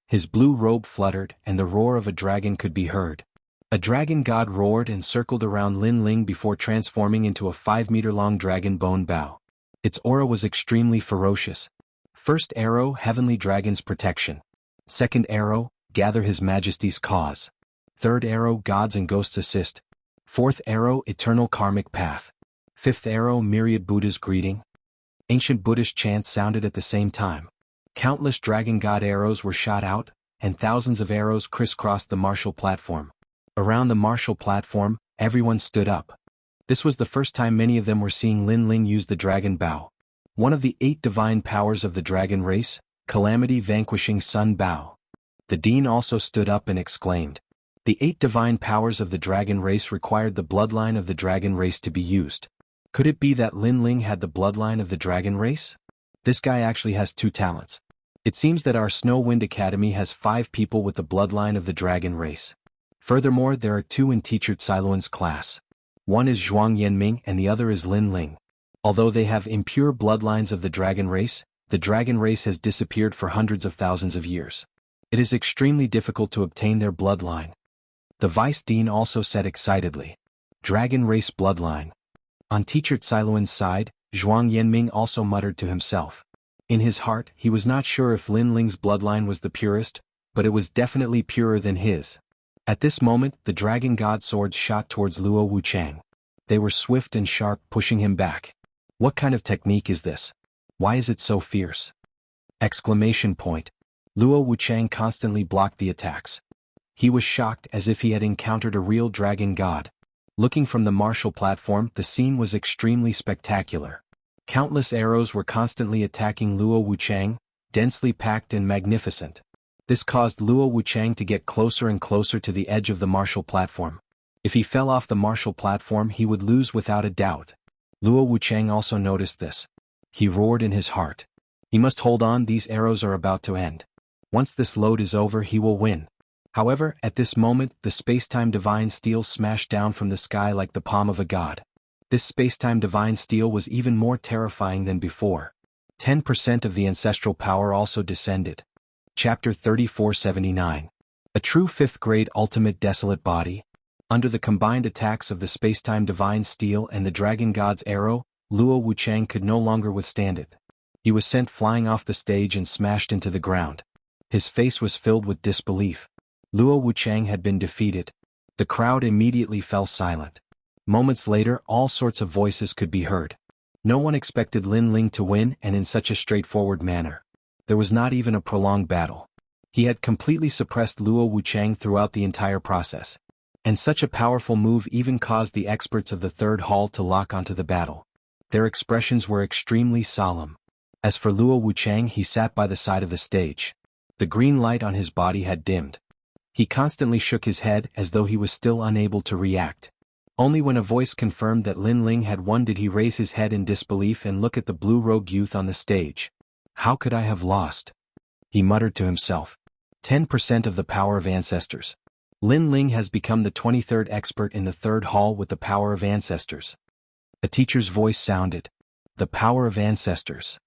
His blue robe fluttered, and the roar of a dragon could be heard. A dragon god roared and circled around Lin Ling before transforming into a 5-meter-long dragon bone bow. Its aura was extremely ferocious. First arrow, Heavenly Dragon's protection. Second arrow, Gather His Majesty's cause. Third arrow, Gods and Ghosts assist. Fourth arrow, Eternal Karmic path. Fifth arrow, Myriad Buddha's greeting. Ancient Buddhist chants sounded at the same time. Countless dragon god arrows were shot out, and thousands of arrows crisscrossed the martial platform. Around the martial platform, everyone stood up. This was the first time many of them were seeing Lin Ling use the dragon bow. One of the 8 divine powers of the dragon race, Calamity Vanquishing Sun Bow. The dean also stood up and exclaimed. The 8 divine powers of the dragon race required the bloodline of the dragon race to be used. Could it be that Lin Ling had the bloodline of the dragon race? This guy actually has 2 talents. It seems that our Snow Wind Academy has 5 people with the bloodline of the dragon race. Furthermore, there are 2 in Teacher Cailuan's class. One is Zhuang Yanming and the other is Lin Ling. Although they have impure bloodlines of the dragon race has disappeared for hundreds of thousands of years. It is extremely difficult to obtain their bloodline. The vice dean also said excitedly. Dragon race bloodline. On Teacher Cailuan's side, Zhuang Yanming also muttered to himself. In his heart, he was not sure if Lin Ling's bloodline was the purest, but it was definitely purer than his. At this moment, the dragon god swords shot towards Luo Wuchang. They were swift and sharp, pushing him back. What kind of technique is this? Why is it so fierce? Exclamation point. Luo Wuchang constantly blocked the attacks. He was shocked as if he had encountered a real dragon god. Looking from the martial platform, the scene was extremely spectacular. Countless arrows were constantly attacking Luo Wuchang, densely packed and magnificent. This caused Luo Wuchang to get closer and closer to the edge of the martial platform. If he fell off the martial platform, he would lose without a doubt. Luo Wuchang also noticed this. He roared in his heart. He must hold on, these arrows are about to end. Once this load is over, he will win. However, at this moment, the space-time divine steel smashed down from the sky like the palm of a god. This space-time divine steel was even more terrifying than before. 10% of the ancestral power also descended. Chapter 3479. A true 5th-grade ultimate desolate body. Under the combined attacks of the space-time divine steel and the dragon god's arrow, Luo Wuchang could no longer withstand it. He was sent flying off the stage and smashed into the ground. His face was filled with disbelief. Luo Wuchang had been defeated. The crowd immediately fell silent. Moments later, all sorts of voices could be heard. No one expected Lin Ling to win, and in such a straightforward manner. There was not even a prolonged battle. He had completely suppressed Luo Wuchang throughout the entire process. And such a powerful move even caused the experts of the 3rd hall to lock onto the battle. Their expressions were extremely solemn. As for Luo Wuchang, he sat by the side of the stage. The green light on his body had dimmed. He constantly shook his head as though he was still unable to react. Only when a voice confirmed that Lin Ling had won did he raise his head in disbelief and look at the blue-robed youth on the stage. How could I have lost? He muttered to himself. 10% of the power of ancestors. Lin Ling has become the 23rd expert in the 3rd hall with the power of ancestors. A teacher's voice sounded. The power of ancestors.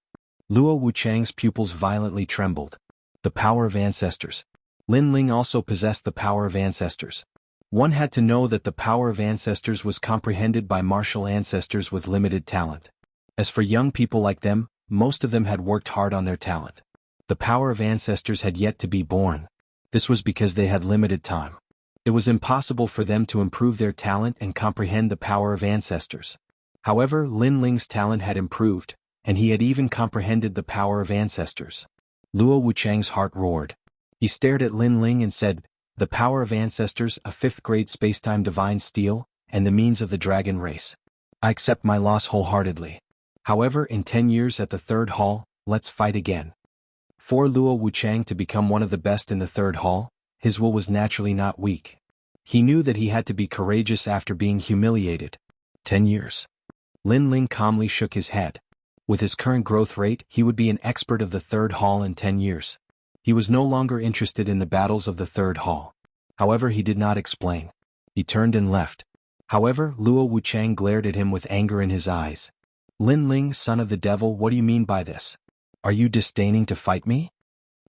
Luo Wuchang's pupils violently trembled. The power of ancestors. Lin Ling also possessed the power of ancestors. One had to know that the power of ancestors was comprehended by martial ancestors with limited talent. As for young people like them, most of them had worked hard on their talent. The power of ancestors had yet to be born. This was because they had limited time. It was impossible for them to improve their talent and comprehend the power of ancestors. However, Lin Ling's talent had improved, and he had even comprehended the power of ancestors. Luo Wuchang's heart roared. He stared at Lin Ling and said, The power of ancestors, a 5th grade spacetime divine steel, and the means of the dragon race. I accept my loss wholeheartedly. However, in 10 years at the 3rd hall, let's fight again. For Luo Wuchang to become one of the best in the 3rd hall, his will was naturally not weak. He knew that he had to be courageous after being humiliated. 10 years. Lin Ling calmly shook his head. With his current growth rate, he would be an expert of the 3rd hall in 10 years. He was no longer interested in the battles of the 3rd hall. However, he did not explain. He turned and left. However, Luo Wuchang glared at him with anger in his eyes. Lin Ling, son of the devil, what do you mean by this? Are you disdaining to fight me?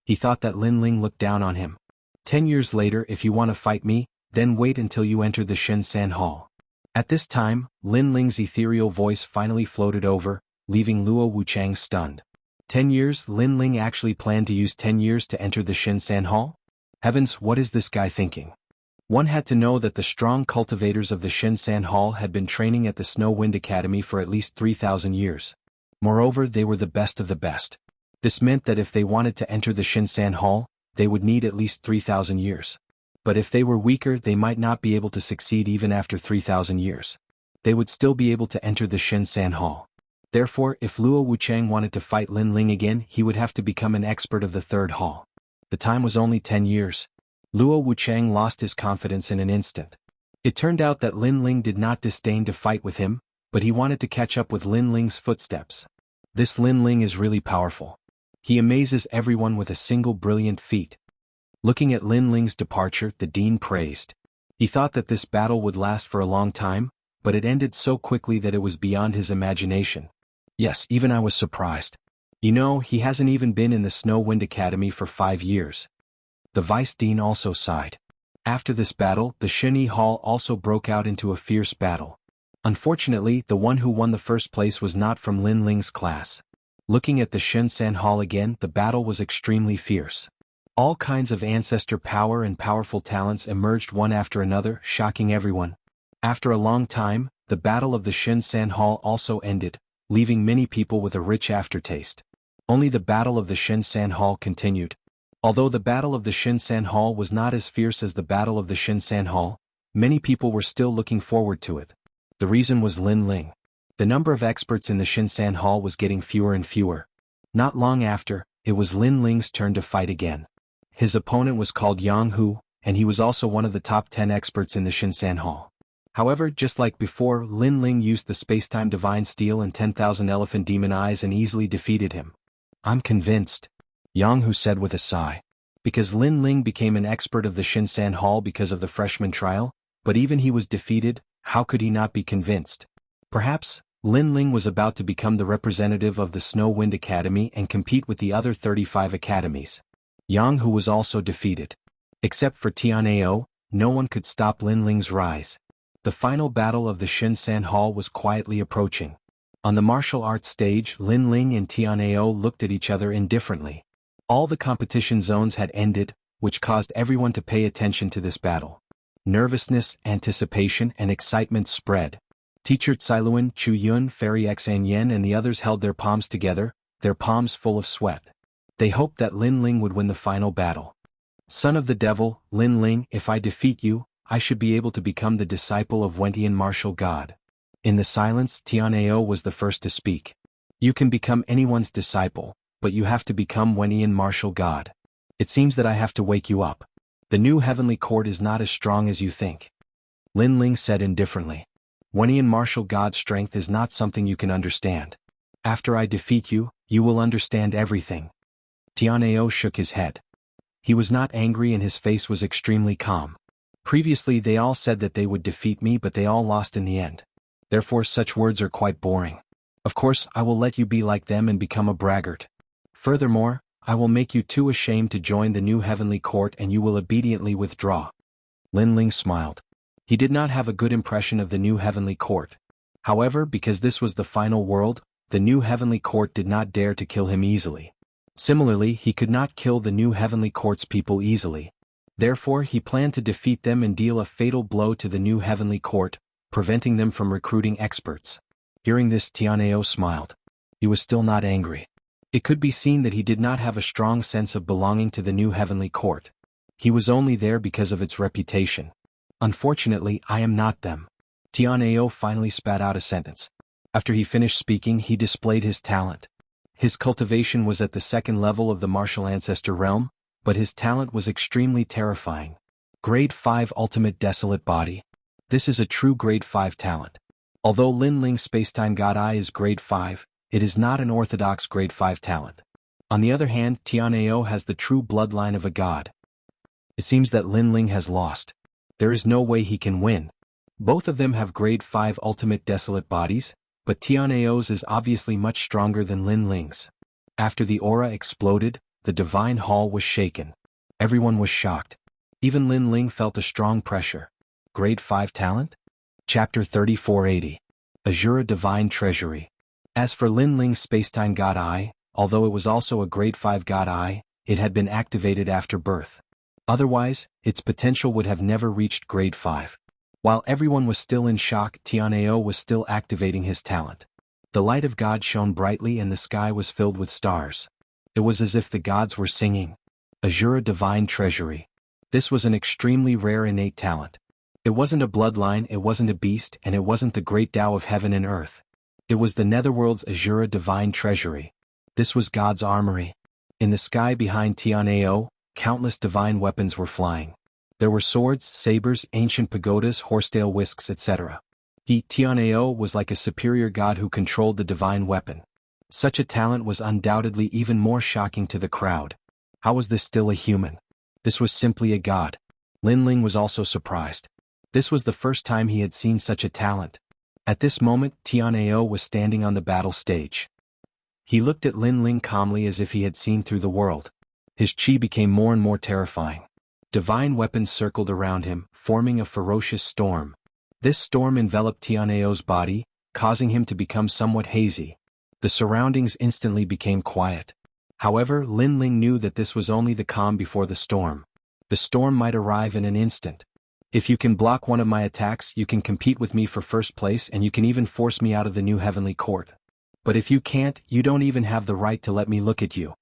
He thought that Lin Ling looked down on him. 10 years later, if you want to fight me, then wait until you enter the Shensan Hall. At this time, Lin Ling's ethereal voice finally floated over, leaving Luo Wuchang stunned. 10 years? Lin Ling actually planned to use 10 years to enter the Shensan Hall? Heavens, what is this guy thinking? One had to know that the strong cultivators of the Shensan Hall had been training at the Snow Wind Academy for at least 3,000 years. Moreover, they were the best of the best. This meant that if they wanted to enter the Shensan Hall, they would need at least 3,000 years. But if they were weaker, they might not be able to succeed even after 3,000 years. They would still be able to enter the Shensan Hall. Therefore, if Luo Wuchang wanted to fight Lin Ling again, he would have to become an expert of the 3rd hall. The time was only 10 years. Luo Wuchang lost his confidence in an instant. It turned out that Lin Ling did not disdain to fight with him, but he wanted to catch up with Lin Ling's footsteps. This Lin Ling is really powerful. He amazes everyone with a single brilliant feat. Looking at Lin Ling's departure, the dean praised. He thought that this battle would last for a long time, but it ended so quickly that it was beyond his imagination. Yes, even I was surprised. You know, he hasn't even been in the Snow Wind Academy for 5 years. The vice dean also sighed. After this battle, the Shini Hall also broke out into a fierce battle. Unfortunately, the one who won the first place was not from Lin Ling's class. Looking at the Shensan Hall again, the battle was extremely fierce. All kinds of ancestor power and powerful talents emerged one after another, shocking everyone. After a long time, the battle of the Shensan Hall also ended, leaving many people with a rich aftertaste. Only the battle of the Shensan Hall continued. Although the battle of the Shensan Hall was not as fierce as the battle of the Shensan Hall, many people were still looking forward to it. The reason was Lin Ling. The number of experts in the Shensan Hall was getting fewer and fewer. Not long after, it was Lin Ling's turn to fight again. His opponent was called Jianghu, and he was also one of the top 10 experts in the Shensan Hall. However, just like before, Lin Ling used the spacetime divine steel and 10,000 elephant demon eyes and easily defeated him. I'm convinced, Jianghu said with a sigh. Because Lin Ling became an expert of the Shensan Hall because of the freshman trial, but even he was defeated, how could he not be convinced? Perhaps, Lin Ling was about to become the representative of the Snow Wind Academy and compete with the other 35 academies. Jianghu was also defeated. Except for Tianao, no one could stop Lin Ling's rise. The final battle of the Shensan Hall was quietly approaching. On the martial arts stage, Lin Ling and Tianao looked at each other indifferently. All the competition zones had ended, which caused everyone to pay attention to this battle. Nervousness, anticipation, and excitement spread. Teacher Cailuan, Chu Yun, Fairy Xan Yen and the others held their palms together, their palms full of sweat. They hoped that Lin Ling would win the final battle. Son of the devil, Lin Ling, if I defeat you, I should be able to become the disciple of Wentian martial god. In the silence, Tianao was the first to speak. You can become anyone's disciple, but you have to become Wentian martial god. It seems that I have to wake you up. The new heavenly court is not as strong as you think. Lin Ling said indifferently. Wentian martial god strength is not something you can understand. After I defeat you, you will understand everything. Tianao shook his head. He was not angry and his face was extremely calm. Previously they all said that they would defeat me but they all lost in the end. Therefore such words are quite boring. Of course, I will let you be like them and become a braggart. Furthermore, I will make you too ashamed to join the new heavenly court and you will obediently withdraw. Lin Ling smiled. He did not have a good impression of the new heavenly court. However, because this was the final world, the new heavenly court did not dare to kill him easily. Similarly, he could not kill the new heavenly court's people easily. Therefore, he planned to defeat them and deal a fatal blow to the new heavenly court, preventing them from recruiting experts. Hearing this, Tianao smiled. He was still not angry. It could be seen that he did not have a strong sense of belonging to the new heavenly court. He was only there because of its reputation. Unfortunately, I am not them. Tianao finally spat out a sentence. After he finished speaking, he displayed his talent. His cultivation was at the second level of the martial ancestor realm, but his talent was extremely terrifying. Grade 5 Ultimate Desolate Body. This is a true Grade 5 talent. Although Lin Ling's Spacetime God Eye is Grade 5, it is not an orthodox Grade 5 talent. On the other hand, Tianao has the true bloodline of a god. It seems that Lin Ling has lost. There is no way he can win. Both of them have Grade 5 Ultimate Desolate Bodies, but Tianao's is obviously much stronger than Lin Ling's. After the aura exploded, the divine hall was shaken. Everyone was shocked. Even Lin Ling felt a strong pressure. Grade 5 talent? Chapter 3480. Azura Divine Treasury. As for Lin Ling's Spacetime God Eye, although it was also a Grade 5 God Eye, it had been activated after birth. Otherwise, its potential would have never reached Grade 5. While everyone was still in shock, Tianao was still activating his talent. The light of God shone brightly and the sky was filled with stars. It was as if the gods were singing. Azura Divine Treasury. This was an extremely rare innate talent. It wasn't a bloodline, it wasn't a beast, and it wasn't the great Tao of heaven and earth. It was the Netherworld's Azura Divine Treasury. This was God's armory. In the sky behind Tianao, countless divine weapons were flying. There were swords, sabers, ancient pagodas, horsetail whisks, etc. Tianao was like a superior god who controlled the divine weapon. Such a talent was undoubtedly even more shocking to the crowd. How was this still a human? This was simply a god. Lin Ling was also surprised. This was the first time he had seen such a talent. At this moment, Tianao was standing on the battle stage. He looked at Lin Ling calmly as if he had seen through the world. His chi became more and more terrifying. Divine weapons circled around him, forming a ferocious storm. This storm enveloped Tianao's body, causing him to become somewhat hazy. The surroundings instantly became quiet. However, Lin Ling knew that this was only the calm before the storm. The storm might arrive in an instant. If you can block one of my attacks, you can compete with me for first place and you can even force me out of the new heavenly court. But if you can't, you don't even have the right to let me look at you.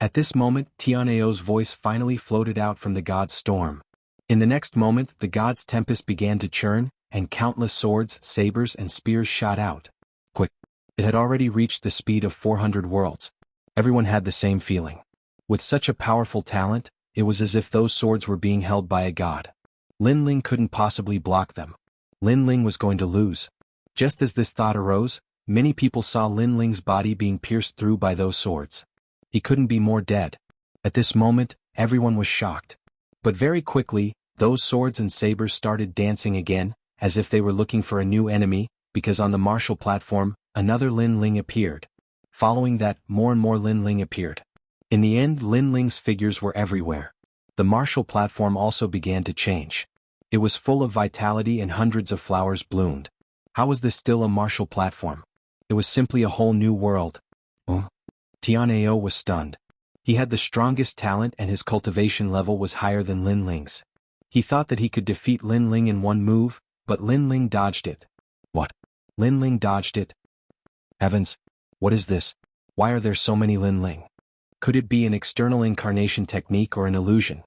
At this moment, Tianao's voice finally floated out from the god's storm. In the next moment, the god's tempest began to churn, and countless swords, sabers, and spears shot out. Quick! It had already reached the speed of 400 worlds. Everyone had the same feeling. With such a powerful talent, it was as if those swords were being held by a god. Lin Ling couldn't possibly block them. Lin Ling was going to lose. Just as this thought arose, many people saw Lin Ling's body being pierced through by those swords. He couldn't be more dead. At this moment, everyone was shocked. But very quickly, those swords and sabers started dancing again, as if they were looking for a new enemy, because on the martial platform, another Lin Ling appeared. Following that, more and more Lin Ling appeared. In the end, Lin Ling's figures were everywhere. The martial platform also began to change. It was full of vitality and hundreds of flowers bloomed. How was this still a martial platform? It was simply a whole new world. Tianao was stunned. He had the strongest talent and his cultivation level was higher than Lin Ling's. He thought that he could defeat Lin Ling in one move, but Lin Ling dodged it. What? Lin Ling dodged it? Heavens! What is this? Why are there so many Lin Ling? Could it be an external incarnation technique or an illusion?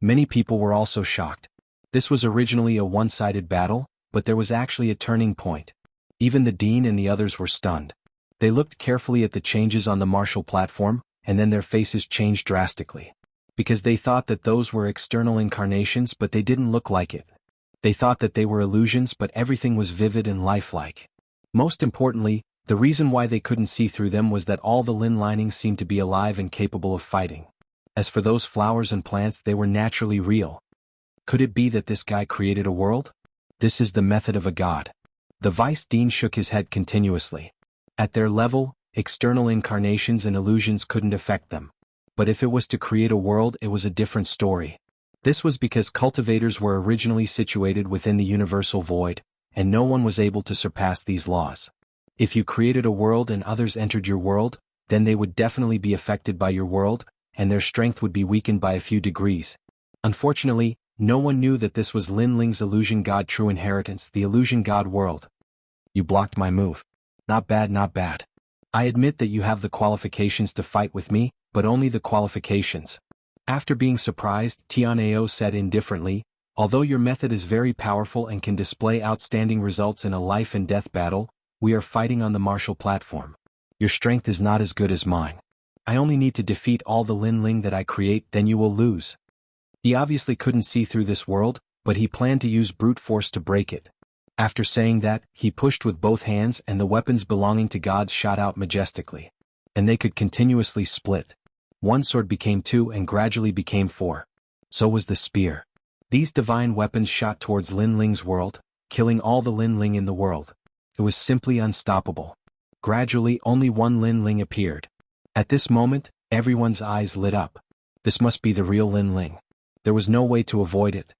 Many people were also shocked. This was originally a one-sided battle, but there was actually a turning point. Even the dean and the others were stunned. They looked carefully at the changes on the martial platform, and then their faces changed drastically. Because they thought that those were external incarnations but they didn't look like it. They thought that they were illusions but everything was vivid and lifelike. Most importantly, the reason why they couldn't see through them was that all the Lin linings seemed to be alive and capable of fighting. As for those flowers and plants, they were naturally real. Could it be that this guy created a world? This is the method of a god. The vice dean shook his head continuously. At their level, external incarnations and illusions couldn't affect them. But if it was to create a world, it was a different story. This was because cultivators were originally situated within the universal void, and no one was able to surpass these laws. If you created a world and others entered your world, then they would definitely be affected by your world, and their strength would be weakened by a few degrees. Unfortunately, no one knew that this was Lin Ling's illusion god true inheritance, the illusion god world. You blocked my move. Not bad, not bad. I admit that you have the qualifications to fight with me, but only the qualifications. After being surprised, Tianao said indifferently, "Although your method is very powerful and can display outstanding results in a life-and-death battle, we are fighting on the martial platform. Your strength is not as good as mine. I only need to defeat all the Linling that I create, then you will lose." He obviously couldn't see through this world, but he planned to use brute force to break it. After saying that, he pushed with both hands and the weapons belonging to gods shot out majestically. And they could continuously split. One sword became 2 and gradually became 4. So was the spear. These divine weapons shot towards Linling's world, killing all the Linling in the world. It was simply unstoppable. Gradually only one Linling appeared. At this moment, everyone's eyes lit up. This must be the real Linling. There was no way to avoid it.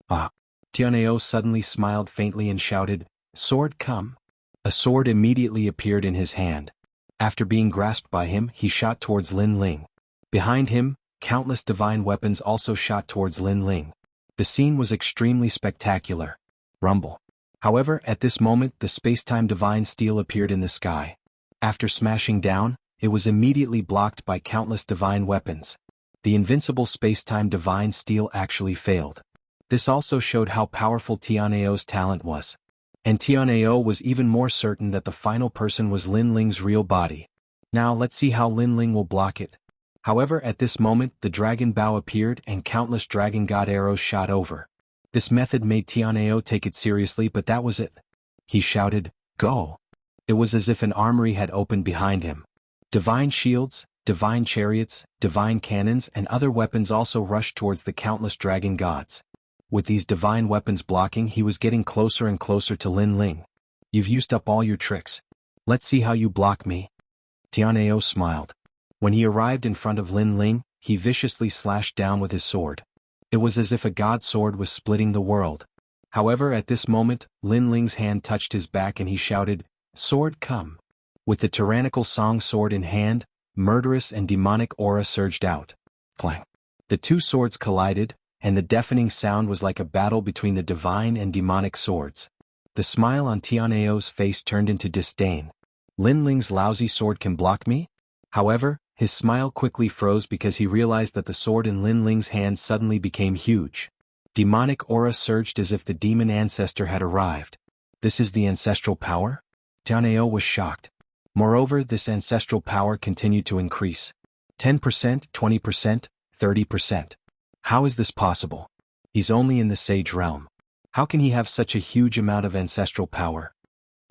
Ah! Tianao suddenly smiled faintly and shouted, "Sword, come!" A sword immediately appeared in his hand. After being grasped by him, he shot towards Linling. Behind him, countless divine weapons also shot towards Linling. The scene was extremely spectacular. Rumble. However, at this moment the space-time divine steel appeared in the sky. After smashing down, it was immediately blocked by countless divine weapons. The invincible space-time divine steel actually failed. This also showed how powerful Tianao's talent was. And Tianao was even more certain that the final person was Linling's real body. Now let's see how Linling will block it. However, at this moment the dragon bow appeared and countless dragon god arrows shot over. This method made Tianao take it seriously, but that was it. He shouted, "Go!" It was as if an armory had opened behind him. Divine shields, divine chariots, divine cannons and other weapons also rushed towards the countless dragon gods. With these divine weapons blocking, he was getting closer and closer to Linling. "You've used up all your tricks. Let's see how you block me." Tianao smiled. When he arrived in front of Linling, he viciously slashed down with his sword. It was as if a god sword was splitting the world. However, at this moment, Linling's hand touched his back and he shouted, "Sword, come!" With the tyrannical song sword in hand, murderous and demonic aura surged out. Clang! The two swords collided, and the deafening sound was like a battle between the divine and demonic swords. The smile on Tianao's face turned into disdain. "Linling's lousy sword can block me?" However, his smile quickly froze because he realized that the sword in Linling's hand suddenly became huge. Demonic aura surged as if the demon ancestor had arrived. "This is the ancestral power?" Tianao was shocked. Moreover, this ancestral power continued to increase. 10%, 20%, 30%. How is this possible? He's only in the sage realm. How can he have such a huge amount of ancestral power?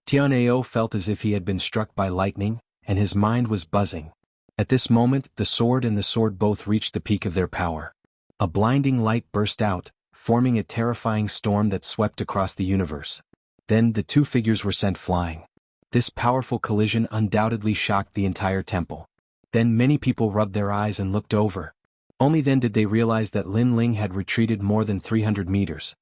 Tianao felt as if he had been struck by lightning, and his mind was buzzing. At this moment, the sword and the sword both reached the peak of their power. A blinding light burst out, forming a terrifying storm that swept across the universe. Then the two figures were sent flying. This powerful collision undoubtedly shocked the entire temple. Then many people rubbed their eyes and looked over. Only then did they realize that Linling had retreated more than 300 meters.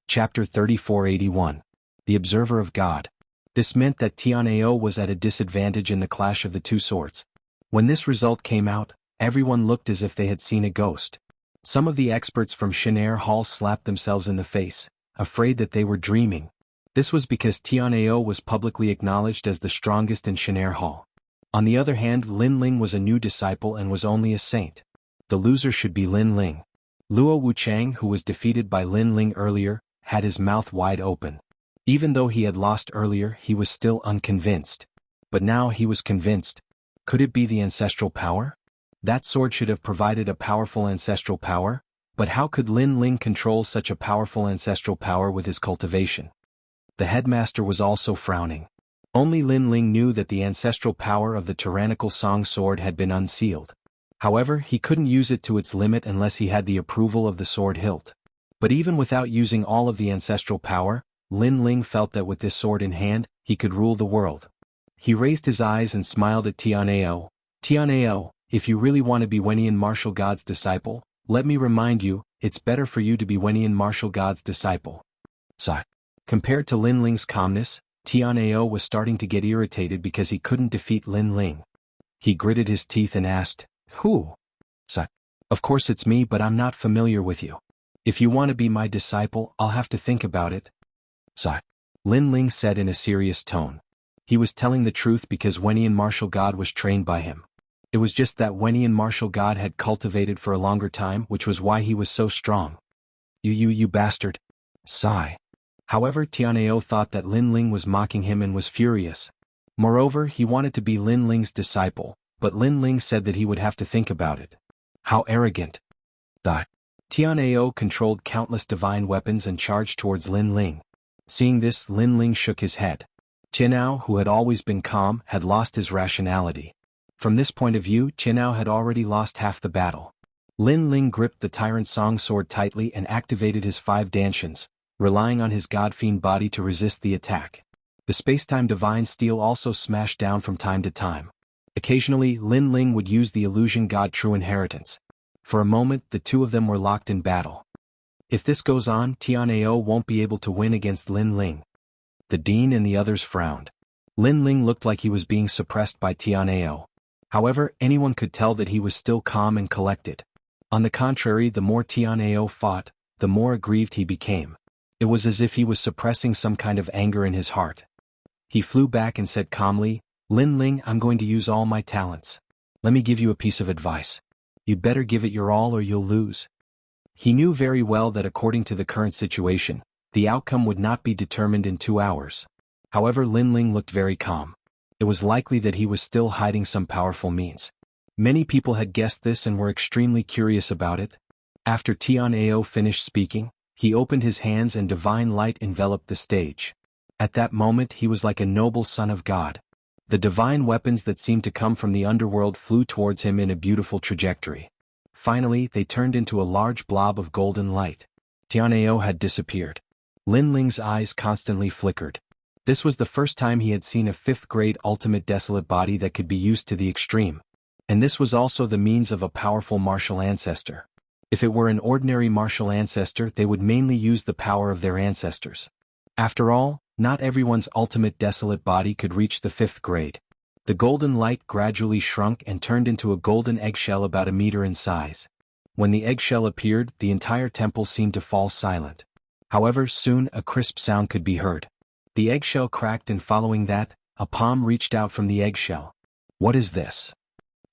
Chapter 3481. The Observer of God. This meant that Tianao was at a disadvantage in the clash of the two swords. When this result came out, everyone looked as if they had seen a ghost. Some of the experts from Xianxia Hall slapped themselves in the face, afraid that they were dreaming. This was because Tianao was publicly acknowledged as the strongest in Xianxia Hall. On the other hand, Linling was a new disciple and was only a saint. The loser should be Linling. Luo Wuchang, who was defeated by Linling earlier, had his mouth wide open. Even though he had lost earlier, he was still unconvinced. But now he was convinced. Could it be the ancestral power? That sword should have provided a powerful ancestral power, but how could Linling control such a powerful ancestral power with his cultivation? The headmaster was also frowning. Only Linling knew that the ancestral power of the tyrannical song sword had been unsealed. However, he couldn't use it to its limit unless he had the approval of the sword hilt. But even without using all of the ancestral power, Linling felt that with this sword in hand, he could rule the world. He raised his eyes and smiled at Tianao. "Tianao, if you really want to be Wenian martial god's disciple, let me remind you, it's better for you to be Wenian martial god's disciple." Sigh. Compared to Linling's calmness, Tianao was starting to get irritated because he couldn't defeat Linling. He gritted his teeth and asked, "Who?" Sigh. "Of course it's me, but I'm not familiar with you. If you want to be my disciple, I'll have to think about it." Sigh. Linling said in a serious tone. He was telling the truth because Wenian martial god was trained by him. It was just that Wenian martial god had cultivated for a longer time, which was why he was so strong. You bastard. Sigh. However, Tianao thought that Lin Ling was mocking him and was furious. Moreover, he wanted to be Lin Ling's disciple, but Lin Ling said that he would have to think about it. How arrogant. Tianao controlled countless divine weapons and charged towards Lin Ling. Seeing this, Lin Ling shook his head. Tianao, who had always been calm, had lost his rationality. From this point of view, Tianao had already lost half the battle. Lin Ling gripped the Tyrant Song sword tightly and activated his 5 dantians, relying on his god-fiend body to resist the attack. The space-time divine steel also smashed down from time to time. Occasionally, Lin Ling would use the illusion god True Inheritance. For a moment, the two of them were locked in battle. If this goes on, Tianao won't be able to win against Lin Ling. The dean and the others frowned. Lin Ling looked like he was being suppressed by Tianao. However, anyone could tell that he was still calm and collected. On the contrary, the more Tianao fought, the more aggrieved he became. It was as if he was suppressing some kind of anger in his heart. He flew back and said calmly, Lin Ling, I'm going to use all my talents. Let me give you a piece of advice. You'd better give it your all or you'll lose. He knew very well that according to the current situation, the outcome would not be determined in 2 hours. However, Lin Ling looked very calm. It was likely that he was still hiding some powerful means. Many people had guessed this and were extremely curious about it. After Tianao finished speaking, he opened his hands and divine light enveloped the stage. At that moment he was like a noble son of God. The divine weapons that seemed to come from the underworld flew towards him in a beautiful trajectory. Finally, they turned into a large blob of golden light. Tianao had disappeared. Lin Ling's eyes constantly flickered. This was the first time he had seen a 5th-grade ultimate desolate body that could be used to the extreme. And this was also the means of a powerful martial ancestor. If it were an ordinary martial ancestor, they would mainly use the power of their ancestors. After all, not everyone's ultimate desolate body could reach the 5th grade. The golden light gradually shrunk and turned into a golden eggshell about a meter in size. When the eggshell appeared, the entire temple seemed to fall silent. However, soon a crisp sound could be heard. The eggshell cracked and following that, a palm reached out from the eggshell. What is this?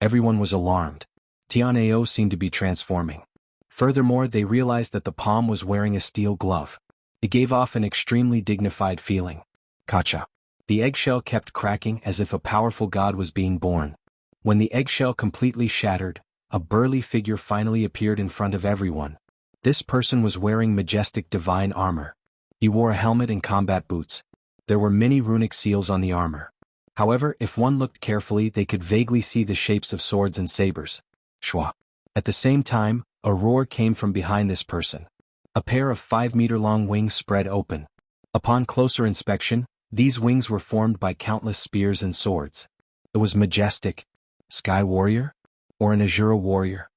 Everyone was alarmed. Tianao seemed to be transforming. Furthermore, they realized that the palm was wearing a steel glove. It gave off an extremely dignified feeling. Kacha. The eggshell kept cracking as if a powerful god was being born. When the eggshell completely shattered, a burly figure finally appeared in front of everyone. This person was wearing majestic divine armor. He wore a helmet and combat boots. There were many runic seals on the armor. However, if one looked carefully, they could vaguely see the shapes of swords and sabers. Shwa. At the same time, a roar came from behind this person. A pair of 5-meter-long wings spread open. Upon closer inspection, these wings were formed by countless spears and swords. It was majestic. Sky warrior? Or an Azura warrior?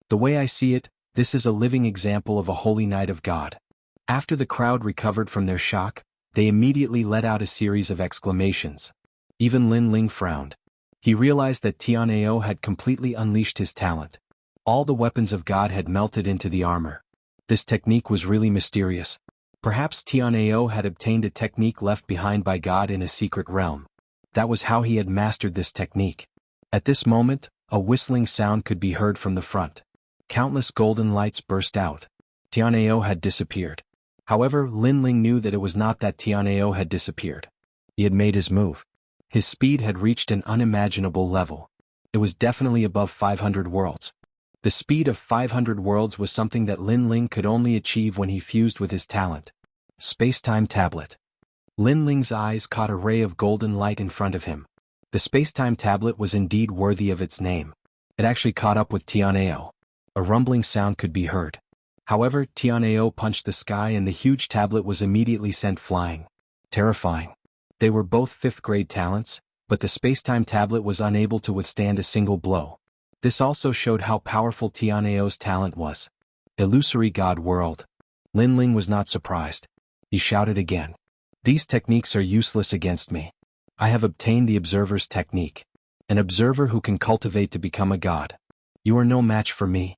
The way I see it, this is a living example of a holy knight of God. After the crowd recovered from their shock, they immediately let out a series of exclamations. Even Lin Ling frowned. He realized that Tianao had completely unleashed his talent. All the weapons of God had melted into the armor. This technique was really mysterious. Perhaps Tianao had obtained a technique left behind by God in a secret realm. That was how he had mastered this technique. At this moment, a whistling sound could be heard from the front. Countless golden lights burst out. Tianao had disappeared. However, Lin Ling knew that it was not that Tianao had disappeared. He had made his move. His speed had reached an unimaginable level. It was definitely above 500 worlds. The speed of 500 worlds was something that Lin Ling could only achieve when he fused with his talent. Space-time tablet. Lin Ling's eyes caught a ray of golden light in front of him. The space-time tablet was indeed worthy of its name. It actually caught up with Tianao. A rumbling sound could be heard. However, Tianao punched the sky and the huge tablet was immediately sent flying. Terrifying. They were both 5th-grade talents, but the space-time tablet was unable to withstand a single blow. This also showed how powerful Tianao's talent was. Illusory God World. Lin Ling was not surprised. He shouted again. These techniques are useless against me. I have obtained the Observer's technique. An observer who can cultivate to become a god. You are no match for me.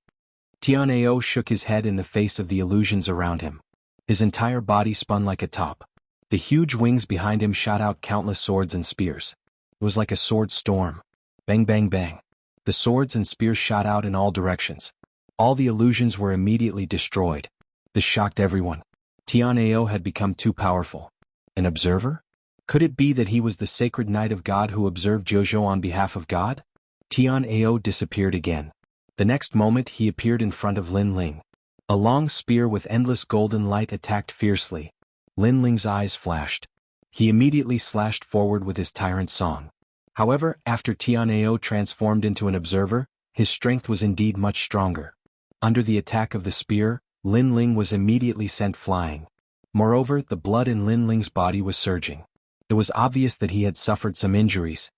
Tianao shook his head in the face of the illusions around him. His entire body spun like a top. The huge wings behind him shot out countless swords and spears. It was like a sword storm. Bang bang bang. The swords and spears shot out in all directions. All the illusions were immediately destroyed. This shocked everyone. Tianao had become too powerful. An observer? Could it be that he was the sacred knight of God who observed Jojo on behalf of God? Tianao disappeared again. The next moment he appeared in front of Lin Ling. A long spear with endless golden light attacked fiercely. Lin Ling's eyes flashed. He immediately slashed forward with his tyrant song. However, after Tianao transformed into an observer, his strength was indeed much stronger. Under the attack of the spear, Lin Ling was immediately sent flying. Moreover, the blood in Lin Ling's body was surging. It was obvious that he had suffered some injuries.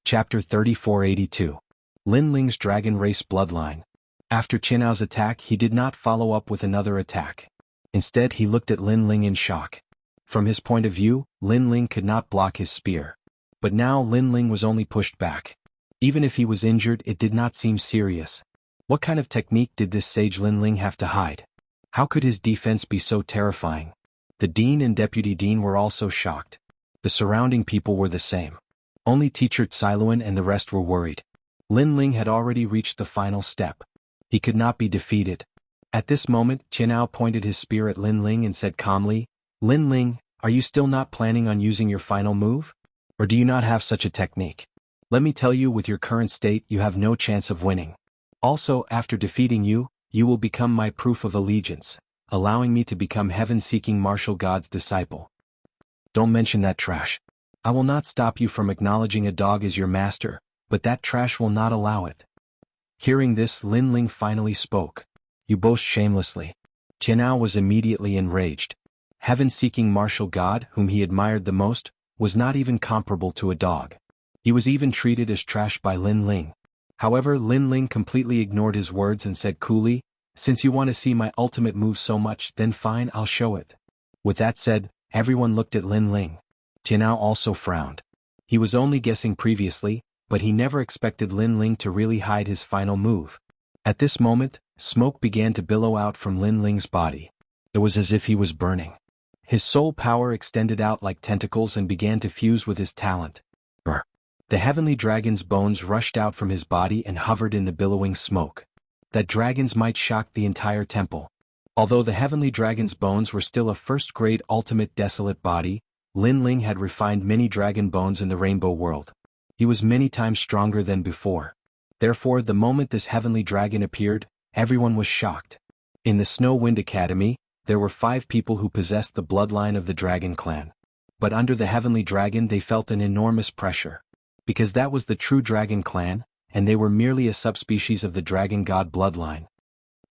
Chapter 3482. Lin Ling's Dragon Race Bloodline. After Qinao's attack, he did not follow up with another attack. Instead, he looked at Lin Ling in shock. From his point of view, Lin Ling could not block his spear. But now Lin Ling was only pushed back. Even if he was injured, it did not seem serious. What kind of technique did this sage Lin Ling have to hide? How could his defense be so terrifying? The dean and deputy dean were also shocked. The surrounding people were the same. Only teacher Xiluan and the rest were worried. Lin Ling had already reached the final step. He could not be defeated. At this moment, Qinao pointed his spear at Lin Ling and said calmly, "Lin Ling, are you still not planning on using your final move? Or do you not have such a technique? Let me tell you, with your current state, you have no chance of winning. Also, after defeating you, you will become my proof of allegiance, allowing me to become heaven-seeking martial god's disciple. Don't mention that trash. I will not stop you from acknowledging a dog as your master, but that trash will not allow it." Hearing this, Lin Ling finally spoke. "You boast shamelessly." Qinao was immediately enraged. Heaven-seeking martial god, whom he admired the most, was not even comparable to a dog. He was even treated as trash by Lin Ling. However, Lin Ling completely ignored his words and said coolly, "Since you want to see my ultimate move so much, then fine, I'll show it." With that said, everyone looked at Lin Ling. Qinao also frowned. He was only guessing previously, but he never expected Lin Ling to really hide his final move. At this moment, smoke began to billow out from Lin Ling's body. It was as if he was burning. His soul power extended out like tentacles and began to fuse with his talent. Brr. The heavenly dragon's bones rushed out from his body and hovered in the billowing smoke. That dragons might shock the entire temple. Although the heavenly dragon's bones were still a first-grade ultimate desolate body, Lin Ling had refined many dragon bones in the rainbow world. He was many times stronger than before. Therefore, the moment this heavenly dragon appeared, everyone was shocked. In the Snow Wind Academy, there were 5 people who possessed the bloodline of the dragon clan. But under the heavenly dragon they felt an enormous pressure. Because that was the true dragon clan, and they were merely a subspecies of the dragon god bloodline.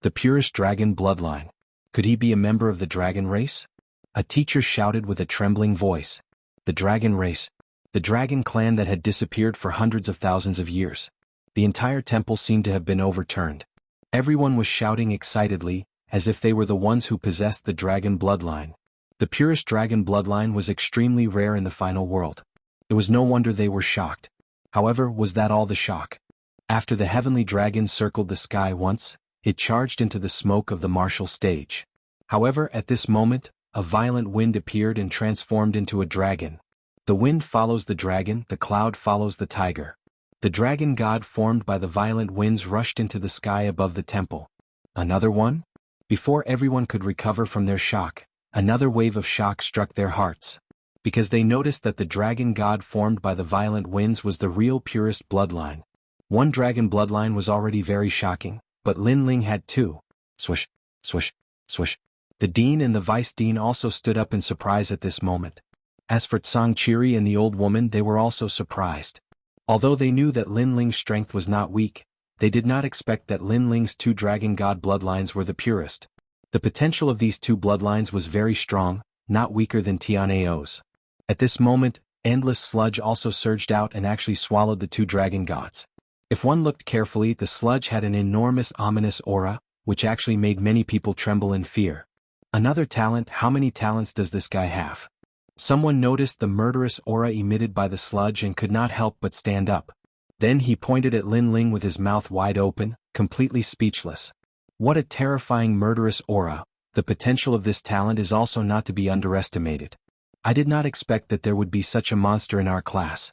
The purest dragon bloodline. Could he be a member of the dragon race? A teacher shouted with a trembling voice. The dragon race. The dragon clan that had disappeared for hundreds of thousands of years. The entire temple seemed to have been overturned. Everyone was shouting excitedly, as if they were the ones who possessed the dragon bloodline. The purest dragon bloodline was extremely rare in the final world. It was no wonder they were shocked. However, was that all the shock? After the heavenly dragon circled the sky once, it charged into the smoke of the martial stage. However, at this moment, a violent wind appeared and transformed into a dragon. The wind follows the dragon, the cloud follows the tiger. The dragon god formed by the violent winds rushed into the sky above the temple. Another one? Before everyone could recover from their shock, another wave of shock struck their hearts. Because they noticed that the dragon god formed by the violent winds was the real purest bloodline. One dragon bloodline was already very shocking, but Lin Ling had 2. Swish, swish, swish. The dean and the vice dean also stood up in surprise at this moment. As for Xianxia and the old woman, they were also surprised. Although they knew that Lin Ling's strength was not weak, they did not expect that Lin Ling's 2 dragon god bloodlines were the purest. The potential of these 2 bloodlines was very strong, not weaker than Tianao's. At this moment, endless sludge also surged out and actually swallowed the 2 dragon gods. If one looked carefully, the sludge had an enormous ominous aura, which actually made many people tremble in fear. Another talent. How many talents does this guy have? Someone noticed the murderous aura emitted by the sludge and could not help but stand up. Then he pointed at Lin Ling with his mouth wide open, completely speechless. What a terrifying murderous aura. The potential of this talent is also not to be underestimated. I did not expect that there would be such a monster in our class.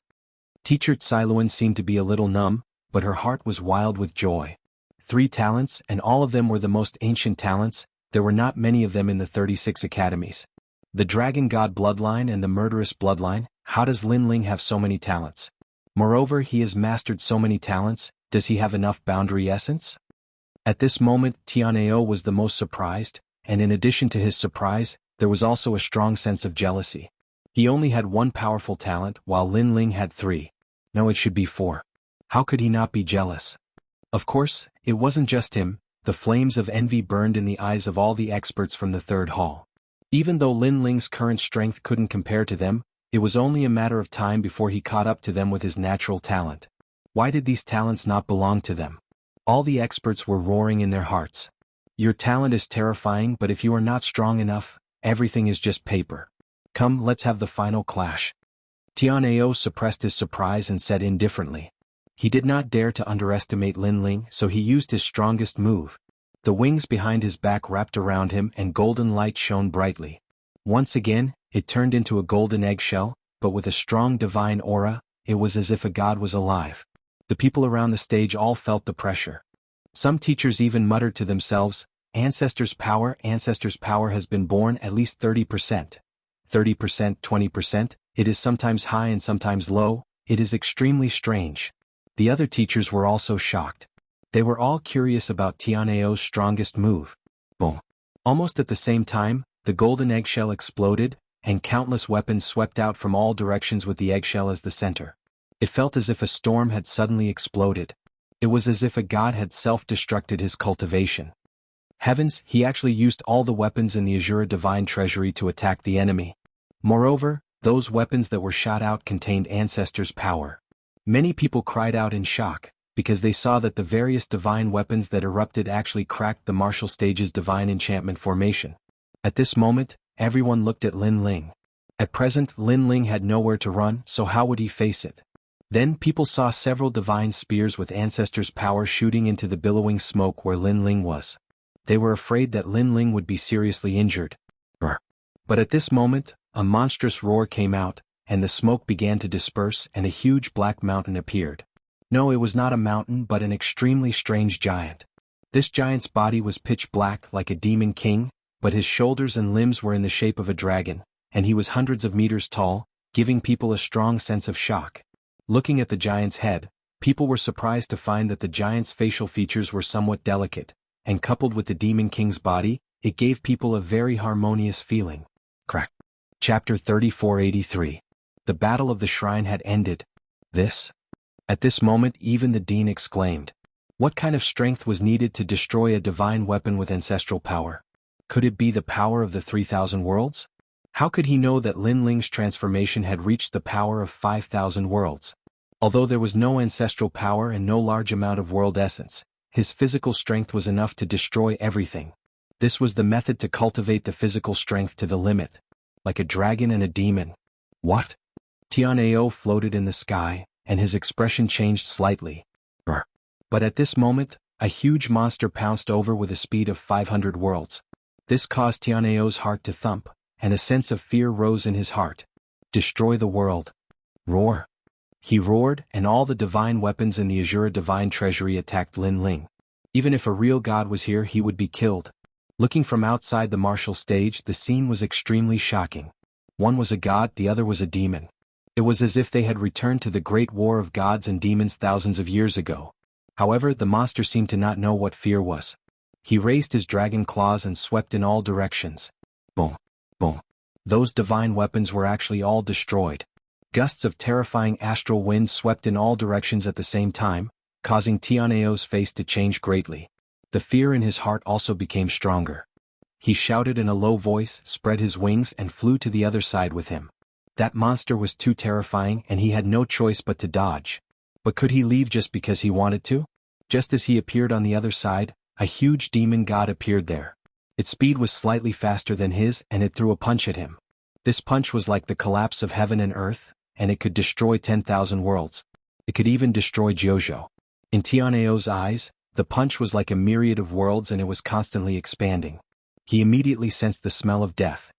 Teacher Xiluan seemed to be a little numb, but her heart was wild with joy. 3 talents, and all of them were the most ancient talents. There were not many of them in the 36 academies. The Dragon God bloodline and the Murderous bloodline. How does Lin Ling have so many talents? Moreover, he has mastered so many talents. Does he have enough boundary essence? At this moment, Tianao was the most surprised, and in addition to his surprise, there was also a strong sense of jealousy. He only had 1 powerful talent, while Lin Ling had 3. No, it should be 4. How could he not be jealous? Of course, it wasn't just him. The flames of envy burned in the eyes of all the experts from the 3rd hall. Even though Lin Ling's current strength couldn't compare to them, it was only a matter of time before he caught up to them with his natural talent. Why did these talents not belong to them? All the experts were roaring in their hearts. Your talent is terrifying, but if you are not strong enough, everything is just paper. Come, let's have the final clash. Tianao suppressed his surprise and said indifferently. He did not dare to underestimate Lin Ling, so he used his strongest move. The wings behind his back wrapped around him and golden light shone brightly. Once again, it turned into a golden eggshell, but with a strong divine aura. It was as if a god was alive. The people around the stage all felt the pressure. Some teachers even muttered to themselves, Ancestors' power has been born at least 30%. 30%, 20%, it is sometimes high and sometimes low. It is extremely strange. The other teachers were also shocked. They were all curious about Tianao's strongest move. Boom. Almost at the same time, the golden eggshell exploded, and countless weapons swept out from all directions with the eggshell as the center. It felt as if a storm had suddenly exploded. It was as if a god had self-destructed his cultivation. Heavens, he actually used all the weapons in the Azura Divine Treasury to attack the enemy. Moreover, those weapons that were shot out contained Ancestors' power. Many people cried out in shock, because they saw that the various divine weapons that erupted actually cracked the martial stage's divine enchantment formation. At this moment, everyone looked at Lin Ling. At present, Lin Ling had nowhere to run, so how would he face it? Then people saw several divine spears with Ancestors' power shooting into the billowing smoke where Lin Ling was. They were afraid that Lin Ling would be seriously injured. But at this moment, a monstrous roar came out, and the smoke began to disperse and a huge black mountain appeared. No, it was not a mountain but an extremely strange giant. This giant's body was pitch black like a demon king, but his shoulders and limbs were in the shape of a dragon, and he was hundreds of meters tall, giving people a strong sense of shock. Looking at the giant's head, people were surprised to find that the giant's facial features were somewhat delicate, and coupled with the demon king's body, it gave people a very harmonious feeling. Crack. Chapter 3483. The battle of the shrine had ended. At this moment even the dean exclaimed. What kind of strength was needed to destroy a divine weapon with ancestral power? Could it be the power of the 3,000 worlds? How could he know that Lin Ling's transformation had reached the power of 5,000 worlds? Although there was no ancestral power and no large amount of world essence, his physical strength was enough to destroy everything. This was the method to cultivate the physical strength to the limit. Like a dragon and a demon. What? Tianao floated in the sky, and his expression changed slightly. But at this moment, a huge monster pounced over with a speed of 500 worlds. This caused Tianao's heart to thump, and a sense of fear rose in his heart. Destroy the world. Roar. He roared, and all the divine weapons in the Azura Divine Treasury attacked Lin Ling. Even if a real god was here, he would be killed. Looking from outside the martial stage, the scene was extremely shocking. One was a god, the other was a demon. It was as if they had returned to the great war of gods and demons thousands of years ago. However, the monster seemed to not know what fear was. He raised his dragon claws and swept in all directions. Boom. Boom. Those divine weapons were actually all destroyed. Gusts of terrifying astral wind swept in all directions at the same time, causing Tianao's face to change greatly. The fear in his heart also became stronger. He shouted in a low voice, spread his wings and flew to the other side with him. That monster was too terrifying and he had no choice but to dodge. But could he leave just because he wanted to? Just as he appeared on the other side, a huge demon god appeared there. Its speed was slightly faster than his and it threw a punch at him. This punch was like the collapse of heaven and earth, and it could destroy 10,000 worlds. It could even destroy Jianghu. In Tianao's eyes, the punch was like a myriad of worlds and it was constantly expanding. He immediately sensed the smell of death.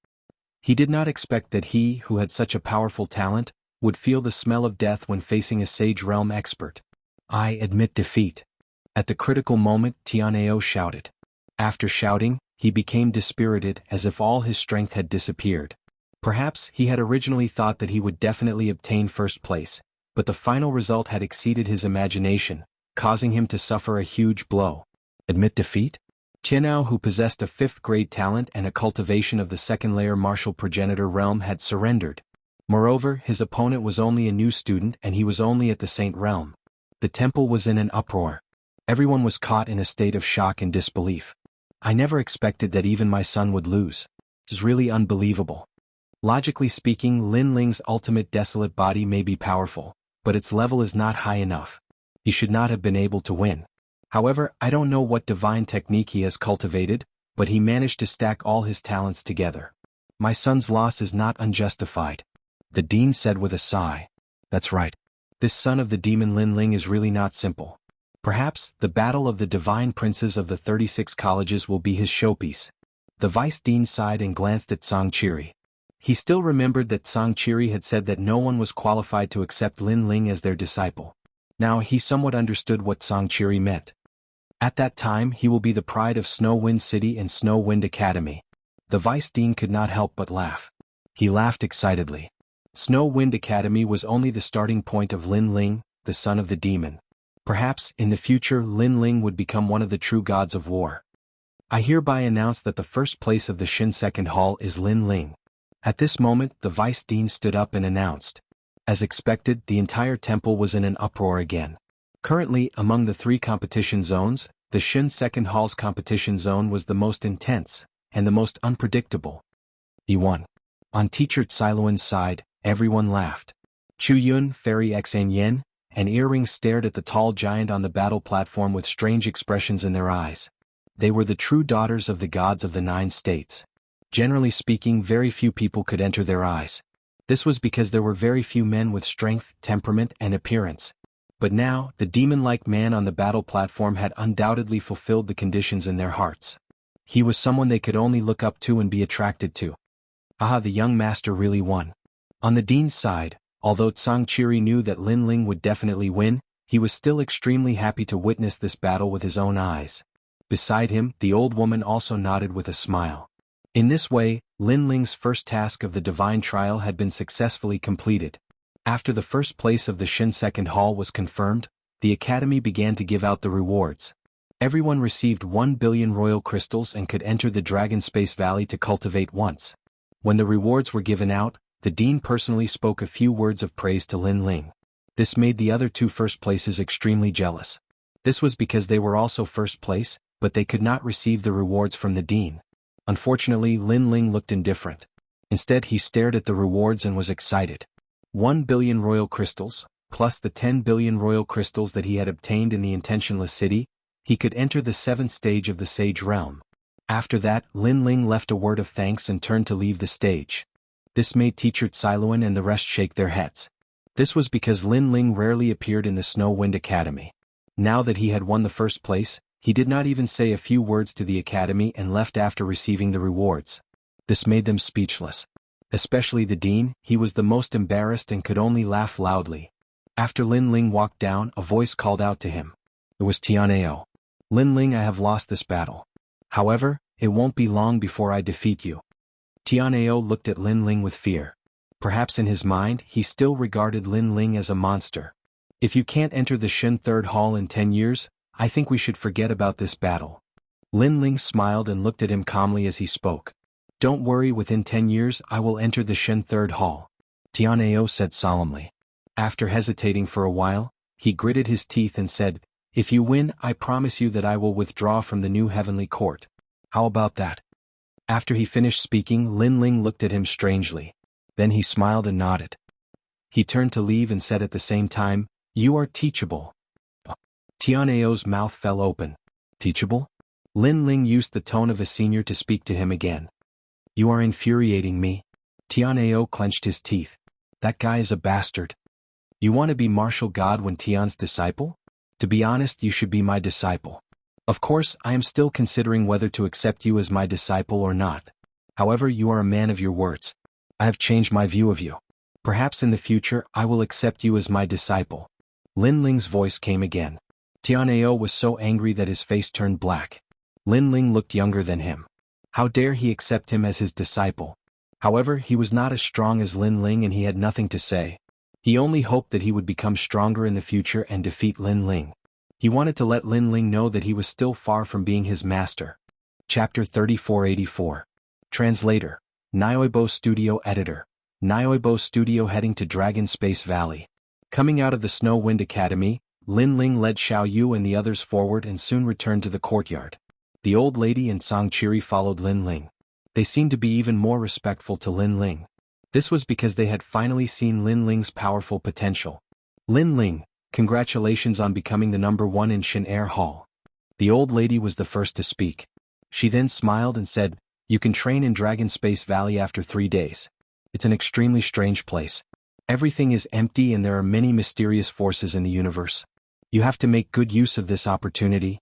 He did not expect that he, who had such a powerful talent, would feel the smell of death when facing a Sage Realm expert. I admit defeat. At the critical moment, Tianao shouted. After shouting, he became dispirited as if all his strength had disappeared. Perhaps he had originally thought that he would definitely obtain first place, but the final result had exceeded his imagination, causing him to suffer a huge blow. Admit defeat? Tianao, who possessed a 5th-grade talent and a cultivation of the second-layer martial progenitor realm, had surrendered. Moreover, his opponent was only a new student and he was only at the Saint realm. The temple was in an uproar. Everyone was caught in a state of shock and disbelief. I never expected that even my son would lose. It is really unbelievable. Logically speaking, Lin Ling's ultimate desolate body may be powerful, but its level is not high enough. He should not have been able to win. However, I don't know what divine technique he has cultivated, but he managed to stack all his talents together. My son's loss is not unjustified. The dean said with a sigh. That's right. This son of the demon Lin Ling is really not simple. Perhaps the battle of the divine princes of the 36 colleges will be his showpiece. The vice dean sighed and glanced at Xianxia. He still remembered that Xianxia had said that no one was qualified to accept Lin Ling as their disciple. Now he somewhat understood what Xianxia meant. At that time he will be the pride of Snow Wind City and Snow Wind Academy. The vice dean could not help but laugh. He laughed excitedly. Snow Wind Academy was only the starting point of Lin Ling, the son of the demon. Perhaps, in the future, Lin Ling would become one of the true gods of war. I hereby announce that the first place of the Shin Second Hall is Lin Ling. At this moment, the vice dean stood up and announced. As expected, the entire temple was in an uproar again. Currently, among the 3 competition zones, the Shin Second Hall's competition zone was the most intense, and the most unpredictable. He won. On teacher Xiluan's side, everyone laughed. Chu Yun, Fairy Xan Yen, and Earring stared at the tall giant on the battle platform with strange expressions in their eyes. They were the true daughters of the gods of the 9 states. Generally speaking, very few people could enter their eyes. This was because there were very few men with strength, temperament, and appearance. But now, the demon-like man on the battle platform had undoubtedly fulfilled the conditions in their hearts. He was someone they could only look up to and be attracted to. Ah, the young master really won. On the dean's side, although Xianxia knew that Lin Ling would definitely win, he was still extremely happy to witness this battle with his own eyes. Beside him, the old woman also nodded with a smile. In this way, Lin Ling's first task of the divine trial had been successfully completed. After the first place of the Shin Second Hall was confirmed, the academy began to give out the rewards. Everyone received 1 billion royal crystals and could enter the Dragon Space Valley to cultivate once. When the rewards were given out, the dean personally spoke a few words of praise to Lin Ling. This made the other 2 first places extremely jealous. This was because they were also first place, but they could not receive the rewards from the dean. Unfortunately, Lin Ling looked indifferent. Instead, he stared at the rewards and was excited. 1 billion royal crystals, plus the 10 billion royal crystals that he had obtained in the Intentionless City, he could enter the 7th stage of the Sage Realm. After that, Lin Ling left a word of thanks and turned to leave the stage. This made Teacher Xiluan and the rest shake their heads. This was because Lin Ling rarely appeared in the Snow Wind Academy. Now that he had won the first place, he did not even say a few words to the academy and left after receiving the rewards. This made them speechless. Especially the dean, he was the most embarrassed and could only laugh loudly. After Lin Ling walked down, a voice called out to him. It was Tianao. Lin Ling, I have lost this battle. However, it won't be long before I defeat you. Tianao looked at Lin Ling with fear. Perhaps in his mind, he still regarded Lin Ling as a monster. If you can't enter the Shin Third Hall in 10 years, I think we should forget about this battle. Lin Ling smiled and looked at him calmly as he spoke. Don't worry, within 10 years I will enter the Shin Third Hall, Tianao said solemnly. After hesitating for a while, he gritted his teeth and said, If you win, I promise you that I will withdraw from the new heavenly court. How about that? After he finished speaking, Lin Ling looked at him strangely. Then he smiled and nodded. He turned to leave and said at the same time, You are teachable. Tianao's mouth fell open. Teachable? Lin Ling used the tone of a senior to speak to him again. You are infuriating me. Tianao clenched his teeth. That guy is a bastard. You want to be martial god when Tian's disciple? To be honest, you should be my disciple. Of course, I am still considering whether to accept you as my disciple or not. However, you are a man of your words. I have changed my view of you. Perhaps in the future I will accept you as my disciple. Lin Ling's voice came again. Tianao was so angry that his face turned black. Lin Ling looked younger than him. How dare he accept him as his disciple? However, he was not as strong as Lin Ling and he had nothing to say. He only hoped that he would become stronger in the future and defeat Lin Ling. He wanted to let Lin Ling know that he was still far from being his master. Chapter 3484. Translator. Nioibo Studio Editor. Nioibo Studio heading to Dragon Space Valley. Coming out of the Snow Wind Academy, Lin Ling led Xiao Yu and the others forward and soon returned to the courtyard. The old lady and Sangchiri followed Lin Ling. They seemed to be even more respectful to Lin Ling. This was because they had finally seen Lin Ling's powerful potential. Lin Ling, congratulations on becoming the #1 in Xianxia Hall. The old lady was the first to speak. She then smiled and said, "You can train in Dragon Space Valley after 3 days. It's an extremely strange place. Everything is empty and there are many mysterious forces in the universe. You have to make good use of this opportunity."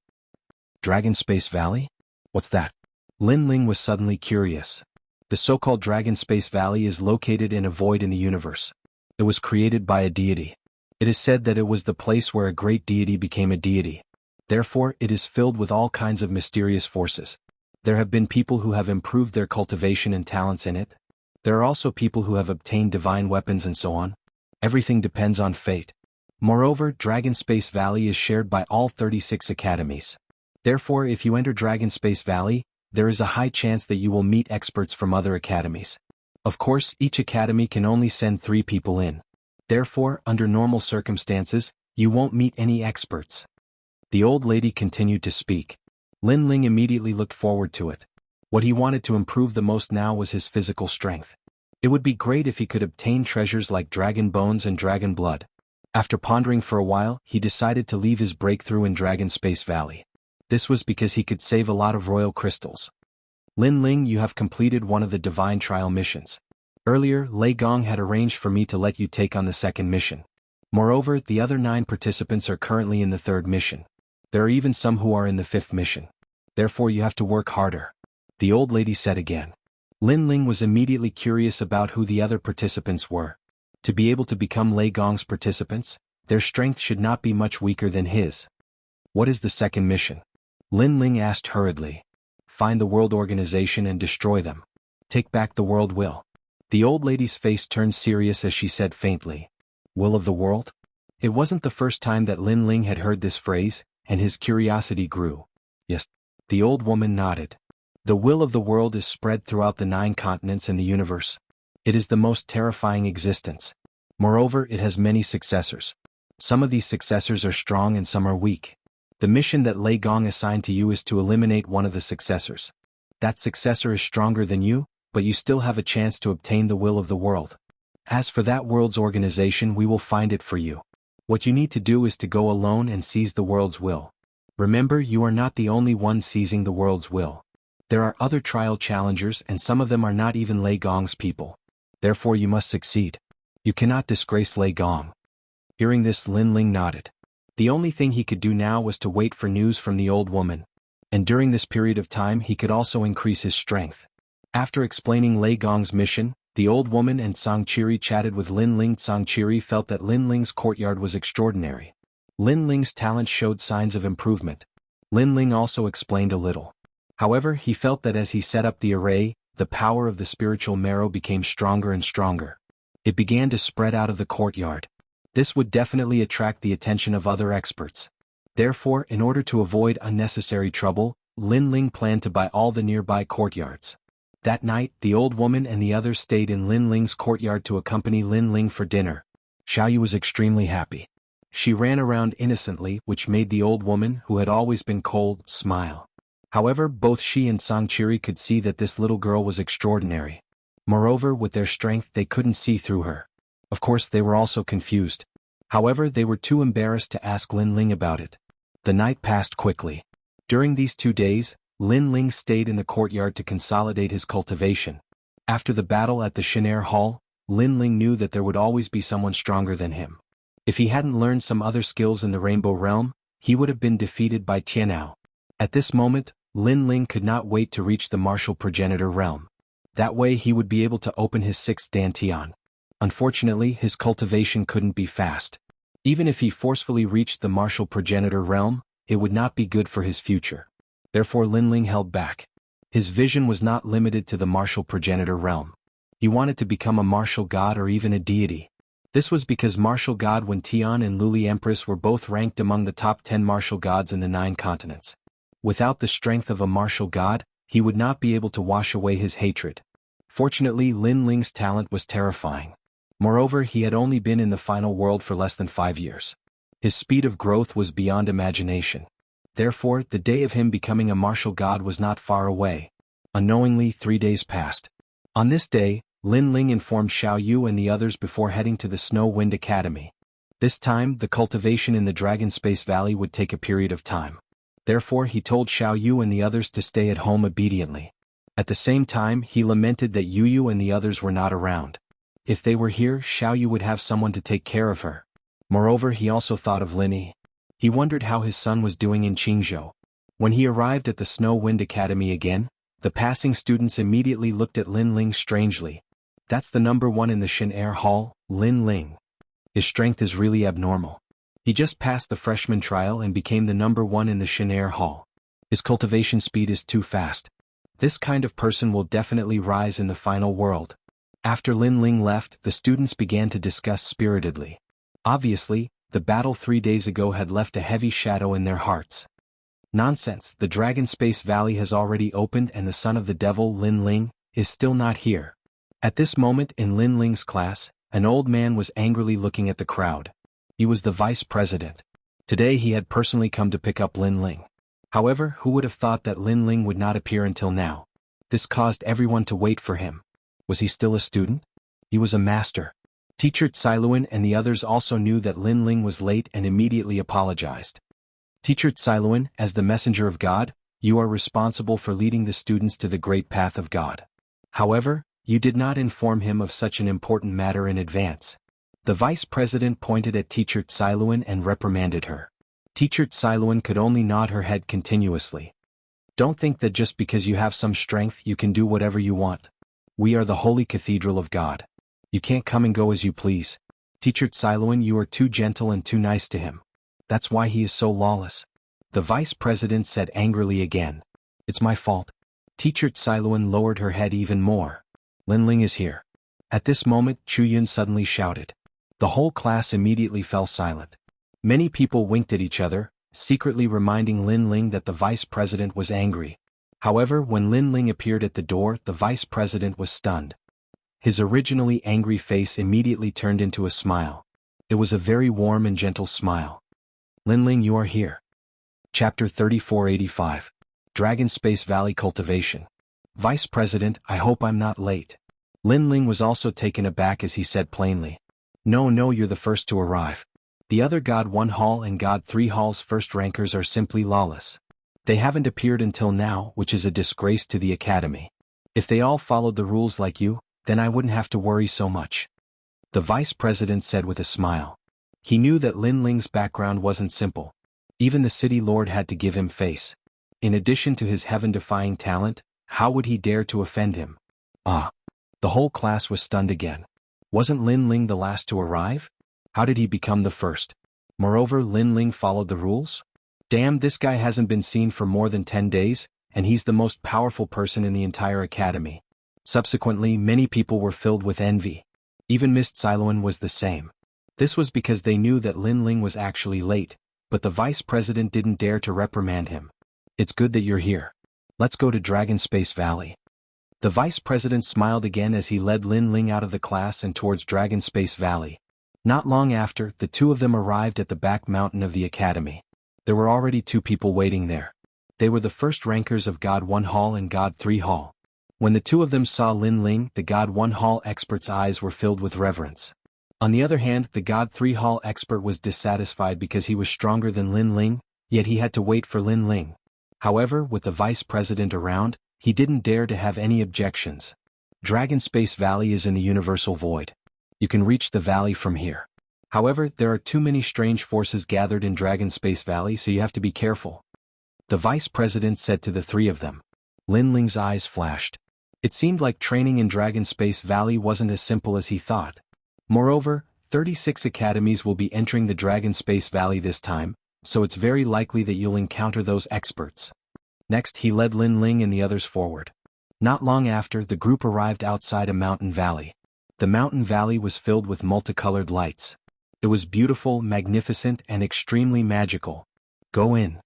Dragon Space Valley? What's that? Lin Ling was suddenly curious. The so-called Dragon Space Valley is located in a void in the universe. It was created by a deity. It is said that it was the place where a great deity became a deity. Therefore, it is filled with all kinds of mysterious forces. There have been people who have improved their cultivation and talents in it. There are also people who have obtained divine weapons and so on. Everything depends on fate. Moreover, Dragon Space Valley is shared by all 36 academies. Therefore, if you enter Dragon Space Valley, there is a high chance that you will meet experts from other academies. Of course, each academy can only send 3 people in. Therefore, under normal circumstances, you won't meet any experts. The old lady continued to speak. Lin Ling immediately looked forward to it. What he wanted to improve the most now was his physical strength. It would be great if he could obtain treasures like dragon bones and dragon blood. After pondering for a while, he decided to leave his breakthrough in Dragon Space Valley. This was because he could save a lot of royal crystals. Lin Ling, you have completed one of the divine trial missions. Earlier, Lei Gong had arranged for me to let you take on the 2nd mission. Moreover, the other 9 participants are currently in the 3rd mission. There are even some who are in the 5th mission. Therefore you have to work harder. The old lady said again. Lin Ling was immediately curious about who the other participants were. To be able to become Lei Gong's participants, their strength should not be much weaker than his. What is the 2nd mission? Lin Ling asked hurriedly. Find the world organization and destroy them. Take back the world will. The old lady's face turned serious as she said faintly. Will of the world? It wasn't the first time that Lin Ling had heard this phrase, and his curiosity grew. Yes. The old woman nodded. The will of the world is spread throughout the 9 continents in the universe. It is the most terrifying existence. Moreover, it has many successors. Some of these successors are strong and some are weak. The mission that Lei Gong assigned to you is to eliminate one of the successors. That successor is stronger than you, but you still have a chance to obtain the will of the world. As for that world's organization, we will find it for you. What you need to do is to go alone and seize the world's will. Remember, you are not the only one seizing the world's will. There are other trial challengers and some of them are not even Lei Gong's people. Therefore you must succeed. You cannot disgrace Lei Gong. Hearing this, Lin Ling nodded. The only thing he could do now was to wait for news from the old woman. And during this period of time he could also increase his strength. After explaining Lei Gong's mission, the old woman and Sangchiri chatted with Lin Ling. Sangchiri felt that Lin Ling's courtyard was extraordinary. Lin Ling's talent showed signs of improvement. Lin Ling also explained a little. However, he felt that as he set up the array, the power of the spiritual marrow became stronger and stronger. It began to spread out of the courtyard. This would definitely attract the attention of other experts. Therefore, in order to avoid unnecessary trouble, Lin Ling planned to buy all the nearby courtyards. That night, the old woman and the others stayed in Lin Ling's courtyard to accompany Lin Ling for dinner. Xiao Yu was extremely happy. She ran around innocently, which made the old woman, who had always been cold, smile. However, both she and Sangchiri could see that this little girl was extraordinary. Moreover, with their strength they couldn't see through her. Of course, they were also confused. However, they were too embarrassed to ask Lin Ling about it. The night passed quickly. During these 2 days, Lin Ling stayed in the courtyard to consolidate his cultivation. After the battle at the Xianxia Hall, Lin Ling knew that there would always be someone stronger than him. If he hadn't learned some other skills in the Rainbow Realm, he would have been defeated by Tianao. At this moment, Lin Ling could not wait to reach the martial progenitor realm. That way he would be able to open his 6th Dantian. Unfortunately, his cultivation couldn't be fast. Even if he forcefully reached the martial progenitor realm, it would not be good for his future. Therefore Linling held back. His vision was not limited to the martial progenitor realm. He wanted to become a martial god or even a deity. This was because martial god Wen Tian and Luli Empress were both ranked among the top 10 martial gods in the 9 continents. Without the strength of a martial god, he would not be able to wash away his hatred. Fortunately, Linling's talent was terrifying. Moreover, he had only been in the final world for less than 5 years. His speed of growth was beyond imagination. Therefore, the day of him becoming a martial god was not far away. Unknowingly, 3 days passed. On this day, Linling informed Xiaoyu and the others before heading to the Snow Wind Academy. This time, the cultivation in the Dragon Space Valley would take a period of time. Therefore, he told Xiaoyu and the others to stay at home obediently. At the same time, he lamented that Yuyu and the others were not around. If they were here, Xiaoyu would have someone to take care of her. Moreover, he also thought of Linyi. He wondered how his son was doing in Qingzhou. When he arrived at the Snow Wind Academy again, the passing students immediately looked at Linling strangely. That's the number 1 in the Shin Air Hall, Linling. His strength is really abnormal. He just passed the freshman trial and became the number 1 in the Shin Air Hall. His cultivation speed is too fast. This kind of person will definitely rise in the final world. After Linling left, the students began to discuss spiritedly. Obviously, the battle 3 days ago had left a heavy shadow in their hearts. Nonsense, the Dragon Space Valley has already opened and the son of the devil, Linling, is still not here. At this moment in Linling's class, an old man was angrily looking at the crowd. He was the vice president. Today he had personally come to pick up Linling. However, who would have thought that Linling would not appear until now? This caused everyone to wait for him. Was he still a student? He was a master. Teacher Tsailuan and the others also knew that Linling was late and immediately apologized. Teacher Tsailuan, as the messenger of God, you are responsible for leading the students to the great path of God. However, you did not inform him of such an important matter in advance. The vice president pointed at Teacher Tsailuan and reprimanded her. Teacher Tsailuan could only nod her head continuously. Don't think that just because you have some strength you can do whatever you want. We are the holy cathedral of God. You can't come and go as you please. Teacher Tsailuan, you are too gentle and too nice to him. That's why he is so lawless. The vice president said angrily again. It's my fault. Teacher Tsailuan lowered her head even more. Linling is here. At this moment, Chuyun suddenly shouted. The whole class immediately fell silent. Many people winked at each other, secretly reminding Linling that the vice president was angry. However, when Linling appeared at the door, the vice president was stunned. His originally angry face immediately turned into a smile. It was a very warm and gentle smile. Linling, you are here. Chapter 3485. Dragon Space Valley Cultivation. Vice President, I hope I'm not late. Linling was also taken aback as he said plainly. No, you're the first to arrive. The other God 1 Hall and God 3 Hall's first rankers are simply lawless. They haven't appeared until now, which is a disgrace to the academy. If they all followed the rules like you, then I wouldn't have to worry so much. The vice president said with a smile. He knew that Linling's background wasn't simple. Even the city lord had to give him face. In addition to his heaven-defying talent, how would he dare to offend him? The whole class was stunned again. Wasn't Linling the last to arrive? How did he become the first? Moreover, Linling followed the rules? Damn, this guy hasn't been seen for more than 10 days, and he's the most powerful person in the entire academy. Subsequently, many people were filled with envy. Even Miss Tsailuan was the same. This was because they knew that Linling was actually late, but the vice president didn't dare to reprimand him. It's good that you're here. Let's go to Dragon Space Valley. The vice president smiled again as he led Linling out of the class and towards Dragon Space Valley. Not long after, the two of them arrived at the back mountain of the academy. There were already 2 people waiting there. They were the first rankers of God 1 Hall and God 3 Hall. When the 2 of them saw Linling, the God 1 Hall expert's eyes were filled with reverence. On the other hand, the God 3 Hall expert was dissatisfied because he was stronger than Linling, yet he had to wait for Linling. However, with the vice president around, he didn't dare to have any objections. Dragon Space Valley is in the universal void. You can reach the valley from here. However, there are too many strange forces gathered in Dragon Space Valley, so you have to be careful. The vice president said to the 3 of them. Linling's eyes flashed. It seemed like training in Dragon Space Valley wasn't as simple as he thought. Moreover, 36 academies will be entering the Dragon Space Valley this time, so it's very likely that you'll encounter those experts. Next, he led Lin Ling and the others forward. Not long after, the group arrived outside a mountain valley. The mountain valley was filled with multicolored lights. It was beautiful, magnificent, and extremely magical. Go in.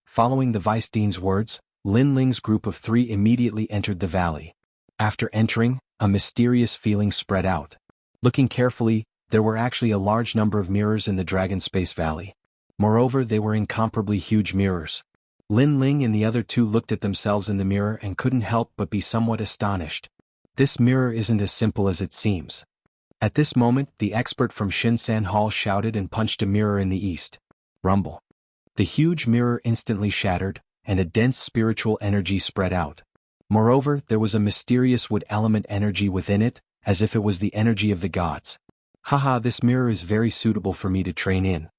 Following the Vice Dean's words, Lin Ling's group of 3 immediately entered the valley. After entering, a mysterious feeling spread out. Looking carefully, there were actually a large number of mirrors in the Dragon Space Valley. Moreover, they were incomparably huge mirrors. Lin Ling and the other 2 looked at themselves in the mirror and couldn't help but be somewhat astonished. This mirror isn't as simple as it seems. At this moment, the expert from Xinsan Hall shouted and punched a mirror in the east. Rumble. The huge mirror instantly shattered, and a dense spiritual energy spread out. Moreover, there was a mysterious wood element energy within it, as if it was the energy of the gods. Haha, this mirror is very suitable for me to train in.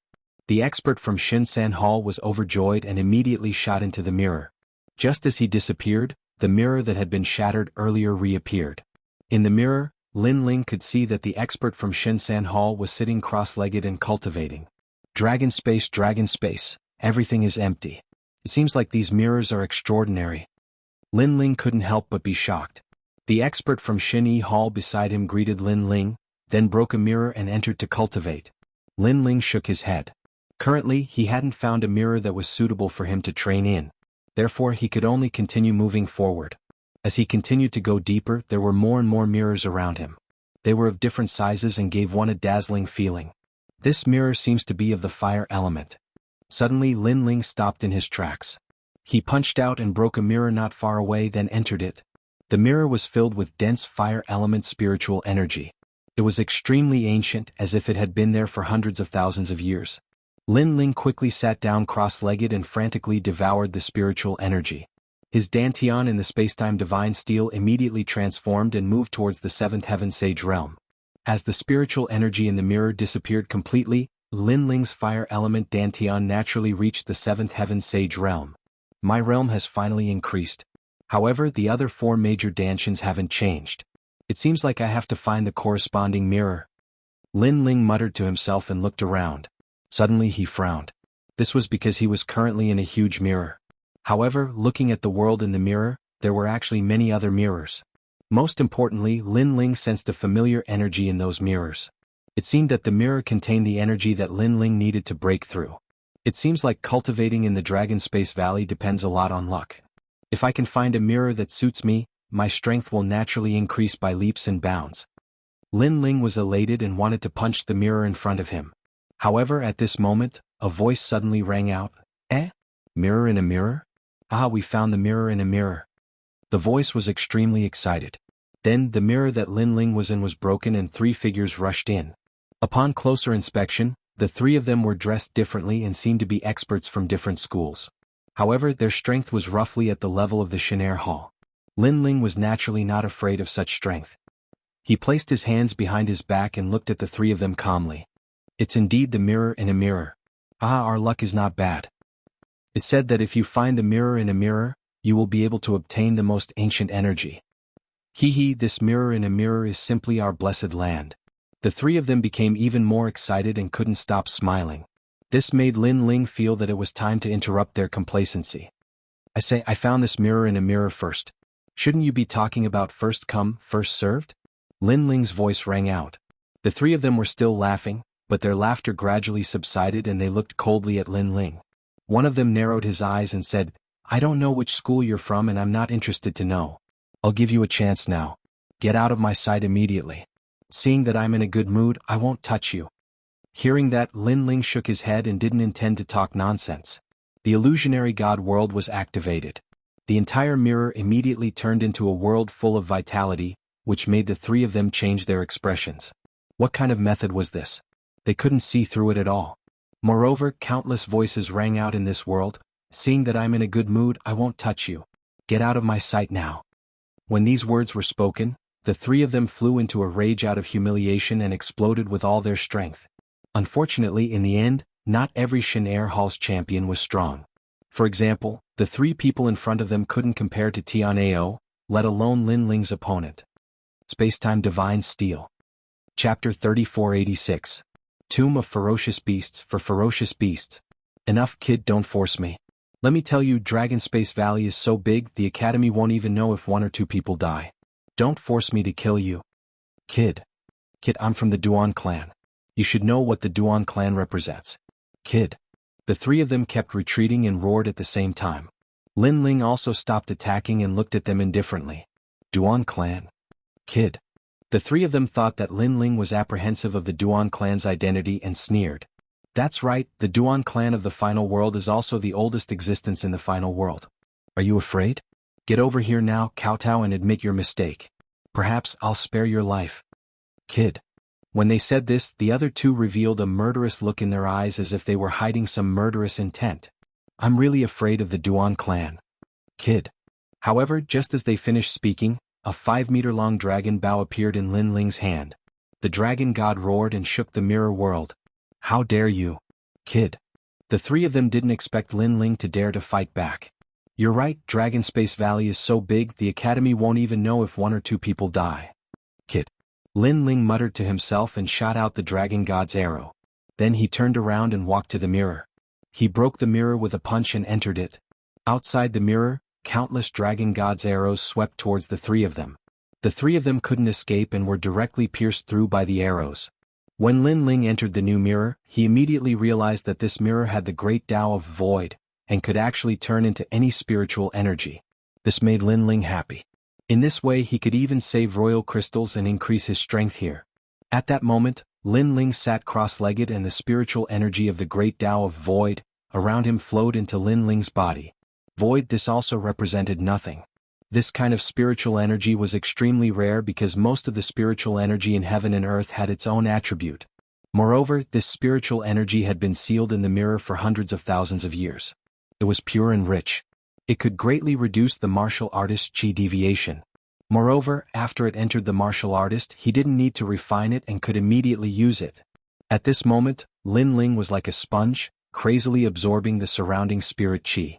The expert from Xinsan Hall was overjoyed and immediately shot into the mirror. Just as he disappeared, the mirror that had been shattered earlier reappeared. In the mirror, Lin Ling could see that the expert from Xinsan Hall was sitting cross-legged and cultivating. Dragon space, everything is empty. It seems like these mirrors are extraordinary. Lin Ling couldn't help but be shocked. The expert from Xin Yi Hall beside him greeted Lin Ling, then broke a mirror and entered to cultivate. Lin Ling shook his head. Currently, he hadn't found a mirror that was suitable for him to train in. Therefore, he could only continue moving forward. As he continued to go deeper, there were more and more mirrors around him. They were of different sizes and gave one a dazzling feeling. This mirror seems to be of the fire element. Suddenly, Lin Ling stopped in his tracks. He punched out and broke a mirror not far away, then entered it. The mirror was filled with dense fire element spiritual energy. It was extremely ancient, as if it had been there for hundreds of thousands of years. Lin Ling quickly sat down cross-legged and frantically devoured the spiritual energy. His Dantian in the spacetime divine steel immediately transformed and moved towards the 7th heaven sage realm. As the spiritual energy in the mirror disappeared completely, Lin Ling's fire element Dantian naturally reached the 7th heaven sage realm. My realm has finally increased. However, the other 4 major Dantians haven't changed. It seems like I have to find the corresponding mirror. Lin Ling muttered to himself and looked around. Suddenly he frowned. This was because he was currently in a huge mirror. However, looking at the world in the mirror, there were actually many other mirrors. Most importantly, Lin Ling sensed a familiar energy in those mirrors. It seemed that the mirror contained the energy that Lin Ling needed to break through. It seems like cultivating in the Dragon Space Valley depends a lot on luck. If I can find a mirror that suits me, my strength will naturally increase by leaps and bounds. Lin Ling was elated and wanted to punch the mirror in front of him. However, at this moment, a voice suddenly rang out. Mirror in a mirror? Ah, we found the mirror in a mirror. The voice was extremely excited. Then, the mirror that Lin Ling was in was broken and 3 figures rushed in. Upon closer inspection, the 3 of them were dressed differently and seemed to be experts from different schools. However, their strength was roughly at the level of the Xinair Hall. Lin Ling was naturally not afraid of such strength. He placed his hands behind his back and looked at the 3 of them calmly. It's indeed the mirror in a mirror. Ah, our luck is not bad. It's said that if you find the mirror in a mirror, you will be able to obtain the most ancient energy. This mirror in a mirror is simply our blessed land. The 3 of them became even more excited and couldn't stop smiling. This made Lin Ling feel that it was time to interrupt their complacency. I found this mirror in a mirror first. Shouldn't you be talking about first come, first served? Lin Ling's voice rang out. The 3 of them were still laughing, but their laughter gradually subsided and they looked coldly at Lin Ling. One of them narrowed his eyes and said, I don't know which school you're from and I'm not interested to know. I'll give you a chance now. Get out of my sight immediately. Seeing that I'm in a good mood, I won't touch you. Hearing that, Lin Ling shook his head and didn't intend to talk nonsense. The illusionary god world was activated. The entire mirror immediately turned into a world full of vitality, which made the 3 of them change their expressions. What kind of method was this? They couldn't see through it at all. Moreover, countless voices rang out in this world. Seeing that I'm in a good mood, I won't touch you. Get out of my sight now. When these words were spoken, the 3 of them flew into a rage out of humiliation and exploded with all their strength. Unfortunately, in the end, not every Xinair Hall's champion was strong. For example, the 3 people in front of them couldn't compare to Tian Ao, let alone Lin Ling's opponent. Spacetime Divine Steel. Chapter 3486. Tomb of Ferocious Beasts for Ferocious Beasts. Enough, kid, don't force me. Let me tell you, Dragon Space Valley is so big the Academy won't even know if 1 or 2 people die. Don't force me to kill you. Kid, I'm from the Duan clan. You should know what the Duan clan represents. Kid. The 3 of them kept retreating and roared at the same time. Lin Ling also stopped attacking and looked at them indifferently. Duan clan? Kid. The 3 of them thought that Lin Ling was apprehensive of the Duan clan's identity and sneered. That's right, the Duan clan of the final world is also the oldest existence in the final world. Are you afraid? Get over here now, kowtow, and admit your mistake. Perhaps I'll spare your life. Kid. When they said this, the other 2 revealed a murderous look in their eyes as if they were hiding some murderous intent. I'm really afraid of the Duan clan. Kid. However, just as they finished speaking, a 5-meter-long dragon bow appeared in Lin Ling's hand. The dragon god roared and shook the mirror world. How dare you? Kid. The 3 of them didn't expect Lin Ling to dare to fight back. You're right, Dragon Space Valley is so big the Academy won't even know if 1 or 2 people die. Kid. Lin Ling muttered to himself and shot out the dragon god's arrow. Then he turned around and walked to the mirror. He broke the mirror with a punch and entered it. Outside the mirror, countless dragon god's arrows swept towards the 3 of them. The 3 of them couldn't escape and were directly pierced through by the arrows. When Lin Ling entered the new mirror, he immediately realized that this mirror had the great Tao of Void, and could actually turn into any spiritual energy. This made Lin Ling happy. In this way he could even save royal crystals and increase his strength here. At that moment, Lin Ling sat cross-legged and the spiritual energy of the great Tao of Void around him flowed into Lin Ling's body. Void, this also represented nothing. This kind of spiritual energy was extremely rare because most of the spiritual energy in heaven and earth had its own attribute. Moreover, this spiritual energy had been sealed in the mirror for hundreds of thousands of years. It was pure and rich. It could greatly reduce the martial artist's chi deviation. Moreover, after it entered the martial artist, he didn't need to refine it and could immediately use it. At this moment, Lin Ling was like a sponge, crazily absorbing the surrounding spirit chi.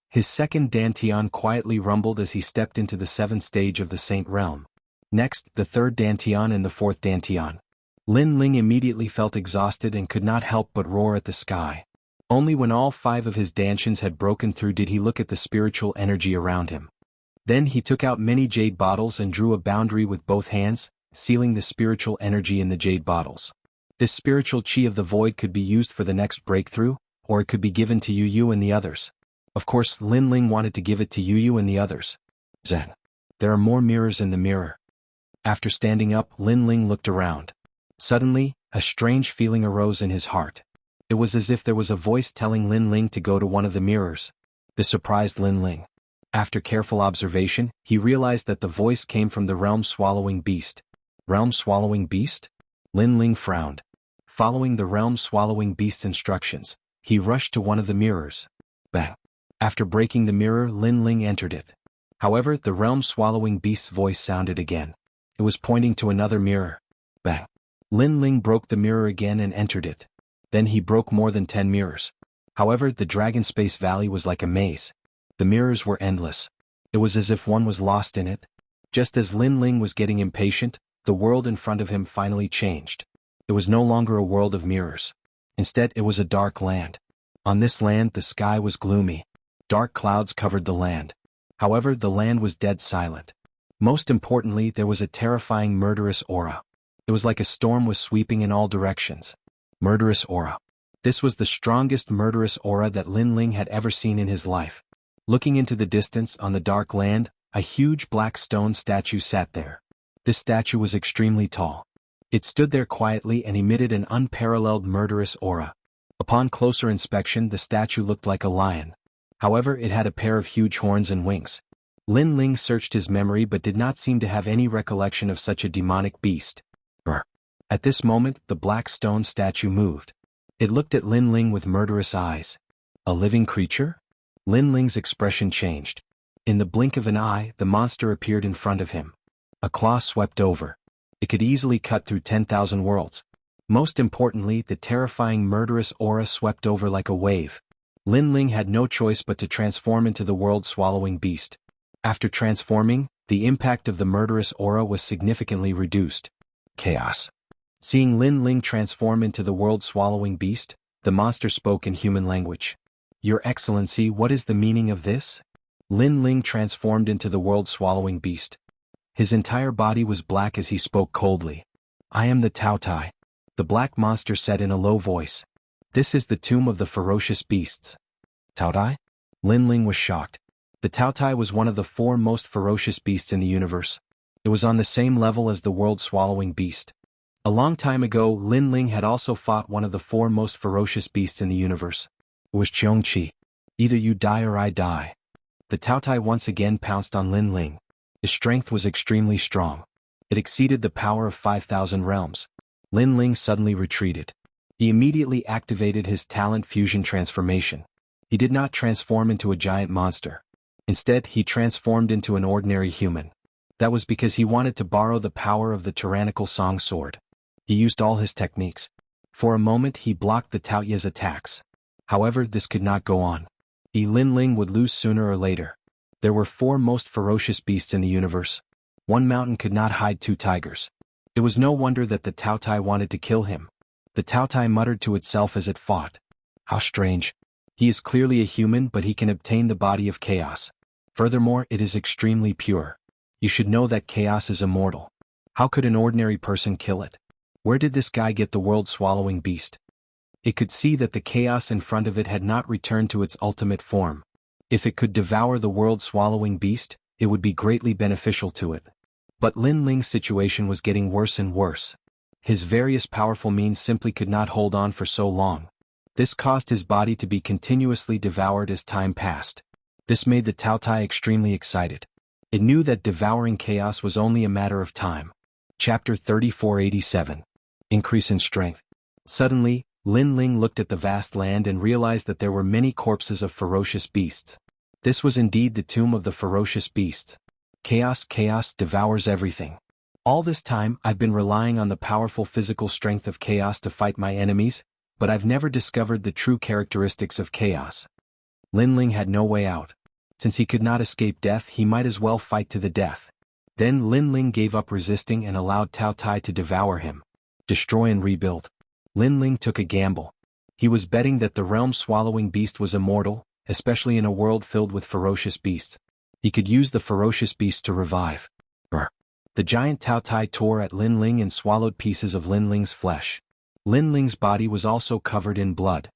His second dantian quietly rumbled as he stepped into the 7th stage of the Saint Realm. Next, the 3rd dantian and the 4th dantian. Lin Ling immediately felt exhausted and could not help but roar at the sky. Only when all 5 of his dantians had broken through did he look at the spiritual energy around him. Then he took out many jade bottles and drew a boundary with both hands, sealing the spiritual energy in the jade bottles. This spiritual chi of the void could be used for the next breakthrough, or it could be given to Yu and the others. Of course, Lin Ling wanted to give it to Yu and the others. Zen. There are more mirrors in the mirror. After standing up, Lin Ling looked around. Suddenly, a strange feeling arose in his heart. It was as if there was a voice telling Lin Ling to go to one of the mirrors. This surprised Lin Ling. After careful observation, he realized that the voice came from the realm-swallowing beast. Realm-swallowing beast? Lin Ling frowned. Following the realm-swallowing beast's instructions, he rushed to one of the mirrors. Bang. After breaking the mirror, Lin Ling entered it. However, the realm-swallowing beast's voice sounded again. It was pointing to another mirror. Bang. Lin Ling broke the mirror again and entered it. Then he broke more than 10 mirrors. However, the Dragon Space Valley was like a maze. The mirrors were endless. It was as if one was lost in it. Just as Lin Ling was getting impatient, the world in front of him finally changed. It was no longer a world of mirrors. Instead, it was a dark land. On this land, the sky was gloomy. Dark clouds covered the land. However, the land was dead silent. Most importantly, there was a terrifying murderous aura. It was like a storm was sweeping in all directions. Murderous aura. This was the strongest murderous aura that Lin Ling had ever seen in his life. Looking into the distance on the dark land, a huge black stone statue sat there. This statue was extremely tall. It stood there quietly and emitted an unparalleled murderous aura. Upon closer inspection, the statue looked like a lion. However, it had a pair of huge horns and wings. Lin Ling searched his memory but did not seem to have any recollection of such a demonic beast. At this moment, the black stone statue moved. It looked at Lin Ling with murderous eyes. A living creature? Lin Ling's expression changed. In the blink of an eye, the monster appeared in front of him. A claw swept over. It could easily cut through 10,000 worlds. Most importantly, the terrifying murderous aura swept over like a wave. Lin Ling had no choice but to transform into the world-swallowing beast. After transforming, the impact of the murderous aura was significantly reduced. Chaos. Seeing Lin Ling transform into the world-swallowing beast, the monster spoke in human language. Your Excellency, what is the meaning of this? Lin Ling transformed into the world-swallowing beast. His entire body was black as he spoke coldly. I am the Tao Tai. The black monster said in a low voice. This is the tomb of the ferocious beasts. Tao Tai? Lin Ling was shocked. The Tao Tai was one of the 4 most ferocious beasts in the universe. It was on the same level as the world-swallowing beast. A long time ago, Lin Ling had also fought one of the 4 most ferocious beasts in the universe. It was Xianxia. Either you die or I die. The Tao Tai once again pounced on Lin Ling. His strength was extremely strong. It exceeded the power of 5,000 realms. Lin Ling suddenly retreated. He immediately activated his talent fusion transformation. He did not transform into a giant monster. Instead, he transformed into an ordinary human. That was because he wanted to borrow the power of the tyrannical song sword. He used all his techniques. For a moment he blocked the Tao Ye's attacks. However, this could not go on. Lin Ling would lose sooner or later. There were 4 most ferocious beasts in the universe. One mountain could not hide 2 tigers. It was no wonder that the Tao Tai wanted to kill him. The Tao Tai muttered to itself as it fought. How strange. He is clearly a human, but he can obtain the body of chaos. Furthermore, it is extremely pure. You should know that chaos is immortal. How could an ordinary person kill it? Where did this guy get the world-swallowing beast? It could see that the chaos in front of it had not returned to its ultimate form. If it could devour the world-swallowing beast, it would be greatly beneficial to it. But Lin Ling's situation was getting worse and worse. His various powerful means simply could not hold on for so long. This caused his body to be continuously devoured as time passed. This made the Tao Tai extremely excited. It knew that devouring chaos was only a matter of time. Chapter 3487. Increase in Strength. Suddenly, Lin Ling looked at the vast land and realized that there were many corpses of ferocious beasts. This was indeed the tomb of the ferocious beasts. Chaos devours everything. All this time I've been relying on the powerful physical strength of chaos to fight my enemies, but I've never discovered the true characteristics of chaos. Lin Ling had no way out. Since he could not escape death, he might as well fight to the death. Then Lin Ling gave up resisting and allowed Tao Tai to devour him. Destroy and rebuild. Lin Ling took a gamble. He was betting that the realm-swallowing beast was immortal, especially in a world filled with ferocious beasts. He could use the ferocious beast to revive. The giant Tao Tai tore at Lin Ling and swallowed pieces of Lin Ling's flesh. Lin Ling's body was also covered in blood.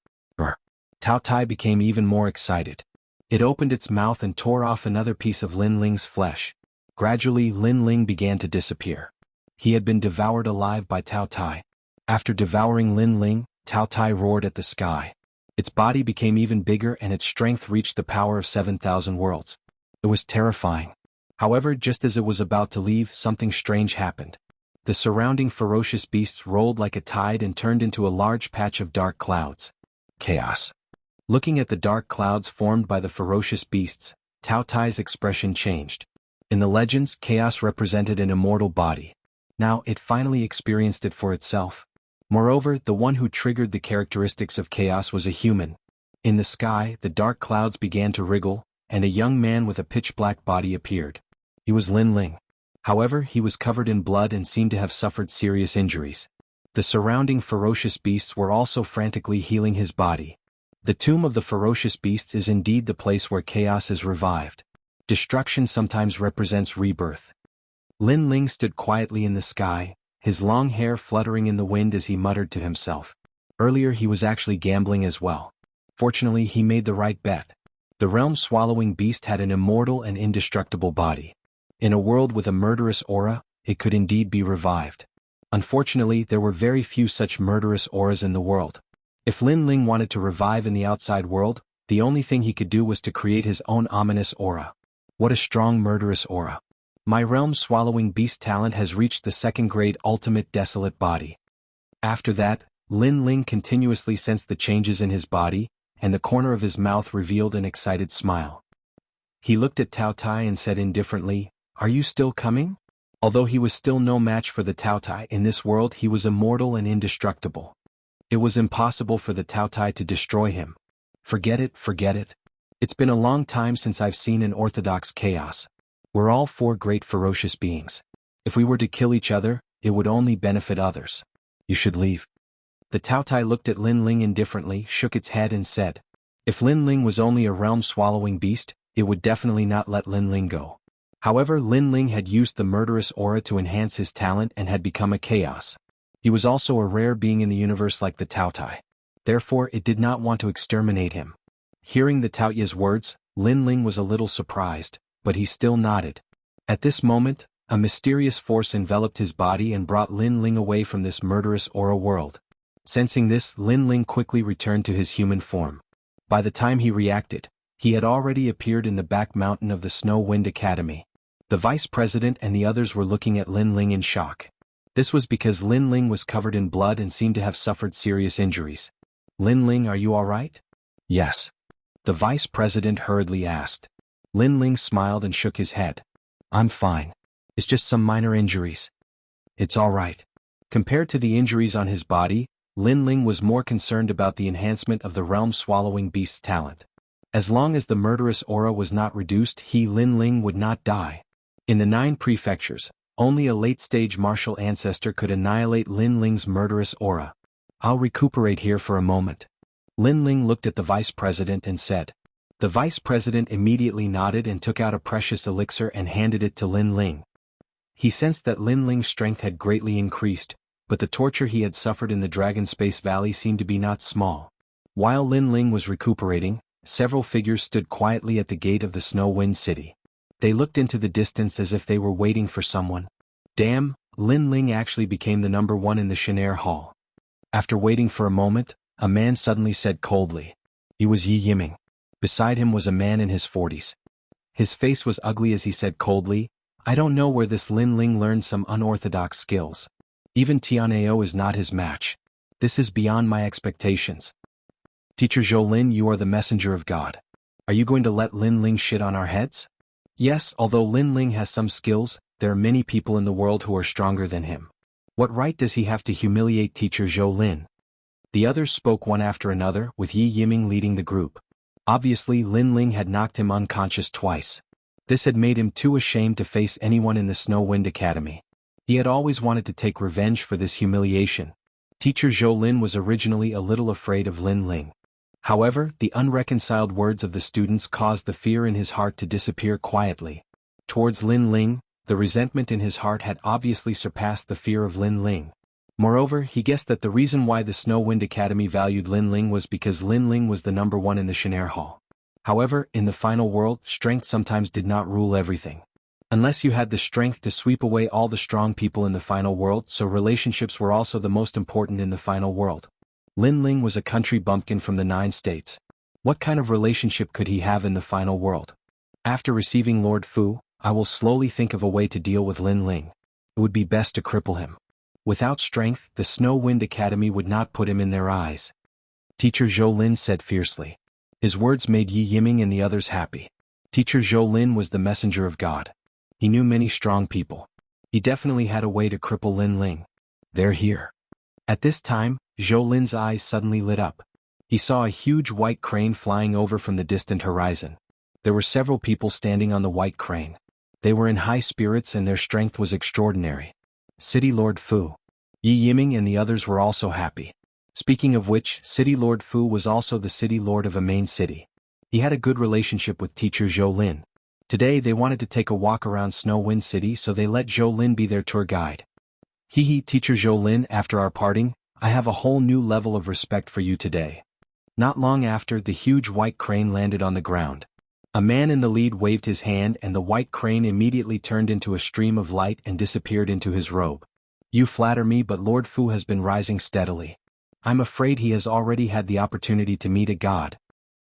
Tao Tai became even more excited. It opened its mouth and tore off another piece of Lin Ling's flesh. Gradually, Lin Ling began to disappear. He had been devoured alive by Tao Tai. After devouring Lin Ling, Tao Tai roared at the sky. Its body became even bigger and its strength reached the power of 7,000 worlds. It was terrifying. However, just as it was about to leave, something strange happened. The surrounding ferocious beasts rolled like a tide and turned into a large patch of dark clouds. Chaos. Looking at the dark clouds formed by the ferocious beasts, Tao Tai's expression changed. In the legends, chaos represented an immortal body. Now, it finally experienced it for itself. Moreover, the one who triggered the characteristics of chaos was a human. In the sky, the dark clouds began to wriggle, and a young man with a pitch-black body appeared. He was Lin Ling. However, he was covered in blood and seemed to have suffered serious injuries. The surrounding ferocious beasts were also frantically healing his body. The tomb of the ferocious beasts is indeed the place where chaos is revived. Destruction sometimes represents rebirth. Lin Ling stood quietly in the sky, his long hair fluttering in the wind as he muttered to himself. Earlier he was actually gambling as well. Fortunately, he made the right bet. The realm-swallowing beast had an immortal and indestructible body. In a world with a murderous aura, it could indeed be revived. Unfortunately, there were very few such murderous auras in the world. If Lin Ling wanted to revive in the outside world, the only thing he could do was to create his own ominous aura. What a strong murderous aura. My realm-swallowing beast talent has reached the 2nd grade ultimate desolate body. After that, Lin Ling continuously sensed the changes in his body, and the corner of his mouth revealed an excited smile. He looked at Tao Tai and said indifferently, "Are you still coming?" Although he was still no match for the Tao Tai in this world, he was immortal and indestructible. It was impossible for the Tao Tai to destroy him. Forget it. It's been a long time since I've seen an orthodox chaos. We're all 4 great ferocious beings. If we were to kill each other, it would only benefit others. You should leave. The Taotai looked at Lin Ling indifferently, shook its head and said, if Lin Ling was only a realm-swallowing beast, it would definitely not let Lin Ling go. However, Lin Ling had used the murderous aura to enhance his talent and had become a chaos. He was also a rare being in the universe like the Taotai. Therefore, it did not want to exterminate him. Hearing the Taoya's words, Lin Ling was a little surprised, but he still nodded. At this moment, a mysterious force enveloped his body and brought Lin Ling away from this murderous aura world. Sensing this, Lin Ling quickly returned to his human form. By the time he reacted, he had already appeared in the back mountain of the Snow Wind Academy. The vice president and the others were looking at Lin Ling in shock. This was because Lin Ling was covered in blood and seemed to have suffered serious injuries. Lin Ling, are you all right? Yes. The vice president hurriedly asked. Lin Ling smiled and shook his head. I'm fine. It's just some minor injuries. It's all right. Compared to the injuries on his body, Lin Ling was more concerned about the enhancement of the realm-swallowing beast's talent. As long as the murderous aura was not reduced, Lin Ling would not die. In the 9 prefectures, only a late-stage martial ancestor could annihilate Lin Ling's murderous aura. I'll recuperate here for a moment. Lin Ling looked at the vice president and said. The vice president immediately nodded and took out a precious elixir and handed it to Lin Ling. He sensed that Lin Ling's strength had greatly increased, but the torture he had suffered in the Dragon Space Valley seemed to be not small. While Lin Ling was recuperating, several figures stood quietly at the gate of the Snow Wind City. They looked into the distance as if they were waiting for someone. Damn, Lin Ling actually became the number 1 in the Shin'er Hall. After waiting for a moment, a man suddenly said coldly. He was Yi Yiming. Beside him was a man in his 40s. His face was ugly as he said coldly, I don't know where this Lin Ling learned some unorthodox skills. Even Tianao is not his match. This is beyond my expectations. Teacher Zhou Lin, you are the messenger of God. Are you going to let Lin Ling shit on our heads? Yes, although Lin Ling has some skills, there are many people in the world who are stronger than him. What right does he have to humiliate Teacher Zhou Lin? The others spoke one after another, with Yi Yiming leading the group. Obviously, Lin Ling had knocked him unconscious twice. This had made him too ashamed to face anyone in the Snow Wind Academy. He had always wanted to take revenge for this humiliation. Teacher Zhou Lin was originally a little afraid of Lin Ling. However, the unreconciled words of the students caused the fear in his heart to disappear quietly. Towards Lin Ling, the resentment in his heart had obviously surpassed the fear of Lin Ling. Moreover, he guessed that the reason why the Snow Wind Academy valued Lin Ling was because Lin Ling was the number 1 in the Shin'er Hall. However, in the final world, strength sometimes did not rule everything. Unless you had the strength to sweep away all the strong people in the final world, so relationships were also the most important in the final world. Lin Ling was a country bumpkin from the 9 states. What kind of relationship could he have in the final world? After receiving Lord Fu, I will slowly think of a way to deal with Lin Ling. It would be best to cripple him. Without strength, the Snow Wind Academy would not put him in their eyes. Teacher Zhou Lin said fiercely. His words made Yi Yiming and the others happy. Teacher Zhou Lin was the messenger of God. He knew many strong people. He definitely had a way to cripple Lin Ling. They're here. At this time, Zhou Lin's eyes suddenly lit up. He saw a huge white crane flying over from the distant horizon. There were several people standing on the white crane. They were in high spirits and their strength was extraordinary. City Lord Fu. Yi Yiming and the others were also happy. Speaking of which, City Lord Fu was also the city lord of a main city. He had a good relationship with Teacher Zhou Lin. Today they wanted to take a walk around Snow Wind City, so they let Zhou Lin be their tour guide. Teacher Zhou Lin, after our parting, I have a whole new level of respect for you today. Not long after, the huge white crane landed on the ground. A man in the lead waved his hand and the white crane immediately turned into a stream of light and disappeared into his robe. You flatter me, but Lord Fu has been rising steadily. I'm afraid he has already had the opportunity to meet a god.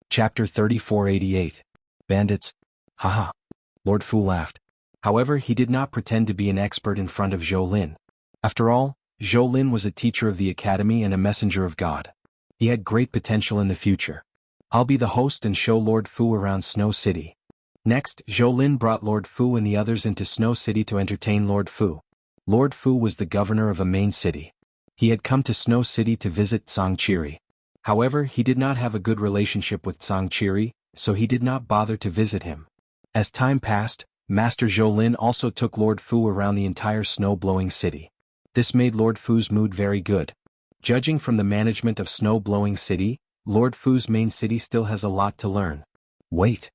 Chapter 3488. Bandits. Haha. Lord Fu laughed. However, he did not pretend to be an expert in front of Zhou Lin. After all, Zhou Lin was a teacher of the academy and a messenger of God. He had great potential in the future. I'll be the host and show Lord Fu around Snow City. Next, Zhou Lin brought Lord Fu and the others into Snow City to entertain Lord Fu. Lord Fu was the governor of a main city. He had come to Snow City to visit Xianxia. However, he did not have a good relationship with Xianxia, so he did not bother to visit him. As time passed, Master Zhou Lin also took Lord Fu around the entire snow-blowing city. This made Lord Fu's mood very good. Judging from the management of Snow-Blowing City, Lord Fu's main city still has a lot to learn. Wait.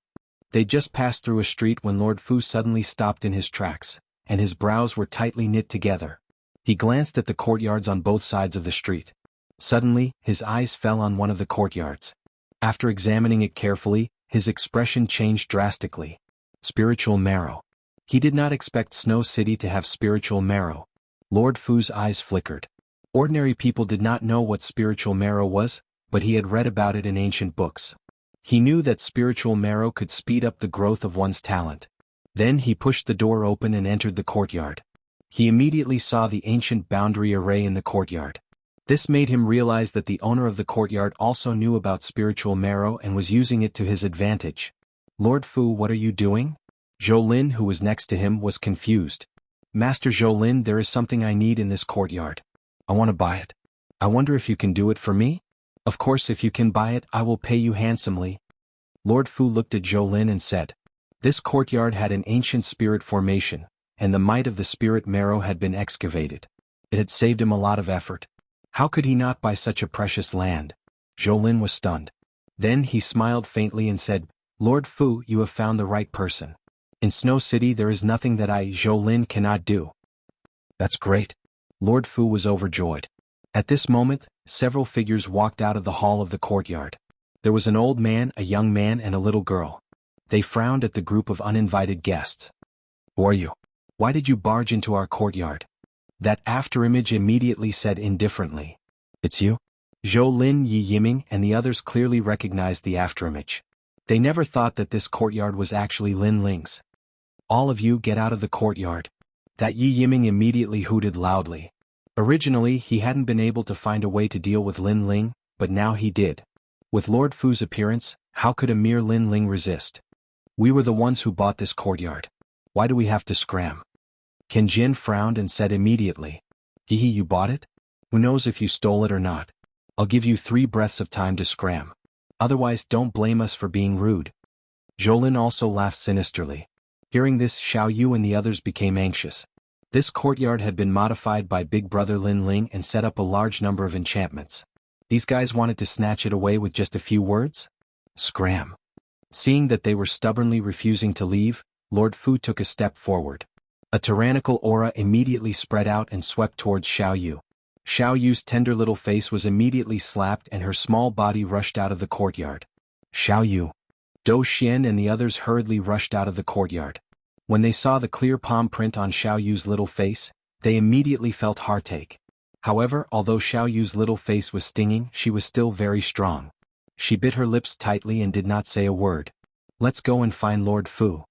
They just passed through a street when Lord Fu suddenly stopped in his tracks, and his brows were tightly knit together. He glanced at the courtyards on both sides of the street. Suddenly, his eyes fell on one of the courtyards. After examining it carefully, his expression changed drastically. Spiritual marrow. He did not expect Snow City to have spiritual marrow. Lord Fu's eyes flickered. Ordinary people did not know what spiritual marrow was, but he had read about it in ancient books. He knew that spiritual marrow could speed up the growth of one's talent. Then he pushed the door open and entered the courtyard. He immediately saw the ancient boundary array in the courtyard. This made him realize that the owner of the courtyard also knew about spiritual marrow and was using it to his advantage. Lord Fu, what are you doing? Zhou Lin, who was next to him, was confused. Master Zhou Lin, there is something I need in this courtyard. I want to buy it. I wonder if you can do it for me? Of course, if you can buy it, I will pay you handsomely. Lord Fu looked at Zhou Lin and said, this courtyard had an ancient spirit formation, and the might of the spirit marrow had been excavated. It had saved him a lot of effort. How could he not buy such a precious land? Zhou Lin was stunned. Then he smiled faintly and said, Lord Fu, you have found the right person. In Snow City there is nothing that I, Zhou Lin, cannot do. That's great. Lord Fu was overjoyed. At this moment, several figures walked out of the hall of the courtyard. There was an old man, a young man, and a little girl. They frowned at the group of uninvited guests. Who are you? Why did you barge into our courtyard? That afterimage immediately said indifferently. It's you? Zhou Lin, Yi Yiming, and the others clearly recognized the afterimage. They never thought that this courtyard was actually Lin Ling's. All of you get out of the courtyard. That Yi Yiming immediately hooted loudly. Originally, he hadn't been able to find a way to deal with Lin Ling, but now he did. With Lord Fu's appearance, how could a mere Lin Ling resist? We were the ones who bought this courtyard. Why do we have to scram? Qin Jin frowned and said immediately. Hehe, you bought it? Who knows if you stole it or not? I'll give you 3 breaths of time to scram. Otherwise, don't blame us for being rude. Zhou Lin also laughed sinisterly. Hearing this, Xiao Yu and the others became anxious. This courtyard had been modified by Big Brother Lin Ling and set up a large number of enchantments. These guys wanted to snatch it away with just a few words? Scram. Seeing that they were stubbornly refusing to leave, Lord Fu took a step forward. A tyrannical aura immediately spread out and swept towards Xiao Yu. Xiao Yu's tender little face was immediately slapped and her small body rushed out of the courtyard. Xiao Yu. Dou Xian and the others hurriedly rushed out of the courtyard. When they saw the clear palm print on Xiao Yu's little face, they immediately felt heartache. However, although Xiao Yu's little face was stinging, she was still very strong. She bit her lips tightly and did not say a word. Let's go and find Lord Fu.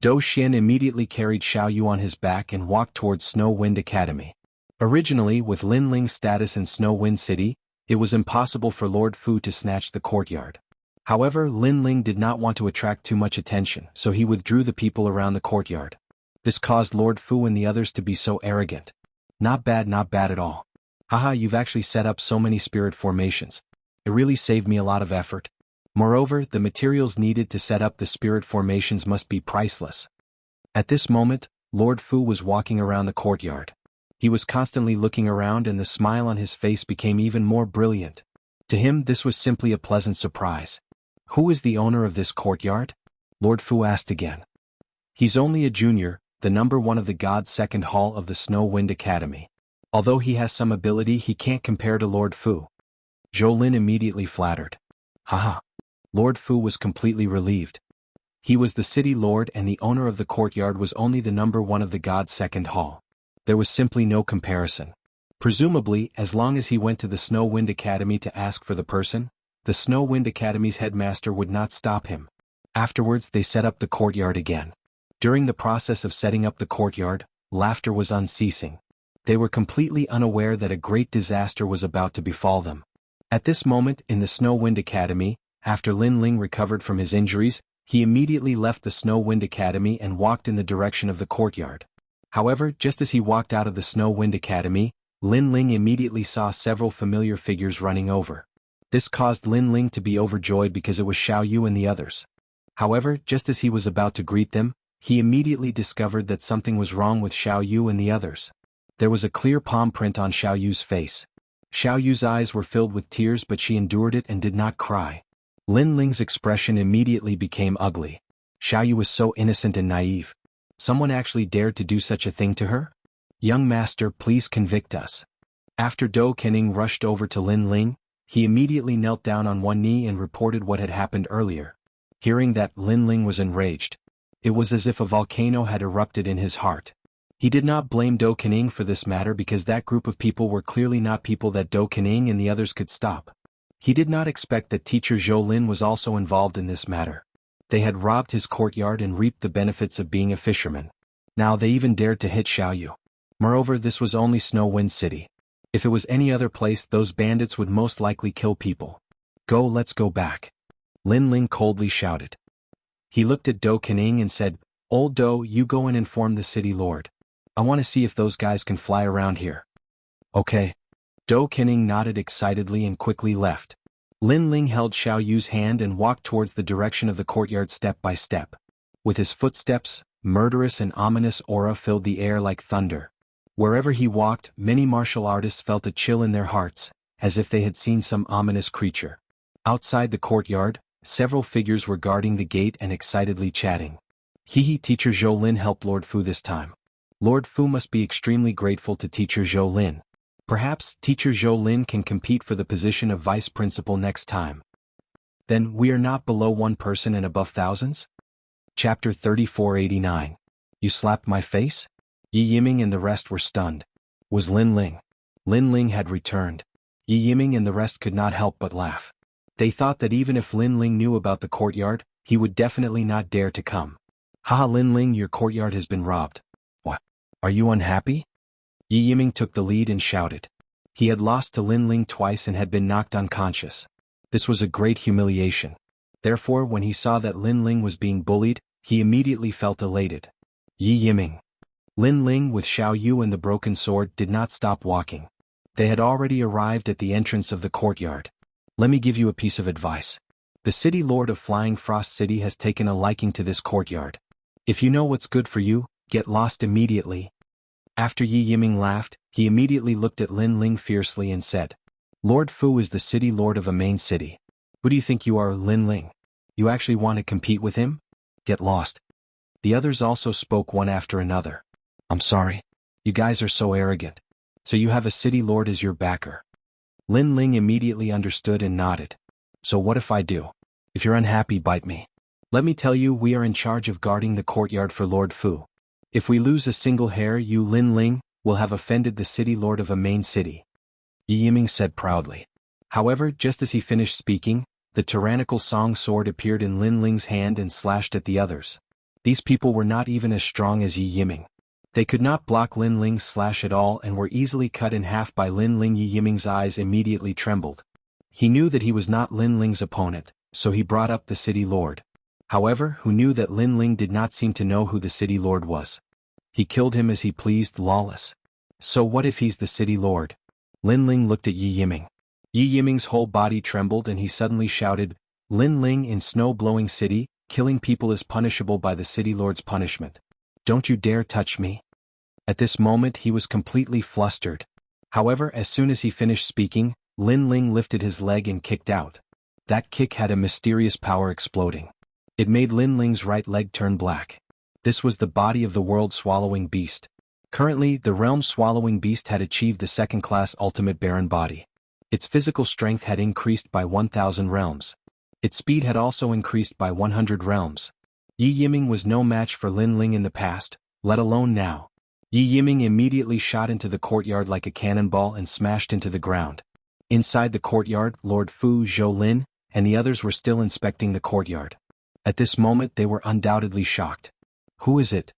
Dou Xian immediately carried Xiao Yu on his back and walked towards Snow Wind Academy. Originally, with Lin Ling's status in Snow Wind City, it was impossible for Lord Fu to snatch the courtyard. However, Lin Ling did not want to attract too much attention, so he withdrew the people around the courtyard. This caused Lord Fu and the others to be so arrogant. Not bad at all. Haha, you've actually set up so many spirit formations. It really saved me a lot of effort. Moreover, the materials needed to set up the spirit formations must be priceless. At this moment, Lord Fu was walking around the courtyard. He was constantly looking around and the smile on his face became even more brilliant. To him, this was simply a pleasant surprise. Who is the owner of this courtyard? Lord Fu asked again. He's only a junior, the number 1 of the God's second hall of the Snow Wind Academy. Although he has some ability, he can't compare to Lord Fu. Zhou Lin immediately flattered. Haha. Lord Fu was completely relieved. He was the city lord and the owner of the courtyard was only the number 1 of the God's second hall. There was simply no comparison. Presumably, as long as he went to the Snow Wind Academy to ask for the person, the Snow Wind Academy's headmaster would not stop him. Afterwards, they set up the courtyard again. During the process of setting up the courtyard, laughter was unceasing. They were completely unaware that a great disaster was about to befall them. At this moment, in the Snow Wind Academy, after Lin Ling recovered from his injuries, he immediately left the Snow Wind Academy and walked in the direction of the courtyard. However, just as he walked out of the Snow Wind Academy, Lin Ling immediately saw several familiar figures running over. This caused Lin Ling to be overjoyed because it was Xiao Yu and the others. However, just as he was about to greet them, he immediately discovered that something was wrong with Xiao Yu and the others. There was a clear palm print on Xiao Yu's face. Xiao Yu's eyes were filled with tears, but she endured it and did not cry. Lin Ling's expression immediately became ugly. Xiao Yu was so innocent and naive. Someone actually dared to do such a thing to her? Young master, please convict us. After Dou Kening rushed over to Lin Ling, he immediately knelt down on one knee and reported what had happened earlier. Hearing that, Lin Ling was enraged. It was as if a volcano had erupted in his heart. He did not blame Dou Kening for this matter because that group of people were clearly not people that Dou Kening and the others could stop. He did not expect that teacher Zhou Lin was also involved in this matter. They had robbed his courtyard and reaped the benefits of being a fisherman. Now they even dared to hit Xiao Yu. Moreover, this was only Snow Wind City. If it was any other place, those bandits would most likely kill people. Go, let's go back. Lin Ling coldly shouted. He looked at Dou Kening and said, Old Dou, you go and inform the city lord. I want to see if those guys can fly around here. Okay. Dou Kening nodded excitedly and quickly left. Lin Ling held Xiao Yu's hand and walked towards the direction of the courtyard step by step. With his footsteps, murderous and ominous aura filled the air like thunder. Wherever he walked, many martial artists felt a chill in their hearts, as if they had seen some ominous creature. Outside the courtyard, several figures were guarding the gate and excitedly chatting. Teacher Zhou Lin helped Lord Fu this time. Lord Fu must be extremely grateful to teacher Zhou Lin. Perhaps teacher Zhou Lin can compete for the position of vice principal next time. Then we are not below one person and above thousands? Chapter 3489. You slapped my face? Yi Yiming and the rest were stunned. Was Lin Ling? Lin Ling had returned. Yi Yiming and the rest could not help but laugh. They thought that even if Lin Ling knew about the courtyard, he would definitely not dare to come. Haha, Lin Ling, your courtyard has been robbed. What? Are you unhappy? Yi Yiming took the lead and shouted. He had lost to Lin Ling twice and had been knocked unconscious. This was a great humiliation. Therefore, when he saw that Lin Ling was being bullied, he immediately felt elated. Yi Yiming. Lin Ling with Xiao Yu and the broken sword did not stop walking. They had already arrived at the entrance of the courtyard. Let me give you a piece of advice. The city lord of Flying Frost City has taken a liking to this courtyard. If you know what's good for you, get lost immediately. After Yi Yiming laughed, he immediately looked at Lin Ling fiercely and said, Lord Fu is the city lord of a main city. Who do you think you are, Lin Ling? You actually want to compete with him? Get lost. The others also spoke one after another. I'm sorry. You guys are so arrogant. So you have a city lord as your backer. Lin Ling immediately understood and nodded. So what if I do? If you're unhappy, bite me. Let me tell you, we are in charge of guarding the courtyard for Lord Fu. If we lose a single hair, you, Lin Ling, will have offended the city lord of a main city. Yi Yiming said proudly. However, just as he finished speaking, the tyrannical song sword appeared in Lin Ling's hand and slashed at the others. These people were not even as strong as Yi Yiming. They could not block Lin Ling's slash at all and were easily cut in half by Lin Ling. Yi Yiming's eyes immediately trembled. He knew that he was not Lin Ling's opponent, so he brought up the city lord. However, who knew that Lin Ling did not seem to know who the city lord was. He killed him as he pleased, lawless. So what if he's the city lord? Lin Ling looked at Yi Yiming. Yi Yiming's whole body trembled and he suddenly shouted, Lin Ling in snow-blowing city, killing people is punishable by the city lord's punishment. Don't you dare touch me. At this moment he was completely flustered. However, as soon as he finished speaking, Lin Ling lifted his leg and kicked out. That kick had a mysterious power exploding. It made Lin Ling's right leg turn black. This was the body of the world-swallowing beast. Currently, the realm-swallowing beast had achieved the second-class ultimate Baron body. Its physical strength had increased by 1,000 realms. Its speed had also increased by 100 realms. Yi Yiming was no match for Lin Ling in the past, let alone now. Yi Yiming immediately shot into the courtyard like a cannonball and smashed into the ground. Inside the courtyard, Lord Fu, Zhou Lin, and the others were still inspecting the courtyard. At this moment they were undoubtedly shocked. Who is it?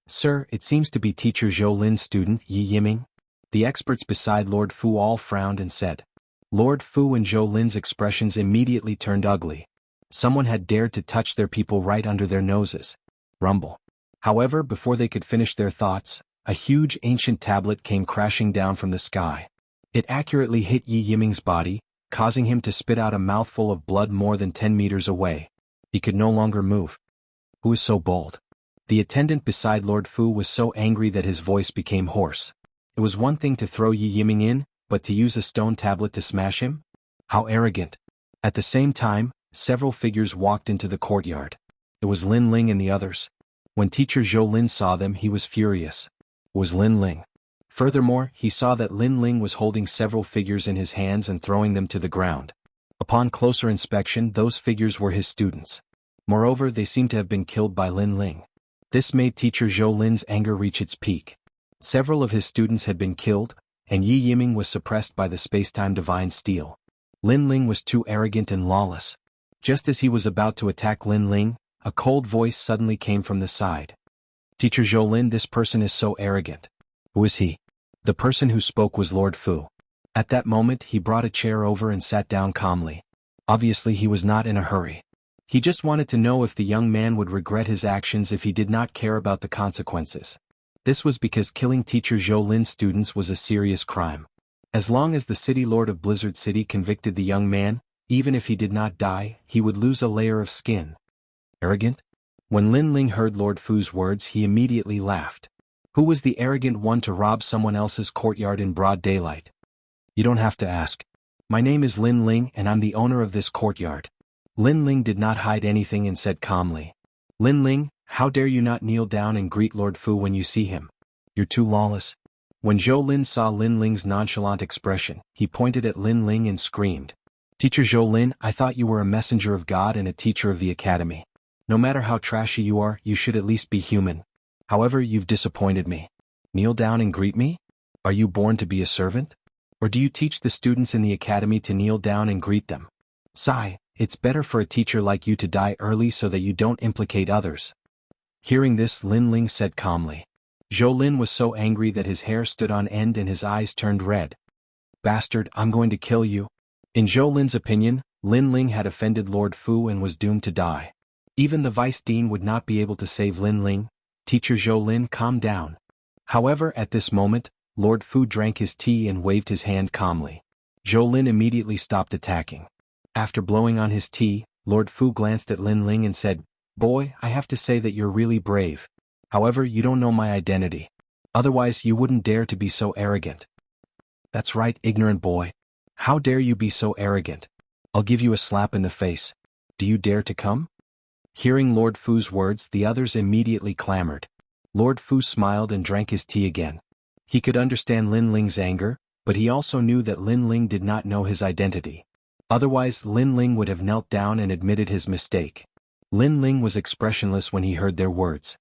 Sir, it seems to be teacher Zhou Lin's student, Yi Yiming. The experts beside Lord Fu all frowned and said. Lord Fu and Zhou Lin's expressions immediately turned ugly. Someone had dared to touch their people right under their noses. Rumble. However, before they could finish their thoughts, a huge ancient tablet came crashing down from the sky. It accurately hit Yi Yiming's body, causing him to spit out a mouthful of blood more than 10 meters away. He could no longer move. Who is so bold? The attendant beside Lord Fu was so angry that his voice became hoarse. It was one thing to throw Yi Yiming in, but to use a stone tablet to smash him? How arrogant. At the same time, several figures walked into the courtyard. It was Lin Ling and the others. When teacher Zhou Lin saw them, he was furious. It was Lin Ling. Furthermore, he saw that Lin Ling was holding several figures in his hands and throwing them to the ground. Upon closer inspection, those figures were his students. Moreover, they seemed to have been killed by Lin Ling. This made teacher Zhou Lin's anger reach its peak. Several of his students had been killed, and Yi Yiming was suppressed by the spacetime divine steel. Lin Ling was too arrogant and lawless. Just as he was about to attack Lin Ling, a cold voice suddenly came from the side. Teacher Zhou Lin, this person is so arrogant. Who is he? The person who spoke was Lord Fu. At that moment, he brought a chair over and sat down calmly. Obviously, he was not in a hurry. He just wanted to know if the young man would regret his actions if he did not care about the consequences. This was because killing teacher Zhou Lin's students was a serious crime. As long as the city lord of Blizzard City convicted the young man, even if he did not die, he would lose a layer of skin. Arrogant? When Lin Ling heard Lord Fu's words, he immediately laughed. Who was the arrogant one to rob someone else's courtyard in broad daylight? You don't have to ask. My name is Lin Ling and I'm the owner of this courtyard. Lin Ling did not hide anything and said calmly. Lin Ling, how dare you not kneel down and greet Lord Fu when you see him? You're too lawless. When Zhou Lin saw Lin Ling's nonchalant expression, he pointed at Lin Ling and screamed. Teacher Zhou Lin, I thought you were a messenger of God and a teacher of the academy. No matter how trashy you are, you should at least be human. However, you've disappointed me. Kneel down and greet me? Are you born to be a servant? Or do you teach the students in the academy to kneel down and greet them? Sigh, it's better for a teacher like you to die early so that you don't implicate others. Hearing this, Lin Ling said calmly. Zhou Lin was so angry that his hair stood on end and his eyes turned red. Bastard, I'm going to kill you. In Zhou Lin's opinion, Lin Ling had offended Lord Fu and was doomed to die. Even the vice dean would not be able to save Lin Ling. Teacher Zhou Lin, calm down. However, at this moment, Lord Fu drank his tea and waved his hand calmly. Zhou Lin immediately stopped attacking. After blowing on his tea, Lord Fu glanced at Lin Ling and said, Boy, I have to say that you're really brave. However, you don't know my identity. Otherwise, you wouldn't dare to be so arrogant. That's right, ignorant boy. How dare you be so arrogant? I'll give you a slap in the face. Do you dare to come? Hearing Lord Fu's words, the others immediately clamored. Lord Fu smiled and drank his tea again. He could understand Lin Ling's anger, but he also knew that Lin Ling did not know his identity. Otherwise, Lin Ling would have knelt down and admitted his mistake. Lin Ling was expressionless when he heard their words.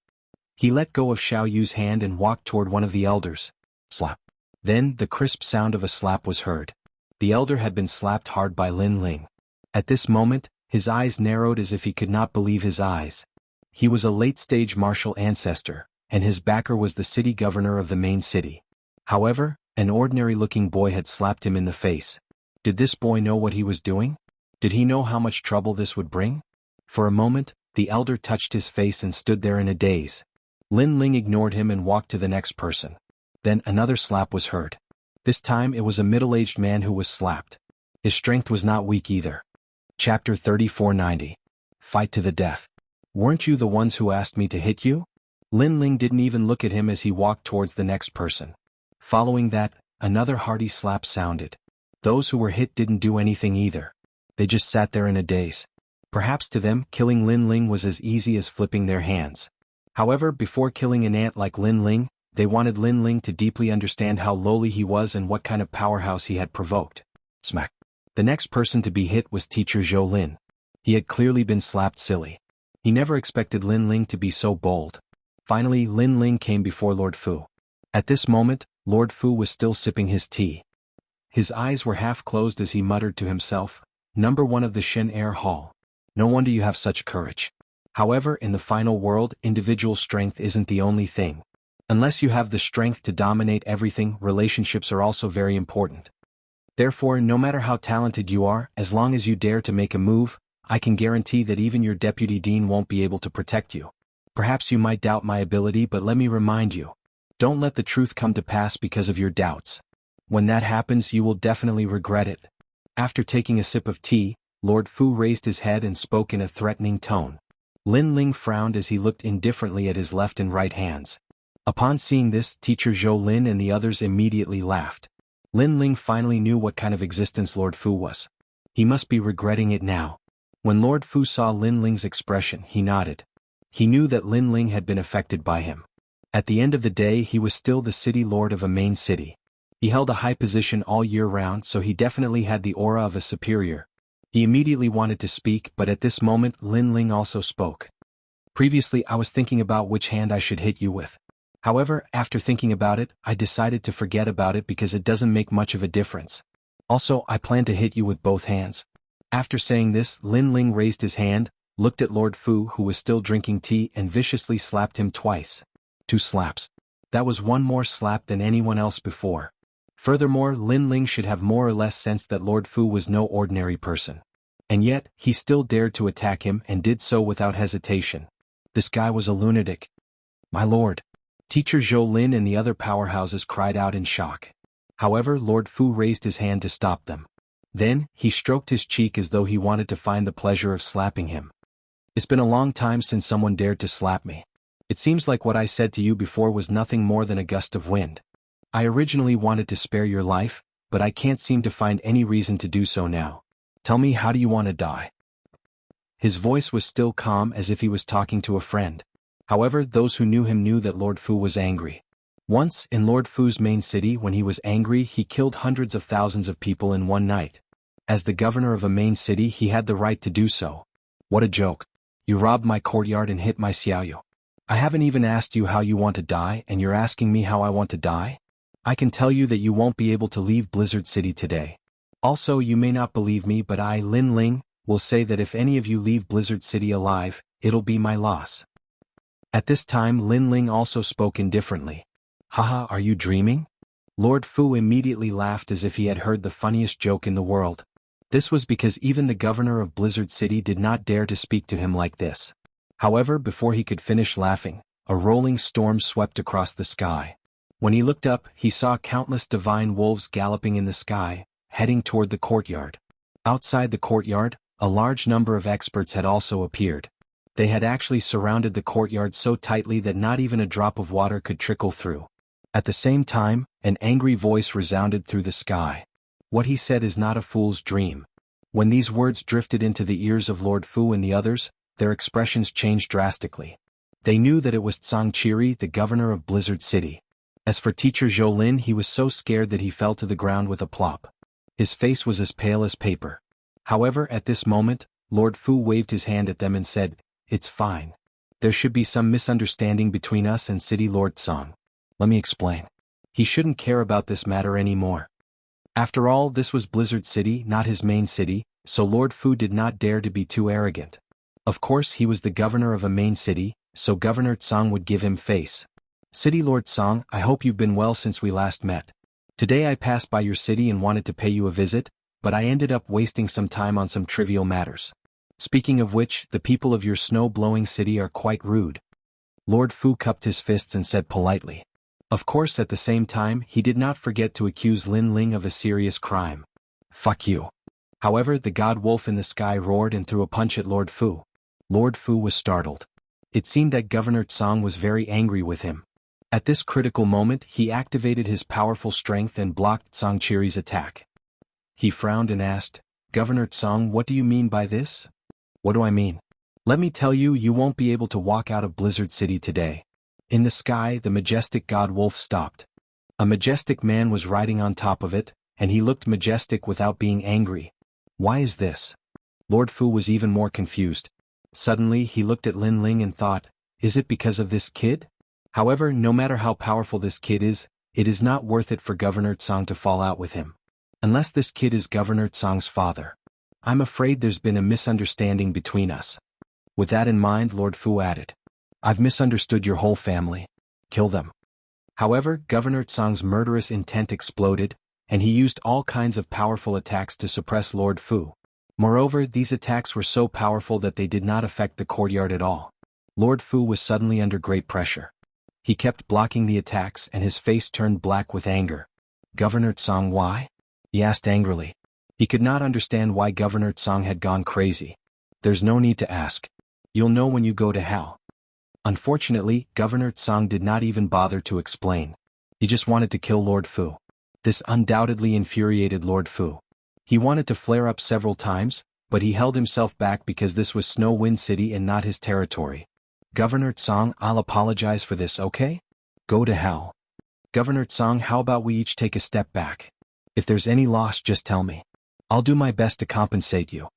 He let go of Xiao Yu's hand and walked toward one of the elders. Slap. Then, the crisp sound of a slap was heard. The elder had been slapped hard by Lin Ling. At this moment, his eyes narrowed as if he could not believe his eyes. He was a late-stage martial ancestor, and his backer was the city governor of the main city. However, an ordinary-looking boy had slapped him in the face. Did this boy know what he was doing? Did he know how much trouble this would bring? For a moment, the elder touched his face and stood there in a daze. Lin Ling ignored him and walked to the next person. Then another slap was heard. This time it was a middle-aged man who was slapped. His strength was not weak either. Chapter 3490. Fight to the death. Weren't you the ones who asked me to hit you? Lin Ling didn't even look at him as he walked towards the next person. Following that, another hearty slap sounded. Those who were hit didn't do anything either. They just sat there in a daze. Perhaps to them, killing Lin Ling was as easy as flipping their hands. However, before killing an ant like Lin Ling, they wanted Lin Ling to deeply understand how lowly he was and what kind of powerhouse he had provoked. Smack. The next person to be hit was teacher Zhou Lin. He had clearly been slapped silly. He never expected Lin Ling to be so bold. Finally, Lin Ling came before Lord Fu. At this moment, Lord Fu was still sipping his tea. His eyes were half closed as he muttered to himself, "Number 1 of the Shen Air Hall. No wonder you have such courage." However, in the final world, individual strength isn't the only thing. Unless you have the strength to dominate everything, relationships are also very important. Therefore, no matter how talented you are, as long as you dare to make a move, I can guarantee that even your deputy dean won't be able to protect you. Perhaps you might doubt my ability, but let me remind you. Don't let the truth come to pass because of your doubts. When that happens, you will definitely regret it. After taking a sip of tea, Lord Fu raised his head and spoke in a threatening tone. Lin Ling frowned as he looked indifferently at his left and right hands. Upon seeing this, teacher Zhou Lin and the others immediately laughed. Lin Ling finally knew what kind of existence Lord Fu was. He must be regretting it now. When Lord Fu saw Lin Ling's expression, he nodded. He knew that Lin Ling had been affected by him. At the end of the day, he was still the city lord of a main city. He held a high position all year round, so he definitely had the aura of a superior. He immediately wanted to speak, but at this moment Lin Ling also spoke. Previously I was thinking about which hand I should hit you with. However, after thinking about it, I decided to forget about it because it doesn't make much of a difference. Also, I plan to hit you with both hands. After saying this, Lin Ling raised his hand, looked at Lord Fu who was still drinking tea and viciously slapped him twice. 2 slaps. That was one more slap than anyone else before. Furthermore, Lin Ling should have more or less sensed that Lord Fu was no ordinary person. And yet, he still dared to attack him and did so without hesitation. This guy was a lunatic. My lord. Teacher Zhou Lin and the other powerhouses cried out in shock. However, Lord Fu raised his hand to stop them. Then, he stroked his cheek as though he wanted to find the pleasure of slapping him. It's been a long time since someone dared to slap me. It seems like what I said to you before was nothing more than a gust of wind. I originally wanted to spare your life, but I can't seem to find any reason to do so now. Tell me, how do you want to die? His voice was still calm as if he was talking to a friend. However, those who knew him knew that Lord Fu was angry. Once, in Lord Fu's main city, when he was angry, he killed hundreds of thousands of people in one night. As the governor of a main city, he had the right to do so. What a joke. You robbed my courtyard and hit my Xiaoyu. I haven't even asked you how you want to die, and you're asking me how I want to die? I can tell you that you won't be able to leave Blizzard City today. Also, you may not believe me, but I, Lin Ling, will say that if any of you leave Blizzard City alive, it'll be my loss. At this time, Lin Ling also spoke indifferently. Haha, are you dreaming? Lord Fu immediately laughed as if he had heard the funniest joke in the world. This was because even the governor of Blizzard City did not dare to speak to him like this. However, before he could finish laughing, a rolling storm swept across the sky. When he looked up, he saw countless divine wolves galloping in the sky, heading toward the courtyard. Outside the courtyard, a large number of experts had also appeared. They had actually surrounded the courtyard so tightly that not even a drop of water could trickle through. At the same time, an angry voice resounded through the sky. What he said is not a fool's dream. When these words drifted into the ears of Lord Fu and the others, their expressions changed drastically. They knew that it was Xianxia, the governor of Blizzard City. As for teacher Zhou Lin, he was so scared that he fell to the ground with a plop. His face was as pale as paper. However, at this moment, Lord Fu waved his hand at them and said, "It's fine. There should be some misunderstanding between us and City Lord Song. Let me explain. He shouldn't care about this matter anymore." After all, this was Blizzard City, not his main city, so Lord Fu did not dare to be too arrogant. Of course, he was the governor of a main city, so Governor Tsang would give him face. City Lord Tsang, I hope you've been well since we last met. Today I passed by your city and wanted to pay you a visit, but I ended up wasting some time on some trivial matters. Speaking of which, the people of your snow-blowing city are quite rude. Lord Fu cupped his fists and said politely. Of course, at the same time, he did not forget to accuse Lin Ling of a serious crime. Fuck you. However, the god wolf in the sky roared and threw a punch at Lord Fu. Lord Fu was startled. It seemed that Governor Tsang was very angry with him. At this critical moment, he activated his powerful strength and blocked Xianxia's attack. He frowned and asked, Governor Tsang, what do you mean by this? What do I mean? Let me tell you, you won't be able to walk out of Blizzard City today. In the sky, the majestic god wolf stopped. A majestic man was riding on top of it, and he looked majestic without being angry. Why is this? Lord Fu was even more confused. Suddenly, he looked at Lin Ling and thought, is it because of this kid? However, no matter how powerful this kid is, it is not worth it for Governor Tsang to fall out with him. Unless this kid is Governor Tsang's father. I'm afraid there's been a misunderstanding between us. With that in mind, Lord Fu added, I've misunderstood your whole family. Kill them. However, Governor Tsang's murderous intent exploded, and he used all kinds of powerful attacks to suppress Lord Fu. Moreover, these attacks were so powerful that they did not affect the courtyard at all. Lord Fu was suddenly under great pressure. He kept blocking the attacks and his face turned black with anger. Governor Tsang, why? He asked angrily. He could not understand why Governor Tsang had gone crazy. There's no need to ask. You'll know when you go to hell. Unfortunately, Governor Tsang did not even bother to explain. He just wanted to kill Lord Fu. This undoubtedly infuriated Lord Fu. He wanted to flare up several times, but he held himself back because this was Snow Wind City and not his territory. Governor Tsang, I'll apologize for this, okay? Go to hell. Governor Tsang, how about we each take a step back? If there's any loss, just tell me. I'll do my best to compensate you.